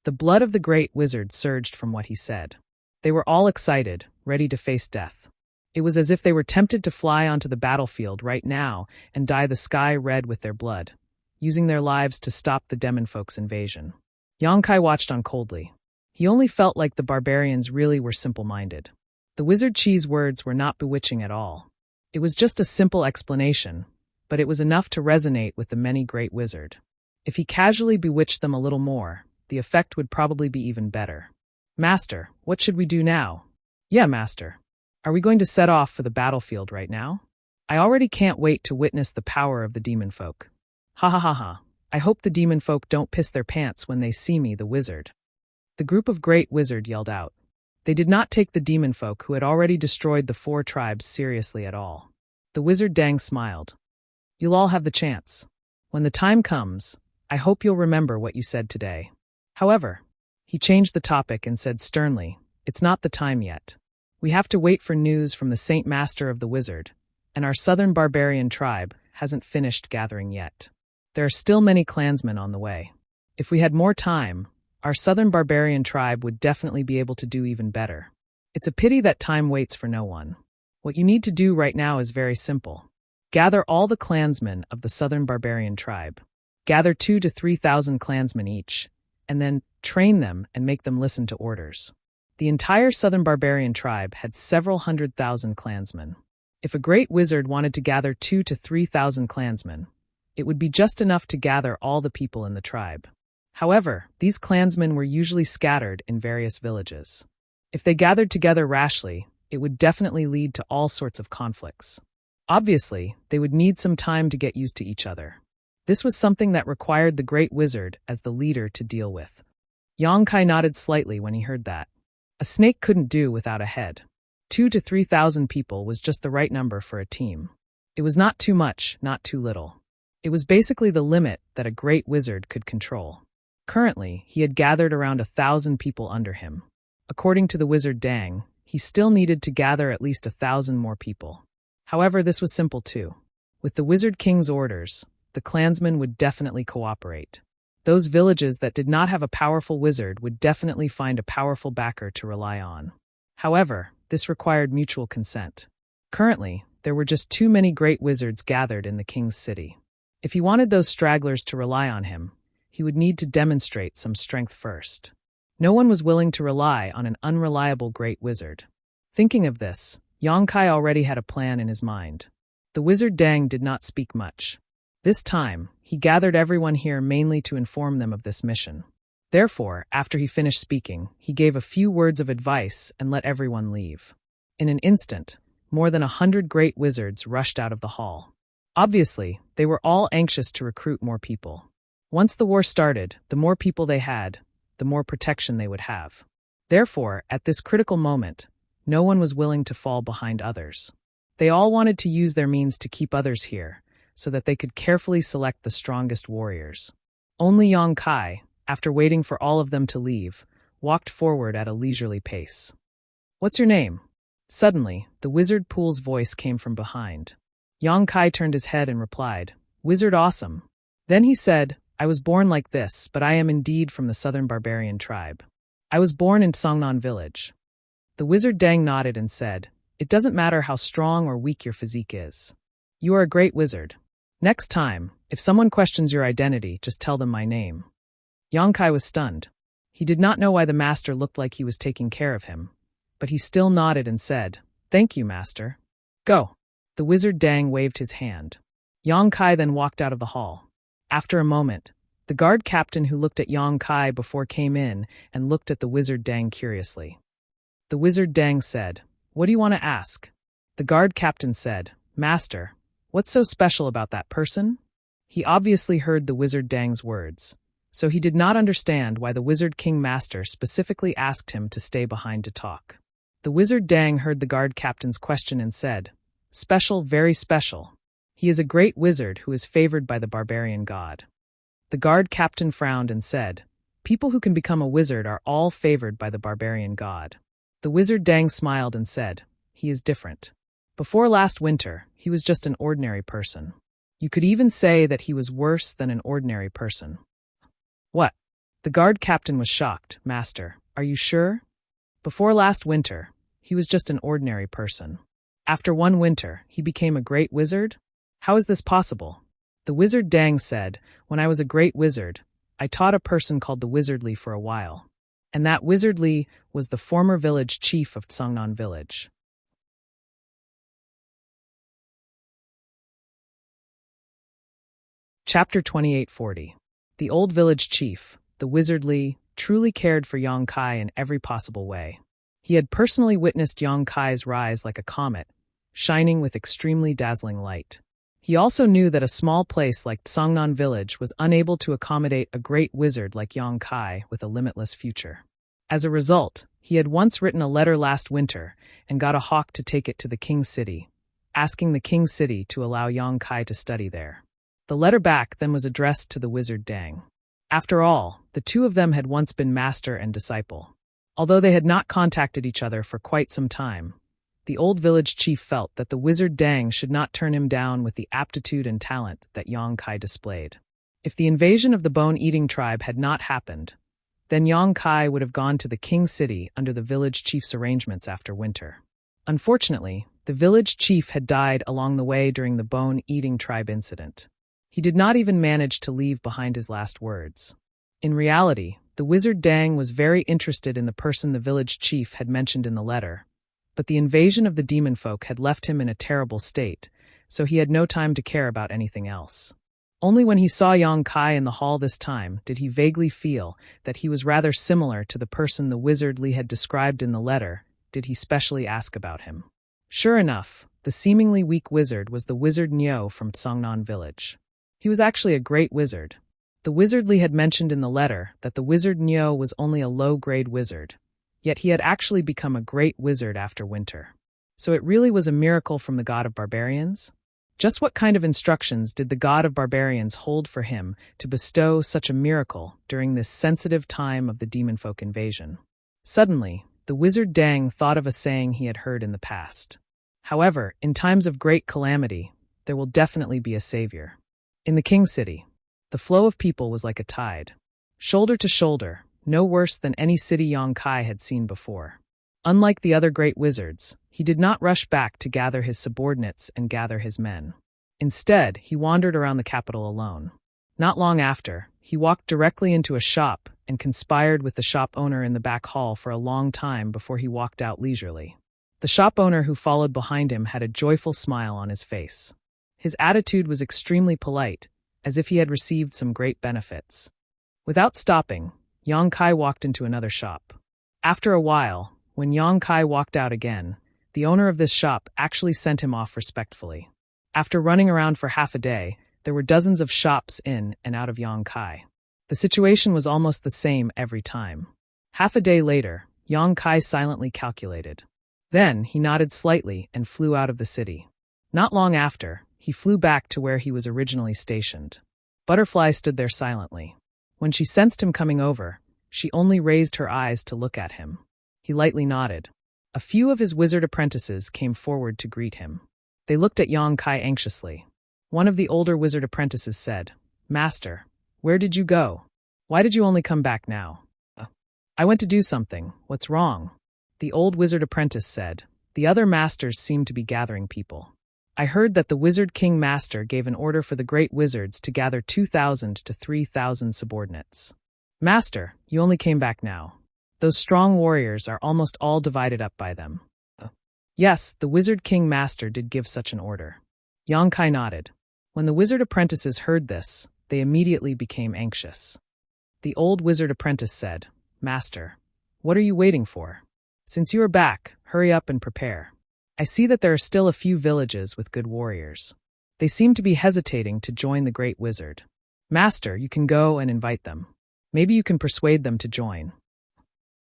The blood of the great wizard surged from what he said. They were all excited, ready to face death. It was as if they were tempted to fly onto the battlefield right now and dye the sky red with their blood, using their lives to stop the demon folk's invasion. Yongkai watched on coldly. He only felt like the barbarians really were simple-minded. The wizard Chi's words were not bewitching at all. It was just a simple explanation, but it was enough to resonate with the many great wizard. If he casually bewitched them a little more, the effect would probably be even better. Master, what should we do now? Yeah, Master. Are we going to set off for the battlefield right now? I already can't wait to witness the power of the demon folk. Ha ha ha ha. I hope the demon folk don't piss their pants when they see me, the wizard. The group of great wizard yelled out. They did not take the demon folk who had already destroyed the 4 tribes seriously at all. The wizard Dang smiled. You'll all have the chance. When the time comes, I hope you'll remember what you said today. However, he changed the topic and said sternly, it's not the time yet. We have to wait for news from the Saint Master of the Wizard, and our southern barbarian tribe hasn't finished gathering yet. There are still many clansmen on the way. If we had more time, our southern barbarian tribe would definitely be able to do even better. It's a pity that time waits for no one. What you need to do right now is very simple. Gather all the clansmen of the southern barbarian tribe. Gather 2,000 to 3,000 clansmen each, and then train them and make them listen to orders. The entire southern barbarian tribe had several 100,000 clansmen. If a great wizard wanted to gather 2,000 to 3,000 clansmen, it would be just enough to gather all the people in the tribe. However, these clansmen were usually scattered in various villages. If they gathered together rashly, it would definitely lead to all sorts of conflicts. Obviously, they would need some time to get used to each other. This was something that required the great wizard as the leader to deal with. Yongkai nodded slightly when he heard that. A snake couldn't do without a head. 2,000 to 3,000 people was just the right number for a team. It was not too much, not too little. It was basically the limit that a great wizard could control. Currently, he had gathered around 1,000 people under him. According to the wizard Dang, he still needed to gather at least 1,000 more people. However, this was simple too. With the wizard king's orders, the clansmen would definitely cooperate. Those villages that did not have a powerful wizard would definitely find a powerful backer to rely on. However, this required mutual consent. Currently, there were just too many great wizards gathered in the king's city. If he wanted those stragglers to rely on him, he would need to demonstrate some strength first. No one was willing to rely on an unreliable great wizard. Thinking of this, Yongkai already had a plan in his mind. The wizard Dang did not speak much. This time, he gathered everyone here mainly to inform them of this mission. Therefore, after he finished speaking, he gave a few words of advice and let everyone leave. In an instant, more than 100 great wizards rushed out of the hall. Obviously, they were all anxious to recruit more people. Once the war started, the more people they had, the more protection they would have. Therefore, at this critical moment, no one was willing to fall behind others. They all wanted to use their means to keep others here, so that they could carefully select the strongest warriors. Only Yongkai, after waiting for all of them to leave, walked forward at a leisurely pace. What's your name? Suddenly, the wizard Pool's voice came from behind. Yongkai turned his head and replied, Wizard Awesome. Then he said, I was born like this, but I am indeed from the southern barbarian tribe. I was born in Songnan village. The wizard Dang nodded and said, It doesn't matter how strong or weak your physique is. You are a great wizard. Next time, if someone questions your identity, just tell them my name. Yongkai was stunned. He did not know why the master looked like he was taking care of him, but he still nodded and said, Thank you, master. Go. The wizard Dang waved his hand. Yongkai then walked out of the hall. After a moment, the guard captain who looked at Yongkai before came in and looked at the wizard Dang curiously. The wizard Dang said, What do you want to ask? The guard captain said, Master, what's so special about that person? He obviously heard the wizard Dang's words. so he did not understand why the Wizard King Master specifically asked him to stay behind to talk. The Wizard Dang heard the guard captain's question and said, "Special, very special. He is a great wizard who is favored by the barbarian god." The guard captain frowned and said, "People who can become a wizard are all favored by the barbarian god." The Wizard Dang smiled and said, "He is different. Before last winter, he was just an ordinary person. You could even say that he was worse than an ordinary person." "What?" The guard captain was shocked. "Master, are you sure?" "Before last winter, he was just an ordinary person. After one winter, he became a great wizard? How is this possible?" The Wizard Dang said, "When I was a great wizard, I taught a person called the Wizardly for a while. And that Wizardly was the former village chief of Tsangnan village." Chapter 2840. The old village chief, the Wizardly, truly cared for Yang Kai in every possible way. He had personally witnessed Yang Kai's rise like a comet, shining with extremely dazzling light. He also knew that a small place like Tsangnan village was unable to accommodate a great wizard like Yang Kai with a limitless future. As a result, he had once written a letter last winter and got a hawk to take it to the king's city, asking the king's city to allow Yang Kai to study there. The letter back then was addressed to the Wizard Dang. After all, the two of them had once been master and disciple. Although they had not contacted each other for quite some time, the old village chief felt that the Wizard Dang should not turn him down with the aptitude and talent that Yang Kai displayed. If the invasion of the bone-eating tribe had not happened, then Yang Kai would have gone to the king's city under the village chief's arrangements after winter. Unfortunately, the village chief had died along the way during the bone-eating tribe incident. He did not even manage to leave behind his last words. In reality, the Wizard Dang was very interested in the person the village chief had mentioned in the letter, but the invasion of the demon folk had left him in a terrible state, so he had no time to care about anything else. Only when he saw Yang Kai in the hall this time did he vaguely feel that he was rather similar to the person the Wizardly had described in the letter, did he specially ask about him. Sure enough, the seemingly weak wizard was the Wizard Nyo from Tsangnan village. He was actually a great wizard. The Wizardly had mentioned in the letter that the Wizard Nyo was only a low-grade wizard, yet he had actually become a great wizard after winter. So it really was a miracle from the god of barbarians? Just what kind of instructions did the god of barbarians hold for him to bestow such a miracle during this sensitive time of the demon folk invasion? Suddenly, the Wizard Dang thought of a saying he had heard in the past. However, in times of great calamity, there will definitely be a savior. In the king's city, the flow of people was like a tide. Shoulder to shoulder, no worse than any city Yang Kai had seen before. Unlike the other great wizards, he did not rush back to gather his subordinates and gather his men. Instead, he wandered around the capital alone. Not long after, he walked directly into a shop and conspired with the shop owner in the back hall for a long time before he walked out leisurely. The shop owner who followed behind him had a joyful smile on his face. His attitude was extremely polite, as if he had received some great benefits. Without stopping, Yang Kai walked into another shop. After a while, when Yang Kai walked out again, the owner of this shop actually sent him off respectfully. After running around for half a day, there were dozens of shops in and out of Yang Kai. The situation was almost the same every time. Half a day later, Yang Kai silently calculated. Then he nodded slightly and flew out of the city. Not long after, he flew back to where he was originally stationed. Butterfly stood there silently. When she sensed him coming over, she only raised her eyes to look at him. He lightly nodded. A few of his wizard apprentices came forward to greet him. They looked at Yang Kai anxiously. One of the older wizard apprentices said, "Master, where did you go? Why did you only come back now?" "I went to do something. What's wrong?" The old wizard apprentice said. "The other masters seem to be gathering people. I heard that the Wizard King Master gave an order for the great wizards to gather 2,000 to 3,000 subordinates. Master, you only came back now. Those strong warriors are almost all divided up by them." Yes, the Wizard King Master did give such an order. Yang Kai nodded. When the wizard apprentices heard this, they immediately became anxious. The old wizard apprentice said, "Master, what are you waiting for? Since you are back, hurry up and prepare. I see that there are still a few villages with good warriors. They seem to be hesitating to join the great wizard. Master, you can go and invite them." Maybe you can persuade them to join.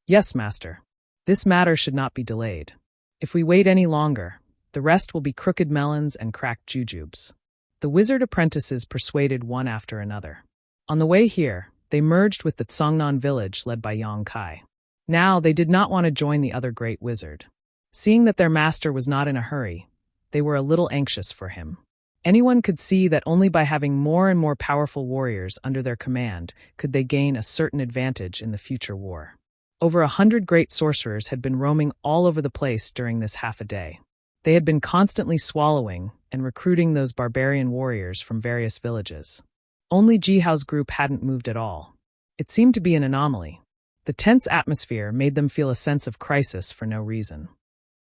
Yes, master. This matter should not be delayed. If we wait any longer, the rest will be crooked melons and cracked jujubes. The wizard apprentices persuaded one after another. On the way here, they merged with the Tsongnan village led by Yang Kai. Now they did not want to join the other great wizard. Seeing that their master was not in a hurry, they were a little anxious for him. Anyone could see that only by having more and more powerful warriors under their command could they gain a certain advantage in the future war. Over 100 great sorcerers had been roaming all over the place during this half a day. They had been constantly swallowing and recruiting those barbarian warriors from various villages. Only Jihao's group hadn't moved at all. It seemed to be an anomaly. The tense atmosphere made them feel a sense of crisis for no reason.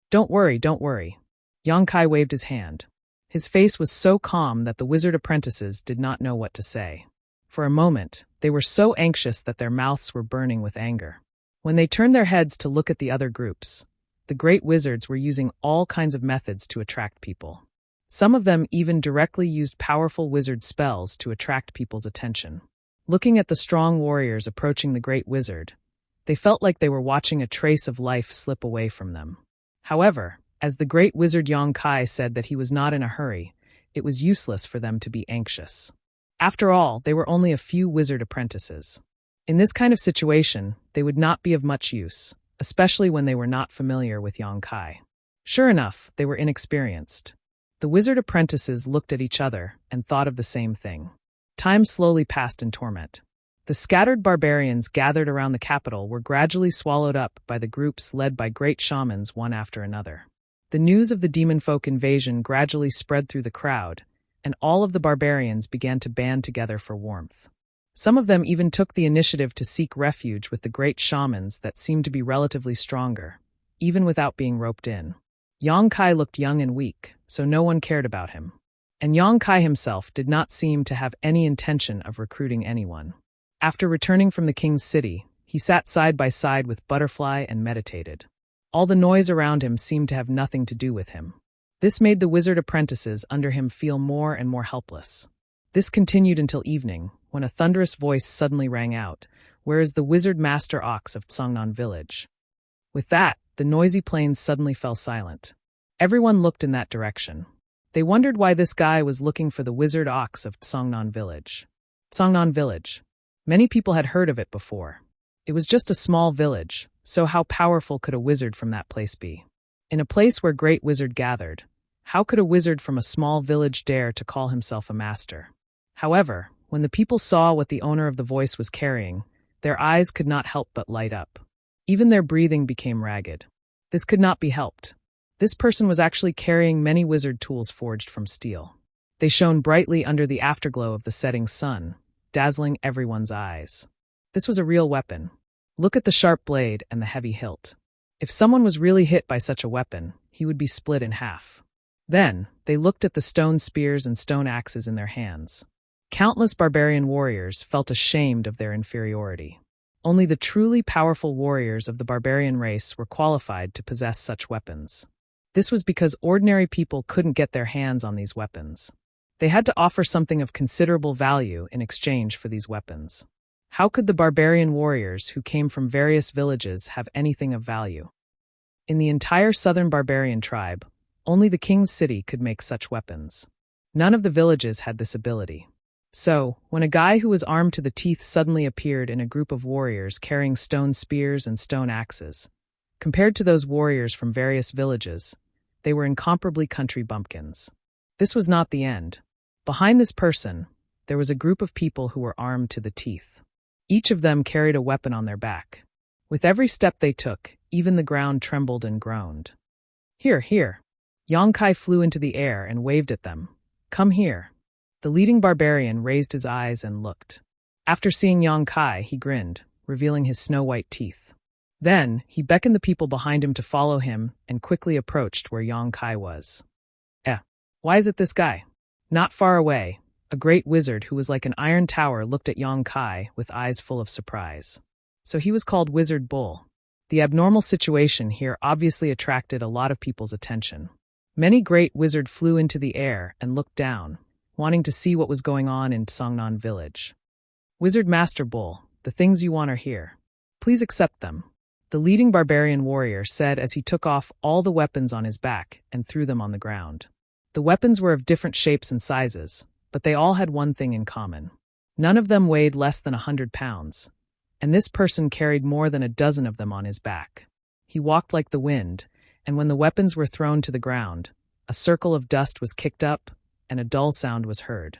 Don't worry, don't worry. Yang Kai waved his hand. His face was so calm that the wizard apprentices did not know what to say. For a moment, they were so anxious that their mouths were burning with anger. When they turned their heads to look at the other groups, the great wizards were using all kinds of methods to attract people. Some of them even directly used powerful wizard spells to attract people's attention. Looking at the strong warriors approaching the great wizard, they felt like they were watching a trace of life slip away from them. However, as the great wizard Yang Kai said that he was not in a hurry, it was useless for them to be anxious. After all, they were only a few wizard apprentices. In this kind of situation, they would not be of much use, especially when they were not familiar with Yang Kai. Sure enough, they were inexperienced. The wizard apprentices looked at each other and thought of the same thing. Time slowly passed in torment. The scattered barbarians gathered around the capital were gradually swallowed up by the groups led by great shamans one after another. The news of the demon folk invasion gradually spread through the crowd, and all of the barbarians began to band together for warmth. Some of them even took the initiative to seek refuge with the great shamans that seemed to be relatively stronger, even without being roped in. Yang Kai looked young and weak, so no one cared about him. And Yang Kai himself did not seem to have any intention of recruiting anyone. After returning from the king's city, he sat side by side with Butterfly and meditated. All the noise around him seemed to have nothing to do with him. This made the wizard apprentices under him feel more and more helpless. This continued until evening, when a thunderous voice suddenly rang out, "Where is the wizard master ox of Tsongnan village?" With that, the noisy plains suddenly fell silent. Everyone looked in that direction. They wondered why this guy was looking for the wizard ox of Tsongnan village. Tsongnan village. Many people had heard of it before. It was just a small village, so how powerful could a wizard from that place be? In a place where great wizard gathered, how could a wizard from a small village dare to call himself a master? However, when the people saw what the owner of the voice was carrying, their eyes could not help but light up. Even their breathing became ragged. This could not be helped. This person was actually carrying many wizard tools forged from steel. They shone brightly under the afterglow of the setting sun, dazzling everyone's eyes. This was a real weapon. Look at the sharp blade and the heavy hilt. If someone was really hit by such a weapon, he would be split in half. Then, they looked at the stone spears and stone axes in their hands. Countless barbarian warriors felt ashamed of their inferiority. Only the truly powerful warriors of the barbarian race were qualified to possess such weapons. This was because ordinary people couldn't get their hands on these weapons. They had to offer something of considerable value in exchange for these weapons. How could the barbarian warriors who came from various villages have anything of value? In the entire southern barbarian tribe, only the king's city could make such weapons. None of the villages had this ability. So, when a guy who was armed to the teeth suddenly appeared in a group of warriors carrying stone spears and stone axes, compared to those warriors from various villages, they were incomparably country bumpkins. This was not the end. Behind this person, there was a group of people who were armed to the teeth. Each of them carried a weapon on their back. With every step they took, even the ground trembled and groaned. "Here, here." Yang Kai flew into the air and waved at them. "Come here." The leading barbarian raised his eyes and looked. After seeing Yang Kai, he grinned, revealing his snow-white teeth. Then, he beckoned the people behind him to follow him and quickly approached where Yang Kai was. Why is it this guy? Not far away, a great wizard who was like an iron tower looked at Yang Kai with eyes full of surprise. So he was called Wizard Bull. The abnormal situation here obviously attracted a lot of people's attention. Many great wizards flew into the air and looked down, wanting to see what was going on in Tsongnan village. "Wizard Master Bull, the things you want are here. Please accept them." The leading barbarian warrior said as he took off all the weapons on his back and threw them on the ground. The weapons were of different shapes and sizes, but they all had one thing in common. None of them weighed less than 100 pounds, and this person carried more than a dozen of them on his back. He walked like the wind, and when the weapons were thrown to the ground, a circle of dust was kicked up, and a dull sound was heard.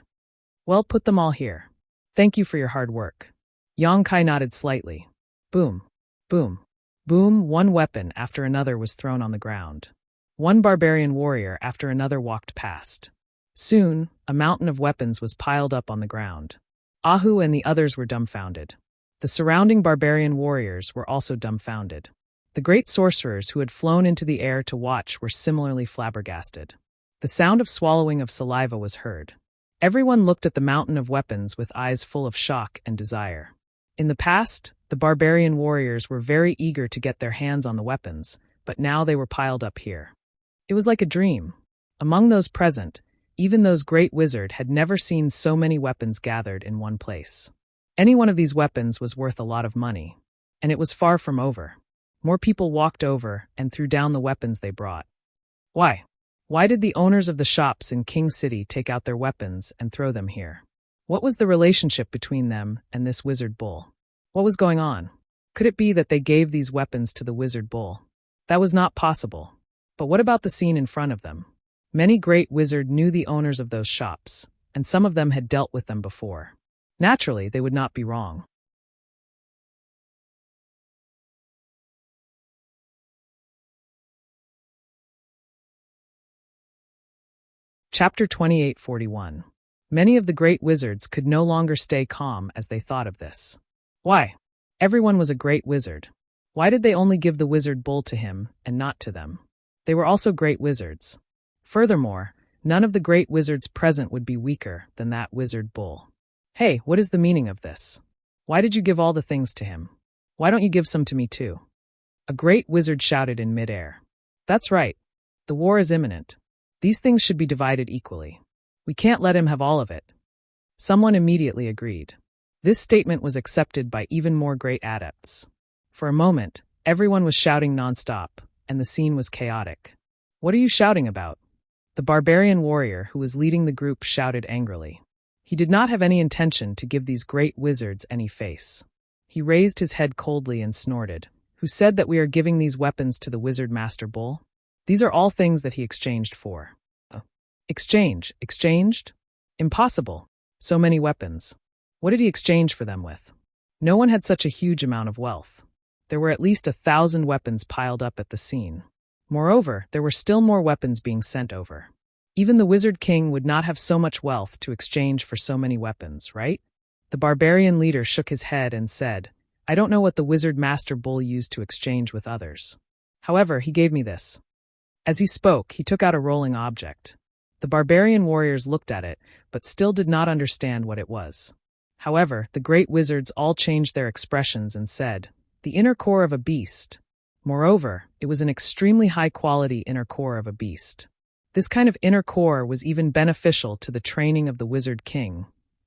"Well, put them all here. Thank you for your hard work." Yang Kai nodded slightly. Boom, boom, boom, one weapon after another was thrown on the ground. One barbarian warrior after another walked past. Soon, a mountain of weapons was piled up on the ground. Ahu and the others were dumbfounded. The surrounding barbarian warriors were also dumbfounded. The great sorcerers who had flown into the air to watch were similarly flabbergasted. The sound of swallowing of saliva was heard. Everyone looked at the mountain of weapons with eyes full of shock and desire. In the past, the barbarian warriors were very eager to get their hands on the weapons, but now they were piled up here. It was like a dream. Among those present, even those great wizard had never seen so many weapons gathered in one place. Any one of these weapons was worth a lot of money, and it was far from over. More people walked over and threw down the weapons they brought. Why? Why did the owners of the shops in King City take out their weapons and throw them here? What was the relationship between them and this wizard bull? What was going on? Could it be that they gave these weapons to the wizard bull? That was not possible. But what about the scene in front of them? Many great wizards knew the owners of those shops, and some of them had dealt with them before. Naturally, they would not be wrong. Chapter 2841. Many of the great wizards could no longer stay calm as they thought of this. Why? Everyone was a great wizard. Why did they only give the wizard bull to him and not to them? They were also great wizards. Furthermore, none of the great wizards present would be weaker than that wizard bull. Hey, what is the meaning of this? Why did you give all the things to him? Why don't you give some to me too? A great wizard shouted in midair. That's right. The war is imminent. These things should be divided equally. We can't let him have all of it. Someone immediately agreed. This statement was accepted by even more great adepts. For a moment, everyone was shouting nonstop, and the scene was chaotic. What are you shouting about? The barbarian warrior who was leading the group shouted angrily. He did not have any intention to give these great wizards any face. He raised his head coldly and snorted. Who said that we are giving these weapons to the wizard master bull? These are all things that he exchanged for. Exchanged? Impossible. So many weapons. What did he exchange for them with? No one had such a huge amount of wealth. There were at least 1,000 weapons piled up at the scene. Moreover, there were still more weapons being sent over. Even the Wizard King would not have so much wealth to exchange for so many weapons, right? The barbarian leader shook his head and said, I don't know what the Wizard Master Bull used to exchange with others. However, he gave me this. As he spoke, he took out a rolling object. The barbarian warriors looked at it, but still did not understand what it was. However, the great wizards all changed their expressions and said, the inner core of a beast. Moreover, it was an extremely high-quality inner core of a beast. This kind of inner core was even beneficial to the training of the Wizard King,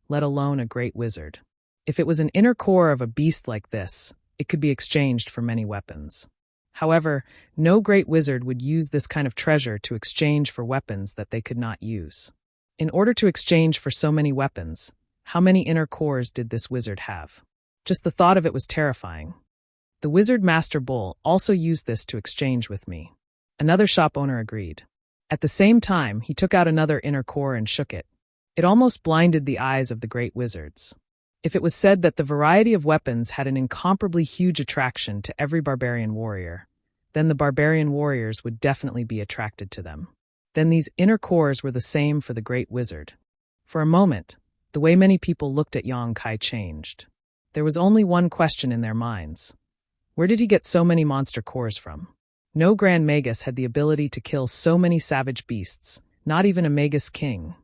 let alone a great wizard. If it was an inner core of a beast like this, it could be exchanged for many weapons. However, no great wizard would use this kind of treasure to exchange for weapons that they could not use. In order to exchange for so many weapons, how many inner cores did this wizard have? Just the thought of it was terrifying. The Wizard Master Bull also used this to exchange with me. Another shop owner agreed. At the same time, he took out another inner core and shook it. It almost blinded the eyes of the great wizards. If it was said that the variety of weapons had an incomparably huge attraction to every barbarian warrior, then the barbarian warriors would definitely be attracted to them. Then these inner cores were the same for the great wizard. For a moment, the way many people looked at Yang Kai changed. There was only one question in their minds. Where did he get so many monster cores from? No Grand Magus had the ability to kill so many savage beasts, not even a Magus King.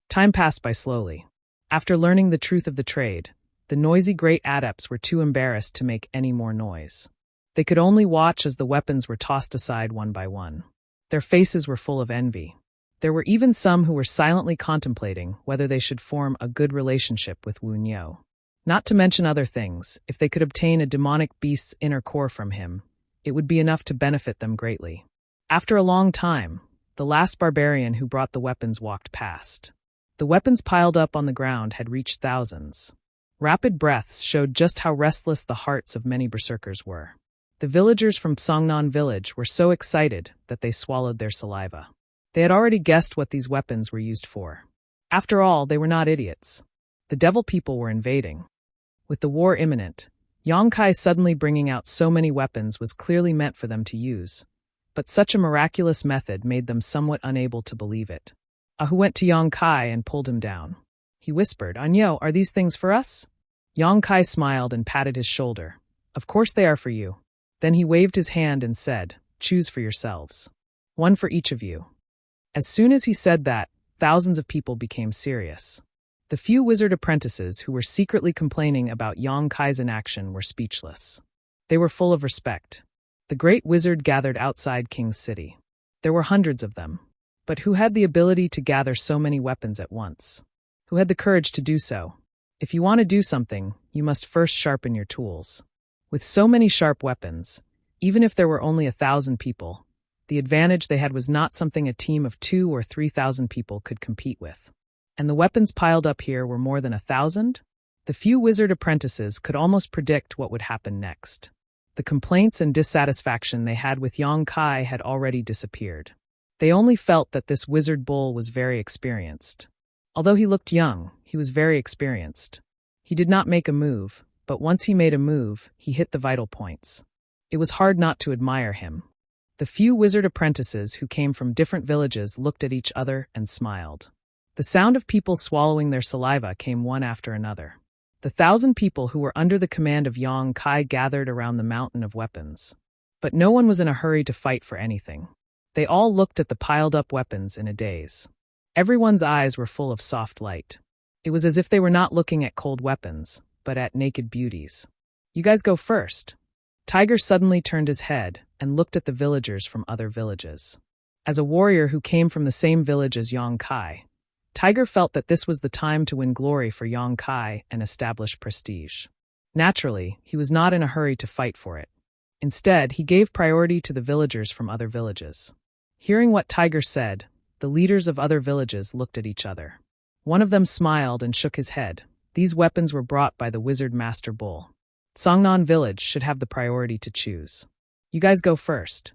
Time passed by slowly. After learning the truth of the trade, the noisy great adepts were too embarrassed to make any more noise. They could only watch as the weapons were tossed aside one by one. Their faces were full of envy. There were even some who were silently contemplating whether they should form a good relationship with Wu Niu. Not to mention other things, if they could obtain a demonic beast's inner core from him, it would be enough to benefit them greatly. After a long time, the last barbarian who brought the weapons walked past. The weapons piled up on the ground had reached thousands. Rapid breaths showed just how restless the hearts of many berserkers were. The villagers from Songnan village were so excited that they swallowed their saliva. They had already guessed what these weapons were used for. After all, they were not idiots. The devil people were invading. With the war imminent, Yongkai suddenly bringing out so many weapons was clearly meant for them to use. But such a miraculous method made them somewhat unable to believe it. Ahu went to Yongkai and pulled him down. He whispered, "Anyo, are these things for us?" Yongkai smiled and patted his shoulder. "Of course they are for you." Then he waved his hand and said, "Choose for yourselves. One for each of you." As soon as he said that, thousands of people became serious. The few wizard apprentices who were secretly complaining about Yongkai's inaction were speechless. They were full of respect. The great wizard gathered outside King's City. There were hundreds of them. But who had the ability to gather so many weapons at once? Who had the courage to do so? If you want to do something, you must first sharpen your tools. With so many sharp weapons, even if there were only 1,000 people, the advantage they had was not something a team of 2,000 or 3,000 people could compete with. And the weapons piled up here were more than 1,000? The few wizard apprentices could almost predict what would happen next. The complaints and dissatisfaction they had with Yongkai had already disappeared. They only felt that this wizard bull was very experienced. Although he looked young, he was very experienced. He did not make a move, but once he made a move, he hit the vital points. It was hard not to admire him. The few wizard apprentices who came from different villages looked at each other and smiled. The sound of people swallowing their saliva came one after another. The 1,000 people who were under the command of Yongkai gathered around the mountain of weapons. But no one was in a hurry to fight for anything. They all looked at the piled-up weapons in a daze. Everyone's eyes were full of soft light. It was as if they were not looking at cold weapons, but at naked beauties. "You guys go first." Tiger suddenly turned his head and looked at the villagers from other villages. As a warrior who came from the same village as Yongkai, Tiger felt that this was the time to win glory for Yongkai and establish prestige. Naturally, he was not in a hurry to fight for it. Instead, he gave priority to the villagers from other villages. Hearing what Tiger said, the leaders of other villages looked at each other. One of them smiled and shook his head. These weapons were brought by the wizard Master Bull. Songnan village should have the priority to choose. "You guys go first."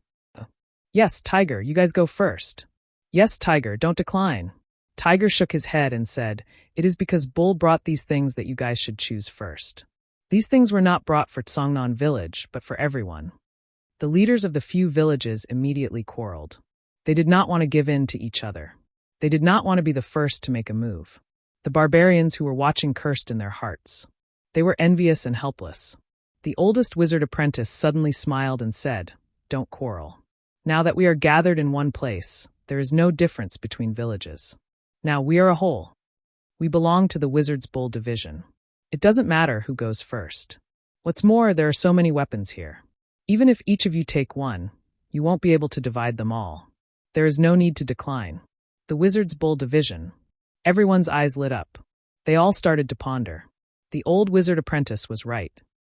"Yes, Tiger, you guys go first." "Yes, Tiger, don't decline." Tiger shook his head and said, "It is because Bull brought these things that you guys should choose first." These things were not brought for Songnan village, but for everyone. The leaders of the few villages immediately quarreled. They did not want to give in to each other. They did not want to be the first to make a move. The barbarians who were watching cursed in their hearts. They were envious and helpless. The oldest wizard apprentice suddenly smiled and said, "Don't quarrel. Now that we are gathered in one place, there is no difference between villages. Now we are a whole. We belong to the Wizard's Bull division. It doesn't matter who goes first. What's more, there are so many weapons here. Even if each of you take one, you won't be able to divide them all. There is no need to decline. The Wizard's Bull division." Everyone's eyes lit up. They all started to ponder. The old wizard apprentice was right.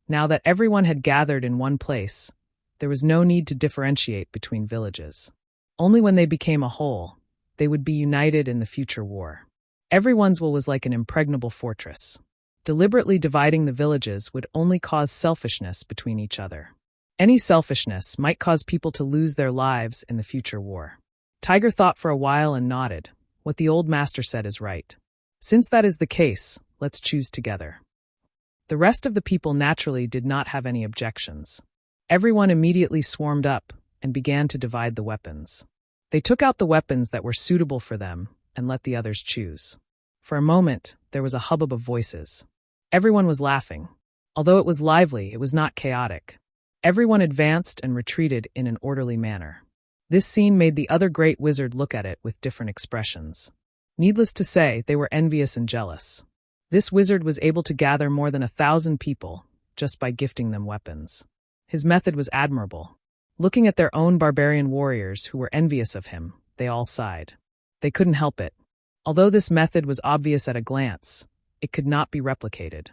Now that everyone had gathered in one place, there was no need to differentiate between villages. Only when they became a whole, they would be united in the future war. Everyone's will was like an impregnable fortress. Deliberately dividing the villages would only cause selfishness between each other. Any selfishness might cause people to lose their lives in the future war. Tiger thought for a while and nodded. What the old master said is right. Since that is the case, let's choose together. The rest of the people naturally did not have any objections. Everyone immediately swarmed up and began to divide the weapons. They took out the weapons that were suitable for them and let the others choose. For a moment, there was a hubbub of voices. Everyone was laughing. Although it was lively, it was not chaotic. Everyone advanced and retreated in an orderly manner. This scene made the other great wizard look at it with different expressions. Needless to say, they were envious and jealous. This wizard was able to gather more than 1,000 people just by gifting them weapons. His method was admirable. Looking at their own barbarian warriors who were envious of him, they all sighed. They couldn't help it. Although this method was obvious at a glance, it could not be replicated.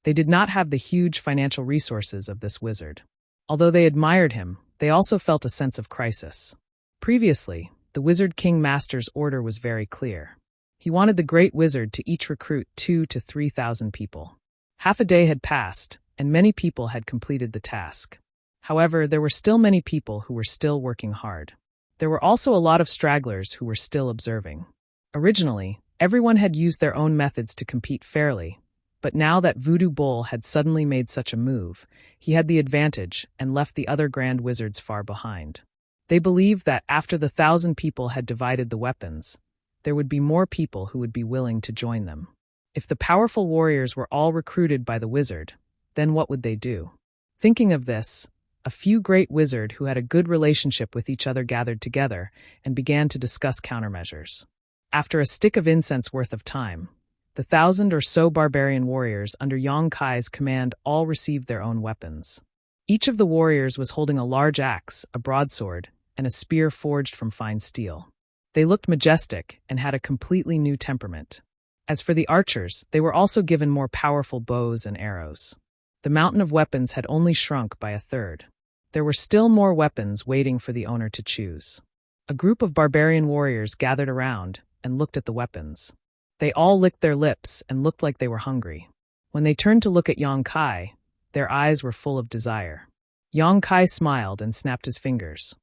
They did not have the huge financial resources of this wizard. Although they admired him, they also felt a sense of crisis. Previously, the Wizard King Master's order was very clear. He wanted the Great Wizard to each recruit 2,000 to 3,000 people. Half a day had passed, and many people had completed the task. However, there were still many people who were still working hard. There were also a lot of stragglers who were still observing. Originally, everyone had used their own methods to compete fairly, but now that Voodoo Bull had suddenly made such a move, he had the advantage and left the other Grand Wizards far behind. They believed that after the 1,000 people had divided the weapons, there would be more people who would be willing to join them. If the powerful warriors were all recruited by the wizard, then what would they do? Thinking of this, a few great wizards who had a good relationship with each other gathered together and began to discuss countermeasures. After a stick of incense worth of time, the 1,000 or so barbarian warriors under Yong Kai's command all received their own weapons. Each of the warriors was holding a large axe, a broadsword, and a spear forged from fine steel. They looked majestic and had a completely new temperament. As for the archers, they were also given more powerful bows and arrows. The mountain of weapons had only shrunk by a third. There were still more weapons waiting for the owner to choose. A group of barbarian warriors gathered around and looked at the weapons. They all licked their lips and looked like they were hungry. When they turned to look at Yong Kai, their eyes were full of desire. Yong Kai smiled and snapped his fingers.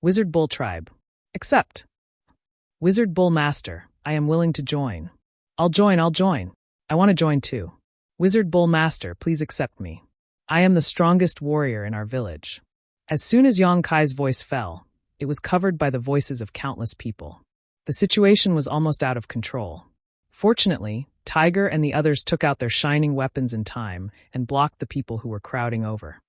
Wizard Bull Tribe. Accept. Wizard Bull Master, I am willing to join. I'll join. I want to join too. Wizard Bull Master, please accept me. I am the strongest warrior in our village. As soon as Yong Kai's voice fell, it was covered by the voices of countless people. The situation was almost out of control. Fortunately, Tiger and the others took out their shining weapons in time and blocked the people who were crowding over.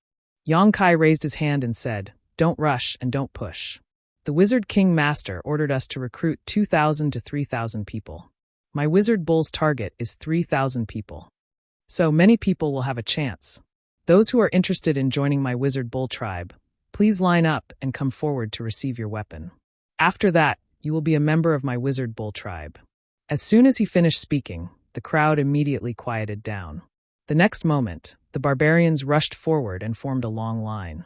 Yong Kai raised his hand and said, "Don't rush and don't push. The Wizard King Master ordered us to recruit 2,000 to 3,000 people. My Wizard Bull's target is 3,000 people. So many people will have a chance. Those who are interested in joining my Wizard Bull tribe, please line up and come forward to receive your weapon. After that, you will be a member of my Wizard Bull tribe." As soon as he finished speaking, the crowd immediately quieted down. The next moment, the barbarians rushed forward and formed a long line.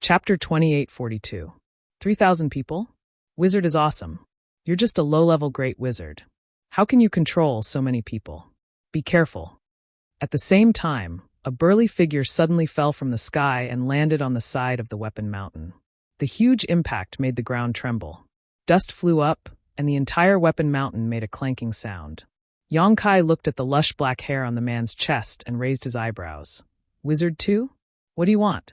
Chapter 2842. 3,000 people? Wizard is awesome. You're just a low-level great wizard. How can you control so many people? Be careful. At the same time, a burly figure suddenly fell from the sky and landed on the side of the weapon mountain. The huge impact made the ground tremble. Dust flew up, and the entire weapon mountain made a clanking sound. Yong Kai looked at the lush black hair on the man's chest and raised his eyebrows. Wizard 2? What do you want?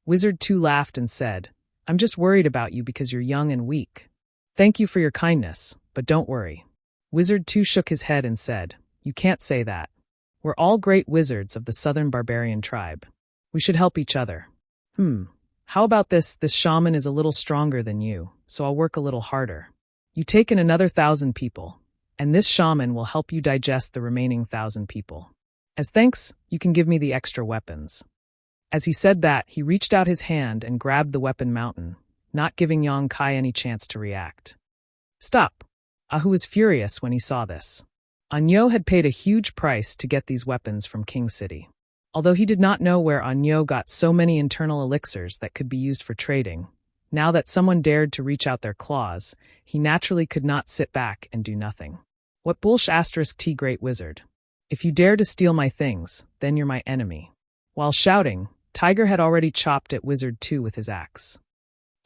Wizard 2 laughed and said, I'm just worried about you because you're young and weak. Thank you for your kindness, but don't worry. Wizard 2 shook his head and said, You can't say that. We're all great wizards of the Southern Barbarian tribe. We should help each other. How about this? This shaman is a little stronger than you, so I'll work a little harder. You take in another 1,000 people, and this shaman will help you digest the remaining 1,000 people. As thanks, you can give me the extra weapons. As he said that, he reached out his hand and grabbed the weapon mountain, not giving Yong Kai any chance to react. Stop! Ahu was furious when he saw this. Anyo had paid a huge price to get these weapons from King City. Although he did not know where Anyo got so many internal elixirs that could be used for trading, now that someone dared to reach out their claws, he naturally could not sit back and do nothing. What bullsh *T great wizard. If you dare to steal my things, then you're my enemy. While shouting, Tiger had already chopped at Wizard 2 with his axe.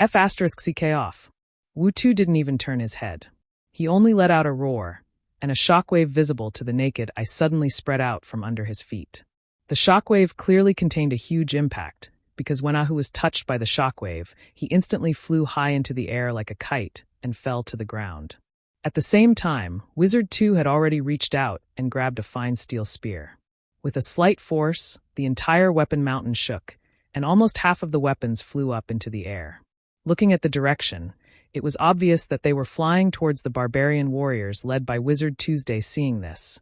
F***ck off. Wu 2 didn't even turn his head. He only let out a roar, and a shockwave visible to the naked eye suddenly spread out from under his feet. The shockwave clearly contained a huge impact, because when Ahu was touched by the shockwave, he instantly flew high into the air like a kite and fell to the ground. At the same time, Wizard 2 had already reached out and grabbed a fine steel spear. With a slight force, the entire weapon mountain shook, and almost half of the weapons flew up into the air. Looking at the direction, it was obvious that they were flying towards the barbarian warriors led by Wizard Tuesday. Seeing this,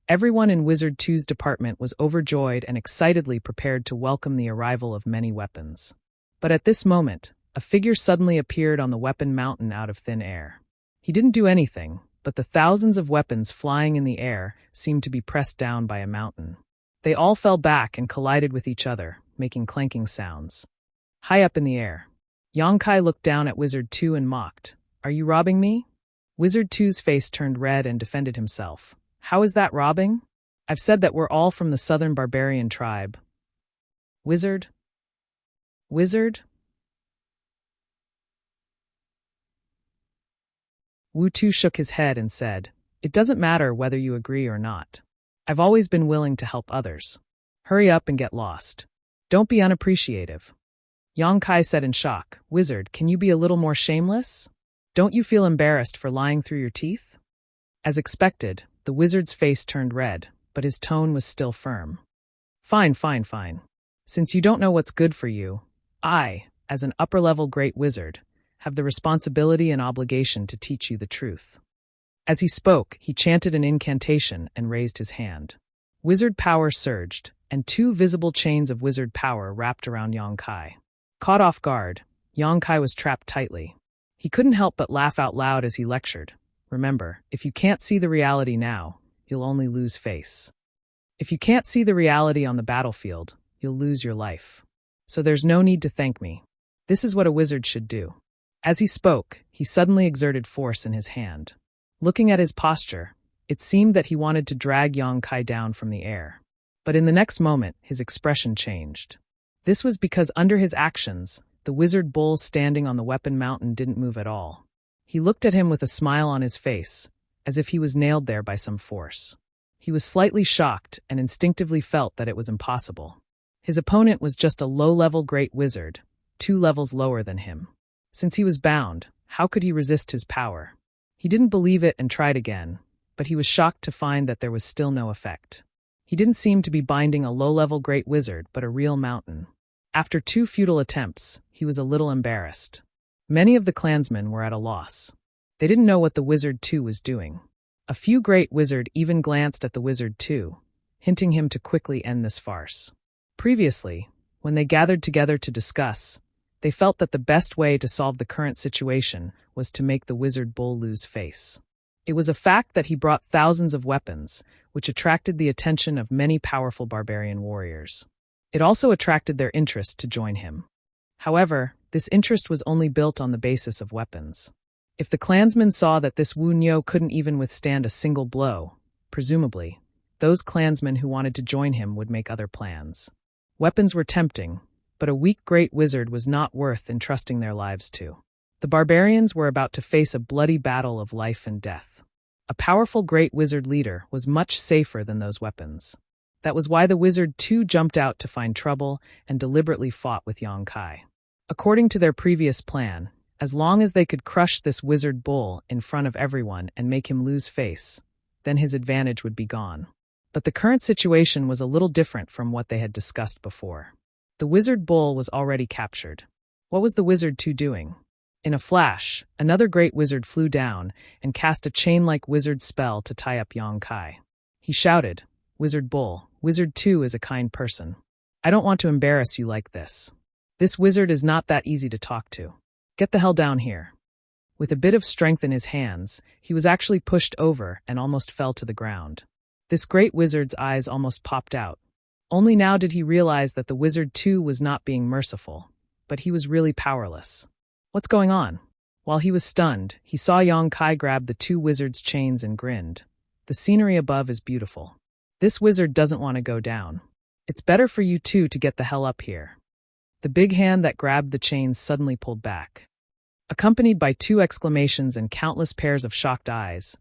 everyone in Wizard 2's department was overjoyed and excitedly prepared to welcome the arrival of many weapons. But at this moment, a figure suddenly appeared on the weapon mountain out of thin air. He didn't do anything, but the thousands of weapons flying in the air seemed to be pressed down by a mountain. They all fell back and collided with each other, making clanking sounds. High up in the air, Yongkai looked down at Wizard 2 and mocked, "Are you robbing me?" Wizard 2's face turned red and defended himself. "How is that robbing? I've said that we're all from the southern barbarian tribe." Wizard? Wizard? Wu Tu shook his head and said, "It doesn't matter whether you agree or not. I've always been willing to help others. Hurry up and get lost. Don't be unappreciative." Yongkai said in shock, "Wizard, can you be a little more shameless? Don't you feel embarrassed for lying through your teeth?" As expected, the wizard's face turned red, but his tone was still firm. Fine. Since you don't know what's good for you, I, as an upper-level great wizard, have the responsibility and obligation to teach you the truth." As he spoke, he chanted an incantation and raised his hand. Wizard power surged, and 2 visible chains of wizard power wrapped around Yongkai. Caught off guard, Yongkai was trapped tightly. He couldn't help but laugh out loud as he lectured. "Remember, if you can't see the reality now, you'll only lose face. If you can't see the reality on the battlefield, you'll lose your life. So there's no need to thank me. This is what a wizard should do." As he spoke, he suddenly exerted force in his hand. Looking at his posture, it seemed that he wanted to drag Yongkai down from the air. But in the next moment, his expression changed. This was because under his actions, the wizard bull standing on the weapon mountain didn't move at all. He looked at him with a smile on his face, as if he was nailed there by some force. He was slightly shocked and instinctively felt that it was impossible. His opponent was just a low-level great wizard, 2 levels lower than him. Since he was bound, how could he resist his power? He didn't believe it and tried again, but he was shocked to find that there was still no effect. He didn't seem to be binding a low-level great wizard, but a real mountain. After 2 futile attempts, he was a little embarrassed. Many of the clansmen were at a loss. They didn't know what the Wizard 2 was doing. A few great wizard even glanced at the Wizard 2, hinting him to quickly end this farce. Previously, when they gathered together to discuss, they felt that the best way to solve the current situation was to make the wizard bull lose face. It was a fact that he brought thousands of weapons, which attracted the attention of many powerful barbarian warriors. It also attracted their interest to join him. However, this interest was only built on the basis of weapons. If the clansmen saw that this Wu Nyo couldn't even withstand a single blow, presumably, those clansmen who wanted to join him would make other plans. Weapons were tempting, but a weak great wizard was not worth entrusting their lives to. The barbarians were about to face a bloody battle of life and death. A powerful great wizard leader was much safer than those weapons. That was why the Wizard 2 jumped out to find trouble and deliberately fought with Yongkai. According to their previous plan, as long as they could crush this wizard bull in front of everyone and make him lose face, then his advantage would be gone. But the current situation was a little different from what they had discussed before. The wizard bull was already captured. What was the Wizard 2 doing? In a flash, another great wizard flew down and cast a chain-like wizard spell to tie up Yongkai. He shouted, "Wizard Bull, Wizard 2 is a kind person. I don't want to embarrass you like this. This wizard is not that easy to talk to. Get the hell down here." With a bit of strength in his hands, he was actually pushed over and almost fell to the ground. This great wizard's eyes almost popped out. Only now did he realize that the Wizard 2 was not being merciful, but he was really powerless. What's going on? While he was stunned, he saw Yongkai grab the 2 wizards' chains and grinned. The scenery above is beautiful. This wizard doesn't want to go down. It's better for you 2 to get the hell up here. The big hand that grabbed the chains suddenly pulled back. Accompanied by 2 exclamations and countless pairs of shocked eyes,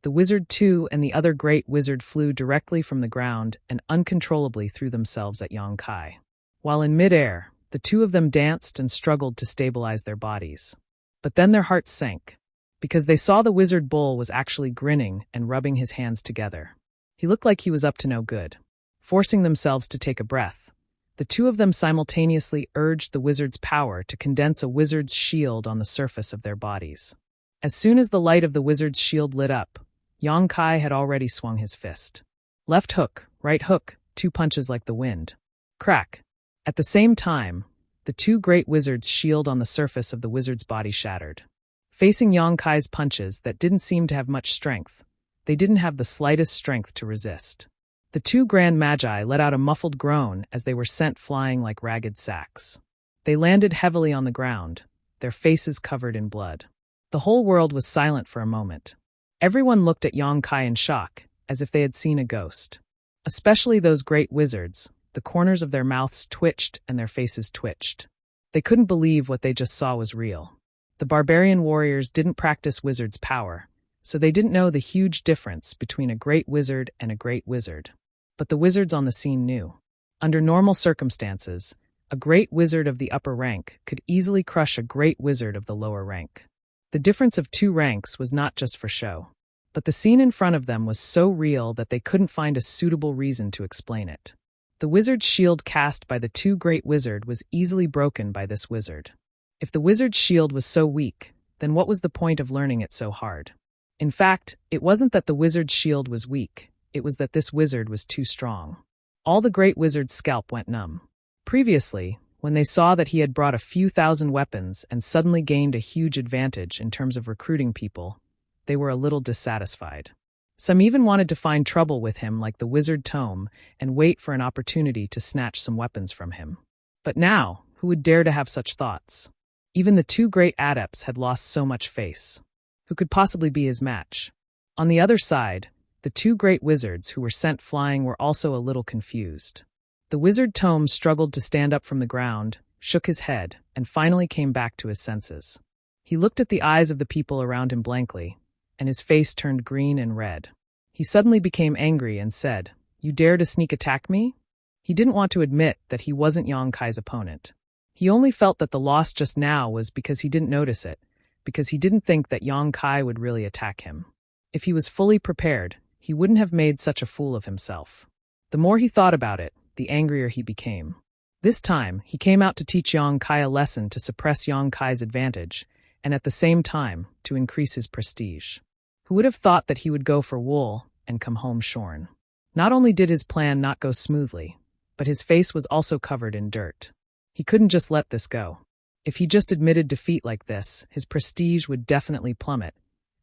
the Wizard 2 and the other great wizard flew directly from the ground and uncontrollably threw themselves at Yongkai. While in midair, the 2 of them danced and struggled to stabilize their bodies. But then their hearts sank, because they saw the wizard bull was actually grinning and rubbing his hands together. He looked like he was up to no good. Forcing themselves to take a breath, the 2 of them simultaneously urged the wizard's power to condense a wizard's shield on the surface of their bodies. As soon as the light of the wizard's shield lit up, Yongkai had already swung his fist. Left hook, right hook, 2 punches like the wind. Crack. At the same time, The two great wizards' shield on the surface of the wizard's body shattered. Facing Yang Kai's punches that didn't seem to have much strength, they didn't have the slightest strength to resist. The two grand magi let out a muffled groan as they were sent flying like ragged sacks. They landed heavily on the ground, their faces covered in blood. The whole world was silent for a moment. Everyone looked at Yang Kai in shock, as if they had seen a ghost. Especially those great wizards, the corners of their mouths twitched and their faces twitched. They couldn't believe what they just saw was real. The barbarian warriors didn't practice wizard's power, so they didn't know the huge difference between a great wizard and a great wizard. But the wizards on the scene knew. Under normal circumstances, a great wizard of the upper rank could easily crush a great wizard of the lower rank. The difference of two ranks was not just for show. But the scene in front of them was so real that they couldn't find a suitable reason to explain it. The wizard's shield cast by the two great wizard was easily broken by this wizard. If the wizard's shield was so weak, then what was the point of learning it so hard? In fact, it wasn't that the wizard's shield was weak, it was that this wizard was too strong. All the great wizard's scalp went numb. Previously, when they saw that he had brought a few thousand weapons and suddenly gained a huge advantage in terms of recruiting people, they were a little dissatisfied. Some even wanted to find trouble with him like the wizard Tome and wait for an opportunity to snatch some weapons from him. But now, who would dare to have such thoughts? Even the two great adepts had lost so much face. Who could possibly be his match? On the other side, the two great wizards who were sent flying were also a little confused. The wizard Tome struggled to stand up from the ground, shook his head, and finally came back to his senses. He looked at the eyes of the people around him blankly, and his face turned green and red. He suddenly became angry and said, "You dare to sneak attack me?" He didn't want to admit that he wasn't Yang Kai's opponent. He only felt that the loss just now was because he didn't notice it, because he didn't think that Yang Kai would really attack him. If he was fully prepared, he wouldn't have made such a fool of himself. The more he thought about it, the angrier he became. This time, he came out to teach Yang Kai a lesson to suppress Yang Kai's advantage, and at the same time, to increase his prestige. Who would have thought that he would go for wool and come home shorn? Not only did his plan not go smoothly, but his face was also covered in dirt. He couldn't just let this go. If he just admitted defeat like this, his prestige would definitely plummet,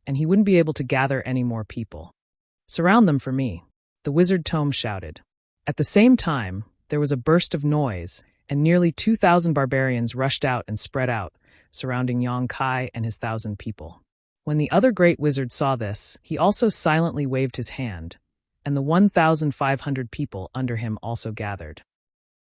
and he wouldn't be able to gather any more people. "Surround them for me," the wizard Tome shouted. At the same time, there was a burst of noise, and nearly 2,000 barbarians rushed out and spread out, surrounding Yang Kai and his 1,000 people. When the other great wizard saw this, he also silently waved his hand, and the 1,500 people under him also gathered.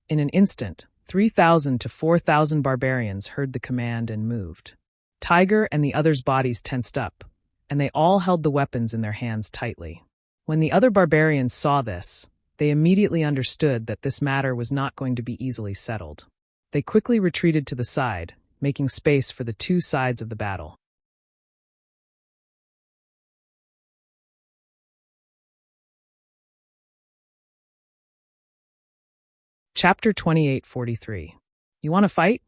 In an instant, 3,000 to 4,000 barbarians heard the command and moved. Tiger and the others' bodies tensed up, and they all held the weapons in their hands tightly. When the other barbarians saw this, they immediately understood that this matter was not going to be easily settled. They quickly retreated to the side, making space for the two sides of the battle. Chapter 28:43. You want to fight?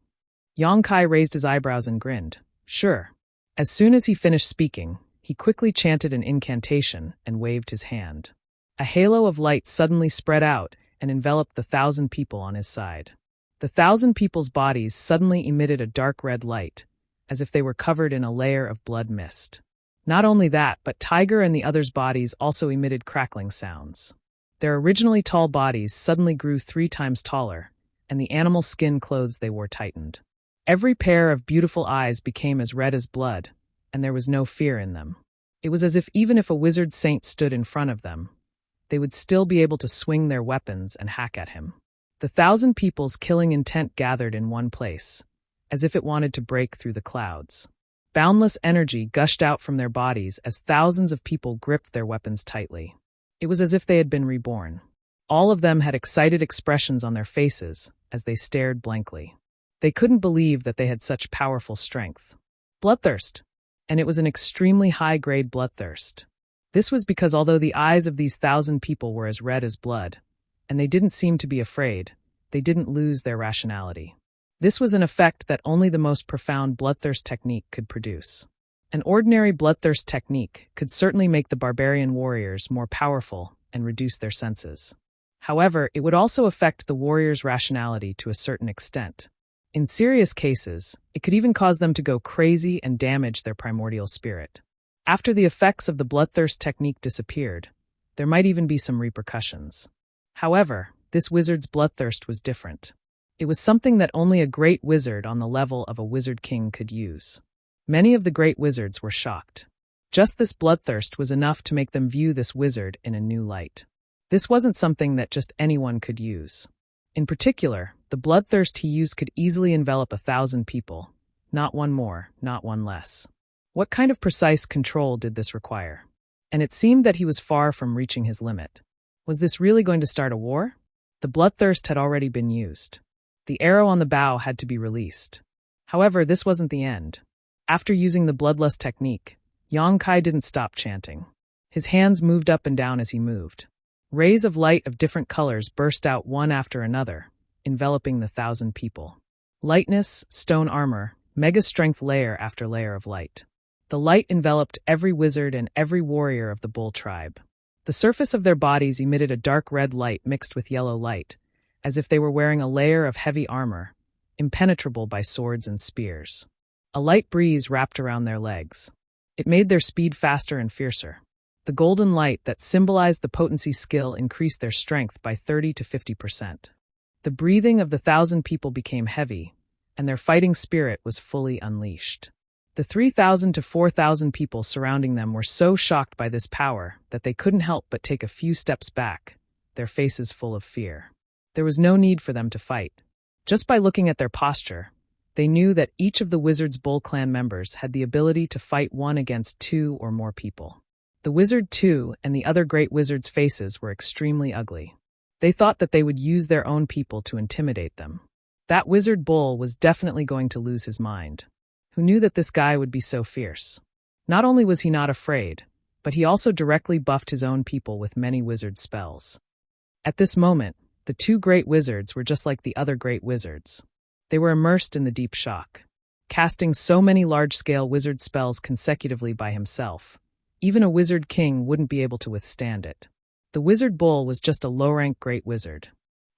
Yang Kai raised his eyebrows and grinned. Sure. As soon as he finished speaking, he quickly chanted an incantation and waved his hand. A halo of light suddenly spread out and enveloped the 1,000 people on his side. The 1,000 people's bodies suddenly emitted a dark red light, as if they were covered in a layer of blood mist. Not only that, but Tiger and the others' bodies also emitted crackling sounds. Their originally tall bodies suddenly grew 3 times taller, and the animal skin clothes they wore tightened. Every pair of beautiful eyes became as red as blood, and there was no fear in them. It was as if even if a wizard saint stood in front of them, they would still be able to swing their weapons and hack at him. The 1,000 people's killing intent gathered in one place, as if it wanted to break through the clouds. Boundless energy gushed out from their bodies as thousands of people gripped their weapons tightly. It was as if they had been reborn. All of them had excited expressions on their faces as they stared blankly. They couldn't believe that they had such powerful strength. Bloodthirst. And it was an extremely high-grade bloodthirst. This was because although the eyes of these 1,000 people were as red as blood, and they didn't seem to be afraid, they didn't lose their rationality. This was an effect that only the most profound bloodthirst technique could produce. An ordinary bloodthirst technique could certainly make the barbarian warriors more powerful and reduce their senses. However, it would also affect the warriors' rationality to a certain extent. In serious cases, it could even cause them to go crazy and damage their primordial spirit. After the effects of the bloodthirst technique disappeared, there might even be some repercussions. However, this wizard's bloodthirst was different. It was something that only a great wizard on the level of a wizard king could use. Many of the great wizards were shocked. Just this bloodthirst was enough to make them view this wizard in a new light. This wasn't something that just anyone could use. In particular, the bloodthirst he used could easily envelop 1,000 people. Not one more, not one less. What kind of precise control did this require? And it seemed that he was far from reaching his limit. Was this really going to start a war? The bloodthirst had already been used. The arrow on the bow had to be released. However, this wasn't the end. After using the bloodlust technique, Yang Kai didn't stop chanting. His hands moved up and down as he moved. Rays of light of different colors burst out one after another, enveloping the 1,000 people. Lightness, stone armor, mega-strength layer after layer of light. The light enveloped every wizard and every warrior of the bull tribe. The surface of their bodies emitted a dark red light mixed with yellow light, as if they were wearing a layer of heavy armor, impenetrable by swords and spears. A light breeze wrapped around their legs. It made their speed faster and fiercer. The golden light that symbolized the potency skill increased their strength by 30 to 50%. The breathing of the 1,000 people became heavy, and their fighting spirit was fully unleashed. The 3,000 to 4,000 people surrounding them were so shocked by this power that they couldn't help but take a few steps back, their faces full of fear. There was no need for them to fight. Just by looking at their posture, they knew that each of the Wizard's Bull clan members had the ability to fight one against 2 or more people. The Wizard 2 and the other great wizards' faces were extremely ugly. They thought that they would use their own people to intimidate them. That Wizard Bull was definitely going to lose his mind. Who knew that this guy would be so fierce? Not only was he not afraid, but he also directly buffed his own people with many wizard spells. At this moment, the 2 great wizards were just like the other great wizards. They were immersed in the deep shock. Casting so many large-scale wizard spells consecutively by himself, even a wizard king wouldn't be able to withstand it. The Wizard Bull was just a low-rank great wizard.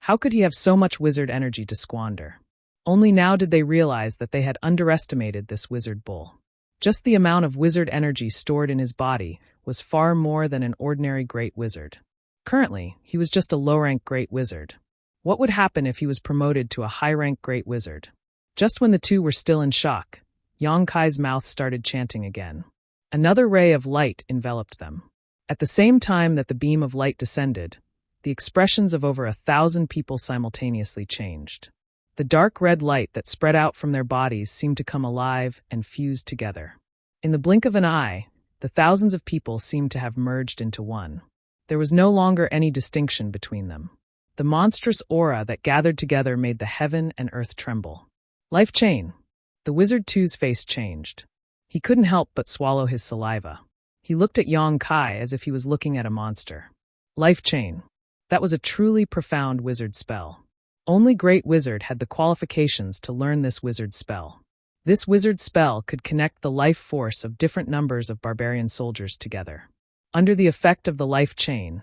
How could he have so much wizard energy to squander? Only now did they realize that they had underestimated this Wizard Bull. Just the amount of wizard energy stored in his body was far more than an ordinary great wizard. Currently, he was just a low-rank great wizard. What would happen if he was promoted to a high-rank great wizard? Just when the 2 were still in shock, Yang Kai's mouth started chanting again. Another ray of light enveloped them. At the same time that the beam of light descended, the expressions of over 1,000 people simultaneously changed. The dark red light that spread out from their bodies seemed to come alive and fuse together. In the blink of an eye, the thousands of people seemed to have merged into one. There was no longer any distinction between them. The monstrous aura that gathered together made the heaven and earth tremble. Life chain. The Wizard 2's face changed. He couldn't help but swallow his saliva. He looked at Yang Kai as if he was looking at a monster. Life chain. That was a truly profound wizard spell. Only Great Wizard had the qualifications to learn this wizard spell. This wizard spell could connect the life force of different numbers of barbarian soldiers together. Under the effect of the life chain,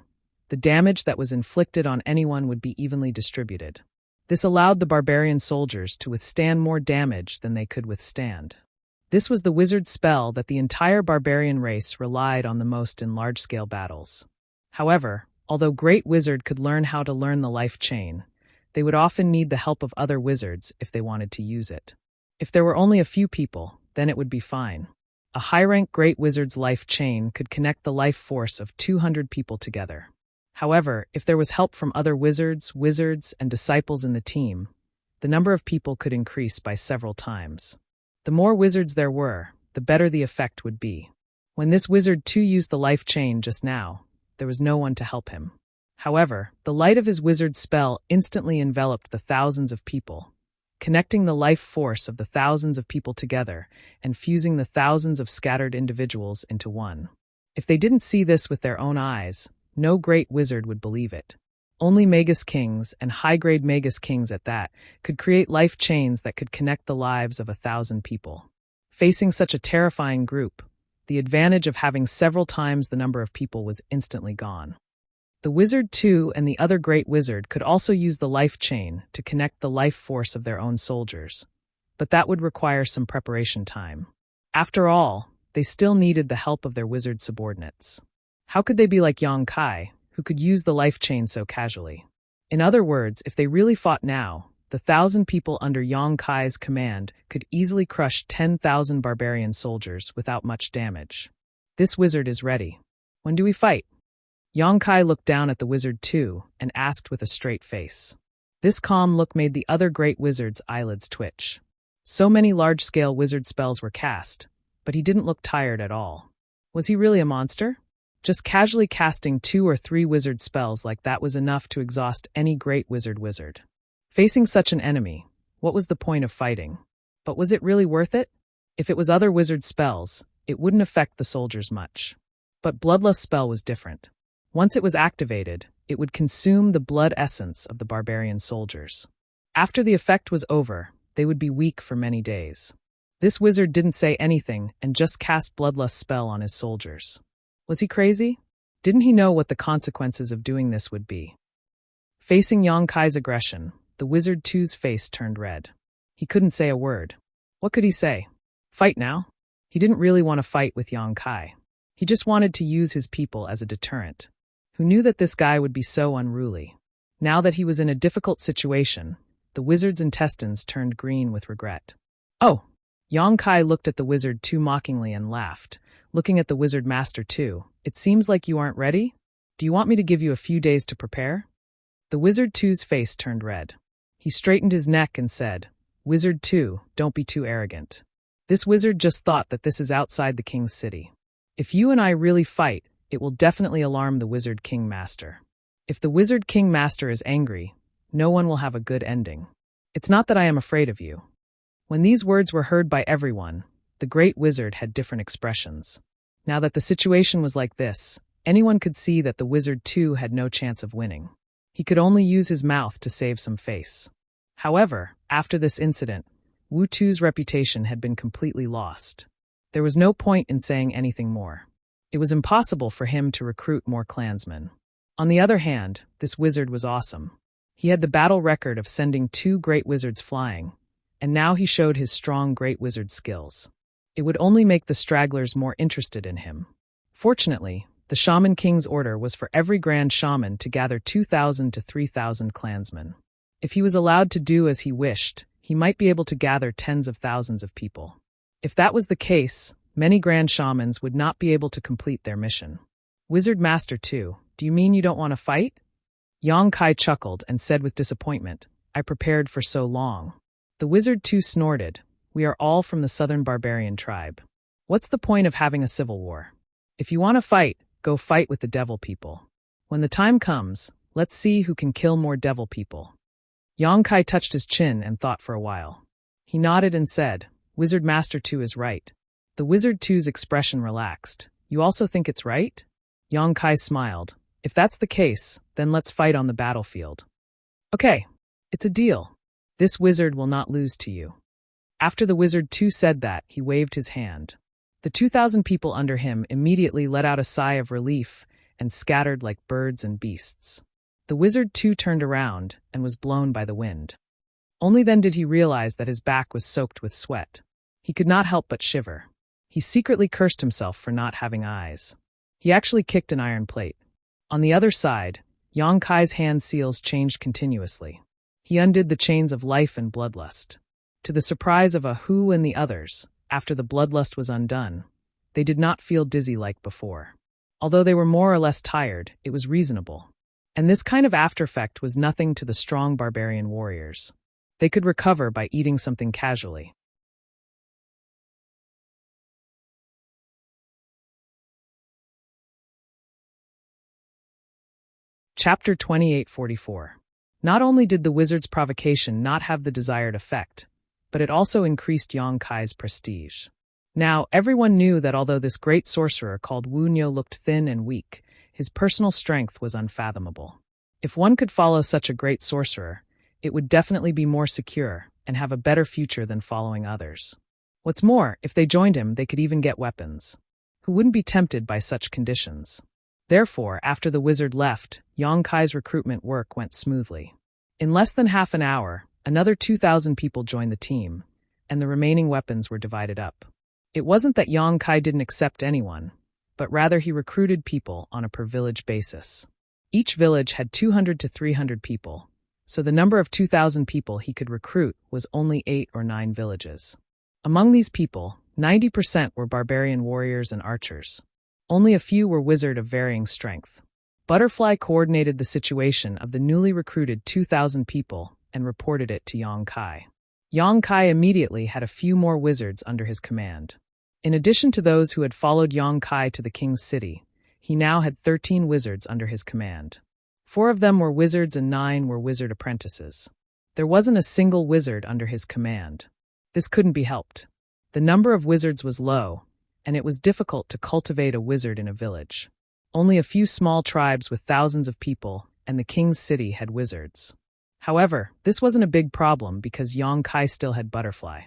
the damage that was inflicted on anyone would be evenly distributed. This allowed the barbarian soldiers to withstand more damage than they could withstand. This was the wizard spell that the entire barbarian race relied on the most in large-scale battles. However, although Great Wizard could learn how to learn the life chain, they would often need the help of other wizards if they wanted to use it. If there were only a few people, then it would be fine. A high-rank Great Wizard's life chain could connect the life force of 200 people together. However, if there was help from other wizards, and disciples in the team, the number of people could increase by several times. The more wizards there were, the better the effect would be. When this Wizard 2 used the life chain just now, there was no one to help him. However, the light of his wizard spell instantly enveloped the thousands of people, connecting the life force of the thousands of people together and fusing the thousands of scattered individuals into one. If they didn't see this with their own eyes, no great wizard would believe it. Only Magus Kings, and high-grade Magus Kings at that, could create life chains that could connect the lives of 1,000 people. Facing such a terrifying group, the advantage of having several times the number of people was instantly gone. The wizard too and the other great wizard could also use the life chain to connect the life force of their own soldiers, but that would require some preparation time. After all, they still needed the help of their wizard subordinates. How could they be like Yang Kai, who could use the life chain so casually? In other words, if they really fought now, the 1,000 people under Yang Kai's command could easily crush 10,000 barbarian soldiers without much damage. This wizard is ready. When do we fight? Yang Kai looked down at the wizard too and asked with a straight face. This calm look made the other great wizard's eyelids twitch. So many large-scale wizard spells were cast, but he didn't look tired at all. Was he really a monster? Just casually casting 2 or 3 wizard spells like that was enough to exhaust any great wizard. Facing such an enemy, what was the point of fighting? But was it really worth it? If it was other wizard spells, it wouldn't affect the soldiers much. But Bloodlust's spell was different. Once it was activated, it would consume the blood essence of the barbarian soldiers. After the effect was over, they would be weak for many days. This wizard didn't say anything and just cast Bloodlust's spell on his soldiers. Was he crazy? Didn't he know what the consequences of doing this would be? Facing Yang Kai's aggression, the wizard too's face turned red. He couldn't say a word. What could he say? Fight now? He didn't really want to fight with Yang Kai. He just wanted to use his people as a deterrent. Who knew that this guy would be so unruly? Now that he was in a difficult situation, the wizard's intestines turned green with regret. Oh! Yang Kai looked at the wizard too mockingly and laughed, looking at the wizard master too. It seems like you aren't ready? Do you want me to give you a few days to prepare? The wizard two's face turned red. He straightened his neck and said, Wizard two, don't be too arrogant. This wizard just thought that this is outside the king's city. If you and I really fight, it will definitely alarm the wizard king master. If the wizard king master is angry, no one will have a good ending. It's not that I am afraid of you. When these words were heard by everyone, the great wizard had different expressions. Now that the situation was like this, anyone could see that the wizard too had no chance of winning. He could only use his mouth to save some face. However, after this incident, Wu Tu's reputation had been completely lost. There was no point in saying anything more. It was impossible for him to recruit more clansmen. On the other hand, this wizard was awesome. He had the battle record of sending 2 great wizards flying, and now he showed his strong great wizard skills. It would only make the stragglers more interested in him. Fortunately, the Shaman King's order was for every Grand Shaman to gather 2,000 to 3,000 clansmen. If he was allowed to do as he wished, he might be able to gather tens of thousands of people. If that was the case, many Grand Shamans would not be able to complete their mission. Wizard Master 2, do you mean you don't want to fight? Yang Kai chuckled and said with disappointment, I prepared for so long. The Wizard 2 snorted, we are all from the southern barbarian tribe. What's the point of having a civil war? If you want to fight, go fight with the devil people. When the time comes, let's see who can kill more devil people. Yang Kai touched his chin and thought for a while. He nodded and said, Wizard Master 2 is right. The Wizard 2's expression relaxed. You also think it's right? Yang Kai smiled. If that's the case, then let's fight on the battlefield. Okay, it's a deal. This wizard will not lose to you. After the Wizard 2 said that, he waved his hand. The 2,000 people under him immediately let out a sigh of relief and scattered like birds and beasts. The Wizard 2 turned around and was blown by the wind. Only then did he realize that his back was soaked with sweat. He could not help but shiver. He secretly cursed himself for not having eyes. He actually kicked an iron plate. On the other side, Yang Kai's hand seals changed continuously. He undid the chains of life and bloodlust. To the surprise of Hu and the others, after the bloodlust was undone, they did not feel dizzy like before. Although they were more or less tired, it was reasonable. And this kind of aftereffect was nothing to the strong barbarian warriors. They could recover by eating something casually. Chapter 2844. Not only did the wizard's provocation not have the desired effect, but it also increased Yang Kai's prestige. Now, everyone knew that although this great sorcerer called Wu Niu looked thin and weak, his personal strength was unfathomable. If one could follow such a great sorcerer, it would definitely be more secure and have a better future than following others. What's more, if they joined him, they could even get weapons. Who wouldn't be tempted by such conditions? Therefore, after the wizard left, Yang Kai's recruitment work went smoothly. In less than half an hour, another 2,000 people joined the team, and the remaining weapons were divided up. It wasn't that Yang Kai didn't accept anyone, but rather he recruited people on a per-village basis. Each village had 200 to 300 people, so the number of 2,000 people he could recruit was only 8 or 9 villages. Among these people, 90% were barbarian warriors and archers. Only a few were wizards of varying strength. Butterfly coordinated the situation of the newly recruited 2,000 people and reported it to Yang Kai. Yang Kai immediately had a few more wizards under his command. In addition to those who had followed Yang Kai to the king's city, he now had 13 wizards under his command. 4 of them were wizards and 9 were wizard apprentices. There wasn't a single wizard under his command. This couldn't be helped. The number of wizards was low, and it was difficult to cultivate a wizard in a village. Only a few small tribes with thousands of people and the king's city had wizards. However, this wasn't a big problem because Yang Kai still had Butterfly.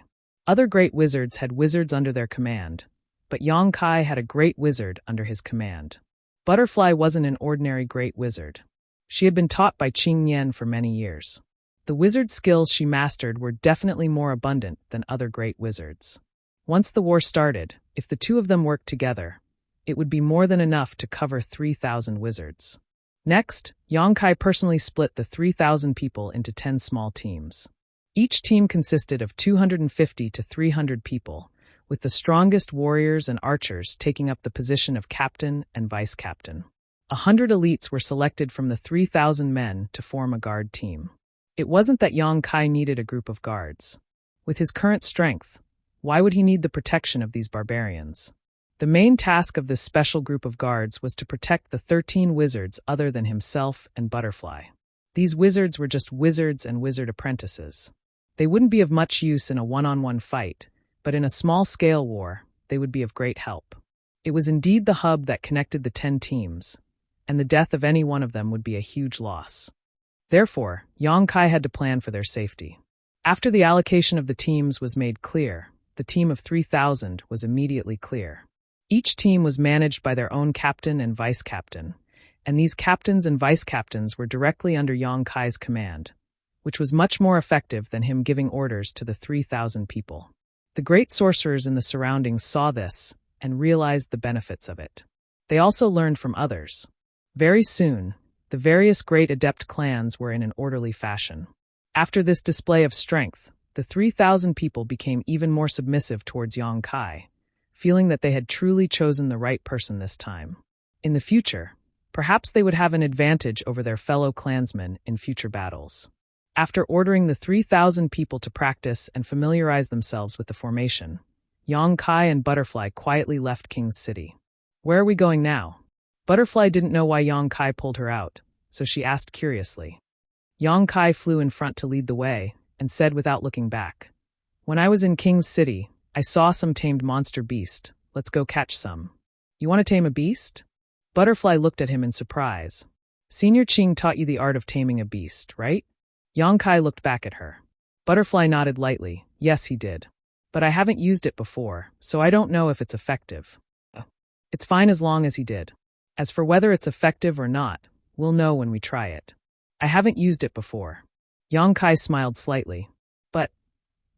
Other great wizards had wizards under their command, but Yang Kai had a great wizard under his command. Butterfly wasn't an ordinary great wizard. She had been taught by Qing Yan for many years. The wizard skills she mastered were definitely more abundant than other great wizards. Once the war started, if the two of them worked together, it would be more than enough to cover 3,000 wizards. Next, Yang Kai personally split the 3,000 people into 10 small teams. Each team consisted of 250 to 300 people, with the strongest warriors and archers taking up the position of captain and vice-captain. 100 elites were selected from the 3,000 men to form a guard team. It wasn't that Yang Kai needed a group of guards. With his current strength, why would he need the protection of these barbarians? The main task of this special group of guards was to protect the 13 wizards other than himself and Butterfly. These wizards were just wizards and wizard apprentices. They wouldn't be of much use in a one-on-one fight, but in a small-scale war, they would be of great help. It was indeed the hub that connected the 10 teams, and the death of any one of them would be a huge loss. Therefore, Yang Kai had to plan for their safety. After the allocation of the teams was made clear, the team of 3,000 was immediately clear. Each team was managed by their own captain and vice-captain, and these captains and vice-captains were directly under Yang Kai's command, which was much more effective than him giving orders to the 3,000 people. The great sorcerers in the surroundings saw this and realized the benefits of it. They also learned from others. Very soon, the various great adept clans were in an orderly fashion. After this display of strength, the 3,000 people became even more submissive towards Yang Kai, feeling that they had truly chosen the right person this time. In the future, perhaps they would have an advantage over their fellow clansmen in future battles. After ordering the 3,000 people to practice and familiarize themselves with the formation, Yang Kai and Butterfly quietly left King's City. "Where are we going now?" Butterfly didn't know why Yang Kai pulled her out, so she asked curiously. Yang Kai flew in front to lead the way and said without looking back, "When I was in King's City, I saw some tamed monster beast. Let's go catch some." "You want to tame a beast?" Butterfly looked at him in surprise. "Senior Qing taught you the art of taming a beast, right?" Yang Kai looked back at her. Butterfly nodded lightly. "Yes, he did. But I haven't used it before, so I don't know if it's effective." "It's fine as long as he did. As for whether it's effective or not, we'll know when we try it. I haven't used it before." Yang Kai smiled slightly. "But,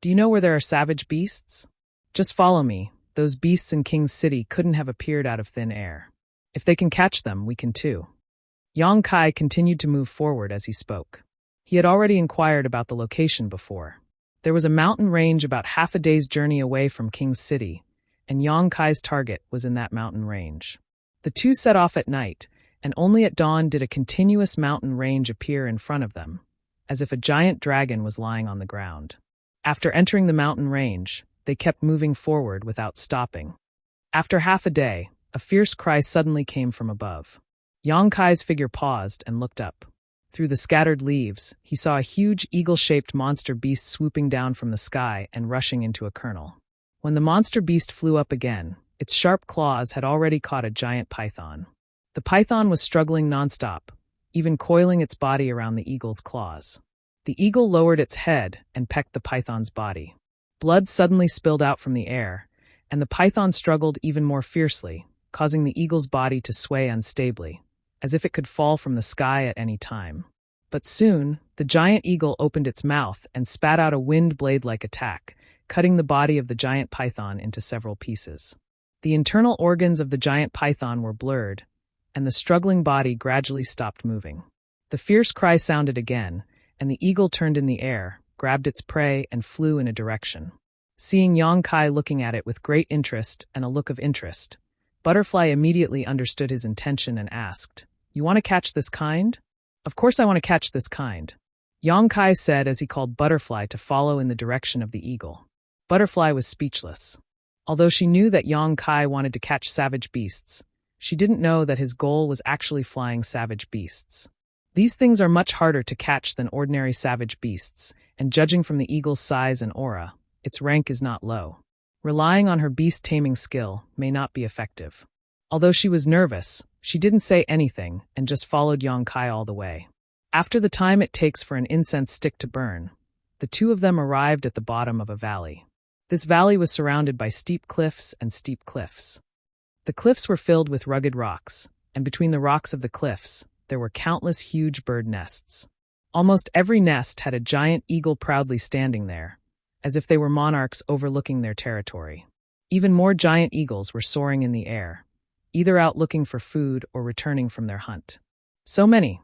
do you know where there are savage beasts? Just follow me. Those beasts in King's City couldn't have appeared out of thin air. If they can catch them, we can too." Yang Kai continued to move forward as he spoke. He had already inquired about the location before. There was a mountain range about half a day's journey away from King's City, and Yang Kai's target was in that mountain range. The two set off at night, and only at dawn did a continuous mountain range appear in front of them, as if a giant dragon was lying on the ground. After entering the mountain range, they kept moving forward without stopping. After half a day, a fierce cry suddenly came from above. Yang Kai's figure paused and looked up. Through the scattered leaves, he saw a huge eagle-shaped monster beast swooping down from the sky and rushing into a kernel. When the monster beast flew up again, its sharp claws had already caught a giant python. The python was struggling nonstop, even coiling its body around the eagle's claws. The eagle lowered its head and pecked the python's body. Blood suddenly spilled out from the air, and the python struggled even more fiercely, causing the eagle's body to sway unstably, as if it could fall from the sky at any time. But soon, the giant eagle opened its mouth and spat out a wind blade-like attack, cutting the body of the giant python into several pieces. The internal organs of the giant python were blurred, and the struggling body gradually stopped moving. The fierce cry sounded again, and the eagle turned in the air, grabbed its prey, and flew in a direction. Seeing Yang Kai looking at it with great interest and a look of interest, Butterfly immediately understood his intention and asked, "You want to catch this kind?" "Of course I want to catch this kind," Yang Kai said as he called Butterfly to follow in the direction of the eagle. Butterfly was speechless. Although she knew that Yang Kai wanted to catch savage beasts, she didn't know that his goal was actually flying savage beasts. These things are much harder to catch than ordinary savage beasts, and judging from the eagle's size and aura, its rank is not low. Relying on her beast-taming skill may not be effective. Although she was nervous, she didn't say anything and just followed Yang Kai all the way. After the time it takes for an incense stick to burn, the two of them arrived at the bottom of a valley. This valley was surrounded by steep cliffs and steep cliffs. The cliffs were filled with rugged rocks, and between the rocks of the cliffs, there were countless huge bird nests. Almost every nest had a giant eagle proudly standing there, as if they were monarchs overlooking their territory. Even more giant eagles were soaring in the air, either out looking for food or returning from their hunt. So many.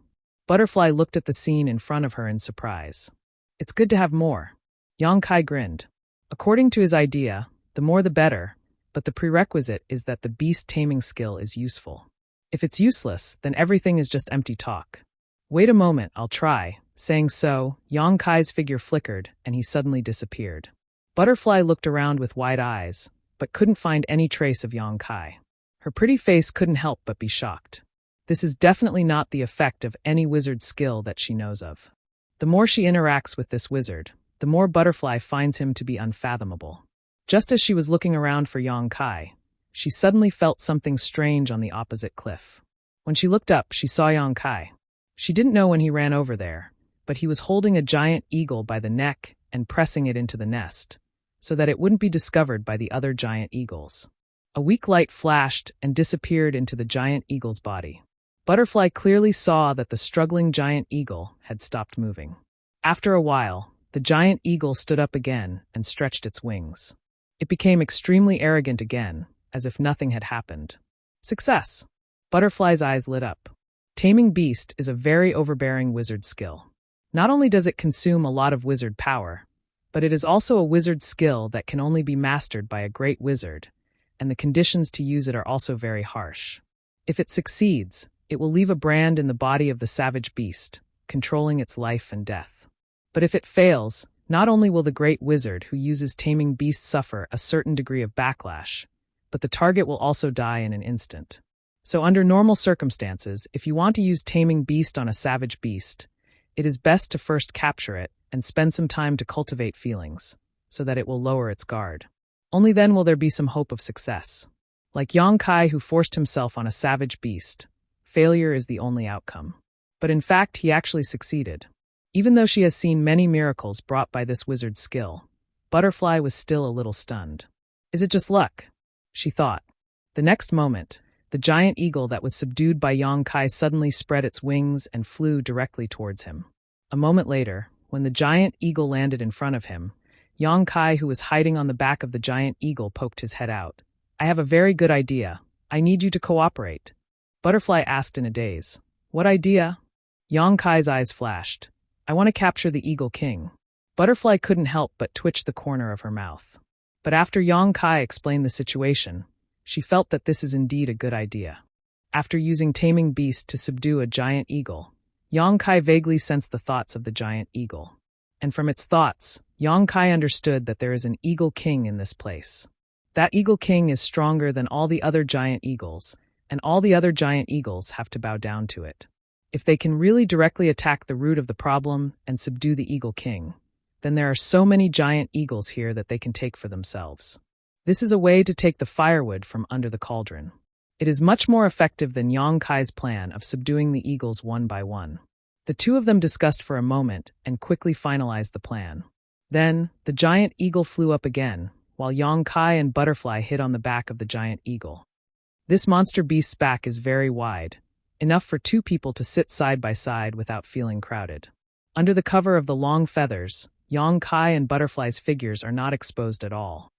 Butterfly looked at the scene in front of her in surprise. "It's good to have more." Yang Kai grinned. According to his idea, the more the better, but the prerequisite is that the beast-taming skill is useful. If it's useless, then everything is just empty talk. "Wait a moment, I'll try." Saying so, Yang Kai's figure flickered, and he suddenly disappeared. Butterfly looked around with wide eyes, but couldn't find any trace of Yang Kai. Her pretty face couldn't help but be shocked. This is definitely not the effect of any wizard skill that she knows of. The more she interacts with this wizard, the more Butterfly finds him to be unfathomable. Just as she was looking around for Yang Kai, she suddenly felt something strange on the opposite cliff. When she looked up, she saw Yang Kai. She didn't know when he ran over there, but he was holding a giant eagle by the neck and pressing it into the nest, so that it wouldn't be discovered by the other giant eagles. A weak light flashed and disappeared into the giant eagle's body. Butterfly clearly saw that the struggling giant eagle had stopped moving. After a while, the giant eagle stood up again and stretched its wings. It became extremely arrogant again, as if nothing had happened. Success! Butterfly's eyes lit up. Taming Beast is a very overbearing wizard skill. Not only does it consume a lot of wizard power, but it is also a wizard skill that can only be mastered by a great wizard, and the conditions to use it are also very harsh. If it succeeds, it will leave a brand in the body of the savage beast, controlling its life and death. But if it fails, not only will the great wizard who uses Taming Beast suffer a certain degree of backlash, but the target will also die in an instant. So under normal circumstances, if you want to use Taming Beast on a savage beast, it is best to first capture it and spend some time to cultivate feelings, so that it will lower its guard. Only then will there be some hope of success. Like Yang Kai, who forced himself on a savage beast, failure is the only outcome. But in fact, he actually succeeded. Even though she has seen many miracles brought by this wizard's skill, Butterfly was still a little stunned. Is it just luck? She thought. The next moment, the giant eagle that was subdued by Yang Kai suddenly spread its wings and flew directly towards him. A moment later, when the giant eagle landed in front of him, Yang Kai, who was hiding on the back of the giant eagle, poked his head out. "I have a very good idea. I need you to cooperate." Butterfly asked in a daze. "What idea?" Yang Kai's eyes flashed. "I want to capture the Eagle King." Butterfly couldn't help but twitch the corner of her mouth. But after Yang Kai explained the situation, she felt that this is indeed a good idea. After using Taming Beast to subdue a giant eagle, Yang Kai vaguely sensed the thoughts of the giant eagle. And from its thoughts, Yang Kai understood that there is an Eagle King in this place. That Eagle King is stronger than all the other giant eagles, and all the other giant eagles have to bow down to it. If they can really directly attack the root of the problem and subdue the Eagle King, then there are so many giant eagles here that they can take for themselves. This is a way to take the firewood from under the cauldron. It is much more effective than Yang Kai's plan of subduing the eagles one by one. The two of them discussed for a moment and quickly finalized the plan. Then, the giant eagle flew up again, while Yang Kai and Butterfly hid on the back of the giant eagle. This monster beast's back is very wide, enough for two people to sit side by side without feeling crowded. Under the cover of the long feathers, Yang Kai and Butterfly's figures are not exposed at all.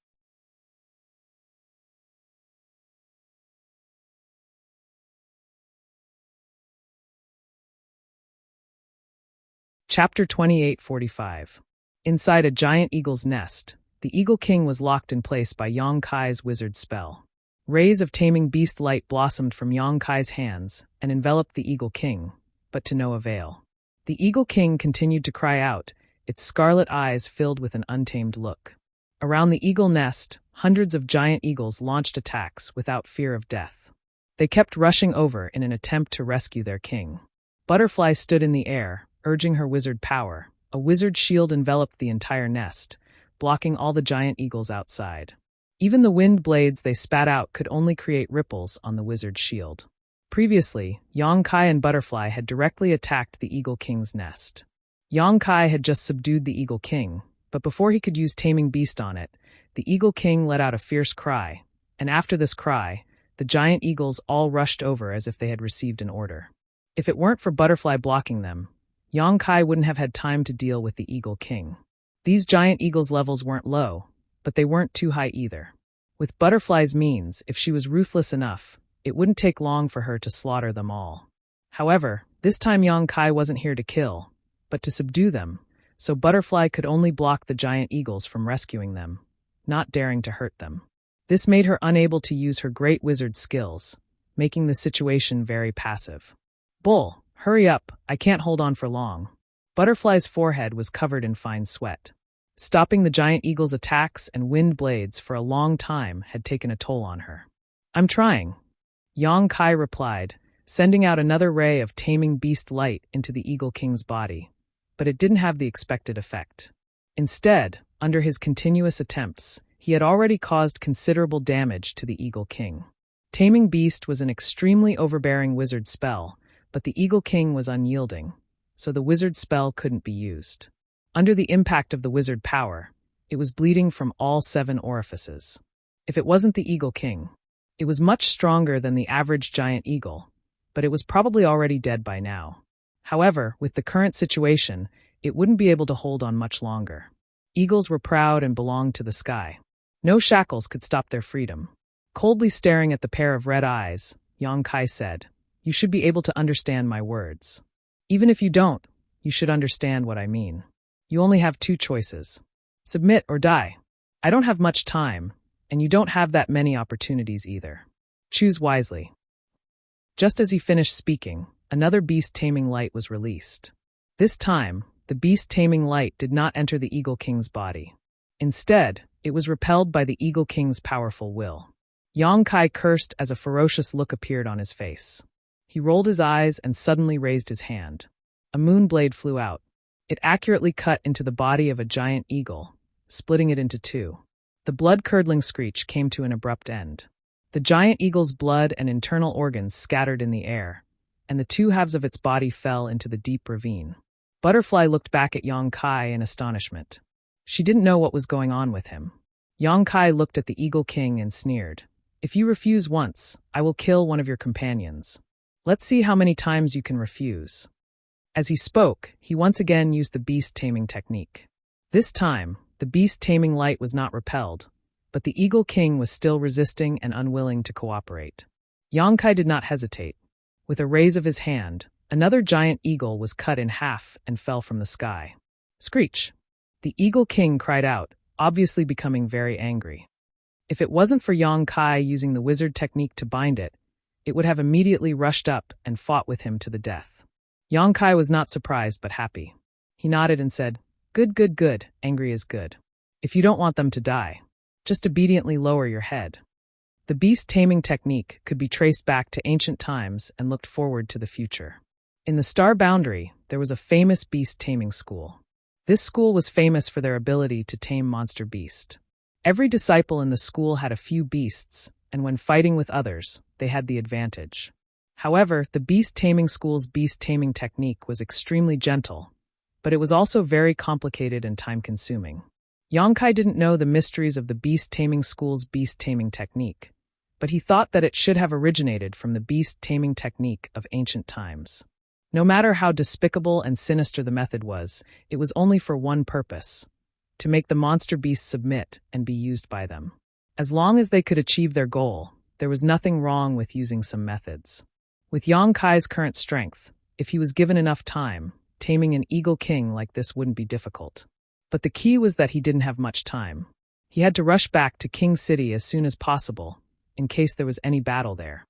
Chapter 28:45. Inside a giant eagle's nest, the Eagle King was locked in place by Yang Kai's wizard spell. Rays of taming beast light blossomed from Yang Kai's hands and enveloped the Eagle King, but to no avail. The Eagle King continued to cry out, its scarlet eyes filled with an untamed look. Around the eagle nest, hundreds of giant eagles launched attacks without fear of death. They kept rushing over in an attempt to rescue their king. Butterfly stood in the air, urging her wizard power. A wizard shield enveloped the entire nest, blocking all the giant eagles outside. Even the wind blades they spat out could only create ripples on the wizard's shield. Previously, Yang Kai and Butterfly had directly attacked the Eagle King's nest. Yang Kai had just subdued the Eagle King, but before he could use Taming Beast on it, the Eagle King let out a fierce cry, and after this cry, the giant eagles all rushed over as if they had received an order. If it weren't for Butterfly blocking them, Yang Kai wouldn't have had time to deal with the Eagle King. These giant eagles' levels weren't low, but they weren't too high either. With Butterfly's means, if she was ruthless enough, it wouldn't take long for her to slaughter them all. However, this time Yang Kai wasn't here to kill, but to subdue them, so Butterfly could only block the giant eagles from rescuing them, not daring to hurt them. This made her unable to use her great wizard skills, making the situation very passive. "Bull, hurry up, I can't hold on for long." Butterfly's forehead was covered in fine sweat. Stopping the giant eagle's attacks and wind blades for a long time had taken a toll on her. "I'm trying," Yang Kai replied, sending out another ray of taming beast light into the Eagle King's body, but it didn't have the expected effect. Instead, under his continuous attempts, he had already caused considerable damage to the Eagle King. Taming Beast was an extremely overbearing wizard spell, but the Eagle King was unyielding, so the wizard spell couldn't be used. Under the impact of the wizard power, it was bleeding from all 7 orifices. If it wasn't the Eagle King, it was much stronger than the average giant eagle, but it was probably already dead by now. However, with the current situation, it wouldn't be able to hold on much longer. Eagles were proud and belonged to the sky. No shackles could stop their freedom. Coldly staring at the pair of red eyes, Yang Kai said, "You should be able to understand my words. Even if you don't, you should understand what I mean. You only have 2 choices. Submit or die. I don't have much time, and you don't have that many opportunities either. Choose wisely." Just as he finished speaking, another beast-taming light was released. This time, the beast-taming light did not enter the Eagle King's body. Instead, it was repelled by the Eagle King's powerful will. Yang Kai cursed as a ferocious look appeared on his face. He rolled his eyes and suddenly raised his hand. A moon blade flew out. It accurately cut into the body of a giant eagle, splitting it into 2. The blood-curdling screech came to an abrupt end. The giant eagle's blood and internal organs scattered in the air, and the 2 halves of its body fell into the deep ravine. Butterfly looked back at Yang Kai in astonishment. She didn't know what was going on with him. Yang Kai looked at the Eagle King and sneered, "If you refuse once, I will kill one of your companions. Let's see how many times you can refuse." As he spoke, he once again used the beast-taming technique. This time, the beast-taming light was not repelled, but the Eagle King was still resisting and unwilling to cooperate. Yang Kai did not hesitate. With a raise of his hand, another giant eagle was cut in half and fell from the sky. Screech! The Eagle King cried out, obviously becoming very angry. If it wasn't for Yang Kai using the wizard technique to bind it, it would have immediately rushed up and fought with him to the death. Yang Kai was not surprised but happy. He nodded and said, "Good, good, good, angry is good. If you don't want them to die, just obediently lower your head." The beast-taming technique could be traced back to ancient times and looked forward to the future. In the Star Boundary, there was a famous beast-taming school. This school was famous for their ability to tame monster beast. Every disciple in the school had a few beasts, and when fighting with others, they had the advantage. However, the beast-taming school's beast-taming technique was extremely gentle, but it was also very complicated and time-consuming. Yang Kai didn't know the mysteries of the beast-taming school's beast-taming technique, but he thought that it should have originated from the beast-taming technique of ancient times. No matter how despicable and sinister the method was, it was only for one purpose: to make the monster beasts submit and be used by them. As long as they could achieve their goal, there was nothing wrong with using some methods. With Yang Kai's current strength, if he was given enough time, taming an eagle king like this wouldn't be difficult. But the key was that he didn't have much time. He had to rush back to King City as soon as possible, in case there was any battle there.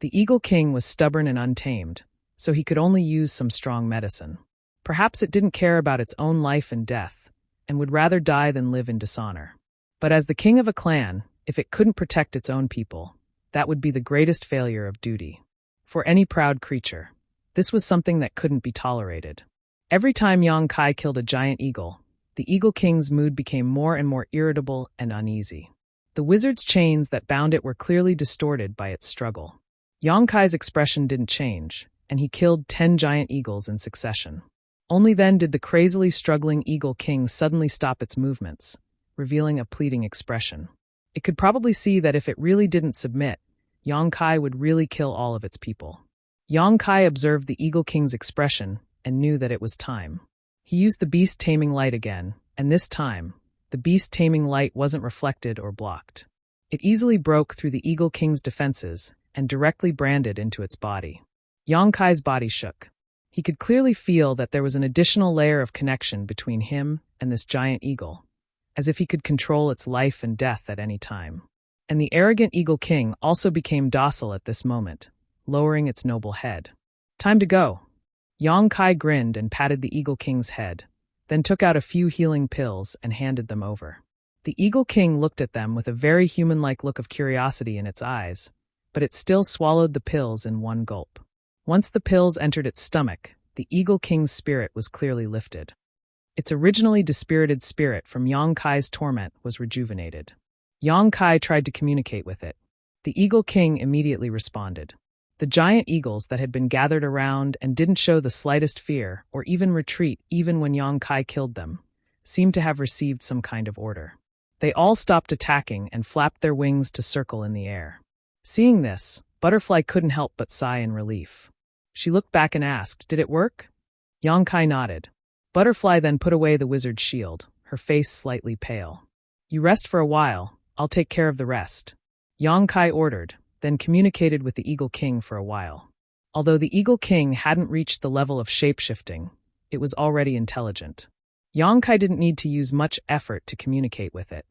The eagle king was stubborn and untamed, so he could only use some strong medicine. Perhaps it didn't care about its own life and death, and would rather die than live in dishonor. But as the king of a clan, if it couldn't protect its own people, that would be the greatest failure of duty. For any proud creature, this was something that couldn't be tolerated. Every time Yang Kai killed a giant eagle, the Eagle King's mood became more and more irritable and uneasy. The wizard's chains that bound it were clearly distorted by its struggle. Yang Kai's expression didn't change, and he killed 10 giant eagles in succession. Only then did the crazily struggling Eagle King suddenly stop its movements, revealing a pleading expression. It could probably see that if it really didn't submit, Yang Kai would really kill all of its people. Yang Kai observed the Eagle King's expression and knew that it was time. He used the beast-taming light again, and this time, the beast-taming light wasn't reflected or blocked. It easily broke through the Eagle King's defenses and directly branded into its body. Yang Kai's body shook. He could clearly feel that there was an additional layer of connection between him and this giant eagle, as if he could control its life and death at any time. And the arrogant Eagle King also became docile at this moment, lowering its noble head. Time to go. Yang Kai grinned and patted the Eagle King's head, then took out a few healing pills and handed them over. The Eagle King looked at them with a very human-like look of curiosity in its eyes, but it still swallowed the pills in one gulp. Once the pills entered its stomach, the Eagle King's spirit was clearly lifted. Its originally dispirited spirit from Yang Kai's torment was rejuvenated. Yang Kai tried to communicate with it. The Eagle King immediately responded. The giant eagles that had been gathered around and didn't show the slightest fear or even retreat even when Yang Kai killed them, seemed to have received some kind of order. They all stopped attacking and flapped their wings to circle in the air. Seeing this, Butterfly couldn't help but sigh in relief. She looked back and asked, "Did it work?" Yang Kai nodded. Butterfly then put away the wizard's shield, her face slightly pale. "You rest for a while, I'll take care of the rest," Yang Kai ordered, then communicated with the Eagle King for a while. Although the Eagle King hadn't reached the level of shape-shifting, it was already intelligent. Yang Kai didn't need to use much effort to communicate with it.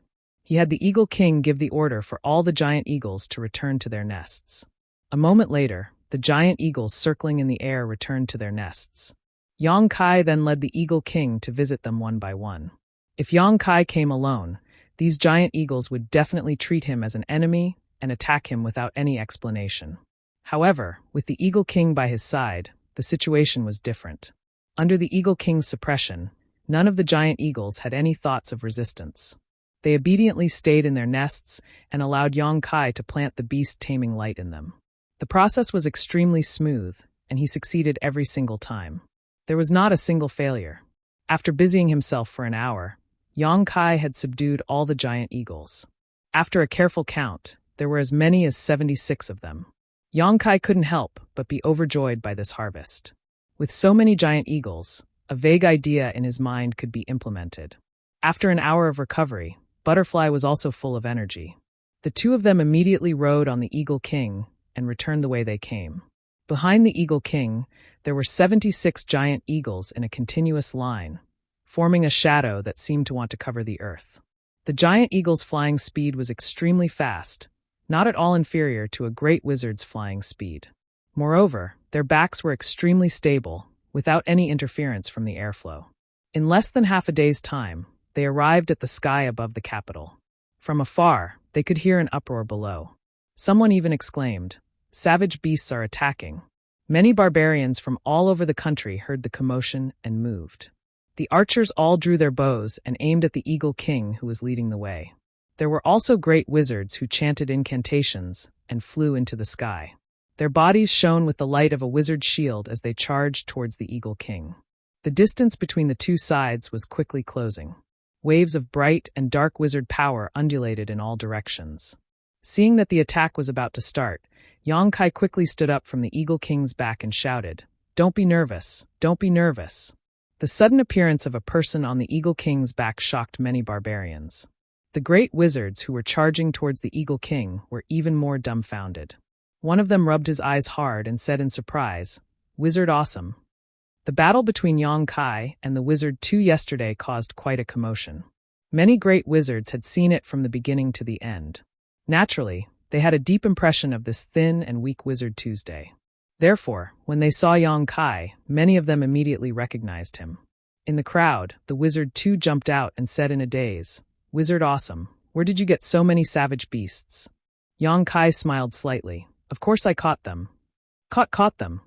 He had the Eagle King give the order for all the giant eagles to return to their nests. A moment later, the giant eagles circling in the air returned to their nests. Yang Kai then led the Eagle King to visit them one by one. If Yang Kai came alone, these giant eagles would definitely treat him as an enemy and attack him without any explanation. However, with the Eagle King by his side, the situation was different. Under the Eagle King's suppression, none of the giant eagles had any thoughts of resistance. They obediently stayed in their nests and allowed Yang Kai to plant the beast-taming light in them. The process was extremely smooth, and he succeeded every single time. There was not a single failure. After busying himself for an hour, Yang Kai had subdued all the giant eagles. After a careful count, there were as many as 76 of them. Yang Kai couldn't help but be overjoyed by this harvest. With so many giant eagles, a vague idea in his mind could be implemented. After an hour of recovery, Butterfly was also full of energy. The two of them immediately rode on the Eagle King and returned the way they came. Behind the Eagle King, there were 76 giant eagles in a continuous line, forming a shadow that seemed to want to cover the earth. The giant eagle's flying speed was extremely fast, not at all inferior to a great wizard's flying speed. Moreover, their backs were extremely stable, without any interference from the airflow. In less than half a day's time, they arrived at the sky above the capital. From afar, they could hear an uproar below. Someone even exclaimed, "Savage beasts are attacking." Many barbarians from all over the country heard the commotion and moved. The archers all drew their bows and aimed at the Eagle King who was leading the way. There were also great wizards who chanted incantations and flew into the sky. Their bodies shone with the light of a wizard's shield as they charged towards the Eagle King. The distance between the two sides was quickly closing. Waves of bright and dark wizard power undulated in all directions. Seeing that the attack was about to start, Yang Kai quickly stood up from the Eagle King's back and shouted, "Don't be nervous, don't be nervous." The sudden appearance of a person on the Eagle King's back shocked many barbarians. The great wizards who were charging towards the Eagle King were even more dumbfounded. One of them rubbed his eyes hard and said in surprise, "Wizard awesome." The battle between Yang Kai and the Wizard 2 yesterday caused quite a commotion. Many great wizards had seen it from the beginning to the end. Naturally, they had a deep impression of this thin and weak Wizard Tuesday. Therefore, when they saw Yang Kai, many of them immediately recognized him. In the crowd, the Wizard 2 jumped out and said in a daze, "Wizard awesome, where did you get so many savage beasts?" Yang Kai smiled slightly. "Of course I caught them." Caught them.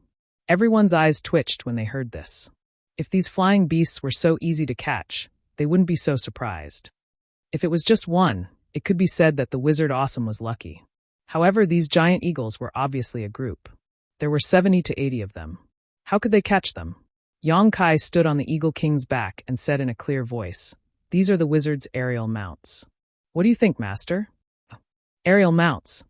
Everyone's eyes twitched when they heard this. If these flying beasts were so easy to catch, they wouldn't be so surprised. If it was just one, it could be said that the Wizard Awesome was lucky. However, these giant eagles were obviously a group. There were 70 to 80 of them. How could they catch them? Yang Kai stood on the Eagle King's back and said in a clear voice, "These are the wizard's aerial mounts." "What do you think, Master?" Aerial mounts.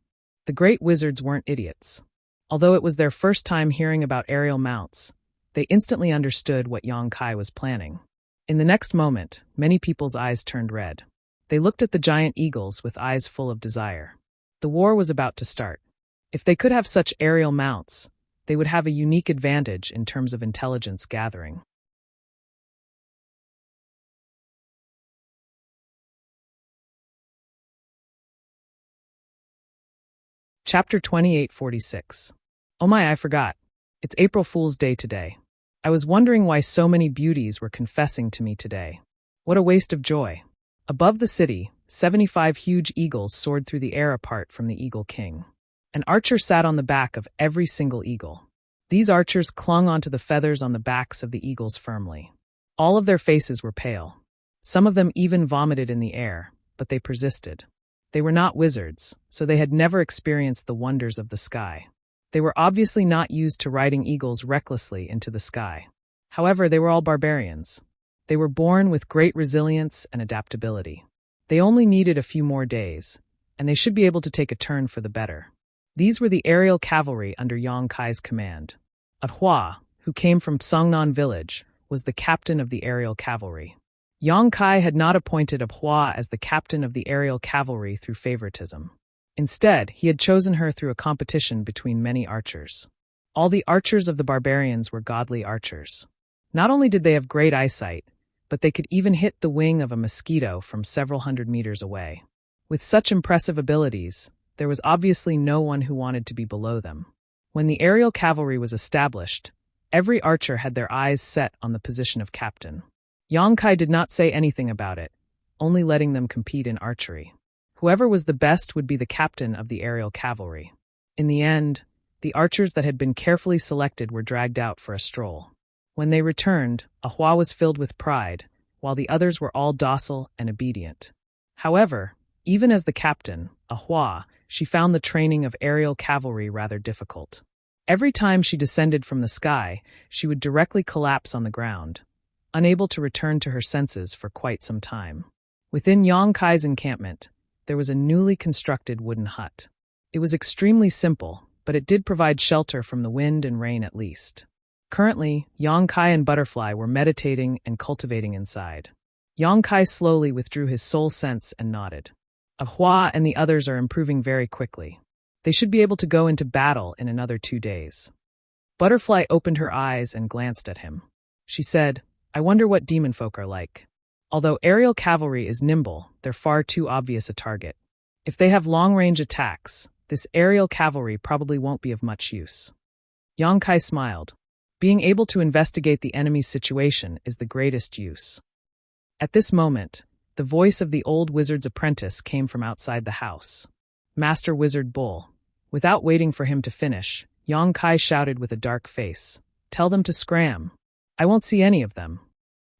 The great wizards weren't idiots. Although it was their first time hearing about aerial mounts, they instantly understood what Yang Kai was planning. In the next moment, many people's eyes turned red. They looked at the giant eagles with eyes full of desire. The war was about to start. If they could have such aerial mounts, they would have a unique advantage in terms of intelligence gathering. Chapter 2846. Oh my, I forgot. It's April Fool's Day today. I was wondering why so many beauties were confessing to me today. What a waste of joy. Above the city, 75 huge eagles soared through the air apart from the Eagle King. An archer sat on the back of every single eagle. These archers clung onto the feathers on the backs of the eagles firmly. All of their faces were pale. Some of them even vomited in the air, but they persisted. They were not wizards, so they had never experienced the wonders of the sky. They were obviously not used to riding eagles recklessly into the sky. However, they were all barbarians. They were born with great resilience and adaptability. They only needed a few more days, and they should be able to take a turn for the better. These were the aerial cavalry under Yang Kai's command. Hua, who came from Songnan village, was the captain of the aerial cavalry. Yang Kai had not appointed Hua as the captain of the aerial cavalry through favoritism. Instead, he had chosen her through a competition between many archers. All the archers of the barbarians were godly archers. Not only did they have great eyesight, but they could even hit the wing of a mosquito from several hundred meters away. With such impressive abilities, there was obviously no one who wanted to be below them. When the aerial cavalry was established, every archer had their eyes set on the position of captain. Yang Kai did not say anything about it, only letting them compete in archery. Whoever was the best would be the captain of the aerial cavalry. In the end, the archers that had been carefully selected were dragged out for a stroll. When they returned, Hua was filled with pride, while the others were all docile and obedient. However, even as the captain, Hua, she found the training of aerial cavalry rather difficult. Every time she descended from the sky, she would directly collapse on the ground, unable to return to her senses for quite some time. Within Yang Kai's encampment, there was a newly constructed wooden hut. It was extremely simple, but it did provide shelter from the wind and rain at least. Currently, Yang Kai and Butterfly were meditating and cultivating inside. Yang Kai slowly withdrew his soul sense and nodded. Hua and the others are improving very quickly. They should be able to go into battle in another 2 days. Butterfly opened her eyes and glanced at him. She said, "I wonder what demon folk are like. Although aerial cavalry is nimble, they're far too obvious a target. If they have long-range attacks, this aerial cavalry probably won't be of much use." Yang Kai smiled. Being able to investigate the enemy's situation is the greatest use. At this moment, the voice of the old wizard's apprentice came from outside the house. "Master Wizard Bull." Without waiting for him to finish, Yang Kai shouted with a dark face, "Tell them to scram. I won't see any of them."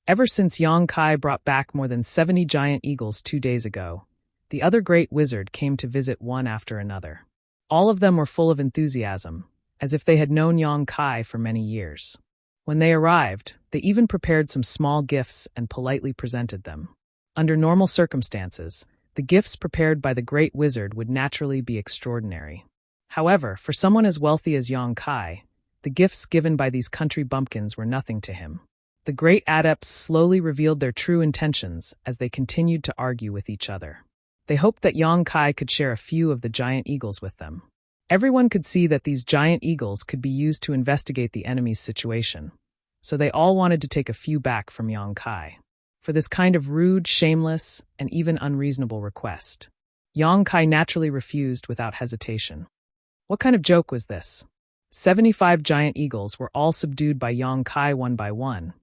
Ever since Yang Kai brought back more than 70 giant eagles 2 days ago, the other great wizard came to visit one after another. All of them were full of enthusiasm, as if they had known Yang Kai for many years. When they arrived, they even prepared some small gifts and politely presented them. Under normal circumstances, The gifts prepared by the great wizard would naturally be extraordinary. However, for someone as wealthy as Yang Kai, the gifts given by these country bumpkins were nothing to him. The great adepts slowly revealed their true intentions as they continued to argue with each other. They hoped that Yang Kai could share a few of the giant eagles with them. Everyone could see that these giant eagles could be used to investigate the enemy's situation, so they all wanted to take a few back from Yang Kai for this kind of rude, shameless, and even unreasonable request. Yang Kai naturally refused without hesitation. What kind of joke was this? 75 giant eagles were all subdued by Yang Kai one by one,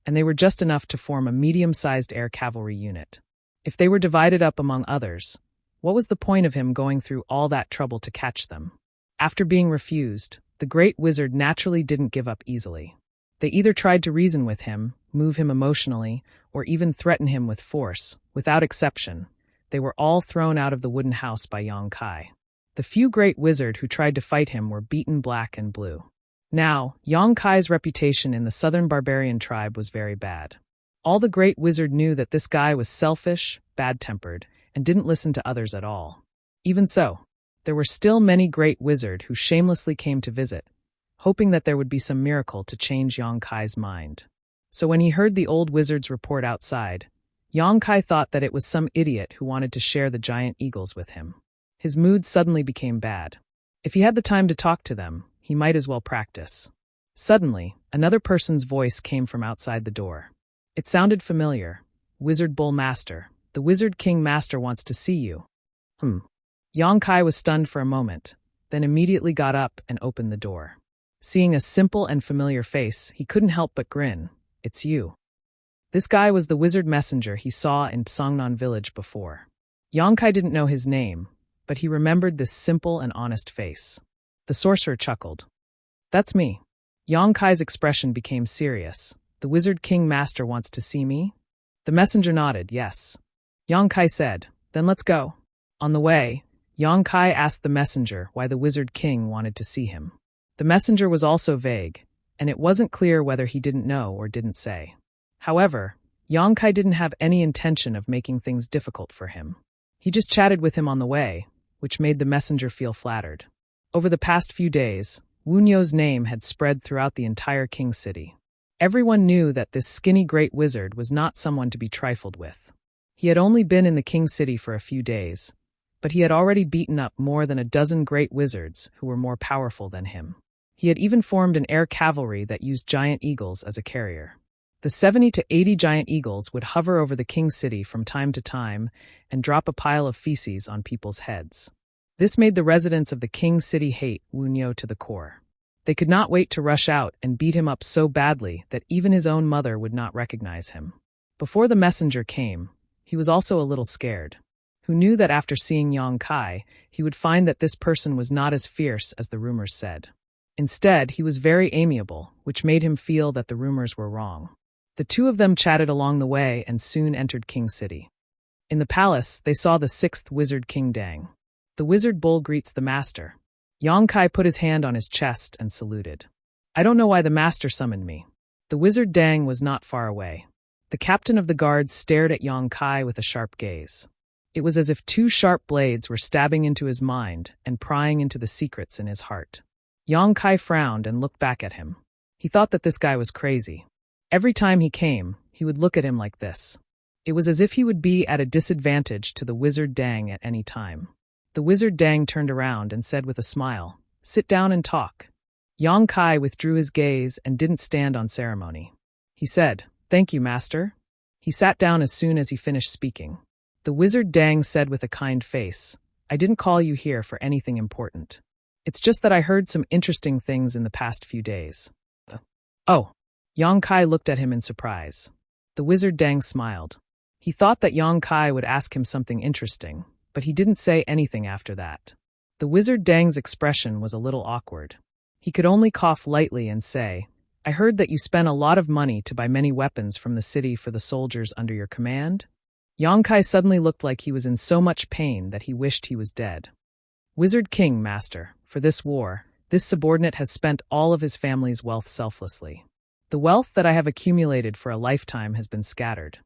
and they were just enough to form a medium-sized air cavalry unit. If they were divided up among others, what was the point of him going through all that trouble to catch them? After being refused, the great wizard naturally didn't give up easily. They either tried to reason with him, move him emotionally, or even threaten him with force. Without exception, they were all thrown out of the wooden house by Yang Kai. The few great wizard who tried to fight him were beaten black and blue. Now, Yang Kai's reputation in the southern barbarian tribe was very bad. All the great wizard knew that this guy was selfish, bad-tempered, and didn't listen to others at all. Even so, there were still many great wizard who shamelessly came to visit, hoping that there would be some miracle to change Yang Kai's mind. So when he heard the old wizard's report outside, Yang Kai thought that it was some idiot who wanted to share the giant eagles with him. His mood suddenly became bad. If he had the time to talk to them, he might as well practice. Suddenly, another person's voice came from outside the door. It sounded familiar. Wizard Bull Master, the Wizard King Master wants to see you. Yang Kai was stunned for a moment, then immediately got up and opened the door. Seeing a simple and familiar face, he couldn't help but grin. It's you. This guy was the wizard messenger he saw in Songnan village before. Yang Kai didn't know his name, but he remembered this simple and honest face. The sorcerer chuckled. That's me. Yang Kai's expression became serious. The Wizard King Master wants to see me? The messenger nodded, yes. Yang Kai said, then let's go. On the way, Yang Kai asked the messenger why the Wizard King wanted to see him. The messenger was also vague, and it wasn't clear whether he didn't know or didn't say. However, Yang Kai didn't have any intention of making things difficult for him. He just chatted with him on the way, which made the messenger feel flattered. Over the past few days, Wunyo's name had spread throughout the entire King City. Everyone knew that this skinny great wizard was not someone to be trifled with. He had only been in the King City for a few days, but he had already beaten up more than a dozen great wizards who were more powerful than him. He had even formed an air cavalry that used giant eagles as a carrier. The 70 to 80 giant eagles would hover over the King City from time to time and drop a pile of feces on people's heads. This made the residents of the King City hate Wunyo to the core. They could not wait to rush out and beat him up so badly that even his own mother would not recognize him. Before the messenger came, he was also a little scared. Who knew that after seeing Yang Kai, he would find that this person was not as fierce as the rumors said. Instead, he was very amiable, which made him feel that the rumors were wrong. The two of them chatted along the way and soon entered King City. In the palace, they saw the 6th Wizard King Dang. The Wizard Bull greets the master. Yang Kai put his hand on his chest and saluted. I don't know why the master summoned me. The Wizard Dang was not far away. The captain of the guards stared at Yang Kai with a sharp gaze. It was as if 2 sharp blades were stabbing into his mind and prying into the secrets in his heart. Yang Kai frowned and looked back at him. He thought that this guy was crazy. Every time he came, he would look at him like this. It was as if he would be at a disadvantage to the Wizard Dang at any time. The Wizard Dang turned around and said with a smile, "Sit down and talk." Yang Kai withdrew his gaze and didn't stand on ceremony. He said, "Thank you, master." He sat down as soon as he finished speaking. The Wizard Dang said with a kind face, "I didn't call you here for anything important. It's just that I heard some interesting things in the past few days." Oh. Yang Kai looked at him in surprise. The Wizard Dang smiled. He thought that Yang Kai would ask him something interesting, but he didn't say anything after that. The Wizard Dang's expression was a little awkward. He could only cough lightly and say, "I heard that you spent a lot of money to buy many weapons from the city for the soldiers under your command?" Yang Kai suddenly looked like he was in so much pain that he wished he was dead. "Wizard King, master, for this war, this subordinate has spent all of his family's wealth selflessly. The wealth that I have accumulated for a lifetime has been scattered.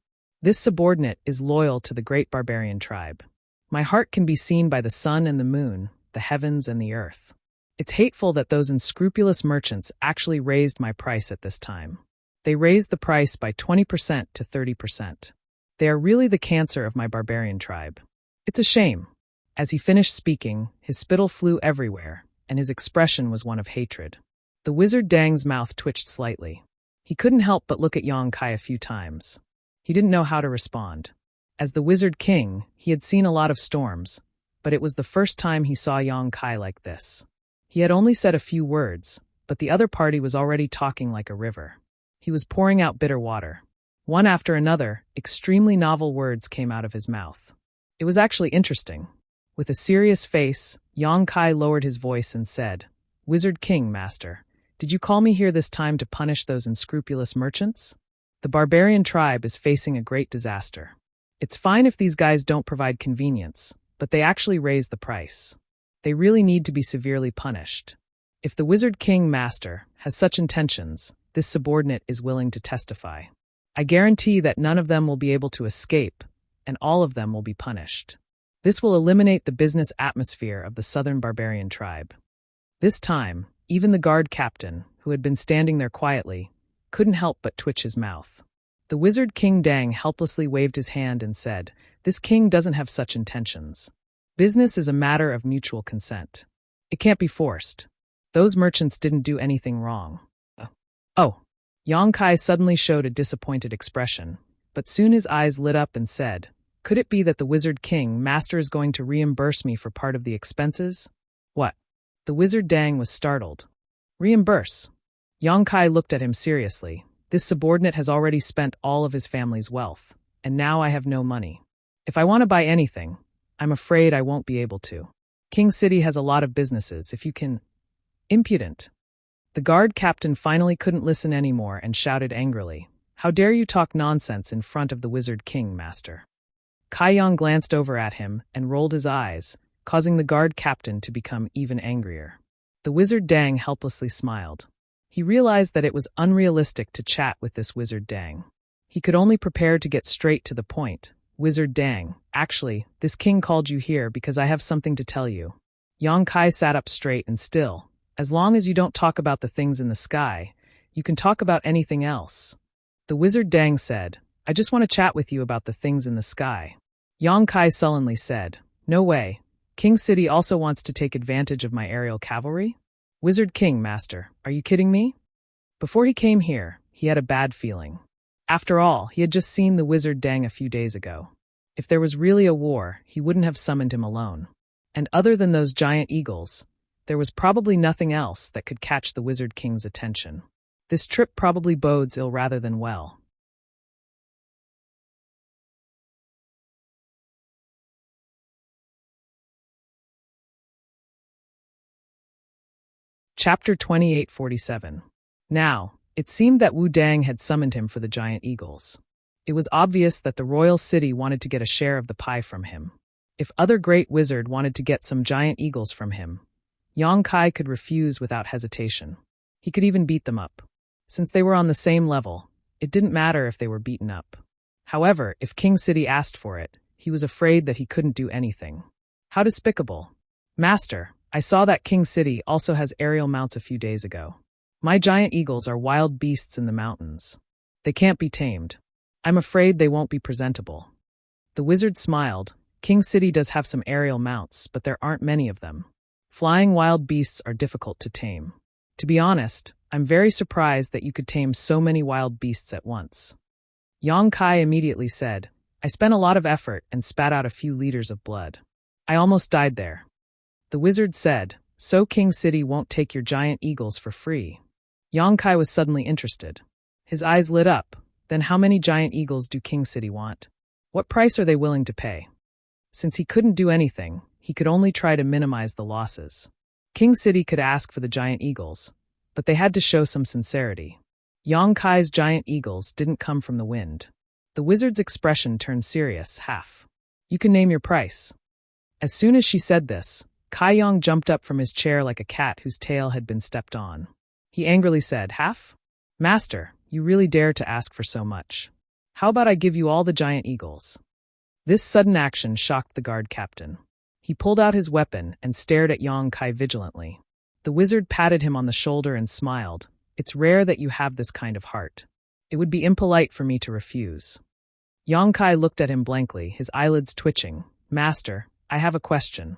This subordinate is loyal to the great barbarian tribe. My heart can be seen by the sun and the moon, the heavens and the earth. It's hateful that those unscrupulous merchants actually raised my price at this time. They raised the price by 20% to 30%. They are really the cancer of my barbarian tribe. It's a shame." As he finished speaking, his spittle flew everywhere, and his expression was one of hatred. The wizard Dang's mouth twitched slightly. He couldn't help but look at Yang Kai a few times. He didn't know how to respond. As the Wizard King, he had seen a lot of storms, but it was the first time he saw Yang Kai like this. He had only said a few words, but the other party was already talking like a river. He was pouring out bitter water. One after another, extremely novel words came out of his mouth. It was actually interesting. With a serious face, Yang Kai lowered his voice and said, "Wizard King, Master, did you call me here this time to punish those unscrupulous merchants? The barbarian tribe is facing a great disaster. It's fine if these guys don't provide convenience, but they actually raise the price. They really need to be severely punished. If the Wizard King, Master, has such intentions, this subordinate is willing to testify. I guarantee that none of them will be able to escape, and all of them will be punished. This will eliminate the business atmosphere of the southern barbarian tribe." This time, even the guard captain, who had been standing there quietly, couldn't help but twitch his mouth. The Wizard King Dang helplessly waved his hand and said, "This king doesn't have such intentions. Business is a matter of mutual consent. It can't be forced. Those merchants didn't do anything wrong." "Oh." Yang Kai suddenly showed a disappointed expression, but soon his eyes lit up and said, "Could it be that the Wizard King, Master, is going to reimburse me for part of the expenses?" "What?" The Wizard Dang was startled. "Reimburse?" Yang Kai looked at him seriously. "This subordinate has already spent all of his family's wealth, and now I have no money. If I want to buy anything, I'm afraid I won't be able to. King City has a lot of businesses, if you can—" "Impudent." The guard captain finally couldn't listen anymore and shouted angrily, "How dare you talk nonsense in front of the Wizard King, Master?" Kai Yang glanced over at him and rolled his eyes, causing the guard captain to become even angrier. The Wizard Dang helplessly smiled. He realized that it was unrealistic to chat with this Wizard Dang. He could only prepare to get straight to the point. "Wizard Dang, actually, this king called you here because I have something to tell you." Yang Kai sat up straight and still. "As long as you don't talk about the things in the sky, you can talk about anything else." The Wizard Dang said, "I just want to chat with you about the things in the sky." Yang Kai sullenly said, "No way. King City also wants to take advantage of my aerial cavalry? Wizard King, Master, are you kidding me?" Before he came here, he had a bad feeling. After all, he had just seen the Wizard Dang a few days ago. If there was really a war, he wouldn't have summoned him alone. And other than those giant eagles, there was probably nothing else that could catch the Wizard King's attention. This trip probably bodes ill rather than well. Chapter 2847. Now, it seemed that Wu Dang had summoned him for the giant eagles. It was obvious that the royal city wanted to get a share of the pie from him. If other great wizard wanted to get some giant eagles from him, Yang Kai could refuse without hesitation. He could even beat them up. Since they were on the same level, it didn't matter if they were beaten up. However, if King City asked for it, he was afraid that he couldn't do anything. How despicable. "Master, I saw that King City also has aerial mounts a few days ago. My giant eagles are wild beasts in the mountains. They can't be tamed. I'm afraid they won't be presentable." The wizard smiled. "King City does have some aerial mounts, but there aren't many of them. Flying wild beasts are difficult to tame. To be honest, I'm very surprised that you could tame so many wild beasts at once." Yang Kai immediately said, "I spent a lot of effort and spat out a few liters of blood. I almost died there." The wizard said, "So King City won't take your giant eagles for free?" Yang Kai was suddenly interested. His eyes lit up. Then how many giant eagles do King City want? What price are they willing to pay? Since he couldn't do anything, he could only try to minimize the losses. King City could ask for the giant eagles, but they had to show some sincerity. Yang Kai's giant eagles didn't come from the wind. The wizard's expression turned serious, half. "You can name your price." As soon as she said this, Kai Yang jumped up from his chair like a cat whose tail had been stepped on. He angrily said, "Half? Master, you really dare to ask for so much. How about I give you all the giant eagles?" This sudden action shocked the guard captain. He pulled out his weapon and stared at Yang Kai vigilantly. The wizard patted him on the shoulder and smiled. It's rare that you have this kind of heart. It would be impolite for me to refuse. Yang Kai looked at him blankly, his eyelids twitching. Master, I have a question.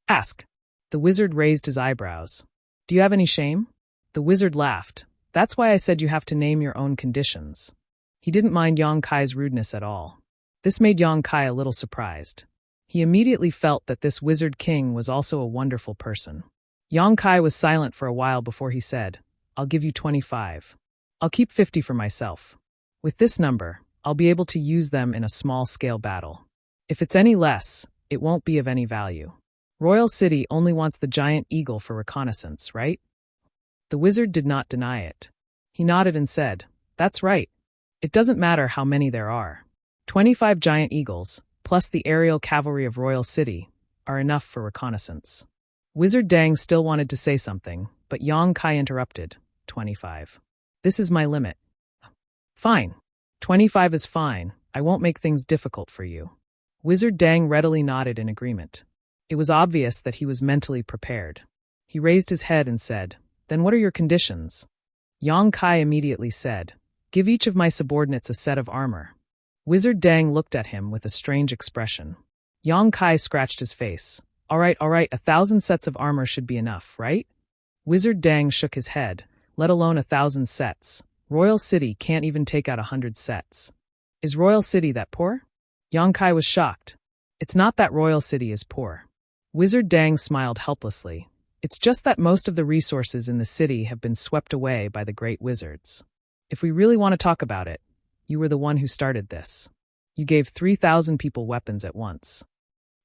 Ask. The wizard raised his eyebrows. Do you have any shame? The wizard laughed. That's why I said you have to name your own conditions. He didn't mind Yang Kai's rudeness at all. This made Yang Kai a little surprised. He immediately felt that this wizard king was also a wonderful person. Yang Kai was silent for a while before he said, I'll give you 25. I'll keep 50 for myself. With this number, I'll be able to use them in a small-scale battle. If it's any less, it won't be of any value. Royal City only wants the giant eagle for reconnaissance, right? The wizard did not deny it. He nodded and said, That's right. It doesn't matter how many there are. 25 giant eagles, plus the aerial cavalry of Royal City, are enough for reconnaissance. Wizard Dang still wanted to say something, but Yang Kai interrupted. 25. This is my limit. Fine. 25 is fine. I won't make things difficult for you. Wizard Dang readily nodded in agreement. It was obvious that he was mentally prepared. He raised his head and said, Then what are your conditions? Yang Kai immediately said, Give each of my subordinates a set of armor. Wizard Dang looked at him with a strange expression. Yang Kai scratched his face. All right, 1,000 sets of armor should be enough, right? Wizard Dang shook his head. Let alone 1,000 sets. Royal City can't even take out 100 sets. Is Royal City that poor? Yang Kai was shocked. It's not that Royal City is poor. Wizard Dang smiled helplessly. It's just that most of the resources in the city have been swept away by the great wizards. If we really want to talk about it, you were the one who started this. You gave 3,000 people weapons at once.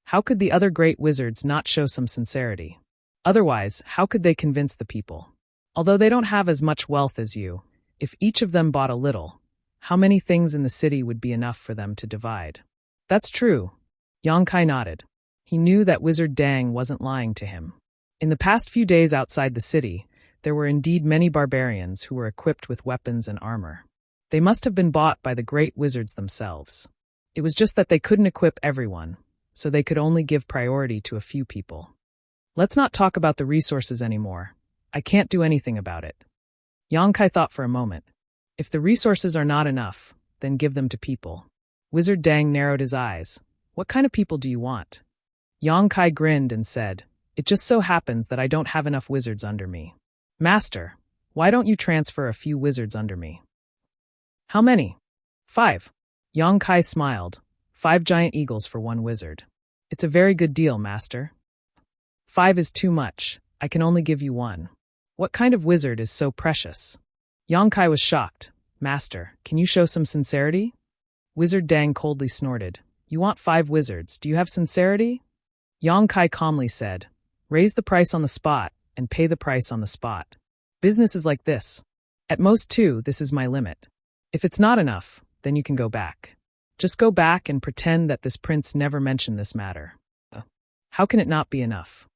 How could the other great wizards not show some sincerity? Otherwise, how could they convince the people? Although they don't have as much wealth as you, if each of them bought a little, how many things in the city would be enough for them to divide? That's true. Yang Kai nodded. He knew that Wizard Dang wasn't lying to him. In the past few days outside the city, there were indeed many barbarians who were equipped with weapons and armor. They must have been bought by the great wizards themselves. It was just that they couldn't equip everyone, so they could only give priority to a few people. Let's not talk about the resources anymore. I can't do anything about it. Yang Kai thought for a moment. If the resources are not enough, then give them to people. Wizard Dang narrowed his eyes. What kind of people do you want? Yang Kai grinned and said, It just so happens that I don't have enough wizards under me. Master, why don't you transfer a few wizards under me? How many? 5. Yang Kai smiled. 5 giant eagles for 1 wizard. It's a very good deal, Master. 5 is too much. I can only give you 1. What kind of wizard is so precious? Yang Kai was shocked. Master, can you show some sincerity? Wizard Dang coldly snorted. You want 5 wizards. Do you have sincerity? Yang Kai calmly said, Raise the price on the spot and pay the price on the spot. Business is like this. At most 2, this is my limit. If it's not enough, then you can go back. Just go back and pretend that this prince never mentioned this matter. How can it not be enough?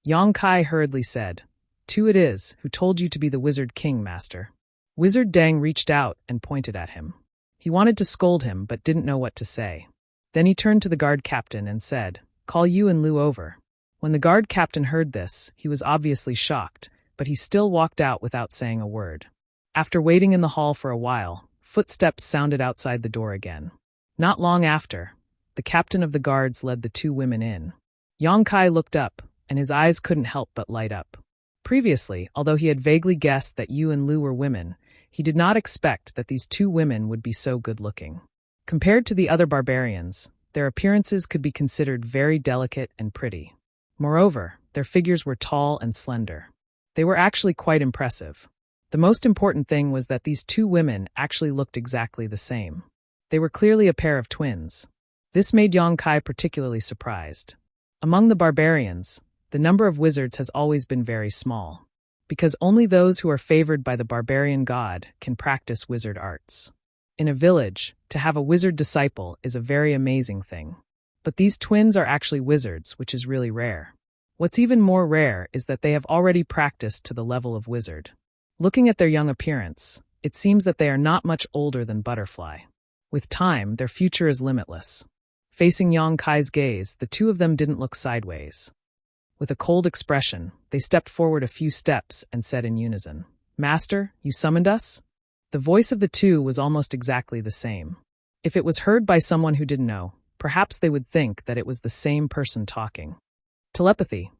Yang Kai hurriedly said, 2 it is, who told you to be the Wizard King, Master. Wizard Dang reached out and pointed at him. He wanted to scold him but didn't know what to say. Then he turned to the guard captain and said, Call Yu and Lu over. When the guard captain heard this, he was obviously shocked, but he still walked out without saying a word. After waiting in the hall for a while, footsteps sounded outside the door again. Not long after, the captain of the guards led the 2 women in. Yang Kai looked up, and his eyes couldn't help but light up. Previously, although he had vaguely guessed that Yu and Lu were women, he did not expect that these 2 women would be so good-looking. Compared to the other barbarians, their appearances could be considered very delicate and pretty. Moreover, their figures were tall and slender. They were actually quite impressive. The most important thing was that these 2 women actually looked exactly the same. They were clearly a pair of twins. This made Yang Kai particularly surprised. Among the barbarians, the number of wizards has always been very small, because only those who are favored by the barbarian god can practice wizard arts. In a village, to have a wizard disciple is a very amazing thing. But these twins are actually wizards, which is really rare. What's even more rare is that they have already practiced to the level of wizard. Looking at their young appearance, it seems that they are not much older than Butterfly. With time, their future is limitless. Facing Yang Kai's gaze, the two of them didn't look sideways. With a cold expression, they stepped forward a few steps and said in unison, "Master, you summoned us?" The voice of the two was almost exactly the same. If it was heard by someone who didn't know, perhaps they would think that it was the same person talking. Telepathy.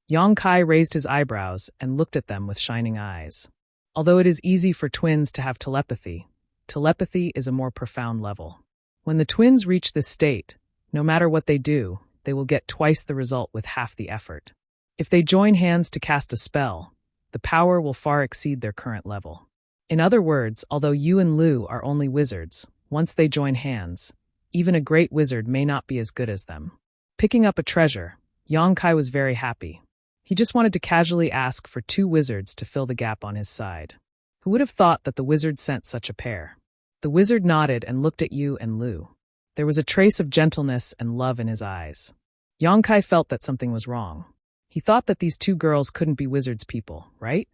Yang Kai raised his eyebrows and looked at them with shining eyes. Although it is easy for twins to have telepathy, telepathy is a more profound level. When the twins reach this state, no matter what they do, they will get twice the result with half the effort. If they join hands to cast a spell, the power will far exceed their current level. In other words, although you and Lu are only wizards, once they join hands, even a great wizard may not be as good as them. Picking up a treasure, Yang Kai was very happy. He just wanted to casually ask for 2 wizards to fill the gap on his side. Who would have thought that the wizard sent such a pair? The wizard nodded and looked at Yu and Lu. There was a trace of gentleness and love in his eyes. Yang Kai felt that something was wrong. He thought that these 2 girls couldn't be wizards' people, right?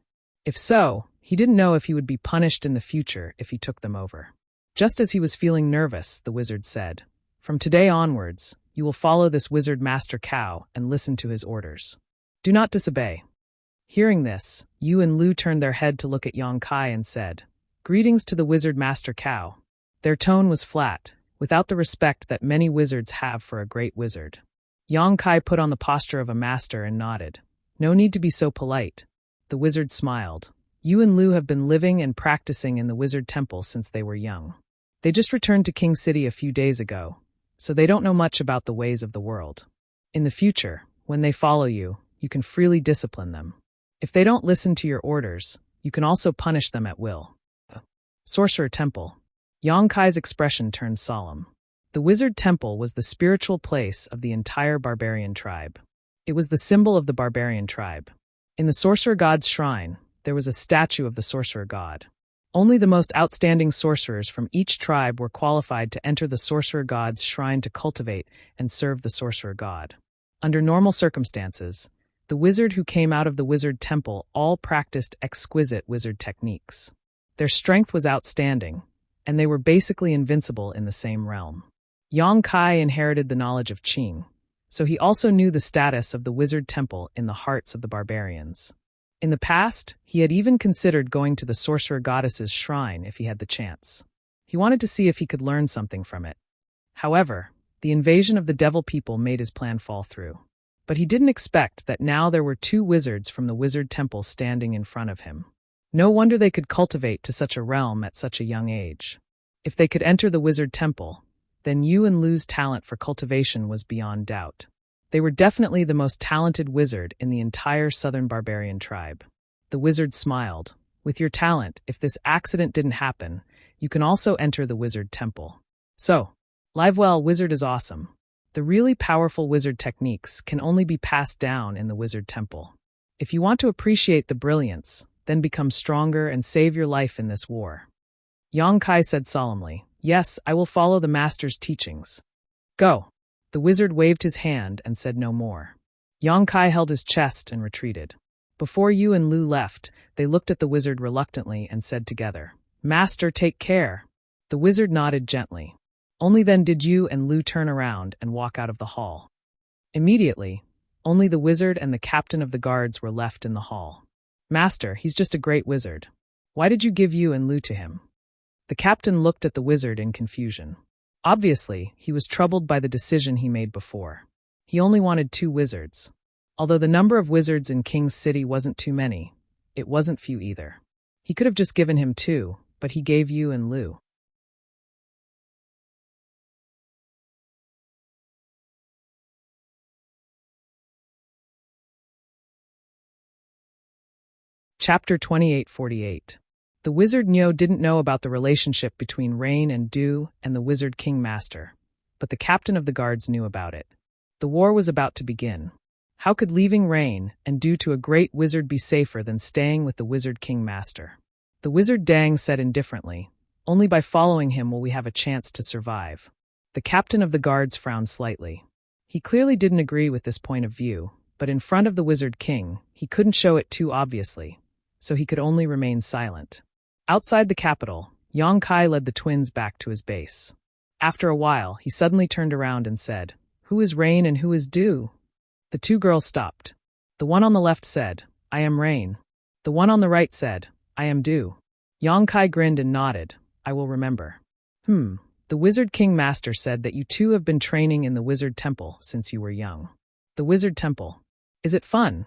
If so, he didn't know if he would be punished in the future if he took them over. Just as he was feeling nervous, the wizard said, "From today onwards, you will follow this wizard Master Cow and listen to his orders. Do not disobey." Hearing this, Yu and Lu turned their head to look at Yang Kai and said, "Greetings to the wizard Master Cow." Their tone was flat, without the respect that many wizards have for a great wizard. Yang Kai put on the posture of a master and nodded. "No need to be so polite." The wizard smiled. "You and Lu have been living and practicing in the wizard temple since they were young. They just returned to King City a few days ago, so they don't know much about the ways of the world. In the future, when they follow you, you can freely discipline them. If they don't listen to your orders, you can also punish them at will." Sorcerer Temple. Yang Kai's expression turned solemn. The wizard temple was the spiritual place of the entire barbarian tribe. It was the symbol of the barbarian tribe. In the sorcerer god's shrine, there was a statue of the sorcerer god. Only the most outstanding sorcerers from each tribe were qualified to enter the sorcerer god's shrine to cultivate and serve the sorcerer god. Under normal circumstances, the wizard who came out of the wizard temple all practiced exquisite wizard techniques. Their strength was outstanding, and they were basically invincible in the same realm. Yang Kai inherited the knowledge of Qing, so he also knew the status of the wizard temple in the hearts of the barbarians. In the past, he had even considered going to the sorcerer goddess's shrine if he had the chance. He wanted to see if he could learn something from it. However, the invasion of the devil people made his plan fall through. But he didn't expect that now there were 2 wizards from the wizard temple standing in front of him. No wonder they could cultivate to such a realm at such a young age. If they could enter the wizard temple, then Yu and Lu's talent for cultivation was beyond doubt. They were definitely the most talented wizard in the entire southern barbarian tribe. The wizard smiled. "With your talent, if this accident didn't happen, you can also enter the wizard temple. So, Livewell Wizard is awesome. The really powerful wizard techniques can only be passed down in the wizard temple. If you want to appreciate the brilliance, then become stronger and save your life in this war." Yang Kai said solemnly, "Yes, I will follow the master's teachings. Go." The wizard waved his hand and said no more. Yang Kai held his chest and retreated. Before Yu and Lu left, they looked at the wizard reluctantly and said together, "Master, take care." The wizard nodded gently. Only then did Yu and Lu turn around and walk out of the hall. Immediately, only the wizard and the captain of the guards were left in the hall. "Master, he's just a great wizard. Why did you give Yu and Lu to him?" The captain looked at the wizard in confusion. Obviously, he was troubled by the decision he made before. He only wanted 2 wizards. Although the number of wizards in King's City wasn't too many, it wasn't few either. He could have just given him 2, but he gave Yu and Lu. Chapter 2848. The wizard Nyo didn't know about the relationship between Rain and Du and the wizard King Master, but the captain of the guards knew about it. The war was about to begin. How could leaving Rain and Du to a great wizard be safer than staying with the wizard King Master? The wizard Dang said indifferently, "Only by following him will we have a chance to survive." The captain of the guards frowned slightly. He clearly didn't agree with this point of view, but in front of the wizard king, he couldn't show it too obviously, so he could only remain silent. Outside the capital, Yang Kai led the twins back to his base. After a while, he suddenly turned around and said, "Who is Rain and who is Dew?" The two girls stopped. The one on the left said, "I am Rain." The one on the right said, "I am Dew." Yongkai grinned and nodded. "I will remember." The Wizard King Master said that you two have been training in the Wizard Temple since you were young. The Wizard Temple. Is it fun?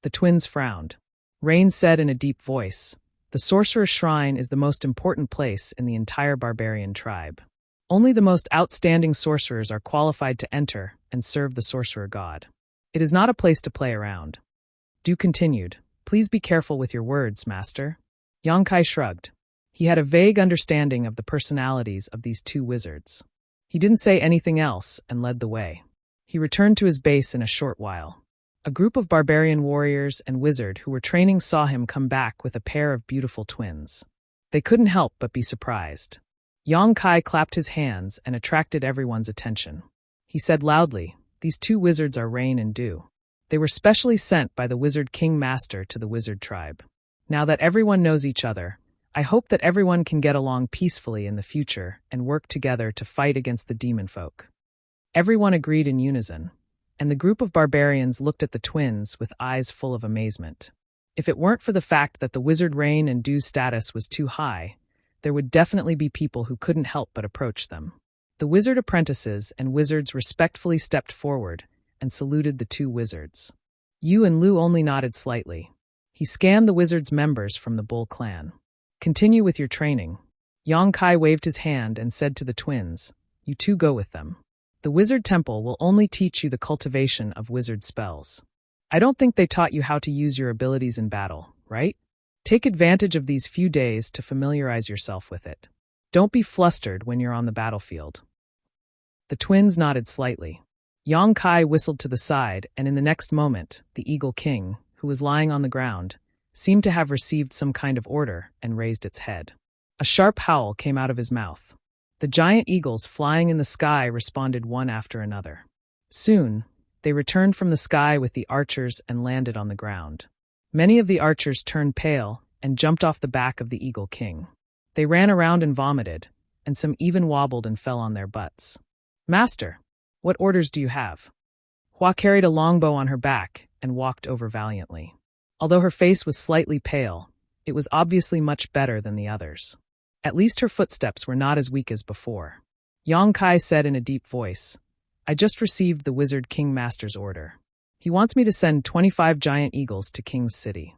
The twins frowned. Rain said in a deep voice, "The Sorcerer's Shrine is the most important place in the entire barbarian tribe. Only the most outstanding sorcerers are qualified to enter and serve the Sorcerer God. It is not a place to play around." Dew continued, "Please be careful with your words, Master." Yongkai shrugged. He had a vague understanding of the personalities of these two wizards. He didn't say anything else and led the way. He returned to his base in a short while. A group of barbarian warriors and wizard who were training saw him come back with a pair of beautiful twins. They couldn't help but be surprised. Yongkai clapped his hands and attracted everyone's attention. He said loudly, "These two wizards are Rain and Dew. They were specially sent by the Wizard King Master to the wizard tribe. Now that everyone knows each other, I hope that everyone can get along peacefully in the future and work together to fight against the demon folk." Everyone agreed in unison, and the group of barbarians looked at the twins with eyes full of amazement. If it weren't for the fact that the Wizard Rain and Dew's status was too high, there would definitely be people who couldn't help but approach them. The wizard apprentices and wizards respectfully stepped forward and saluted the two wizards. Yu and Lu only nodded slightly. He scanned the wizards' members from the Bull clan. "Continue with your training." Yongkai waved his hand and said to the twins, "You two go with them. The Wizard Temple will only teach you the cultivation of wizard spells. I don't think they taught you how to use your abilities in battle, right? Take advantage of these few days to familiarize yourself with it. Don't be flustered when you're on the battlefield." The twins nodded slightly. Yongkai whistled to the side, and in the next moment, the Eagle King, who was lying on the ground, seemed to have received some kind of order and raised its head. A sharp howl came out of his mouth. The giant eagles flying in the sky responded one after another. Soon, they returned from the sky with the archers and landed on the ground. Many of the archers turned pale and jumped off the back of the Eagle King. They ran around and vomited, and some even wobbled and fell on their butts. "Master, what orders do you have?" Hua carried a longbow on her back and walked over valiantly. Although her face was slightly pale, it was obviously much better than the others. At least her footsteps were not as weak as before. Yongkai said in a deep voice, "I just received the Wizard King Master's order. He wants me to send 25 giant eagles to King's City."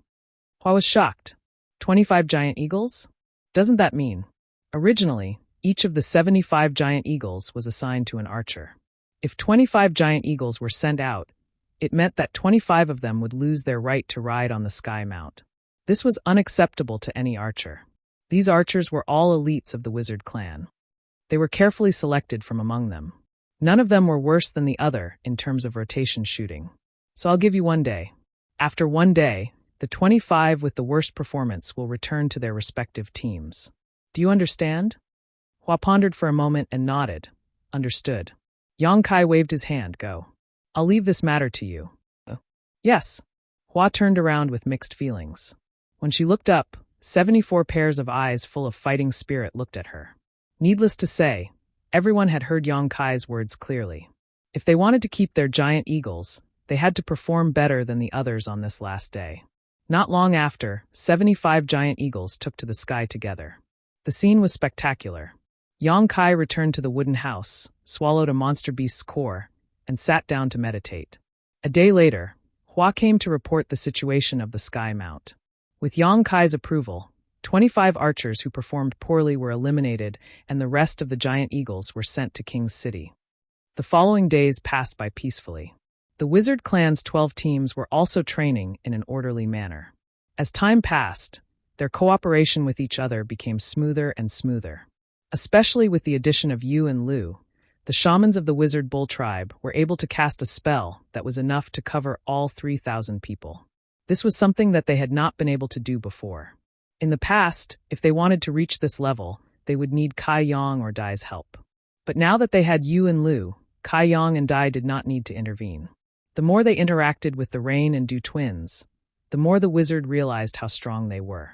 Hua was shocked. 25 giant eagles? Doesn't that mean? Originally, each of the 75 giant eagles was assigned to an archer. If 25 giant eagles were sent out, it meant that 25 of them would lose their right to ride on the Sky Mount. This was unacceptable to any archer. These archers were all elites of the wizard clan. They were carefully selected from among them. None of them were worse than the other in terms of rotation shooting. So I'll give you 1 day. After 1 day, the 25 with the worst performance will return to their respective teams. Do you understand? Hua pondered for a moment and nodded. Understood. Yongkai waved his hand. Go. I'll leave this matter to you. Yes. Hua turned around with mixed feelings. When she looked up, 74 pairs of eyes full of fighting spirit looked at her. Needless to say, everyone had heard Yongkai's words clearly. If they wanted to keep their giant eagles, they had to perform better than the others on this last day. Not long after, 75 giant eagles took to the sky together. The scene was spectacular. Yongkai returned to the wooden house, swallowed a monster beast's core, and sat down to meditate. A day later, Hua came to report the situation of the Sky Mount. With Yongkai's approval, 25 archers who performed poorly were eliminated, and the rest of the giant eagles were sent to King's City. The following days passed by peacefully. The wizard clan's 12 teams were also training in an orderly manner. As time passed, their cooperation with each other became smoother and smoother. Especially with the addition of Yu and Lu, the shamans of the Wizard Bull tribe were able to cast a spell that was enough to cover all 3,000 people. This was something that they had not been able to do before. In the past, if they wanted to reach this level, they would need Kai Yang or Dai's help. But now that they had Yu and Lu, Kai Yang and Dai did not need to intervene. The more they interacted with the Rain and Dew twins, the more the wizard realized how strong they were.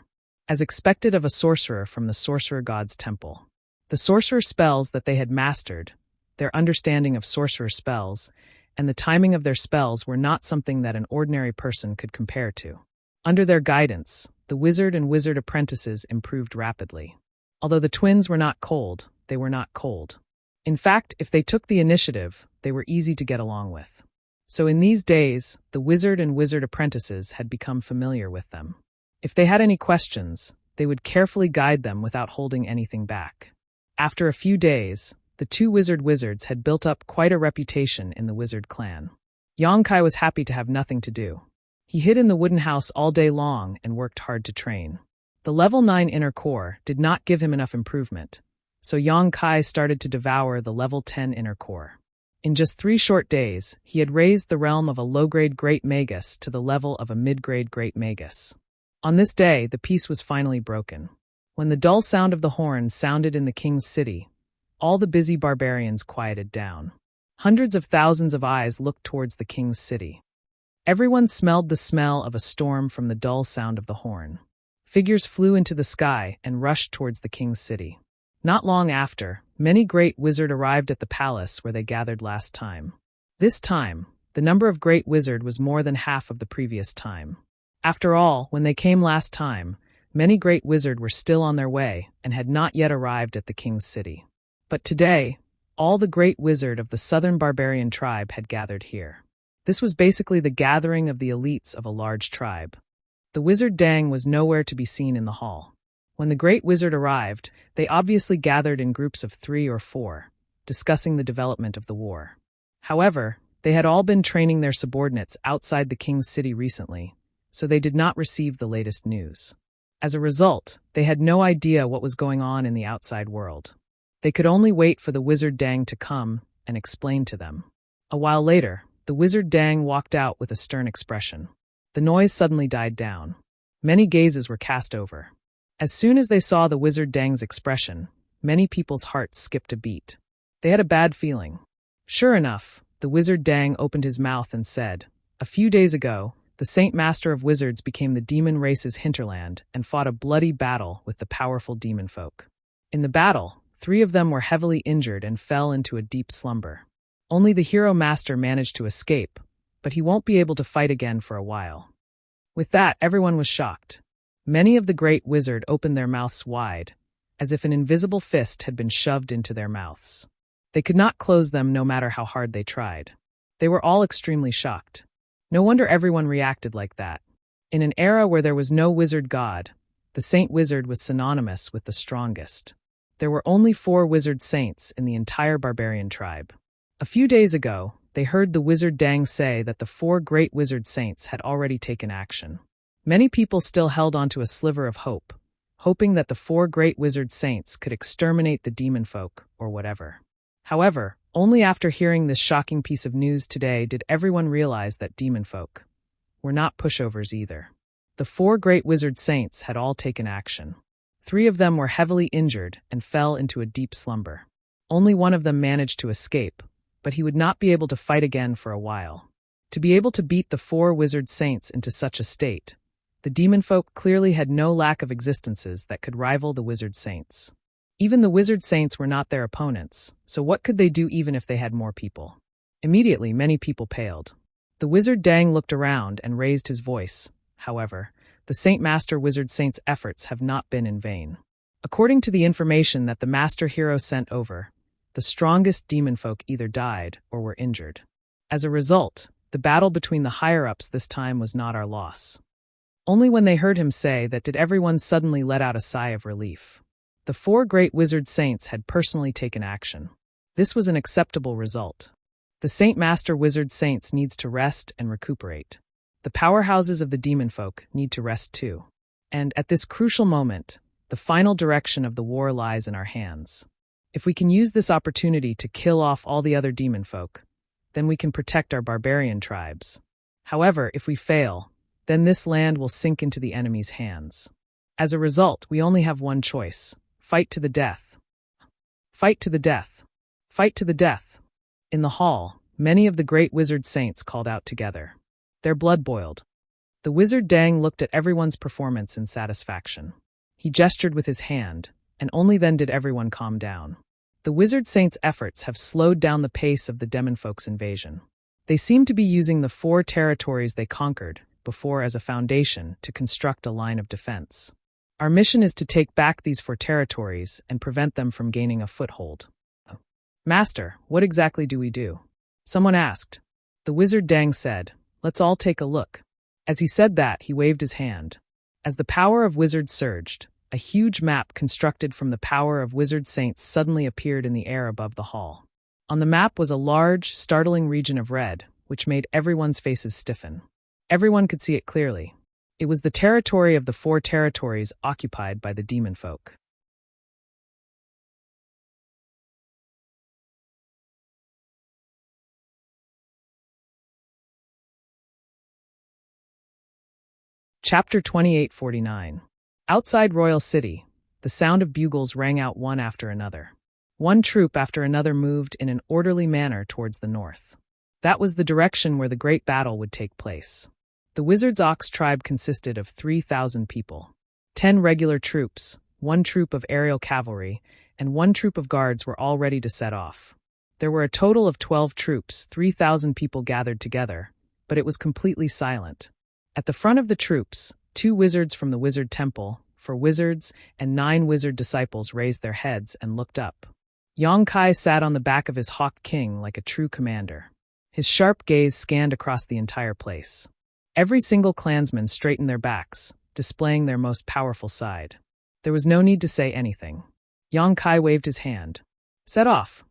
As expected of a sorcerer from the Sorcerer God's temple. The sorcerer spells that they had mastered, their understanding of sorcerer spells, and the timing of their spells were not something that an ordinary person could compare to. Under their guidance, the wizard and wizard apprentices improved rapidly. Although the twins were not cold, they were not cold. In fact, if they took the initiative, they were easy to get along with. So in these days, the wizard and wizard apprentices had become familiar with them. If they had any questions, they would carefully guide them without holding anything back. After a few days, the two wizards had built up quite a reputation in the wizard clan. Yongkai was happy to have nothing to do. He hid in the wooden house all day long and worked hard to train. The level 9 inner core did not give him enough improvement, so Yongkai started to devour the level 10 inner core. In just 3 short days, he had raised the realm of a low-grade Great Magus to the level of a mid-grade Great Magus. On this day, the peace was finally broken. When the dull sound of the horn sounded in the king's city, all the busy barbarians quieted down. Hundreds of thousands of eyes looked towards the king's city. Everyone smelled the smell of a storm from the dull sound of the horn. Figures flew into the sky and rushed towards the king's city. Not long after, many great wizards arrived at the palace where they gathered last time. This time, the number of great wizards was more than half of the previous time. After all, when they came last time, many great wizards were still on their way and had not yet arrived at the king's city. But today, all the great wizards of the southern barbarian tribe had gathered here. This was basically the gathering of the elites of a large tribe. The wizard Dang was nowhere to be seen in the hall. When the great wizard arrived, they obviously gathered in groups of 3 or 4, discussing the development of the war. However, they had all been training their subordinates outside the king's city recently, so they did not receive the latest news. As a result, they had no idea what was going on in the outside world. They could only wait for the wizard Dang to come and explain to them. A while later, the wizard Dang walked out with a stern expression. The noise suddenly died down. Many gazes were cast over. As soon as they saw the wizard Dang's expression, many people's hearts skipped a beat. They had a bad feeling. Sure enough, the wizard Dang opened his mouth and said, "A few days ago, the Saint Master of Wizards became the demon race's hinterland and fought a bloody battle with the powerful demon folk. In the battle, 3 of them were heavily injured and fell into a deep slumber. Only the hero master managed to escape, but he won't be able to fight again for a while." With that, everyone was shocked. Many of the great wizards opened their mouths wide, as if an invisible fist had been shoved into their mouths. They could not close them no matter how hard they tried. They were all extremely shocked. No wonder everyone reacted like that. In an era where there was no wizard god, the saint wizard was synonymous with the strongest. There were only 4 wizard saints in the entire barbarian tribe. A few days ago, they heard the wizard Dang say that the 4 great wizard saints had already taken action. Many people still held onto a sliver of hope, hoping that the 4 great wizard saints could exterminate the demon folk or whatever. However, only after hearing this shocking piece of news today did everyone realize that demon folk were not pushovers either. The 4 great wizard saints had all taken action. 3 of them were heavily injured and fell into a deep slumber. Only one of them managed to escape, but he would not be able to fight again for a while. To be able to beat the 4 wizard saints into such a state, the demon folk clearly had no lack of existences that could rival the wizard saints. Even the wizard saints were not their opponents, so what could they do even if they had more people? Immediately, many people paled. The wizard Dang looked around and raised his voice. However, the Saint Master Wizard Saint's efforts have not been in vain. According to the information that the Master Hero sent over, the strongest demon folk either died or were injured. As a result, the battle between the higher-ups this time was not our loss. Only when they heard him say that did everyone suddenly let out a sigh of relief. The 4 great wizard saints had personally taken action. This was an acceptable result. The Saint Master Wizard Saints needs to rest and recuperate. The powerhouses of the demon folk need to rest too. And at this crucial moment, the final direction of the war lies in our hands. If we can use this opportunity to kill off all the other demon folk, then we can protect our barbarian tribes. However, if we fail, then this land will sink into the enemy's hands. As a result, we only have one choice: fight to the death. Fight to the death. Fight to the death. In the hall, many of the great wizard saints called out together. Their blood boiled. The wizard Dang looked at everyone's performance in satisfaction. He gestured with his hand, and only then did everyone calm down. The wizard saints' efforts have slowed down the pace of the demonfolk's invasion. They seem to be using the 4 territories they conquered before as a foundation to construct a line of defense. Our mission is to take back these 4 territories and prevent them from gaining a foothold. Master, what exactly do we do? Someone asked. The wizard Dang said, let's all take a look. As he said that, he waved his hand. As the power of wizards surged, a huge map constructed from the power of wizard saints suddenly appeared in the air above the hall. On the map was a large, startling region of red, which made everyone's faces stiffen. Everyone could see it clearly. It was the territory of the 4 territories occupied by the demon folk. Chapter 2849. Outside Royal City, the sound of bugles rang out one after another. One troop after another moved in an orderly manner towards the north. That was the direction where the great battle would take place. The Wizard's Ox tribe consisted of 3,000 people. 10 regular troops, 1 troop of aerial cavalry, and 1 troop of guards were all ready to set off. There were a total of 12 troops, 3,000 people gathered together, but it was completely silent. At the front of the troops, 2 wizards from the Wizard Temple, for wizards, and 9 wizard disciples raised their heads and looked up. Yong Kai sat on the back of his Hawk King like a true commander. His sharp gaze scanned across the entire place. Every single clansman straightened their backs, displaying their most powerful side. There was no need to say anything. Yong Kai waved his hand. Set off!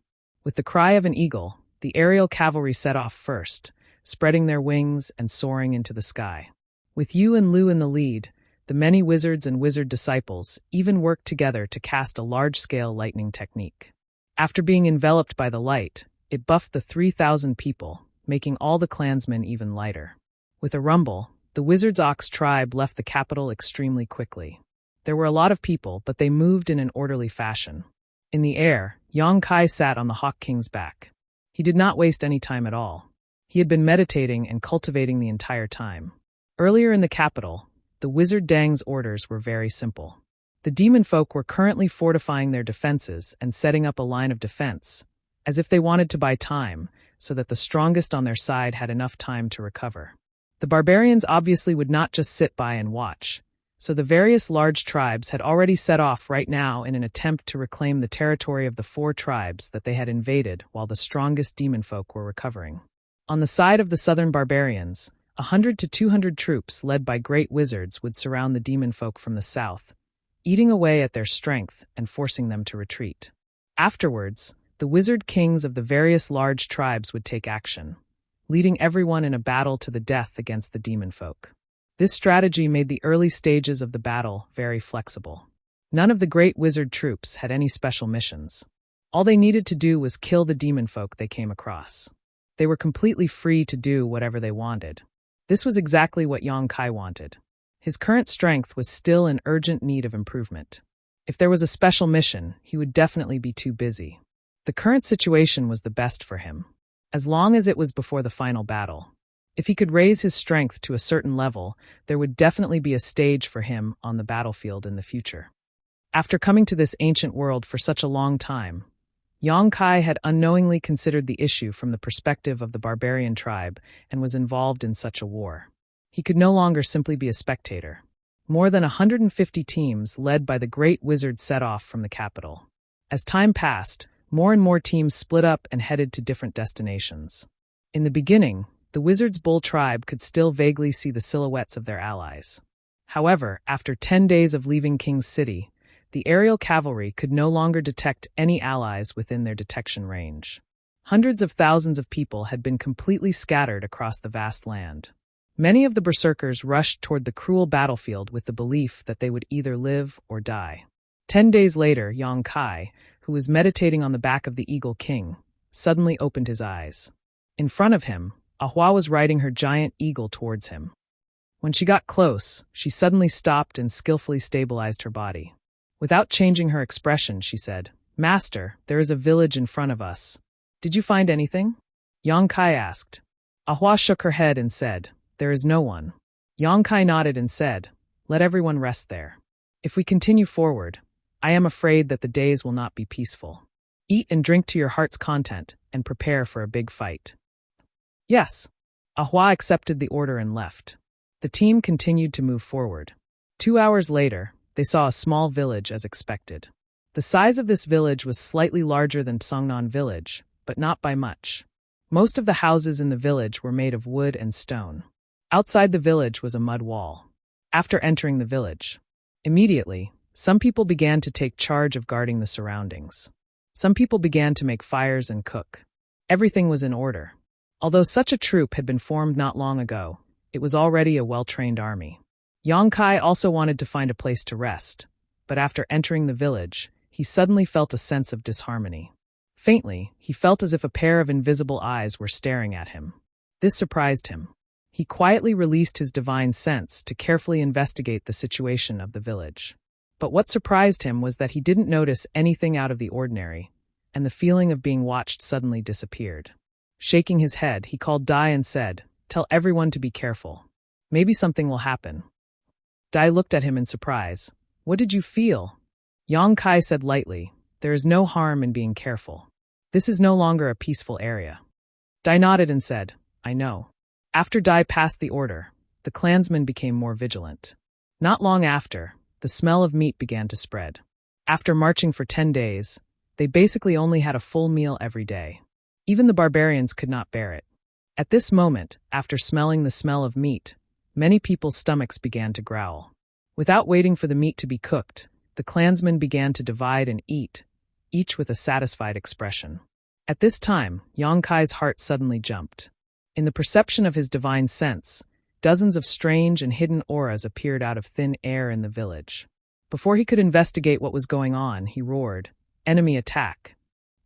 With the cry of an eagle, the aerial cavalry set off first, spreading their wings and soaring into the sky. With Yu and Lu in the lead, the many wizards and wizard disciples even worked together to cast a large-scale lightning technique. After being enveloped by the light, it buffed the 3,000 people, making all the clansmen even lighter. With a rumble, the Wizard's Ox tribe left the capital extremely quickly. There were a lot of people, but they moved in an orderly fashion. In the air, Yong Kai sat on the Hawk King's back. He did not waste any time at all. He had been meditating and cultivating the entire time. Earlier in the capital, the Wizard Dang's orders were very simple. The demon folk were currently fortifying their defenses and setting up a line of defense, as if they wanted to buy time, so that the strongest on their side had enough time to recover. The barbarians obviously would not just sit by and watch, so the various large tribes had already set off right now in an attempt to reclaim the territory of the 4 tribes that they had invaded while the strongest demon folk were recovering. On the side of the southern barbarians, 100 to 200 troops led by great wizards would surround the demon folk from the south, eating away at their strength and forcing them to retreat. Afterwards, the wizard kings of the various large tribes would take action, leading everyone in a battle to the death against the demon folk. This strategy made the early stages of the battle very flexible. None of the great wizard troops had any special missions. All they needed to do was kill the demon folk they came across. They were completely free to do whatever they wanted. This was exactly what Yong Kai wanted. His current strength was still in urgent need of improvement. If there was a special mission, he would definitely be too busy. The current situation was the best for him, as long as it was before the final battle. If he could raise his strength to a certain level, there would definitely be a stage for him on the battlefield in the future. After coming to this ancient world for such a long time, Yong Kai had unknowingly considered the issue from the perspective of the barbarian tribe and was involved in such a war. He could no longer simply be a spectator. More than 150 teams led by the great wizard set off from the capital. As time passed, more and more teams split up and headed to different destinations. In the beginning, the Wizard's Bull tribe could still vaguely see the silhouettes of their allies. However, after 10 days of leaving King's City, the aerial cavalry could no longer detect any allies within their detection range. Hundreds of thousands of people had been completely scattered across the vast land. Many of the berserkers rushed toward the cruel battlefield with the belief that they would either live or die. 10 days later, Yong Kai, who was meditating on the back of the Eagle King, suddenly opened his eyes. In front of him, Ahua was riding her giant eagle towards him. When she got close, she suddenly stopped and skillfully stabilized her body. Without changing her expression, she said, "Master, there is a village in front of us. Did you find anything?" Yong Kai asked. Ahua shook her head and said, "There is no one." Yong Kai nodded and said, "Let everyone rest there. If we continue forward, I am afraid that the days will not be peaceful. Eat and drink to your heart's content and prepare for a big fight. Yes. Ahua accepted the order and left. The team continued to move forward. 2 hours later, they saw a small village as expected. The size of this village was slightly larger than Songnan village, but not by much. Most of the houses in the village were made of wood and stone. Outside the village was a mud wall. After entering the village, immediately, some people began to take charge of guarding the surroundings. Some people began to make fires and cook. Everything was in order. Although such a troop had been formed not long ago, it was already a well-trained army. Yang Kai also wanted to find a place to rest, but after entering the village, he suddenly felt a sense of disharmony. Faintly, he felt as if a pair of invisible eyes were staring at him. This surprised him. He quietly released his divine sense to carefully investigate the situation of the village. But what surprised him was that he didn't notice anything out of the ordinary, and the feeling of being watched suddenly disappeared. Shaking his head, he called Dai and said, "Tell everyone to be careful. Maybe something will happen." Dai looked at him in surprise. "What did you feel?" Yang Kai said lightly, "There is no harm in being careful. This is no longer a peaceful area." Dai nodded and said, "I know." After Dai passed the order, the clansmen became more vigilant. Not long after, the smell of meat began to spread. After marching for 10 days, they basically only had a full meal every day. Even the barbarians could not bear it. At this moment, after smelling the smell of meat, many people's stomachs began to growl. Without waiting for the meat to be cooked, the clansmen began to divide and eat, each with a satisfied expression. At this time, Yang Kai's heart suddenly jumped. In the perception of his divine sense, dozens of strange and hidden auras appeared out of thin air in the village. Before he could investigate what was going on, he roared, "Enemy attack!"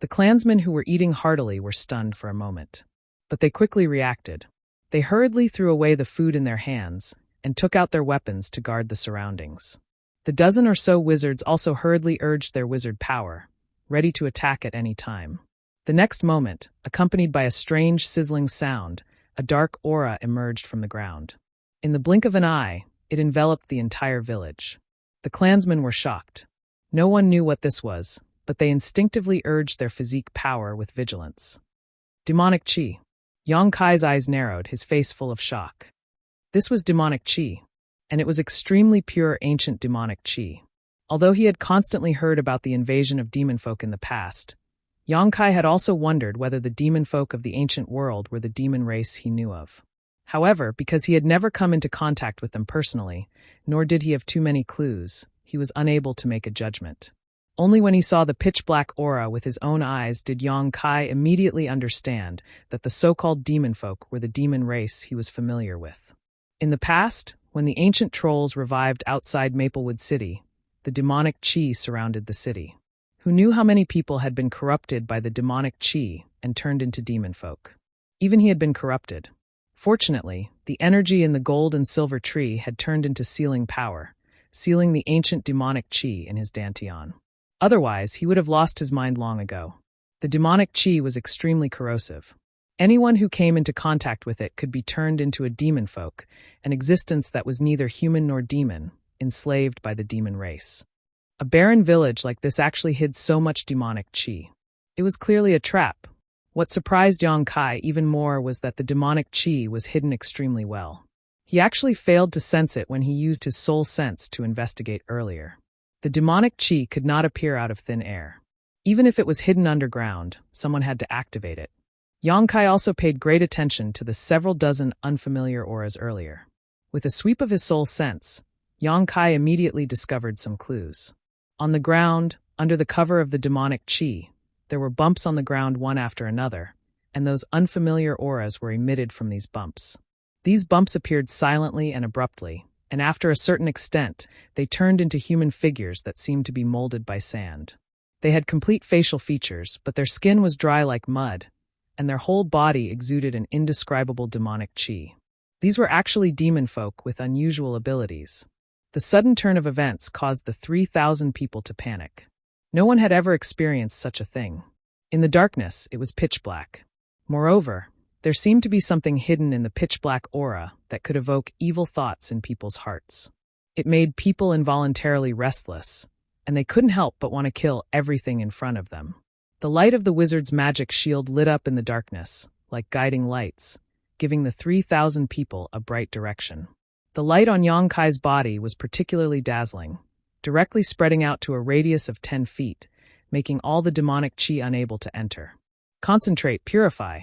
The clansmen who were eating heartily were stunned for a moment. But they quickly reacted. They hurriedly threw away the food in their hands and took out their weapons to guard the surroundings. The dozen or so wizards also hurriedly urged their wizard power, ready to attack at any time. The next moment, accompanied by a strange sizzling sound, a dark aura emerged from the ground. In the blink of an eye, it enveloped the entire village. The clansmen were shocked. No one knew what this was, but they instinctively urged their physique power with vigilance. Demonic Qi. Yang Kai's eyes narrowed, his face full of shock. This was demonic Qi, and it was extremely pure ancient demonic Qi. Although he had constantly heard about the invasion of demon folk in the past, Yang Kai had also wondered whether the demon folk of the ancient world were the demon race he knew of. However, because he had never come into contact with them personally, nor did he have too many clues, he was unable to make a judgment. Only when he saw the pitch-black aura with his own eyes did Yang Kai immediately understand that the so-called demon folk were the demon race he was familiar with. In the past, when the ancient trolls revived outside Maplewood City, the demonic Qi surrounded the city. Who knew how many people had been corrupted by the demonic Qi and turned into demon folk? Even he had been corrupted. Fortunately, the energy in the gold and silver tree had turned into sealing power, sealing the ancient demonic Qi in his dantian. Otherwise, he would have lost his mind long ago. The demonic Qi was extremely corrosive. Anyone who came into contact with it could be turned into a demon folk, an existence that was neither human nor demon, enslaved by the demon race. A barren village like this actually hid so much demonic Qi. It was clearly a trap. What surprised Yang Kai even more was that the demonic Qi was hidden extremely well. He actually failed to sense it when he used his soul sense to investigate earlier. The demonic Qi could not appear out of thin air. Even if it was hidden underground, someone had to activate it. Yang Kai also paid great attention to the several dozen unfamiliar auras earlier. With a sweep of his soul sense, Yang Kai immediately discovered some clues. On the ground, under the cover of the demonic Qi, there were bumps on the ground one after another, and those unfamiliar auras were emitted from these bumps. These bumps appeared silently and abruptly, and after a certain extent, they turned into human figures that seemed to be molded by sand. They had complete facial features, but their skin was dry like mud, and their whole body exuded an indescribable demonic Qi. These were actually demon folk with unusual abilities. The sudden turn of events caused the 3,000 people to panic. No one had ever experienced such a thing. In the darkness, it was pitch black. Moreover, there seemed to be something hidden in the pitch-black aura that could evoke evil thoughts in people's hearts. It made people involuntarily restless, and they couldn't help but want to kill everything in front of them. The light of the wizard's magic shield lit up in the darkness, like guiding lights, giving the 3,000 people a bright direction. The light on Yang Kai's body was particularly dazzling, directly spreading out to a radius of 10 feet, making all the demonic qi unable to enter. Concentrate, purify.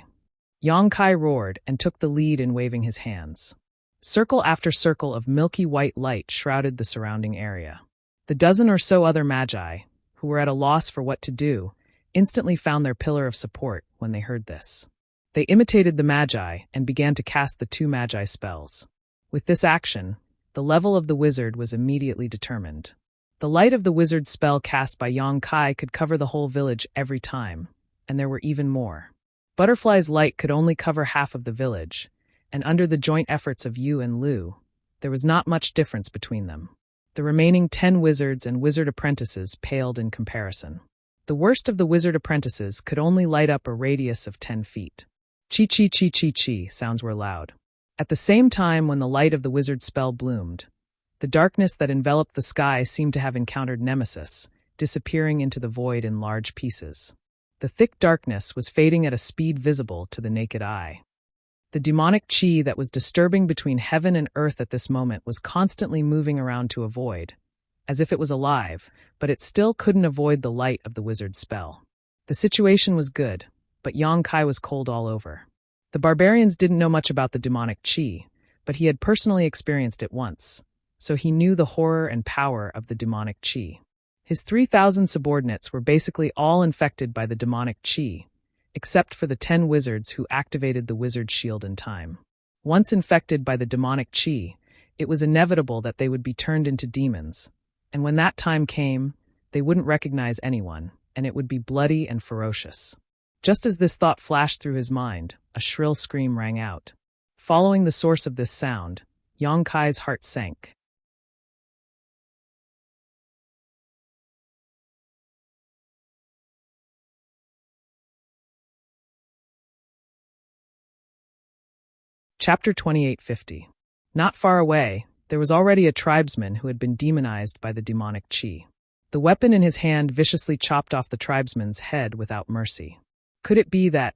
Yang Kai roared and took the lead in waving his hands. Circle after circle of milky white light shrouded the surrounding area. The dozen or so other magi, who were at a loss for what to do, instantly found their pillar of support when they heard this. They imitated the magi and began to cast the 2 magi spells. With this action, the level of the wizard was immediately determined. The light of the wizard's spell cast by Yang Kai could cover the whole village every time, and there were even more. Butterfly's light could only cover half of the village, and under the joint efforts of Yu and Lu, there was not much difference between them. The remaining 10 wizards and wizard apprentices paled in comparison. The worst of the wizard apprentices could only light up a radius of 10 feet. Chi-chi-chi-chi-chi sounds were loud. At the same time when the light of the wizard's spell bloomed, the darkness that enveloped the sky seemed to have encountered nemesis, disappearing into the void in large pieces. The thick darkness was fading at a speed visible to the naked eye. The demonic qi that was disturbing between heaven and earth at this moment was constantly moving around to avoid, as if it was alive, but it still couldn't avoid the light of the wizard's spell. The situation was good, but Yang Kai was cold all over. The barbarians didn't know much about the demonic qi, but he had personally experienced it once, so he knew the horror and power of the demonic qi. His 3,000 subordinates were basically all infected by the demonic qi, except for the 10 wizards who activated the wizard shield in time. Once infected by the demonic qi, it was inevitable that they would be turned into demons, and when that time came, they wouldn't recognize anyone, and it would be bloody and ferocious. Just as this thought flashed through his mind, a shrill scream rang out. Following the source of this sound, Yang Kai's heart sank. Chapter 2850. Not far away, there was already a tribesman who had been demonized by the demonic qi. The weapon in his hand viciously chopped off the tribesman's head without mercy. Could it be that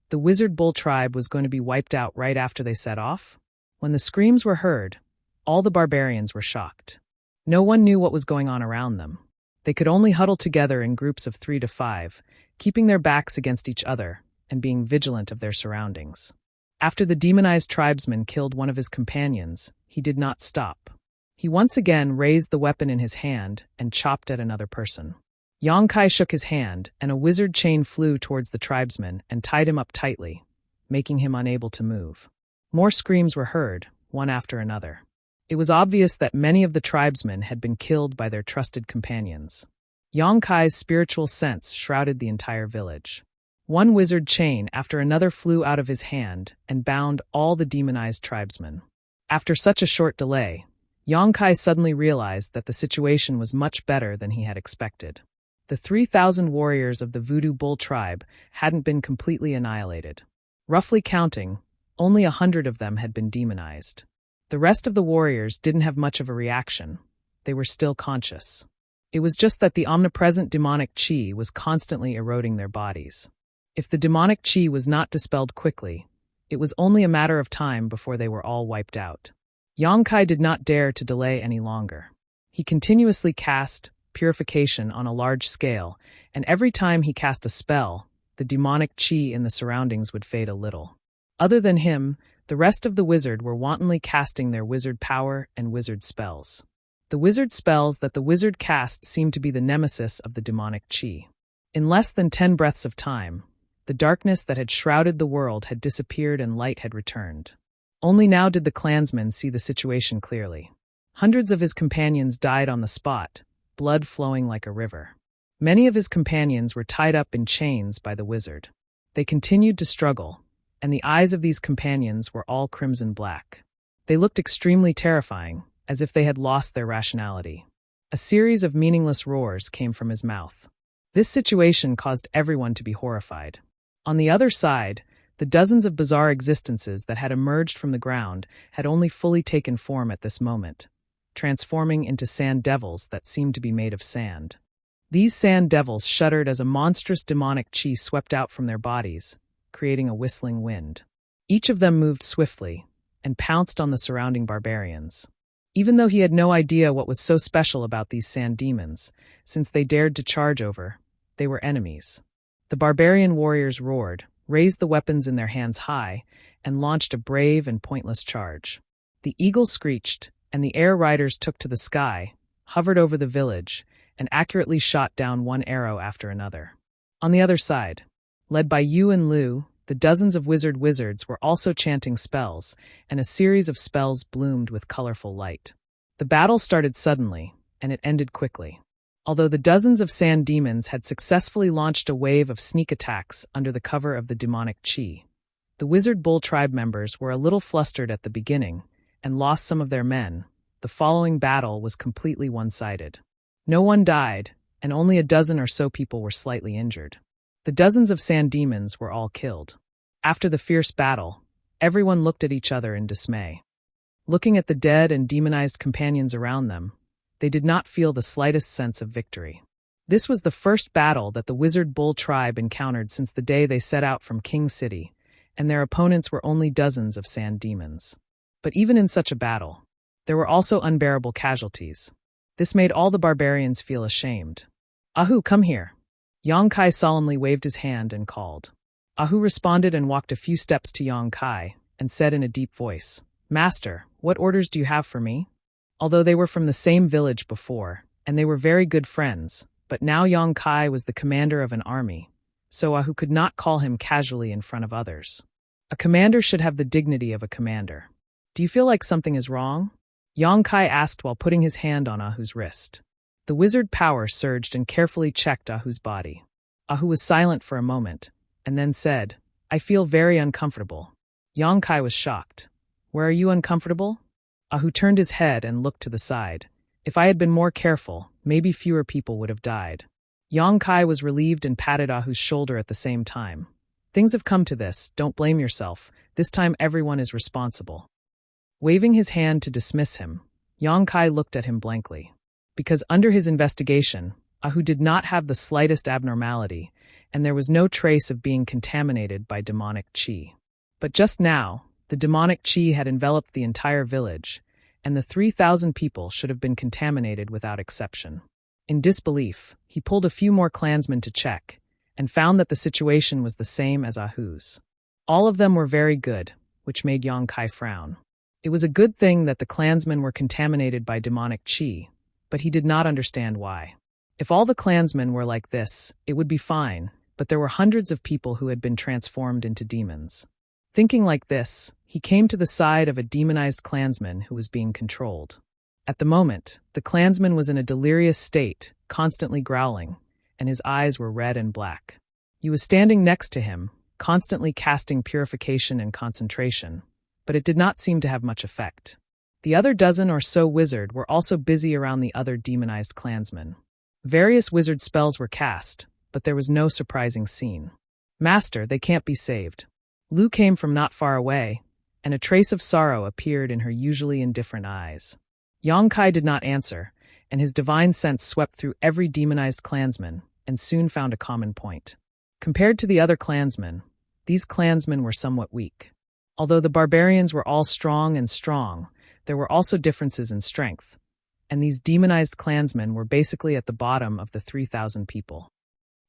the wizard bull tribe was going to be wiped out right after they set off? When the screams were heard, all the barbarians were shocked. No one knew what was going on around them. They could only huddle together in groups of 3 to 5, keeping their backs against each other and being vigilant of their surroundings. After the demonized tribesman killed one of his companions, he did not stop. He once again raised the weapon in his hand and chopped at another person. Yang Kai shook his hand, and a wizard chain flew towards the tribesman and tied him up tightly, making him unable to move. More screams were heard, one after another. It was obvious that many of the tribesmen had been killed by their trusted companions. Yang Kai's spiritual sense shrouded the entire village. One wizard chain after another flew out of his hand and bound all the demonized tribesmen. After such a short delay, Yang Kai suddenly realized that the situation was much better than he had expected. The 3,000 warriors of the Voodoo Bull tribe hadn't been completely annihilated. Roughly counting, only 100 of them had been demonized. The rest of the warriors didn't have much of a reaction. They were still conscious. It was just that the omnipresent demonic qi was constantly eroding their bodies. If the demonic qi was not dispelled quickly, it was only a matter of time before they were all wiped out. Yang Kai did not dare to delay any longer. He continuously cast purification on a large scale, and every time he cast a spell, the demonic qi in the surroundings would fade a little. Other than him, the rest of the wizard were wantonly casting their wizard power and wizard spells. The wizard spells that the wizard cast seemed to be the nemesis of the demonic qi. In less than 10 breaths of time, the darkness that had shrouded the world had disappeared and light had returned. Only now did the clansman see the situation clearly. Hundreds of his companions died on the spot, blood flowing like a river. Many of his companions were tied up in chains by the wizard. They continued to struggle, and the eyes of these companions were all crimson black. They looked extremely terrifying, as if they had lost their rationality. A series of meaningless roars came from his mouth. This situation caused everyone to be horrified. On the other side, the dozens of bizarre existences that had emerged from the ground had only fully taken form at this moment, transforming into sand devils that seemed to be made of sand. These sand devils shuddered as a monstrous demonic chi swept out from their bodies, creating a whistling wind. Each of them moved swiftly and pounced on the surrounding barbarians. Even though he had no idea what was so special about these sand demons, since they dared to charge over, they were enemies. The barbarian warriors roared, raised the weapons in their hands high, and launched a brave and pointless charge. The eagle screeched, and the air riders took to the sky, hovered over the village, and accurately shot down one arrow after another. On the other side, led by Yu and Lu, the dozens of wizards were also chanting spells, and a series of spells bloomed with colorful light. The battle started suddenly, and it ended quickly. Although the dozens of sand demons had successfully launched a wave of sneak attacks under the cover of the demonic chi, the Wizard Bull tribe members were a little flustered at the beginning and lost some of their men. The following battle was completely one-sided. No one died, and only a dozen or so people were slightly injured. The dozens of sand demons were all killed. After the fierce battle, everyone looked at each other in dismay. Looking at the dead and demonized companions around them, they did not feel the slightest sense of victory. This was the first battle that the Wizard Bull tribe encountered since the day they set out from King City, and their opponents were only dozens of sand demons. But even in such a battle, there were also unbearable casualties. This made all the barbarians feel ashamed. "Ahu, come here." Yang Kai solemnly waved his hand and called. Ahu responded and walked a few steps to Yang Kai and said in a deep voice, "Master, what orders do you have for me?" Although they were from the same village before, and they were very good friends, but now Yang Kai was the commander of an army, so Ahu could not call him casually in front of others. A commander should have the dignity of a commander. "Do you feel like something is wrong?" Yang Kai asked while putting his hand on Ahu's wrist. The wizard power surged and carefully checked Ahu's body. Ahu was silent for a moment, and then said, "I feel very uncomfortable." Yang Kai was shocked. "Where are you uncomfortable?" Ahu turned his head and looked to the side. "If I had been more careful, maybe fewer people would have died." Yang Kai was relieved and patted Ahu's shoulder at the same time. "Things have come to this, don't blame yourself. This time everyone is responsible." Waving his hand to dismiss him, Yang Kai looked at him blankly. Because under his investigation, Ahu did not have the slightest abnormality, and there was no trace of being contaminated by demonic chi. But just now, the demonic chi had enveloped the entire village, and the 3,000 people should have been contaminated without exception. In disbelief, he pulled a few more clansmen to check, and found that the situation was the same as Ahu's. All of them were very good, which made Yang Kai frown. It was a good thing that the clansmen were contaminated by demonic chi, but he did not understand why. If all the clansmen were like this, it would be fine, but there were hundreds of people who had been transformed into demons. Thinking like this, he came to the side of a demonized clansman who was being controlled. At the moment, the clansman was in a delirious state, constantly growling, and his eyes were red and black. He was standing next to him, constantly casting purification and concentration, but it did not seem to have much effect. The other dozen or so wizard were also busy around the other demonized clansmen. Various wizard spells were cast, but there was no surprising scene. "Master, they can't be saved." Lu came from not far away, and a trace of sorrow appeared in her usually indifferent eyes. Yang Kai did not answer, and his divine sense swept through every demonized clansman, and soon found a common point. Compared to the other clansmen, these clansmen were somewhat weak. Although the barbarians were all strong, there were also differences in strength, and these demonized clansmen were basically at the bottom of the 3,000 people.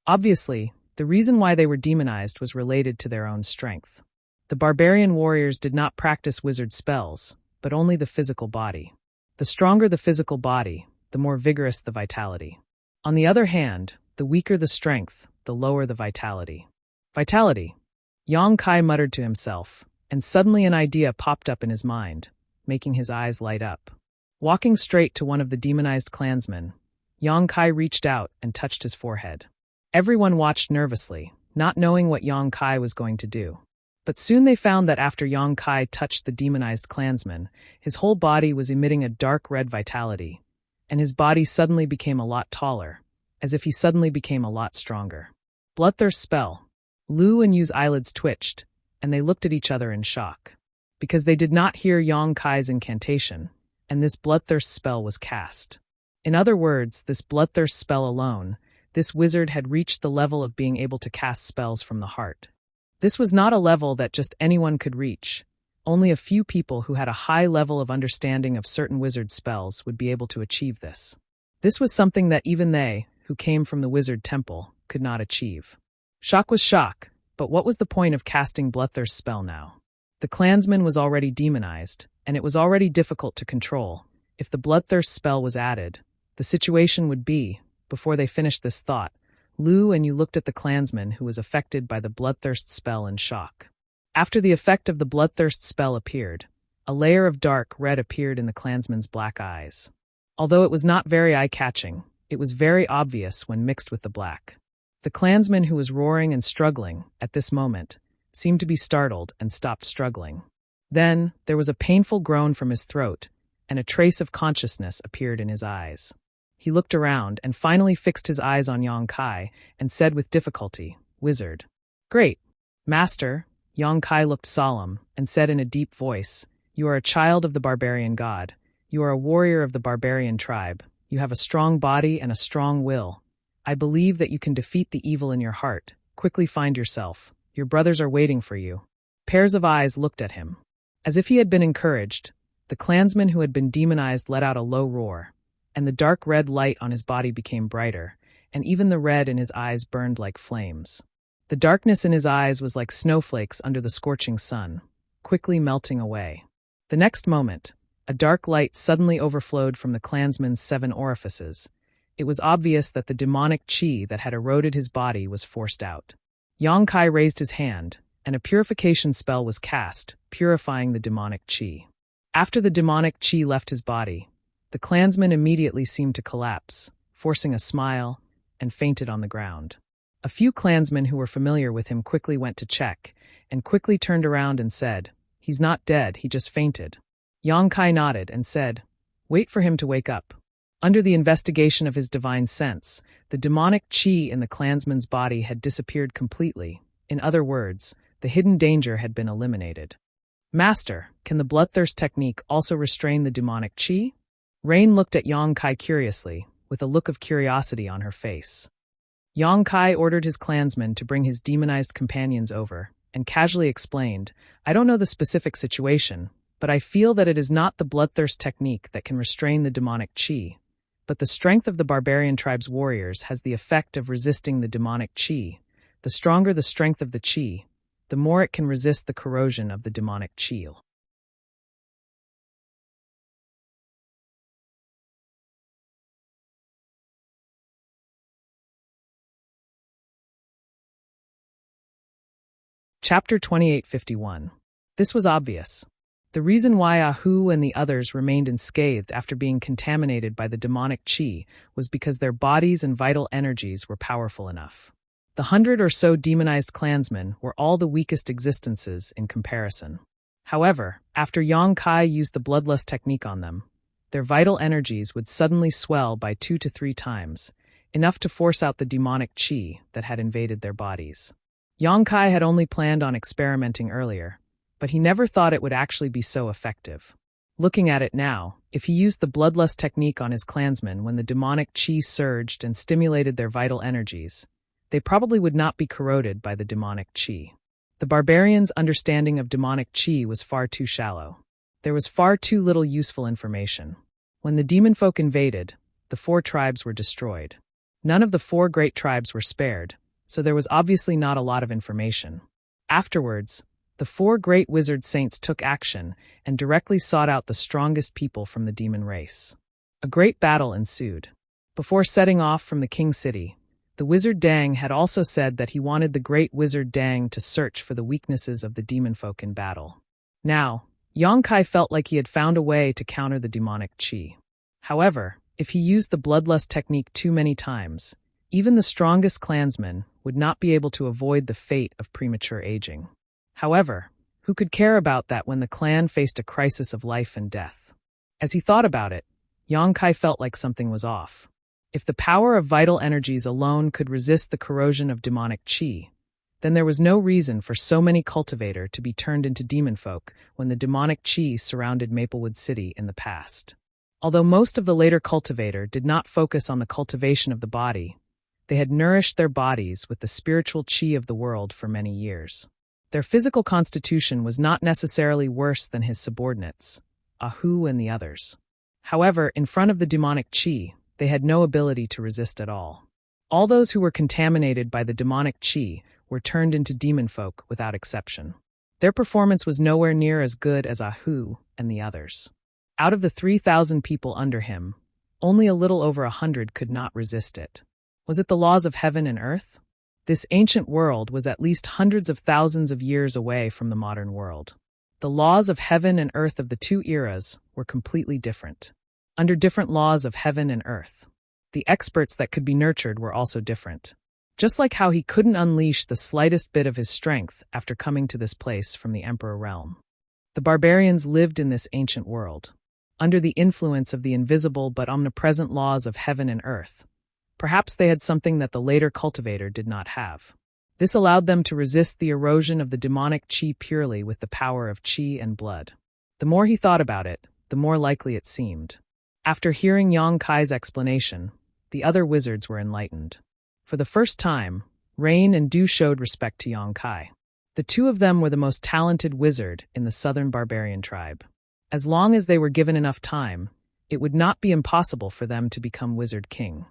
Obviously, the reason why they were demonized was related to their own strength. The barbarian warriors did not practice wizard spells, but only the physical body. The stronger the physical body, the more vigorous the vitality. On the other hand, the weaker the strength, the lower the vitality. Vitality. Yang Kai muttered to himself, and suddenly an idea popped up in his mind, making his eyes light up. Walking straight to one of the demonized clansmen, Yang Kai reached out and touched his forehead. Everyone watched nervously, not knowing what Yang Kai was going to do. But soon they found that after Yang Kai touched the demonized clansman, his whole body was emitting a dark red vitality, and his body suddenly became a lot taller, as if he suddenly became a lot stronger. Bloodthirst spell. Lu and Yu's eyelids twitched, and they looked at each other in shock. Because they did not hear Yang Kai's incantation, and this bloodthirst spell was cast. In other words, this bloodthirst spell alone, this wizard had reached the level of being able to cast spells from the heart. This was not a level that just anyone could reach. Only a few people who had a high level of understanding of certain wizard spells would be able to achieve this. This was something that even they, who came from the wizard temple, could not achieve. Shock was shock, but what was the point of casting bloodthirst spell now? The clansman was already demonized, and it was already difficult to control. If the bloodthirst spell was added, the situation would be, before they finished this thought, Lu and you looked at the clansman who was affected by the bloodthirst spell in shock. After the effect of the bloodthirst spell appeared, a layer of dark red appeared in the clansman's black eyes. Although it was not very eye-catching, it was very obvious when mixed with the black. The clansman who was roaring and struggling, at this moment, seemed to be startled and stopped struggling. Then, there was a painful groan from his throat, and a trace of consciousness appeared in his eyes. He looked around and finally fixed his eyes on Yang Kai and said with difficulty, "Wizard." "Great. Master." Yang Kai looked solemn and said in a deep voice, "You are a child of the barbarian god. You are a warrior of the barbarian tribe. You have a strong body and a strong will. I believe that you can defeat the evil in your heart. Quickly find yourself. Your brothers are waiting for you." Pairs of eyes looked at him. As if he had been encouraged, the clansman who had been demonized let out a low roar, and the dark red light on his body became brighter, and even the red in his eyes burned like flames. The darkness in his eyes was like snowflakes under the scorching sun, quickly melting away. The next moment, a dark light suddenly overflowed from the clansman's 7 orifices. It was obvious that the demonic chi that had eroded his body was forced out. Yang Kai raised his hand, and a purification spell was cast, purifying the demonic chi. After the demonic chi left his body, the clansman immediately seemed to collapse, forcing a smile, and fainted on the ground. A few clansmen who were familiar with him quickly went to check, and quickly turned around and said, "He's not dead, he just fainted." Yang Kai nodded and said, "Wait for him to wake up." Under the investigation of his divine sense, the demonic chi in the clansman's body had disappeared completely. In other words, the hidden danger had been eliminated. "Master, can the bloodthirst technique also restrain the demonic chi?" Rain looked at Yang Kai curiously, with a look of curiosity on her face. Yang Kai ordered his clansmen to bring his demonized companions over, and casually explained, "I don't know the specific situation, but I feel that it is not the bloodthirst technique that can restrain the demonic chi, but the strength of the barbarian tribe's warriors has the effect of resisting the demonic chi. The stronger the strength of the chi, the more it can resist the corrosion of the demonic chi." Chapter 2851. This was obvious. The reason why Ahu and the others remained unscathed after being contaminated by the demonic chi was because their bodies and vital energies were powerful enough. The 100 or so demonized clansmen were all the weakest existences in comparison. However, after Yang Kai used the bloodlust technique on them, their vital energies would suddenly swell by 2 to 3 times, enough to force out the demonic chi that had invaded their bodies. Yang Kai had only planned on experimenting earlier, but he never thought it would actually be so effective. Looking at it now, if he used the bloodlust technique on his clansmen when the demonic chi surged and stimulated their vital energies, they probably would not be corroded by the demonic chi. The barbarians' understanding of demonic chi was far too shallow. There was far too little useful information. When the demon folk invaded, the 4 tribes were destroyed. None of the 4 great tribes were spared, so there was obviously not a lot of information. Afterwards, the 4 great wizard saints took action and directly sought out the strongest people from the demon race. A great battle ensued. Before setting off from the king city, the wizard Dang had also said that he wanted the great wizard Dang to search for the weaknesses of the demon folk in battle. Now, Yang Kai felt like he had found a way to counter the demonic chi. However, if he used the bloodlust technique too many times, even the strongest clansmen would not be able to avoid the fate of premature aging. However, who could care about that when the clan faced a crisis of life and death? As he thought about it, Yang Kai felt like something was off. If the power of vital energies alone could resist the corrosion of demonic chi, then there was no reason for so many cultivator to be turned into demon folk when the demonic chi surrounded Maplewood City in the past. Although most of the later cultivator did not focus on the cultivation of the body, they had nourished their bodies with the spiritual chi of the world for many years. Their physical constitution was not necessarily worse than his subordinates, Ahu and the others. However, in front of the demonic chi, they had no ability to resist at all. All those who were contaminated by the demonic chi were turned into demon folk without exception. Their performance was nowhere near as good as Ahu and the others. Out of the 3,000 people under him, only a little over 100 could not resist it. Was it the laws of heaven and earth? This ancient world was at least hundreds of thousands of years away from the modern world. The laws of heaven and earth of the two eras were completely different. Under different laws of heaven and earth, the experts that could be nurtured were also different. Just like how he couldn't unleash the slightest bit of his strength after coming to this place from the Emperor realm. The barbarians lived in this ancient world, under the influence of the invisible but omnipresent laws of heaven and earth. Perhaps they had something that the later cultivator did not have. This allowed them to resist the erosion of the demonic chi purely with the power of chi and blood. The more he thought about it, the more likely it seemed. After hearing Yang Kai's explanation, the other wizards were enlightened. For the first time, Rain and Du showed respect to Yang Kai. The two of them were the most talented wizard in the southern barbarian tribe. As long as they were given enough time, it would not be impossible for them to become Wizard King.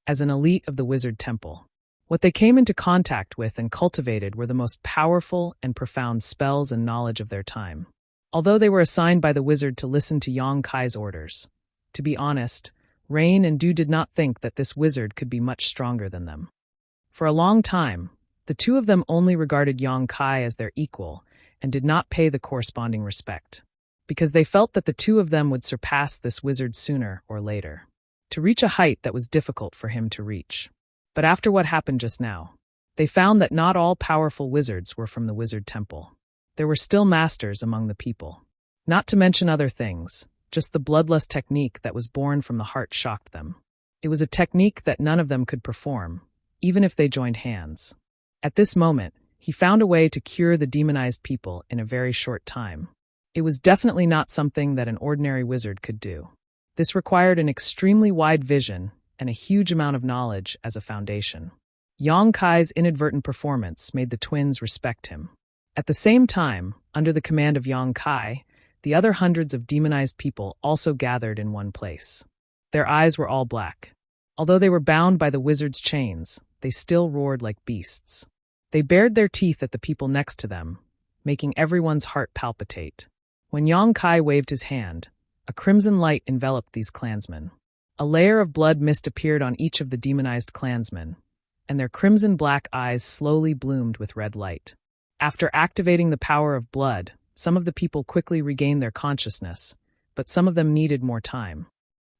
As an elite of the Wizard Temple, what they came into contact with and cultivated were the most powerful and profound spells and knowledge of their time. Although they were assigned by the wizard to listen to Yang Kai's orders, to be honest, Rain and Du did not think that this wizard could be much stronger than them. For a long time, the two of them only regarded Yang Kai as their equal and did not pay the corresponding respect, because they felt that the two of them would surpass this wizard sooner or later, to reach a height that was difficult for him to reach. But after what happened just now, they found that not all powerful wizards were from the Wizard Temple. There were still masters among the people. Not to mention other things, just the bloodlust technique that was born from the heart shocked them. It was a technique that none of them could perform, even if they joined hands. At this moment, he found a way to cure the demonized people in a very short time. It was definitely not something that an ordinary wizard could do. This required an extremely wide vision and a huge amount of knowledge as a foundation. Yang Kai's inadvertent performance made the twins respect him. At the same time, under the command of Yang Kai, the other hundreds of demonized people also gathered in one place. Their eyes were all black. Although they were bound by the wizard's chains, they still roared like beasts. They bared their teeth at the people next to them, making everyone's heart palpitate. When Yang Kai waved his hand, a crimson light enveloped these clansmen. A layer of blood mist appeared on each of the demonized clansmen, and their crimson-black eyes slowly bloomed with red light. After activating the power of blood, some of the people quickly regained their consciousness, but some of them needed more time.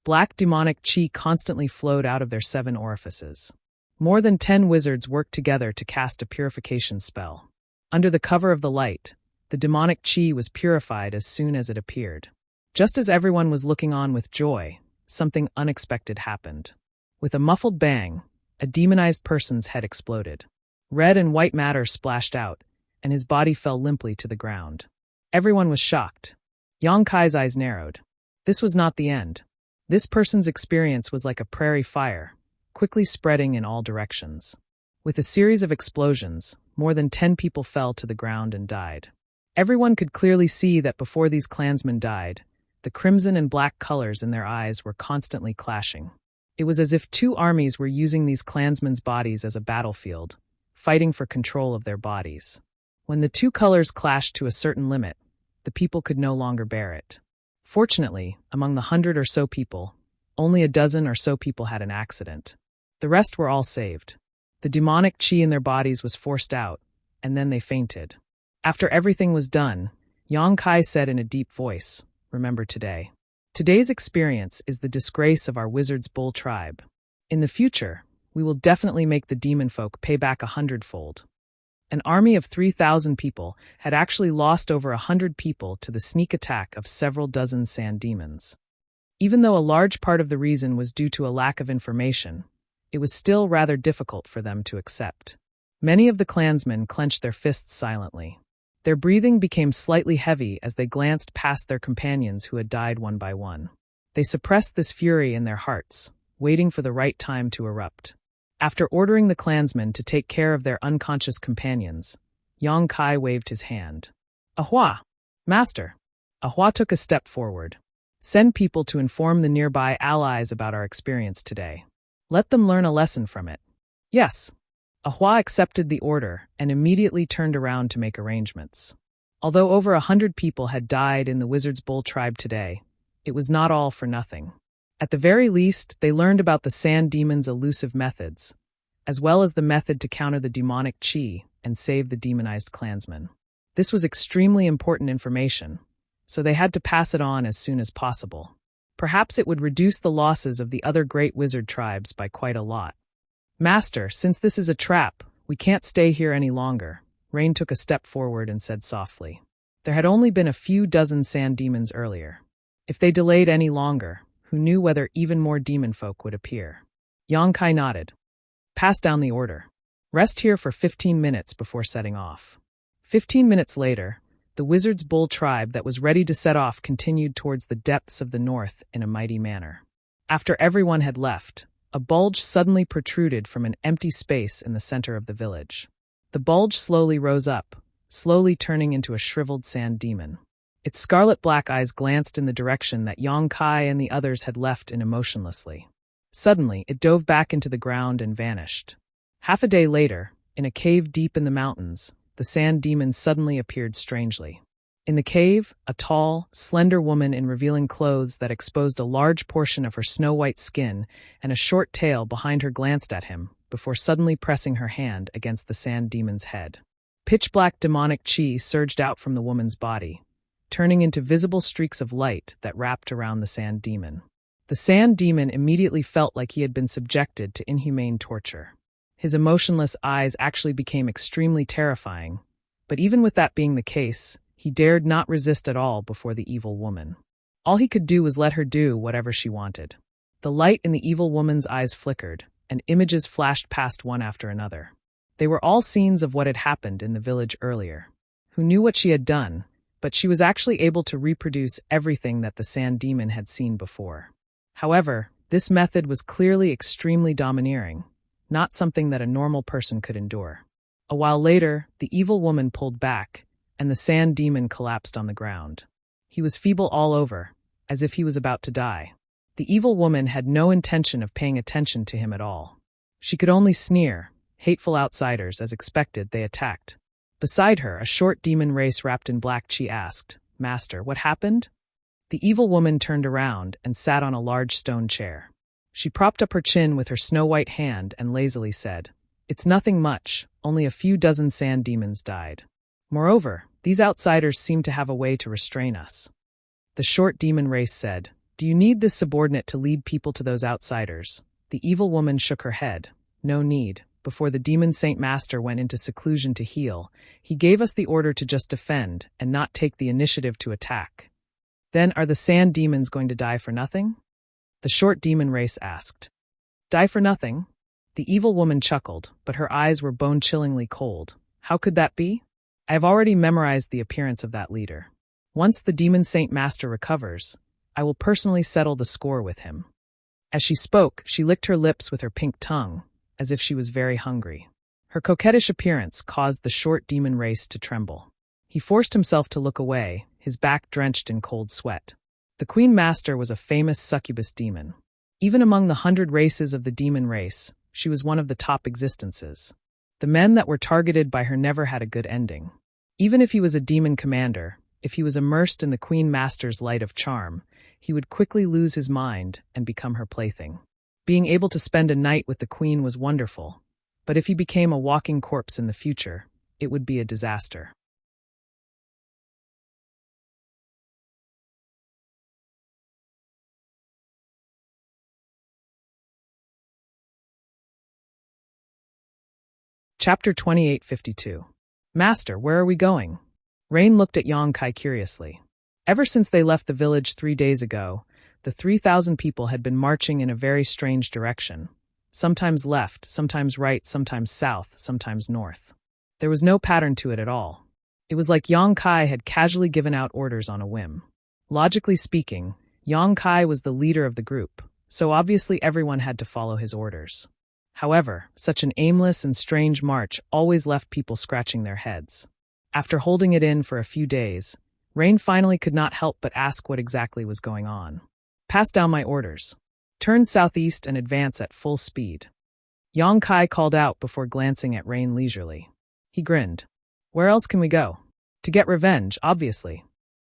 Black demonic chi constantly flowed out of their 7 orifices. More than 10 wizards worked together to cast a purification spell. Under the cover of the light, the demonic chi was purified as soon as it appeared. Just as everyone was looking on with joy, something unexpected happened. With a muffled bang, a demonized person's head exploded. Red and white matter splashed out, and his body fell limply to the ground. Everyone was shocked. Yang Kai's eyes narrowed. This was not the end. This person's experience was like a prairie fire, quickly spreading in all directions. With a series of explosions, more than 10 people fell to the ground and died. Everyone could clearly see that before these clansmen died, the crimson and black colors in their eyes were constantly clashing. It was as if 2 armies were using these clansmen's bodies as a battlefield, fighting for control of their bodies. When the 2 colors clashed to a certain limit, the people could no longer bear it. Fortunately, among the 100 or so people, only a dozen or so people had an accident. The rest were all saved. The demonic chi in their bodies was forced out, and then they fainted. After everything was done, Yang Kai said in a deep voice, "Remember today. Today's experience is the disgrace of our Wizard's Bull tribe. In the future, we will definitely make the demon folk pay back 100-fold." An army of 3,000 people had actually lost over 100 people to the sneak attack of several dozen sand demons. Even though a large part of the reason was due to a lack of information, it was still rather difficult for them to accept. Many of the clansmen clenched their fists silently. Their breathing became slightly heavy as they glanced past their companions who had died one by one. They suppressed this fury in their hearts, waiting for the right time to erupt. After ordering the clansmen to take care of their unconscious companions, Yang Kai waved his hand. "Ahua! Master!" Ahua took a step forward. "Send people to inform the nearby allies about our experience today. Let them learn a lesson from it." "Yes." Ahua accepted the order and immediately turned around to make arrangements. Although over 100 people had died in the Wizard's Bull tribe today, it was not all for nothing. At the very least, they learned about the Sand Demon's elusive methods, as well as the method to counter the demonic chi and save the demonized clansmen. This was extremely important information, so they had to pass it on as soon as possible. Perhaps it would reduce the losses of the other great wizard tribes by quite a lot. "Master, since this is a trap, we can't stay here any longer." Rain took a step forward and said softly. There had only been a few dozen sand demons earlier. If they delayed any longer, who knew whether even more demon folk would appear? Yang Kai nodded. "Pass down the order. Rest here for 15 minutes before setting off." 15 minutes later, the Wizard's Bull tribe that was ready to set off continued towards the depths of the north in a mighty manner. After everyone had left, a bulge suddenly protruded from an empty space in the center of the village. The bulge slowly rose up, slowly turning into a shriveled sand demon. Its scarlet-black eyes glanced in the direction that Yang Kai and the others had left in emotionlessly. Suddenly, it dove back into the ground and vanished. Half a day later, in a cave deep in the mountains, the sand demon suddenly appeared strangely. In the cave, a tall, slender woman in revealing clothes that exposed a large portion of her snow-white skin and a short tail behind her glanced at him, before suddenly pressing her hand against the sand demon's head. Pitch-black demonic chi surged out from the woman's body, turning into visible streaks of light that wrapped around the sand demon. The sand demon immediately felt like he had been subjected to inhumane torture. His emotionless eyes actually became extremely terrifying, but even with that being the case, he dared not resist at all before the evil woman. All he could do was let her do whatever she wanted. The light in the evil woman's eyes flickered, and images flashed past one after another. They were all scenes of what had happened in the village earlier. Who knew what she had done, but she was actually able to reproduce everything that the sand demon had seen before. However, this method was clearly extremely domineering, not something that a normal person could endure. A while later, the evil woman pulled back, and the sand demon collapsed on the ground. He was feeble all over, as if he was about to die. The evil woman had no intention of paying attention to him at all. She could only sneer. Hateful outsiders, as expected, they attacked. Beside her, a short demon race wrapped in black chi asked, "Master, what happened?" The evil woman turned around and sat on a large stone chair. She propped up her chin with her snow-white hand and lazily said, "It's nothing much, only a few dozen sand demons died. Moreover, these outsiders seem to have a way to restrain us." The short demon race said, "Do you need this subordinate to lead people to those outsiders?" The evil woman shook her head. "No need. Before the demon Saint Master went into seclusion to heal, he gave us the order to just defend and not take the initiative to attack." "Then are the sand demons going to die for nothing?" the short demon race asked. "Die for nothing?" The evil woman chuckled, but her eyes were bone-chillingly cold. "How could that be? I have already memorized the appearance of that leader. Once the demon Saint Master recovers, I will personally settle the score with him." As she spoke, she licked her lips with her pink tongue, as if she was very hungry. Her coquettish appearance caused the short demon race to tremble. He forced himself to look away, his back drenched in cold sweat. The Queen Master was a famous succubus demon. Even among the 100 races of the demon race, she was one of the top existences. The men that were targeted by her never had a good ending. Even if he was a demon commander, if he was immersed in the Queen Master's light of charm, he would quickly lose his mind and become her plaything. Being able to spend a night with the Queen was wonderful, but if he became a walking corpse in the future, it would be a disaster. Chapter 2852. "Master, where are we going?" Rain looked at Yang Kai curiously. Ever since they left the village 3 days ago, the 3,000 people had been marching in a very strange direction, sometimes left, sometimes right, sometimes south, sometimes north. There was no pattern to it at all. It was like Yang Kai had casually given out orders on a whim. Logically speaking, Yang Kai was the leader of the group, so obviously everyone had to follow his orders. However, such an aimless and strange march always left people scratching their heads. After holding it in for a few days, Rain finally could not help but ask what exactly was going on. "Pass down my orders. Turn southeast and advance at full speed." Yang Kai called out before glancing at Rain leisurely. He grinned. "Where else can we go?" "To get revenge, obviously."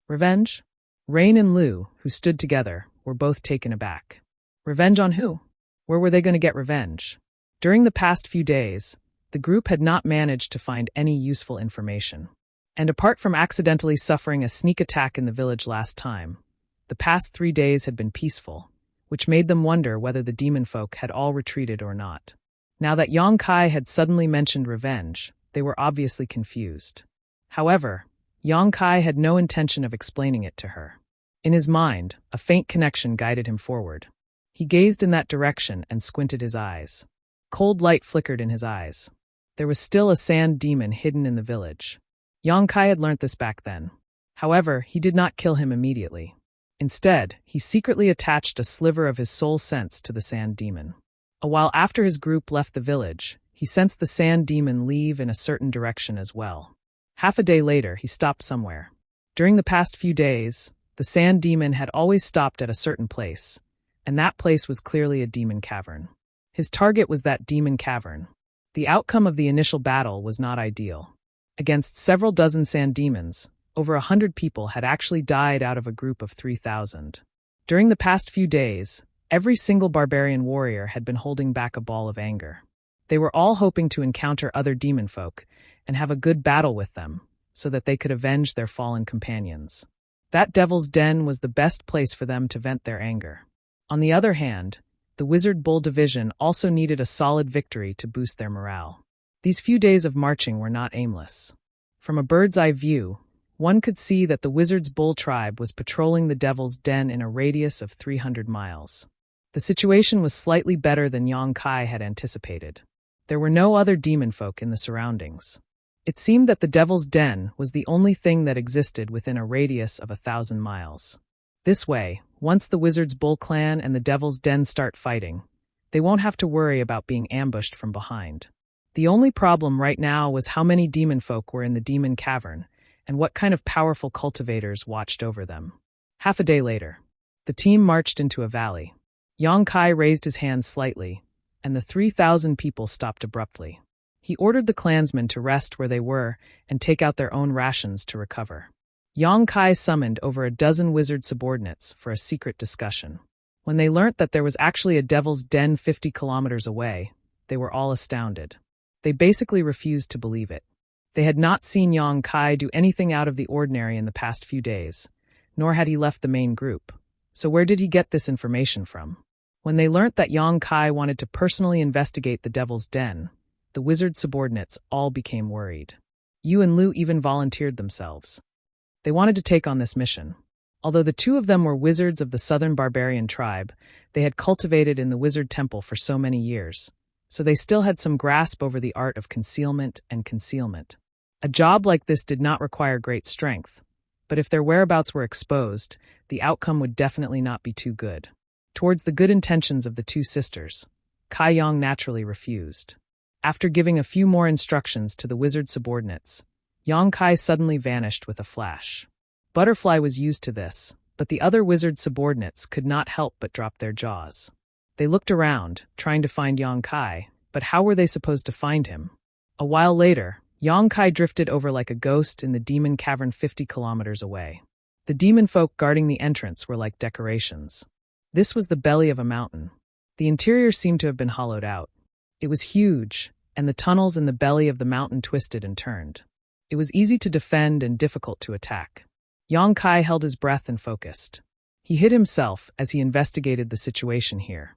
"Revenge?" Rain and Lu, who stood together, were both taken aback. Revenge on who? Where were they going to get revenge? During the past few days, the group had not managed to find any useful information. And apart from accidentally suffering a sneak attack in the village last time, the past 3 days had been peaceful, which made them wonder whether the demon folk had all retreated or not. Now that Yang Kai had suddenly mentioned revenge, they were obviously confused. However, Yang Kai had no intention of explaining it to her. In his mind, a faint connection guided him forward. He gazed in that direction and squinted his eyes. Cold light flickered in his eyes. There was still a sand demon hidden in the village. Yang Kai had learnt this back then. However, he did not kill him immediately. Instead, he secretly attached a sliver of his soul sense to the sand demon. A while after his group left the village, he sensed the sand demon leave in a certain direction as well. Half a day later, he stopped somewhere. During the past few days, the sand demon had always stopped at a certain place, and that place was clearly a demon cavern. His target was that demon cavern. The outcome of the initial battle was not ideal. Against several dozen sand demons, over 100 people had actually died out of a group of 3,000. During the past few days, every single barbarian warrior had been holding back a ball of anger. They were all hoping to encounter other demon folk and have a good battle with them, so that they could avenge their fallen companions. That devil's den was the best place for them to vent their anger. On the other hand, the Wizard Bull Division also needed a solid victory to boost their morale. These few days of marching were not aimless. From a bird's-eye view, one could see that the Wizard's Bull tribe was patrolling the Devil's Den in a radius of 300 miles. The situation was slightly better than Yang Kai had anticipated. There were no other demon folk in the surroundings. It seemed that the Devil's Den was the only thing that existed within a radius of 1,000 miles. This way, once the Wizard's Bull clan and the Devil's Den start fighting, they won't have to worry about being ambushed from behind. The only problem right now was how many demon folk were in the demon cavern, and what kind of powerful cultivators watched over them. Half a day later, the team marched into a valley. Yang Kai raised his hand slightly, and the 3,000 people stopped abruptly. He ordered the clansmen to rest where they were and take out their own rations to recover. Yang Kai summoned over a dozen wizard subordinates for a secret discussion. When they learnt that there was actually a devil's den 50 kilometers away, they were all astounded. They basically refused to believe it. They had not seen Yang Kai do anything out of the ordinary in the past few days, nor had he left the main group. So where did he get this information from? When they learnt that Yang Kai wanted to personally investigate the Devil's Den, the wizard subordinates all became worried. Yu and Lu even volunteered themselves. They wanted to take on this mission. Although the two of them were wizards of the southern barbarian tribe, they had cultivated in the wizard temple for so many years, so they still had some grasp over the art of concealment and concealment. A job like this did not require great strength, but if their whereabouts were exposed, the outcome would definitely not be too good. Towards the good intentions of the two sisters, Kai Yang naturally refused. After giving a few more instructions to the wizard subordinates, Yang Kai suddenly vanished with a flash. Butterfly was used to this, but the other wizard subordinates could not help but drop their jaws. They looked around, trying to find Yang Kai, but how were they supposed to find him? A while later, Yang Kai drifted over like a ghost in the demon cavern 50 kilometers away. The demon folk guarding the entrance were like decorations. This was the belly of a mountain. The interior seemed to have been hollowed out. It was huge, and the tunnels in the belly of the mountain twisted and turned. It was easy to defend and difficult to attack. Yang Kai held his breath and focused. He hid himself as he investigated the situation here.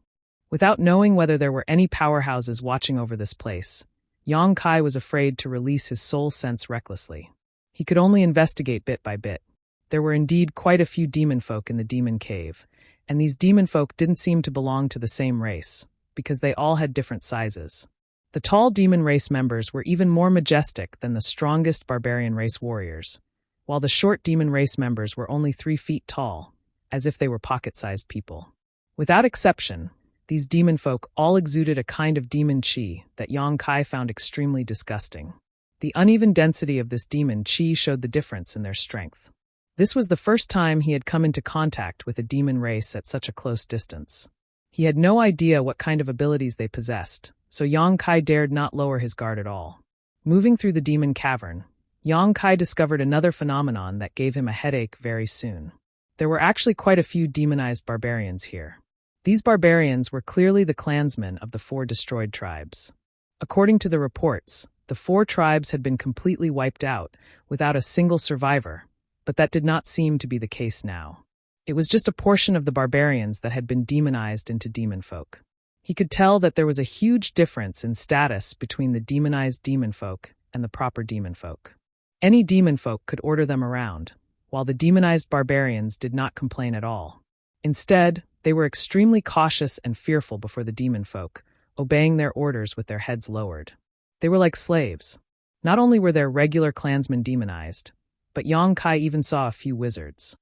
Without knowing whether there were any powerhouses watching over this place, Yang Kai was afraid to release his soul sense recklessly. He could only investigate bit by bit. There were indeed quite a few demon folk in the demon cave, and these demon folk didn't seem to belong to the same race, because they all had different sizes. The tall demon race members were even more majestic than the strongest barbarian race warriors, while the short demon race members were only 3 feet tall, as if they were pocket-sized people. Without exception, these demon folk all exuded a kind of demon chi that Yang Kai found extremely disgusting. The uneven density of this demon chi showed the difference in their strength. This was the first time he had come into contact with a demon race at such a close distance. He had no idea what kind of abilities they possessed, so Yang Kai dared not lower his guard at all. Moving through the demon cavern, Yang Kai discovered another phenomenon that gave him a headache very soon. There were actually quite a few demonized barbarians here. These barbarians were clearly the clansmen of the 4 destroyed tribes. According to the reports, the 4 tribes had been completely wiped out, without a single survivor, but that did not seem to be the case now. It was just a portion of the barbarians that had been demonized into demon folk. He could tell that there was a huge difference in status between the demonized demon folk and the proper demon folk. Any demon folk could order them around, while the demonized barbarians did not complain at all. Instead, they were extremely cautious and fearful before the demon folk, obeying their orders with their heads lowered. They were like slaves. Not only were their regular clansmen demonized, but Yang Kai even saw a few wizards.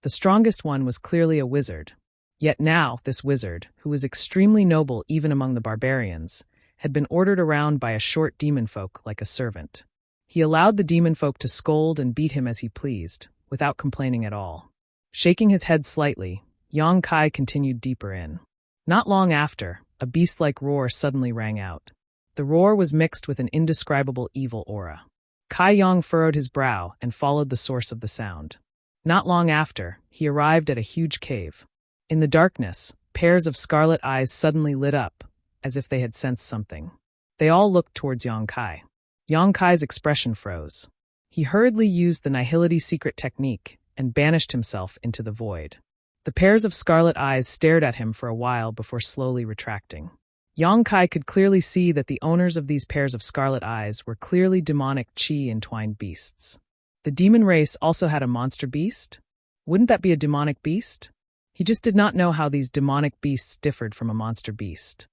The strongest one was clearly a wizard. Yet now, this wizard, who was extremely noble even among the barbarians, had been ordered around by a short demon folk like a servant. He allowed the demon folk to scold and beat him as he pleased, without complaining at all. Shaking his head slightly, Yang Kai continued deeper in. Not long after, a beast-like roar suddenly rang out. The roar was mixed with an indescribable evil aura. Kai Yang furrowed his brow and followed the source of the sound. Not long after, he arrived at a huge cave. In the darkness, pairs of scarlet eyes suddenly lit up, as if they had sensed something. They all looked towards Yang Kai. Yang Kai's expression froze. He hurriedly used the Nihility secret technique and banished himself into the void. The pairs of scarlet eyes stared at him for a while before slowly retracting. Yang Kai could clearly see that the owners of these pairs of scarlet eyes were clearly demonic chi-entwined beasts. The demon race also had a monster beast? Wouldn't that be a demonic beast? He just did not know how these demonic beasts differed from a monster beast.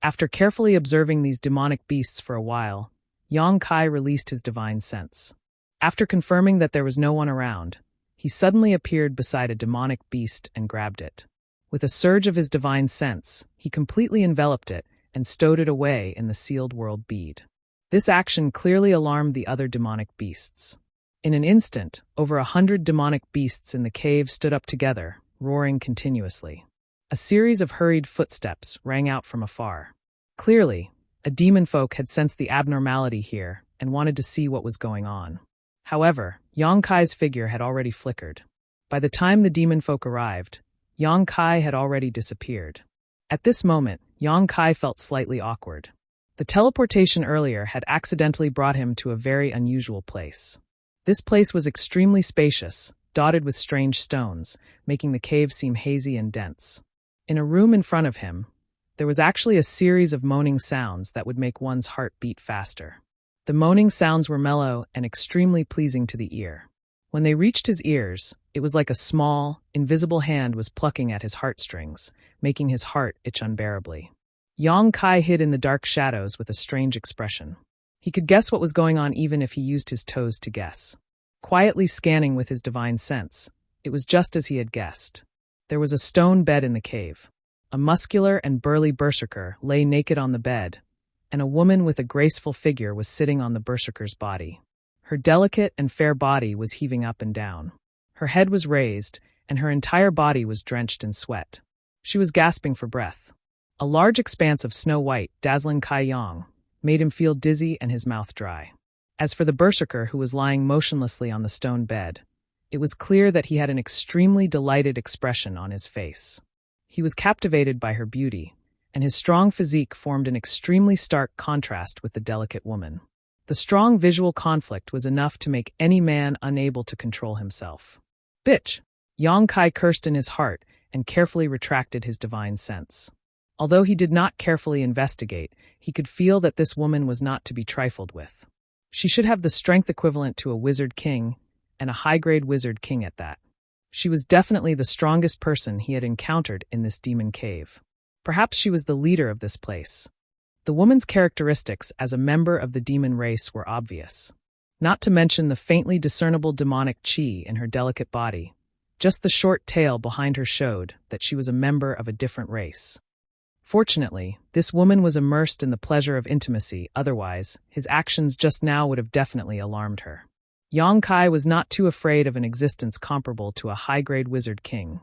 After carefully observing these demonic beasts for a while, Yang Kai released his divine sense. After confirming that there was no one around, he suddenly appeared beside a demonic beast and grabbed it. With a surge of his divine sense, he completely enveloped it and stowed it away in the sealed world bead. This action clearly alarmed the other demonic beasts. In an instant, over 100 demonic beasts in the cave stood up together, roaring continuously. A series of hurried footsteps rang out from afar. Clearly, a demon folk had sensed the abnormality here and wanted to see what was going on. However, Yang Kai's figure had already flickered. By the time the demon folk arrived, Yang Kai had already disappeared. At this moment, Yang Kai felt slightly awkward. The teleportation earlier had accidentally brought him to a very unusual place. This place was extremely spacious, dotted with strange stones, making the cave seem hazy and dense. In a room in front of him, there was actually a series of moaning sounds that would make one's heart beat faster. The moaning sounds were mellow and extremely pleasing to the ear. When they reached his ears, it was like a small, invisible hand was plucking at his heartstrings, making his heart itch unbearably. Yang Kai hid in the dark shadows with a strange expression. He could guess what was going on even if he used his toes to guess. Quietly scanning with his divine sense, it was just as he had guessed. There was a stone bed in the cave. A muscular and burly berserker lay naked on the bed, and a woman with a graceful figure was sitting on the berserker's body. Her delicate and fair body was heaving up and down. Her head was raised, and her entire body was drenched in sweat. She was gasping for breath. A large expanse of snow-white, dazzling Kai Yang made him feel dizzy and his mouth dry. As for the berserker who was lying motionlessly on the stone bed, it was clear that he had an extremely delighted expression on his face. He was captivated by her beauty, and his strong physique formed an extremely stark contrast with the delicate woman. The strong visual conflict was enough to make any man unable to control himself. Bitch! Yang Kai cursed in his heart and carefully retracted his divine sense. Although he did not carefully investigate, he could feel that this woman was not to be trifled with. She should have the strength equivalent to a wizard king, and a high-grade wizard king at that. She was definitely the strongest person he had encountered in this demon cave. Perhaps she was the leader of this place. The woman's characteristics as a member of the demon race were obvious. Not to mention the faintly discernible demonic chi in her delicate body. Just the short tail behind her showed that she was a member of a different race. Fortunately, this woman was immersed in the pleasure of intimacy, otherwise, his actions just now would have definitely alarmed her. Yang Kai was not too afraid of an existence comparable to a high-grade wizard king.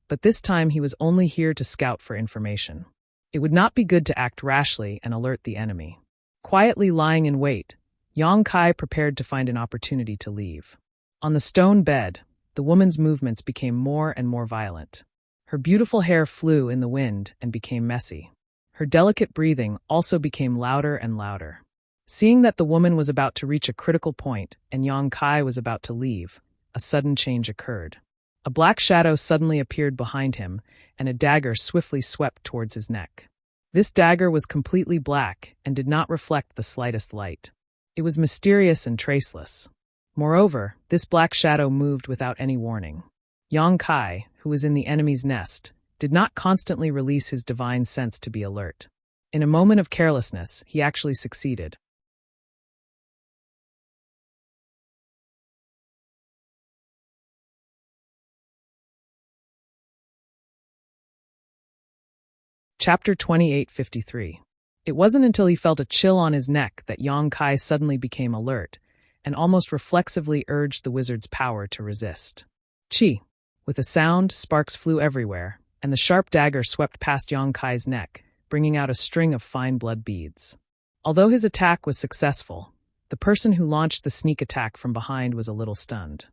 But this time he was only here to scout for information. It would not be good to act rashly and alert the enemy. Quietly lying in wait, Yang Kai prepared to find an opportunity to leave. On the stone bed, the woman's movements became more and more violent. Her beautiful hair flew in the wind and became messy. Her delicate breathing also became louder and louder. Seeing that the woman was about to reach a critical point and Yang Kai was about to leave, a sudden change occurred. A black shadow suddenly appeared behind him, and a dagger swiftly swept towards his neck. This dagger was completely black and did not reflect the slightest light. It was mysterious and traceless. Moreover, this black shadow moved without any warning. Yang Kai, who was in the enemy's nest, did not constantly release his divine sense to be alert. In a moment of carelessness, he actually succeeded. Chapter 2853. It wasn't until he felt a chill on his neck that Yang Kai suddenly became alert, and almost reflexively urged the wizard's power to resist. Chi! With a sound, sparks flew everywhere, and the sharp dagger swept past Yang Kai's neck, bringing out a string of fine blood beads. Although his attack was successful, the person who launched the sneak attack from behind was a little stunned.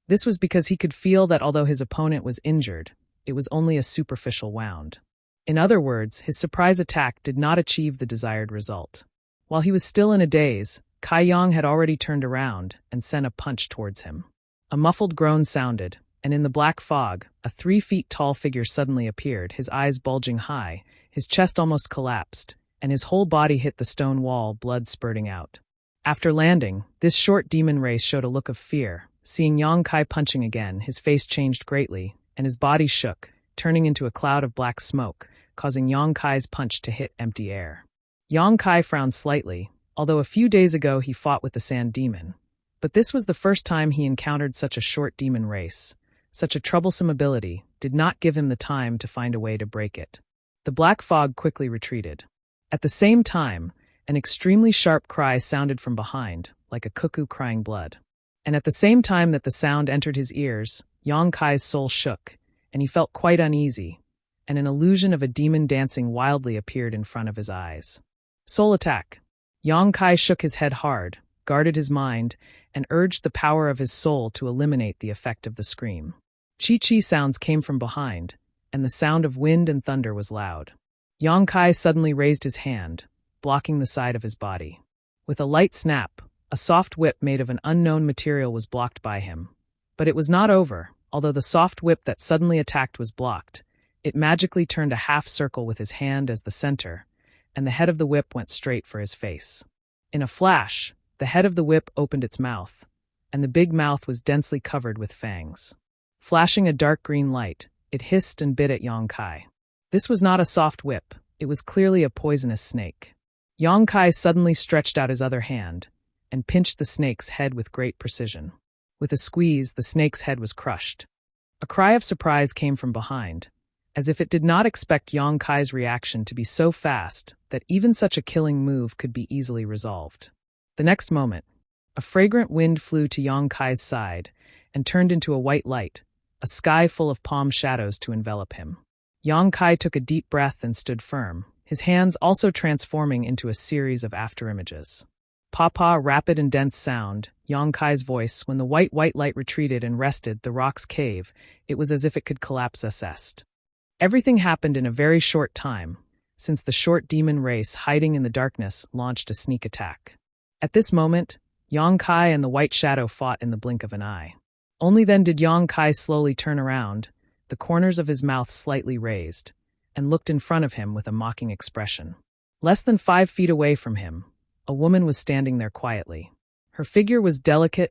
This was because he could feel that although his opponent was injured, it was only a superficial wound. In other words, his surprise attack did not achieve the desired result. While he was still in a daze, Kai Yang had already turned around and sent a punch towards him. A muffled groan sounded, and in the black fog, a 3-feet-tall figure suddenly appeared, his eyes bulging high, his chest almost collapsed, and his whole body hit the stone wall, blood spurting out. After landing, this short demon race showed a look of fear. Seeing Yang Kai punching again, his face changed greatly, and his body shook, turning into a cloud of black smoke, causing Yang Kai's punch to hit empty air. Yang Kai frowned slightly, although a few days ago he fought with the sand demon. But this was the first time he encountered such a short demon race. Such a troublesome ability did not give him the time to find a way to break it. The black fog quickly retreated. At the same time, an extremely sharp cry sounded from behind, like a cuckoo crying blood. And at the same time that the sound entered his ears, Yang Kai's soul shook, and he felt quite uneasy, and an illusion of a demon dancing wildly appeared in front of his eyes. Soul attack. Yang Kai shook his head hard, guarded his mind, and urged the power of his soul to eliminate the effect of the scream. Chi-chi sounds came from behind, and the sound of wind and thunder was loud. Yang Kai suddenly raised his hand, blocking the side of his body. With a light snap, a soft whip made of an unknown material was blocked by him. But it was not over. Although the soft whip that suddenly attacked was blocked, it magically turned a half circle with his hand as the center, and the head of the whip went straight for his face. In a flash, the head of the whip opened its mouth, and the big mouth was densely covered with fangs. Flashing a dark green light, it hissed and bit at Yang Kai. This was not a soft whip, it was clearly a poisonous snake. Yang Kai suddenly stretched out his other hand, and pinched the snake's head with great precision. With a squeeze, the snake's head was crushed. A cry of surprise came from behind, as if it did not expect Yang Kai's reaction to be so fast that even such a killing move could be easily resolved. The next moment, a fragrant wind flew to Yang Kai's side and turned into a white light, a sky full of palm shadows to envelop him. Yang Kai took a deep breath and stood firm, his hands also transforming into a series of afterimages. Pa-pa, rapid and dense sound, Yang Kai's voice, when the white light retreated and rested the rock's cave, it was as if it could collapse assessed. Everything happened in a very short time, since the short demon race hiding in the darkness launched a sneak attack. At this moment, Yang Kai and the white shadow fought in the blink of an eye. Only then did Yang Kai slowly turn around, the corners of his mouth slightly raised, and looked in front of him with a mocking expression. Less than 5 feet away from him, a woman was standing there quietly. Her figure was delicate,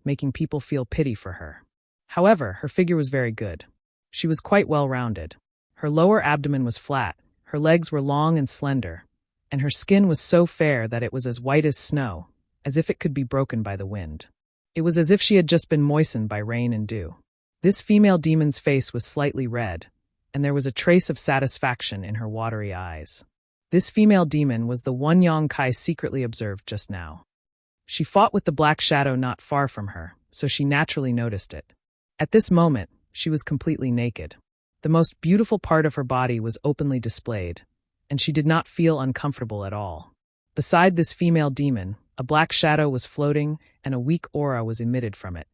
making people feel pity for her. However, her figure was very good. She was quite well-rounded. Her lower abdomen was flat, her legs were long and slender, and her skin was so fair that it was as white as snow, as if it could be broken by the wind. It was as if she had just been moistened by rain and dew. This female demon's face was slightly red, and there was a trace of satisfaction in her watery eyes. This female demon was the one Yang Kai secretly observed just now. She fought with the black shadow not far from her, so she naturally noticed it. At this moment, she was completely naked. The most beautiful part of her body was openly displayed, and she did not feel uncomfortable at all. Beside this female demon, a black shadow was floating and a weak aura was emitted from it.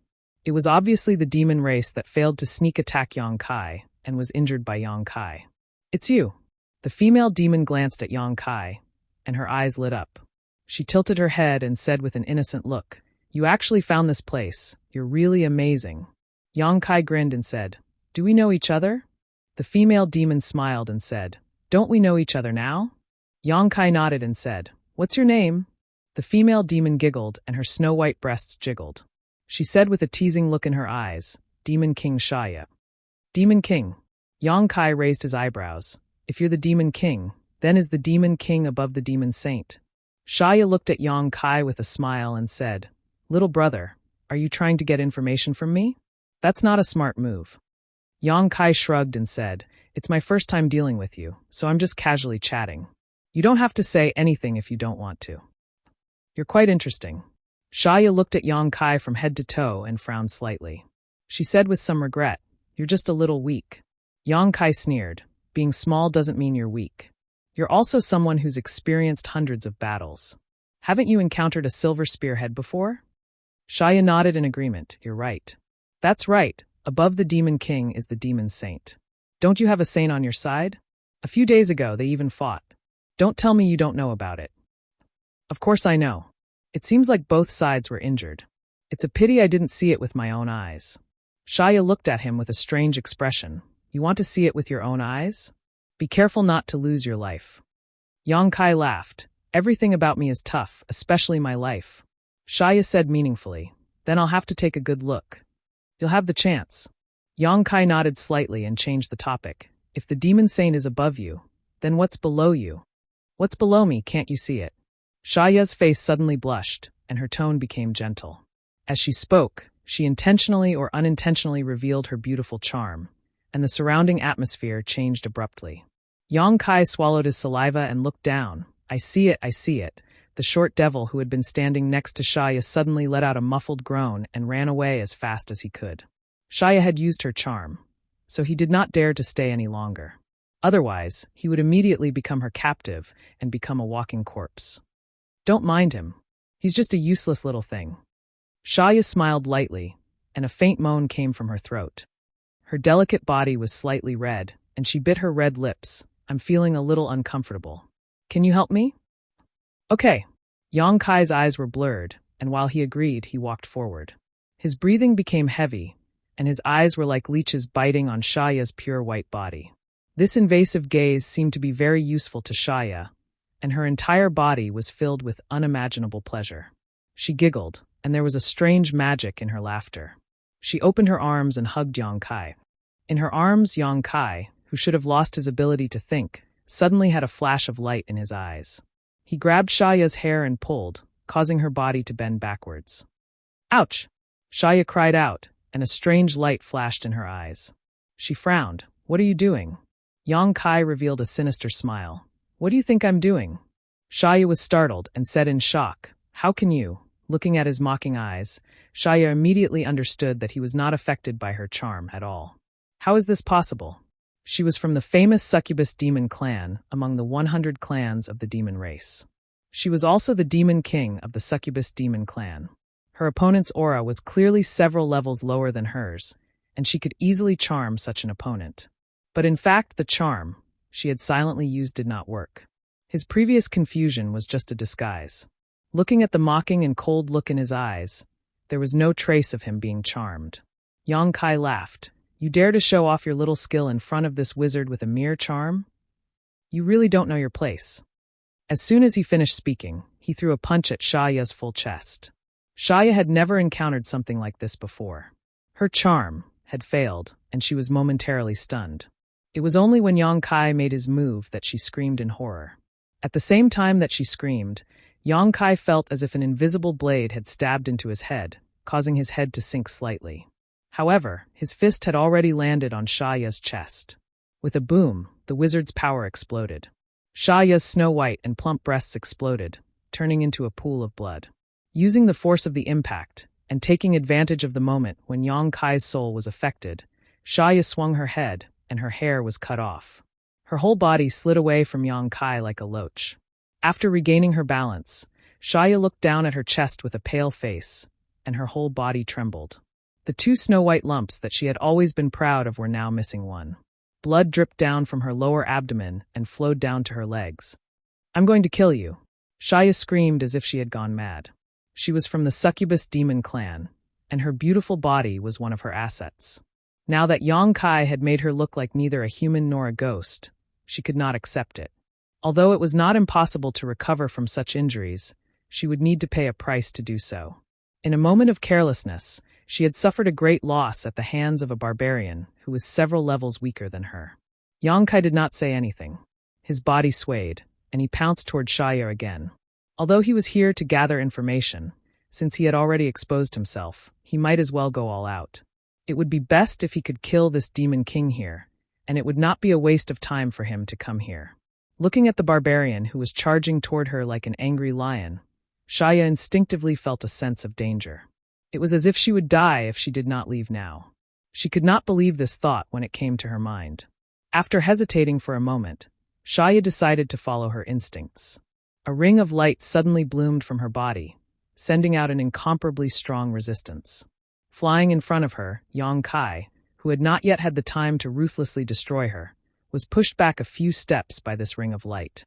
It was obviously the demon race that failed to sneak attack Yang Kai and was injured by Yang Kai. "It's you." The female demon glanced at Yang Kai, and her eyes lit up. She tilted her head and said with an innocent look, "You actually found this place. You're really amazing." Yang Kai grinned and said, "Do we know each other?" The female demon smiled and said, "Don't we know each other now?" Yang Kai nodded and said, "What's your name?" The female demon giggled and her snow-white breasts jiggled. She said with a teasing look in her eyes, "Demon King Shaya." "Demon King?" Yang Kai raised his eyebrows. "If you're the Demon King, then is the Demon King above the Demon Saint?" Shaya looked at Yang Kai with a smile and said, "Little brother, are you trying to get information from me? That's not a smart move." Yang Kai shrugged and said, "It's my first time dealing with you, so I'm just casually chatting. You don't have to say anything if you don't want to." "You're quite interesting." Shaya looked at Yang Kai from head to toe and frowned slightly. She said with some regret, "You're just a little weak." Yang Kai sneered, "Being small doesn't mean you're weak. You're also someone who's experienced hundreds of battles. Haven't you encountered a silver spearhead before?" Shaya nodded in agreement. "You're right." "That's right. Above the Demon King is the Demon Saint. Don't you have a saint on your side? A few days ago they even fought. Don't tell me you don't know about it." "Of course I know. It seems like both sides were injured. It's a pity I didn't see it with my own eyes." Shaya looked at him with a strange expression. "You want to see it with your own eyes? Be careful not to lose your life." Yang Kai laughed. "Everything about me is tough, especially my life." Shaya said meaningfully, "Then I'll have to take a good look." "You'll have the chance." Yang Kai nodded slightly and changed the topic. "If the Demon Saint is above you, then what's below you?" "What's below me, can't you see it?" Shaya's face suddenly blushed, and her tone became gentle. As she spoke, she intentionally or unintentionally revealed her beautiful charm, and the surrounding atmosphere changed abruptly. Yang Kai swallowed his saliva and looked down. "I see it, I see it." The short devil who had been standing next to Shaya suddenly let out a muffled groan and ran away as fast as he could. Shaya had used her charm, so he did not dare to stay any longer. Otherwise, he would immediately become her captive and become a walking corpse. "Don't mind him. He's just a useless little thing." Shaya smiled lightly, and a faint moan came from her throat. Her delicate body was slightly red, and she bit her red lips. "I'm feeling a little uncomfortable. Can you help me?" "Okay." Yang Kai's eyes were blurred, and while he agreed, he walked forward. His breathing became heavy, and his eyes were like leeches biting on Shaya's pure white body. This invasive gaze seemed to be very useful to Shaya, and her entire body was filled with unimaginable pleasure. She giggled, and there was a strange magic in her laughter. She opened her arms and hugged Yang Kai. In her arms, Yang Kai, who should have lost his ability to think, suddenly had a flash of light in his eyes. He grabbed Shaya's hair and pulled, causing her body to bend backwards. "Ouch!" Shaya cried out, and a strange light flashed in her eyes. She frowned. "What are you doing?" Yang Kai revealed a sinister smile. "What do you think I'm doing?" Shaya was startled and said in shock, "How can you?" Looking at his mocking eyes, Shaya immediately understood that he was not affected by her charm at all. How is this possible? She was from the famous succubus demon clan among the 100 clans of the demon race. She was also the demon king of the succubus demon clan. Her opponent's aura was clearly several levels lower than hers, and she could easily charm such an opponent. But in fact, the charm she had silently used did not work. His previous confusion was just a disguise. Looking at the mocking and cold look in his eyes, there was no trace of him being charmed. Yang Kai laughed. "You dare to show off your little skill in front of this wizard with a mere charm? You really don't know your place." As soon as he finished speaking, he threw a punch at Shaya's full chest. Shaya had never encountered something like this before. Her charm had failed, and she was momentarily stunned. It was only when Yang Kai made his move that she screamed in horror. At the same time that she screamed, Yang Kai felt as if an invisible blade had stabbed into his head, causing his head to sink slightly. However, his fist had already landed on Sha Ya's chest. With a boom, the wizard's power exploded. Sha Ya's snow-white and plump breasts exploded, turning into a pool of blood. Using the force of the impact, and taking advantage of the moment when Yang Kai's soul was affected, Sha Ya swung her head, and her hair was cut off. Her whole body slid away from Yang Kai like a loach. After regaining her balance, Sha Ya looked down at her chest with a pale face, and her whole body trembled. The two snow-white lumps that she had always been proud of were now missing one. Blood dripped down from her lower abdomen and flowed down to her legs. "I'm going to kill you." Sha Ya screamed as if she had gone mad. She was from the succubus demon clan, and her beautiful body was one of her assets. Now that Yang Kai had made her look like neither a human nor a ghost, she could not accept it. Although it was not impossible to recover from such injuries, she would need to pay a price to do so. In a moment of carelessness, she had suffered a great loss at the hands of a barbarian who was several levels weaker than her. Yang Kai did not say anything. His body swayed, and he pounced toward Sha Ya again. Although he was here to gather information, since he had already exposed himself, he might as well go all out. It would be best if he could kill this demon king here, and it would not be a waste of time for him to come here. Looking at the barbarian who was charging toward her like an angry lion, Sha Ya instinctively felt a sense of danger. It was as if she would die if she did not leave now. She could not believe this thought when it came to her mind. After hesitating for a moment, Sha Ya decided to follow her instincts. A ring of light suddenly bloomed from her body, sending out an incomparably strong resistance. Flying in front of her, Yang Kai, who had not yet had the time to ruthlessly destroy her, was pushed back a few steps by this ring of light.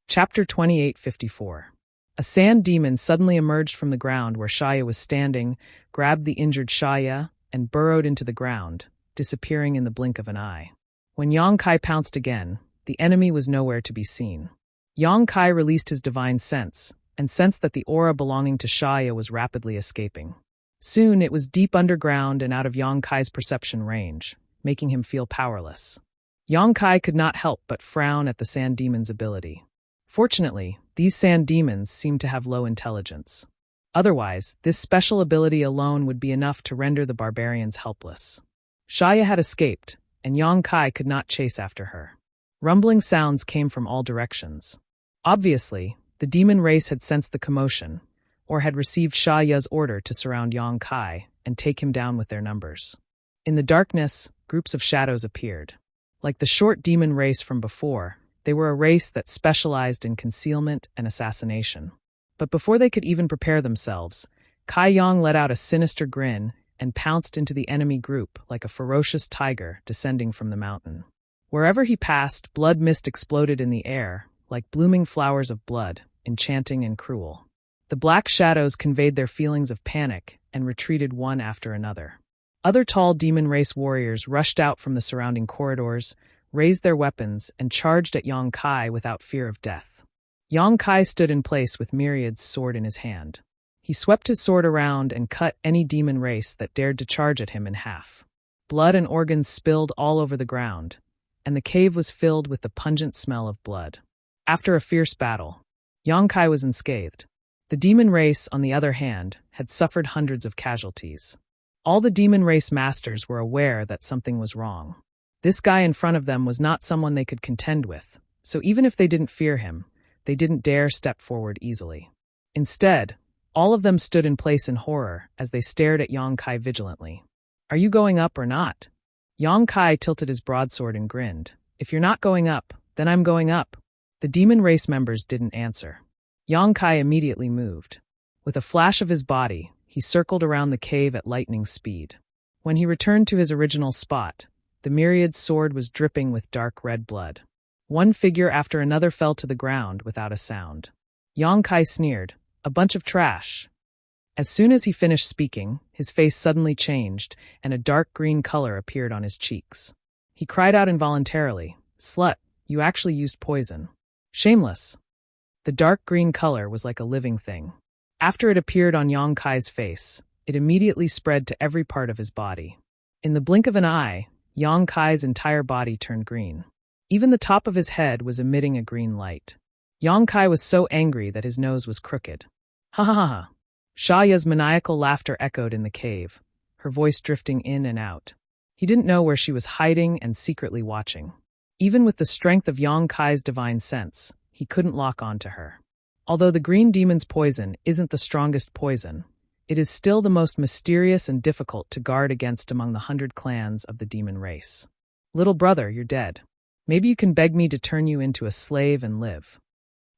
Chapter 2854. A sand demon suddenly emerged from the ground where Sha Ya was standing, grabbed the injured Sha Ya, and burrowed into the ground, disappearing in the blink of an eye. When Yang Kai pounced again, the enemy was nowhere to be seen. Yang Kai released his divine sense, and sensed that the aura belonging to Sha Ya was rapidly escaping. Soon it was deep underground and out of Yang Kai's perception range, making him feel powerless. Yang Kai could not help but frown at the sand demon's ability. Fortunately, these sand demons seemed to have low intelligence. Otherwise, this special ability alone would be enough to render the barbarians helpless. Sha Ya had escaped, and Yang Kai could not chase after her. Rumbling sounds came from all directions. Obviously, the demon race had sensed the commotion, or had received Sha Ya's order to surround Yang Kai and take him down with their numbers. In the darkness, groups of shadows appeared. Like the short demon race from before, they were a race that specialized in concealment and assassination. But before they could even prepare themselves, Kai Yang let out a sinister grin and pounced into the enemy group like a ferocious tiger descending from the mountain. Wherever he passed, blood mist exploded in the air, like blooming flowers of blood, enchanting and cruel. The black shadows conveyed their feelings of panic and retreated one after another. Other tall demon race warriors rushed out from the surrounding corridors, raised their weapons, and charged at Yang Kai without fear of death. Yang Kai stood in place with Myriad's sword in his hand. He swept his sword around and cut any demon race that dared to charge at him in half. Blood and organs spilled all over the ground, and the cave was filled with the pungent smell of blood. After a fierce battle, Yang Kai was unscathed. The demon race, on the other hand, had suffered hundreds of casualties. All the demon race masters were aware that something was wrong. This guy in front of them was not someone they could contend with, so even if they didn't fear him, they didn't dare step forward easily. Instead, all of them stood in place in horror as they stared at Yang Kai vigilantly. "Are you going up or not?" Yang Kai tilted his broadsword and grinned. "If you're not going up, then I'm going up." The demon race members didn't answer. Yang Kai immediately moved. With a flash of his body, he circled around the cave at lightning speed. When he returned to his original spot, the Myriad's sword was dripping with dark red blood. One figure after another fell to the ground without a sound. Yang Kai sneered, "A bunch of trash." As soon as he finished speaking, his face suddenly changed, and a dark green color appeared on his cheeks. He cried out involuntarily, "Slut, you actually used poison. Shameless." The dark green color was like a living thing. After it appeared on Yang Kai's face, it immediately spread to every part of his body. In the blink of an eye, Yang Kai's entire body turned green. Even the top of his head was emitting a green light. Yang Kai was so angry that his nose was crooked. Ha ha ha ha. Shaya's maniacal laughter echoed in the cave, her voice drifting in and out. He didn't know where she was hiding and secretly watching. Even with the strength of Yang Kai's divine sense, he couldn't lock onto her. Although the green demon's poison isn't the strongest poison, it is still the most mysterious and difficult to guard against among the 100 clans of the demon race. Little brother, you're dead. Maybe you can beg me to turn you into a slave and live.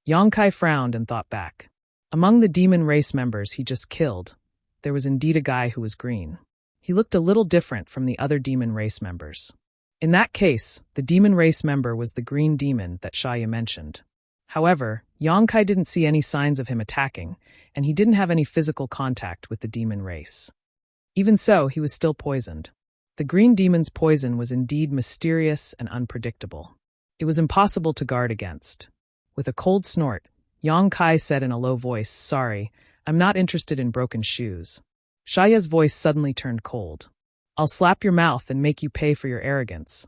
Yang Kai frowned and thought back. Among the demon race members he just killed, there was indeed a guy who was green. He looked a little different from the other demon race members. In that case, the demon race member was the green demon that Shaya mentioned. However, Yang Kai didn't see any signs of him attacking, and he didn't have any physical contact with the demon race. Even so, he was still poisoned. The green demon's poison was indeed mysterious and unpredictable. It was impossible to guard against. With a cold snort, Yang Kai said in a low voice, "Sorry, I'm not interested in broken shoes." Shaya's voice suddenly turned cold. "I'll slap your mouth and make you pay for your arrogance.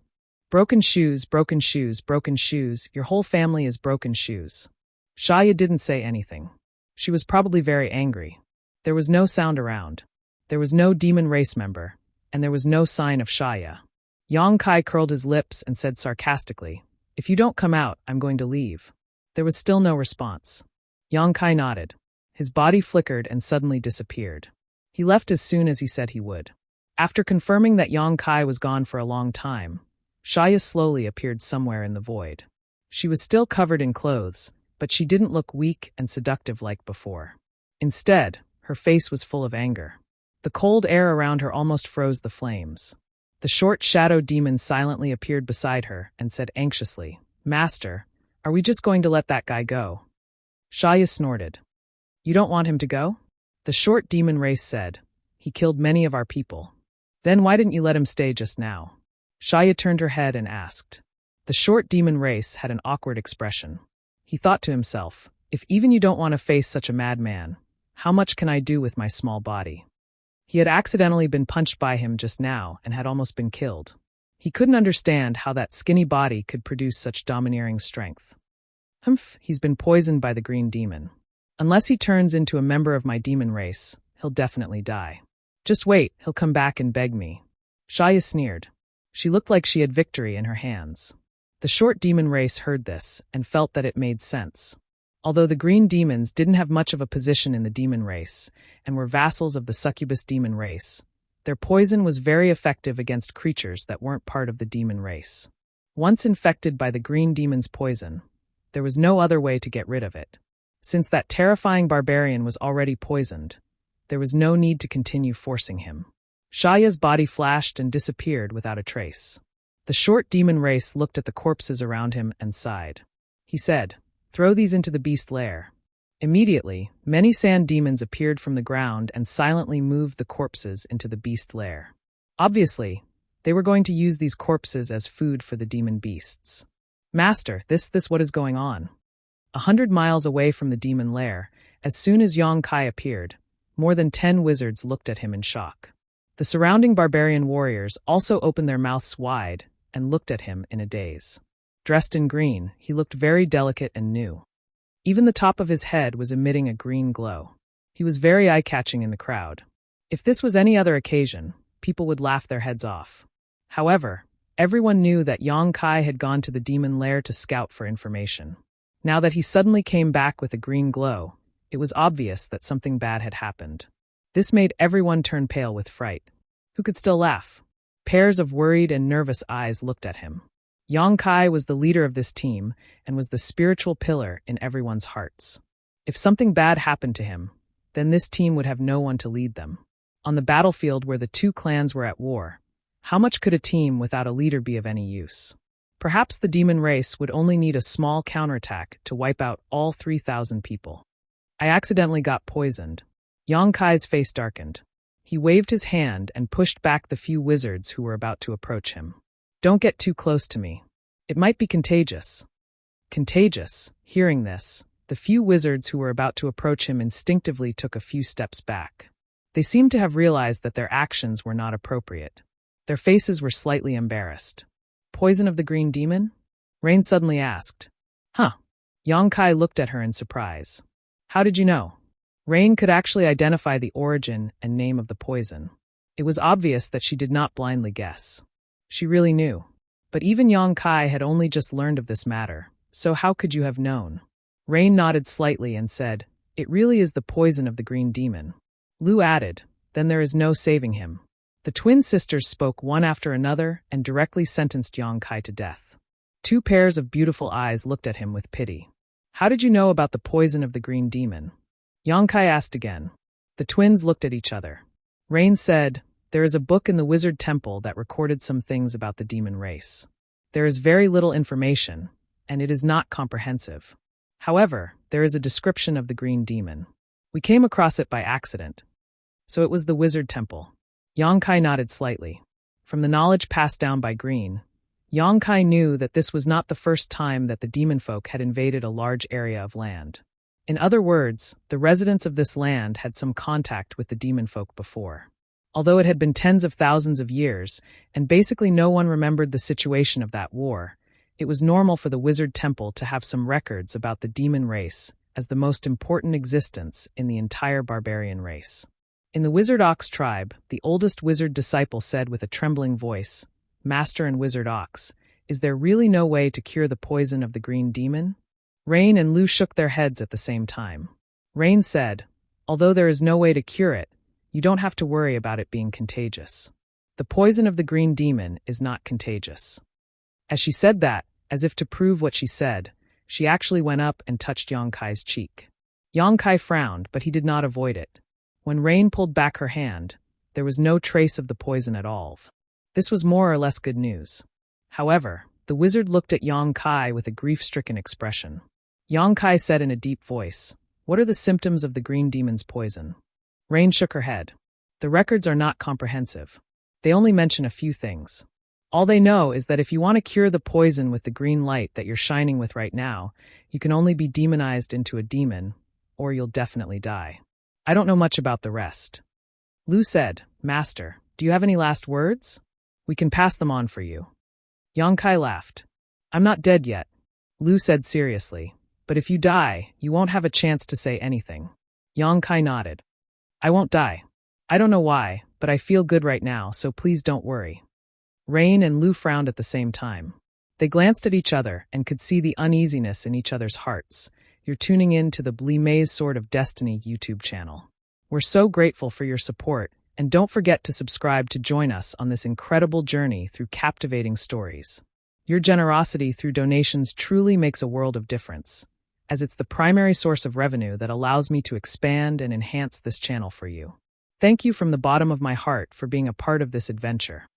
Broken shoes, broken shoes, broken shoes, your whole family is broken shoes." Shaya didn't say anything. She was probably very angry. There was no sound around. There was no demon race member, and there was no sign of Shaya. Yang Kai curled his lips and said sarcastically, "If you don't come out, I'm going to leave." There was still no response. Yang Kai nodded. His body flickered and suddenly disappeared. He left as soon as he said he would. After confirming that Yang Kai was gone for a long time, Shaya slowly appeared somewhere in the void. She was still covered in clothes, but she didn't look weak and seductive like before. Instead, her face was full of anger. The cold air around her almost froze the flames. The short shadow demon silently appeared beside her and said anxiously, "Master, are we just going to let that guy go?" Shaya snorted. "You don't want him to go?" The short demon race said, "He killed many of our people." "Then why didn't you let him stay just now?" Shaya turned her head and asked. The short demon race had an awkward expression. He thought to himself, "If even you don't want to face such a madman, how much can I do with my small body?" He had accidentally been punched by him just now and had almost been killed. He couldn't understand how that skinny body could produce such domineering strength. Humph, he's been poisoned by the green demon. Unless he turns into a member of my demon race, he'll definitely die. Just wait, he'll come back and beg me. Shaya sneered. She looked like she had victory in her hands. The short demon race heard this and felt that it made sense. Although the green demons didn't have much of a position in the demon race and were vassals of the succubus demon race, their poison was very effective against creatures that weren't part of the demon race. Once infected by the green demon's poison, there was no other way to get rid of it. Since that terrifying barbarian was already poisoned, there was no need to continue forcing him. Shaya's body flashed and disappeared without a trace. The short demon race looked at the corpses around him and sighed. He said, "Throw these into the beast lair." Immediately, many sand demons appeared from the ground and silently moved the corpses into the beast lair. Obviously, they were going to use these corpses as food for the demon beasts. "Master, this what is going on?" 100 miles away from the demon lair, as soon as Yang Kai appeared, more than 10 wizards looked at him in shock. The surrounding barbarian warriors also opened their mouths wide and looked at him in a daze. Dressed in green, he looked very delicate and new. Even the top of his head was emitting a green glow. He was very eye-catching in the crowd. If this was any other occasion, people would laugh their heads off. However, everyone knew that Yang Kai had gone to the demon lair to scout for information. Now that he suddenly came back with a green glow, it was obvious that something bad had happened. This made everyone turn pale with fright. Who could still laugh? Pairs of worried and nervous eyes looked at him. Yang Kai was the leader of this team and was the spiritual pillar in everyone's hearts. If something bad happened to him, then this team would have no one to lead them. On the battlefield where the two clans were at war, how much could a team without a leader be of any use? Perhaps the demon race would only need a small counterattack to wipe out all 3,000 people. "I accidentally got poisoned." Yang Kai's face darkened. He waved his hand and pushed back the few wizards who were about to approach him. "Don't get too close to me. It might be contagious." Contagious. Hearing this, The few wizards who were about to approach him instinctively took a few steps back. They seemed to have realized that their actions were not appropriate. Their faces were slightly embarrassed. Poison of the green demon? Rain suddenly asked. Huh. Yongkai looked at her in surprise. How did you know? Rain could actually identify the origin and name of the poison. It was obvious that she did not blindly guess. She really knew. But even Yongkai had only just learned of this matter, so how could you have known? Rain nodded slightly and said, It really is the poison of the green demon. Lu added, Then there is no saving him. The twin sisters spoke one after another and directly sentenced Yongkai to death. Two pairs of beautiful eyes looked at him with pity. How did you know about the poison of the green demon? Yongkai asked again. The twins looked at each other. Rain said, There is a book in the wizard temple that recorded some things about the demon race. There is very little information, and it is not comprehensive. However, there is a description of the green demon. We came across it by accident. So it was the wizard temple. Yongkai nodded slightly. From the knowledge passed down by Green, Yongkai knew that this was not the first time that the demon folk had invaded a large area of land. In other words, the residents of this land had some contact with the demon folk before. Although it had been tens of thousands of years, and basically no one remembered the situation of that war, it was normal for the wizard temple to have some records about the demon race as the most important existence in the entire barbarian race. In the Wizard Ox tribe, the oldest wizard disciple said with a trembling voice, Master and Wizard Ox, is there really no way to cure the poison of the green demon? Rain and Lu shook their heads at the same time. Rain said, Although there is no way to cure it, you don't have to worry about it being contagious. The poison of the green demon is not contagious. As she said that, as if to prove what she said, she actually went up and touched Yongkai's cheek. Yongkai frowned, but he did not avoid it. When Rain pulled back her hand, there was no trace of the poison at all. This was more or less good news. However, the wizard looked at Yongkai with a grief-stricken expression. Yongkai said in a deep voice, What are the symptoms of the green demon's poison? Rain shook her head. The records are not comprehensive. They only mention a few things. All they know is that if you want to cure the poison with the green light that you're shining with right now, you can only be demonized into a demon, or you'll definitely die. I don't know much about the rest. Lu said, Master, do you have any last words? We can pass them on for you. Yongkai laughed. I'm not dead yet, Lu said seriously, but if you die, you won't have a chance to say anything. Yongkai nodded. I won't die. I don't know why, but I feel good right now, so please don't worry. Rain and Lu frowned at the same time. They glanced at each other and could see the uneasiness in each other's hearts. You're tuning in to the Blee Maze Sword of Destiny YouTube channel. We're so grateful for your support, and don't forget to subscribe to join us on this incredible journey through captivating stories. Your generosity through donations truly makes a world of difference, as it's the primary source of revenue that allows me to expand and enhance this channel for you. Thank you from the bottom of my heart for being a part of this adventure.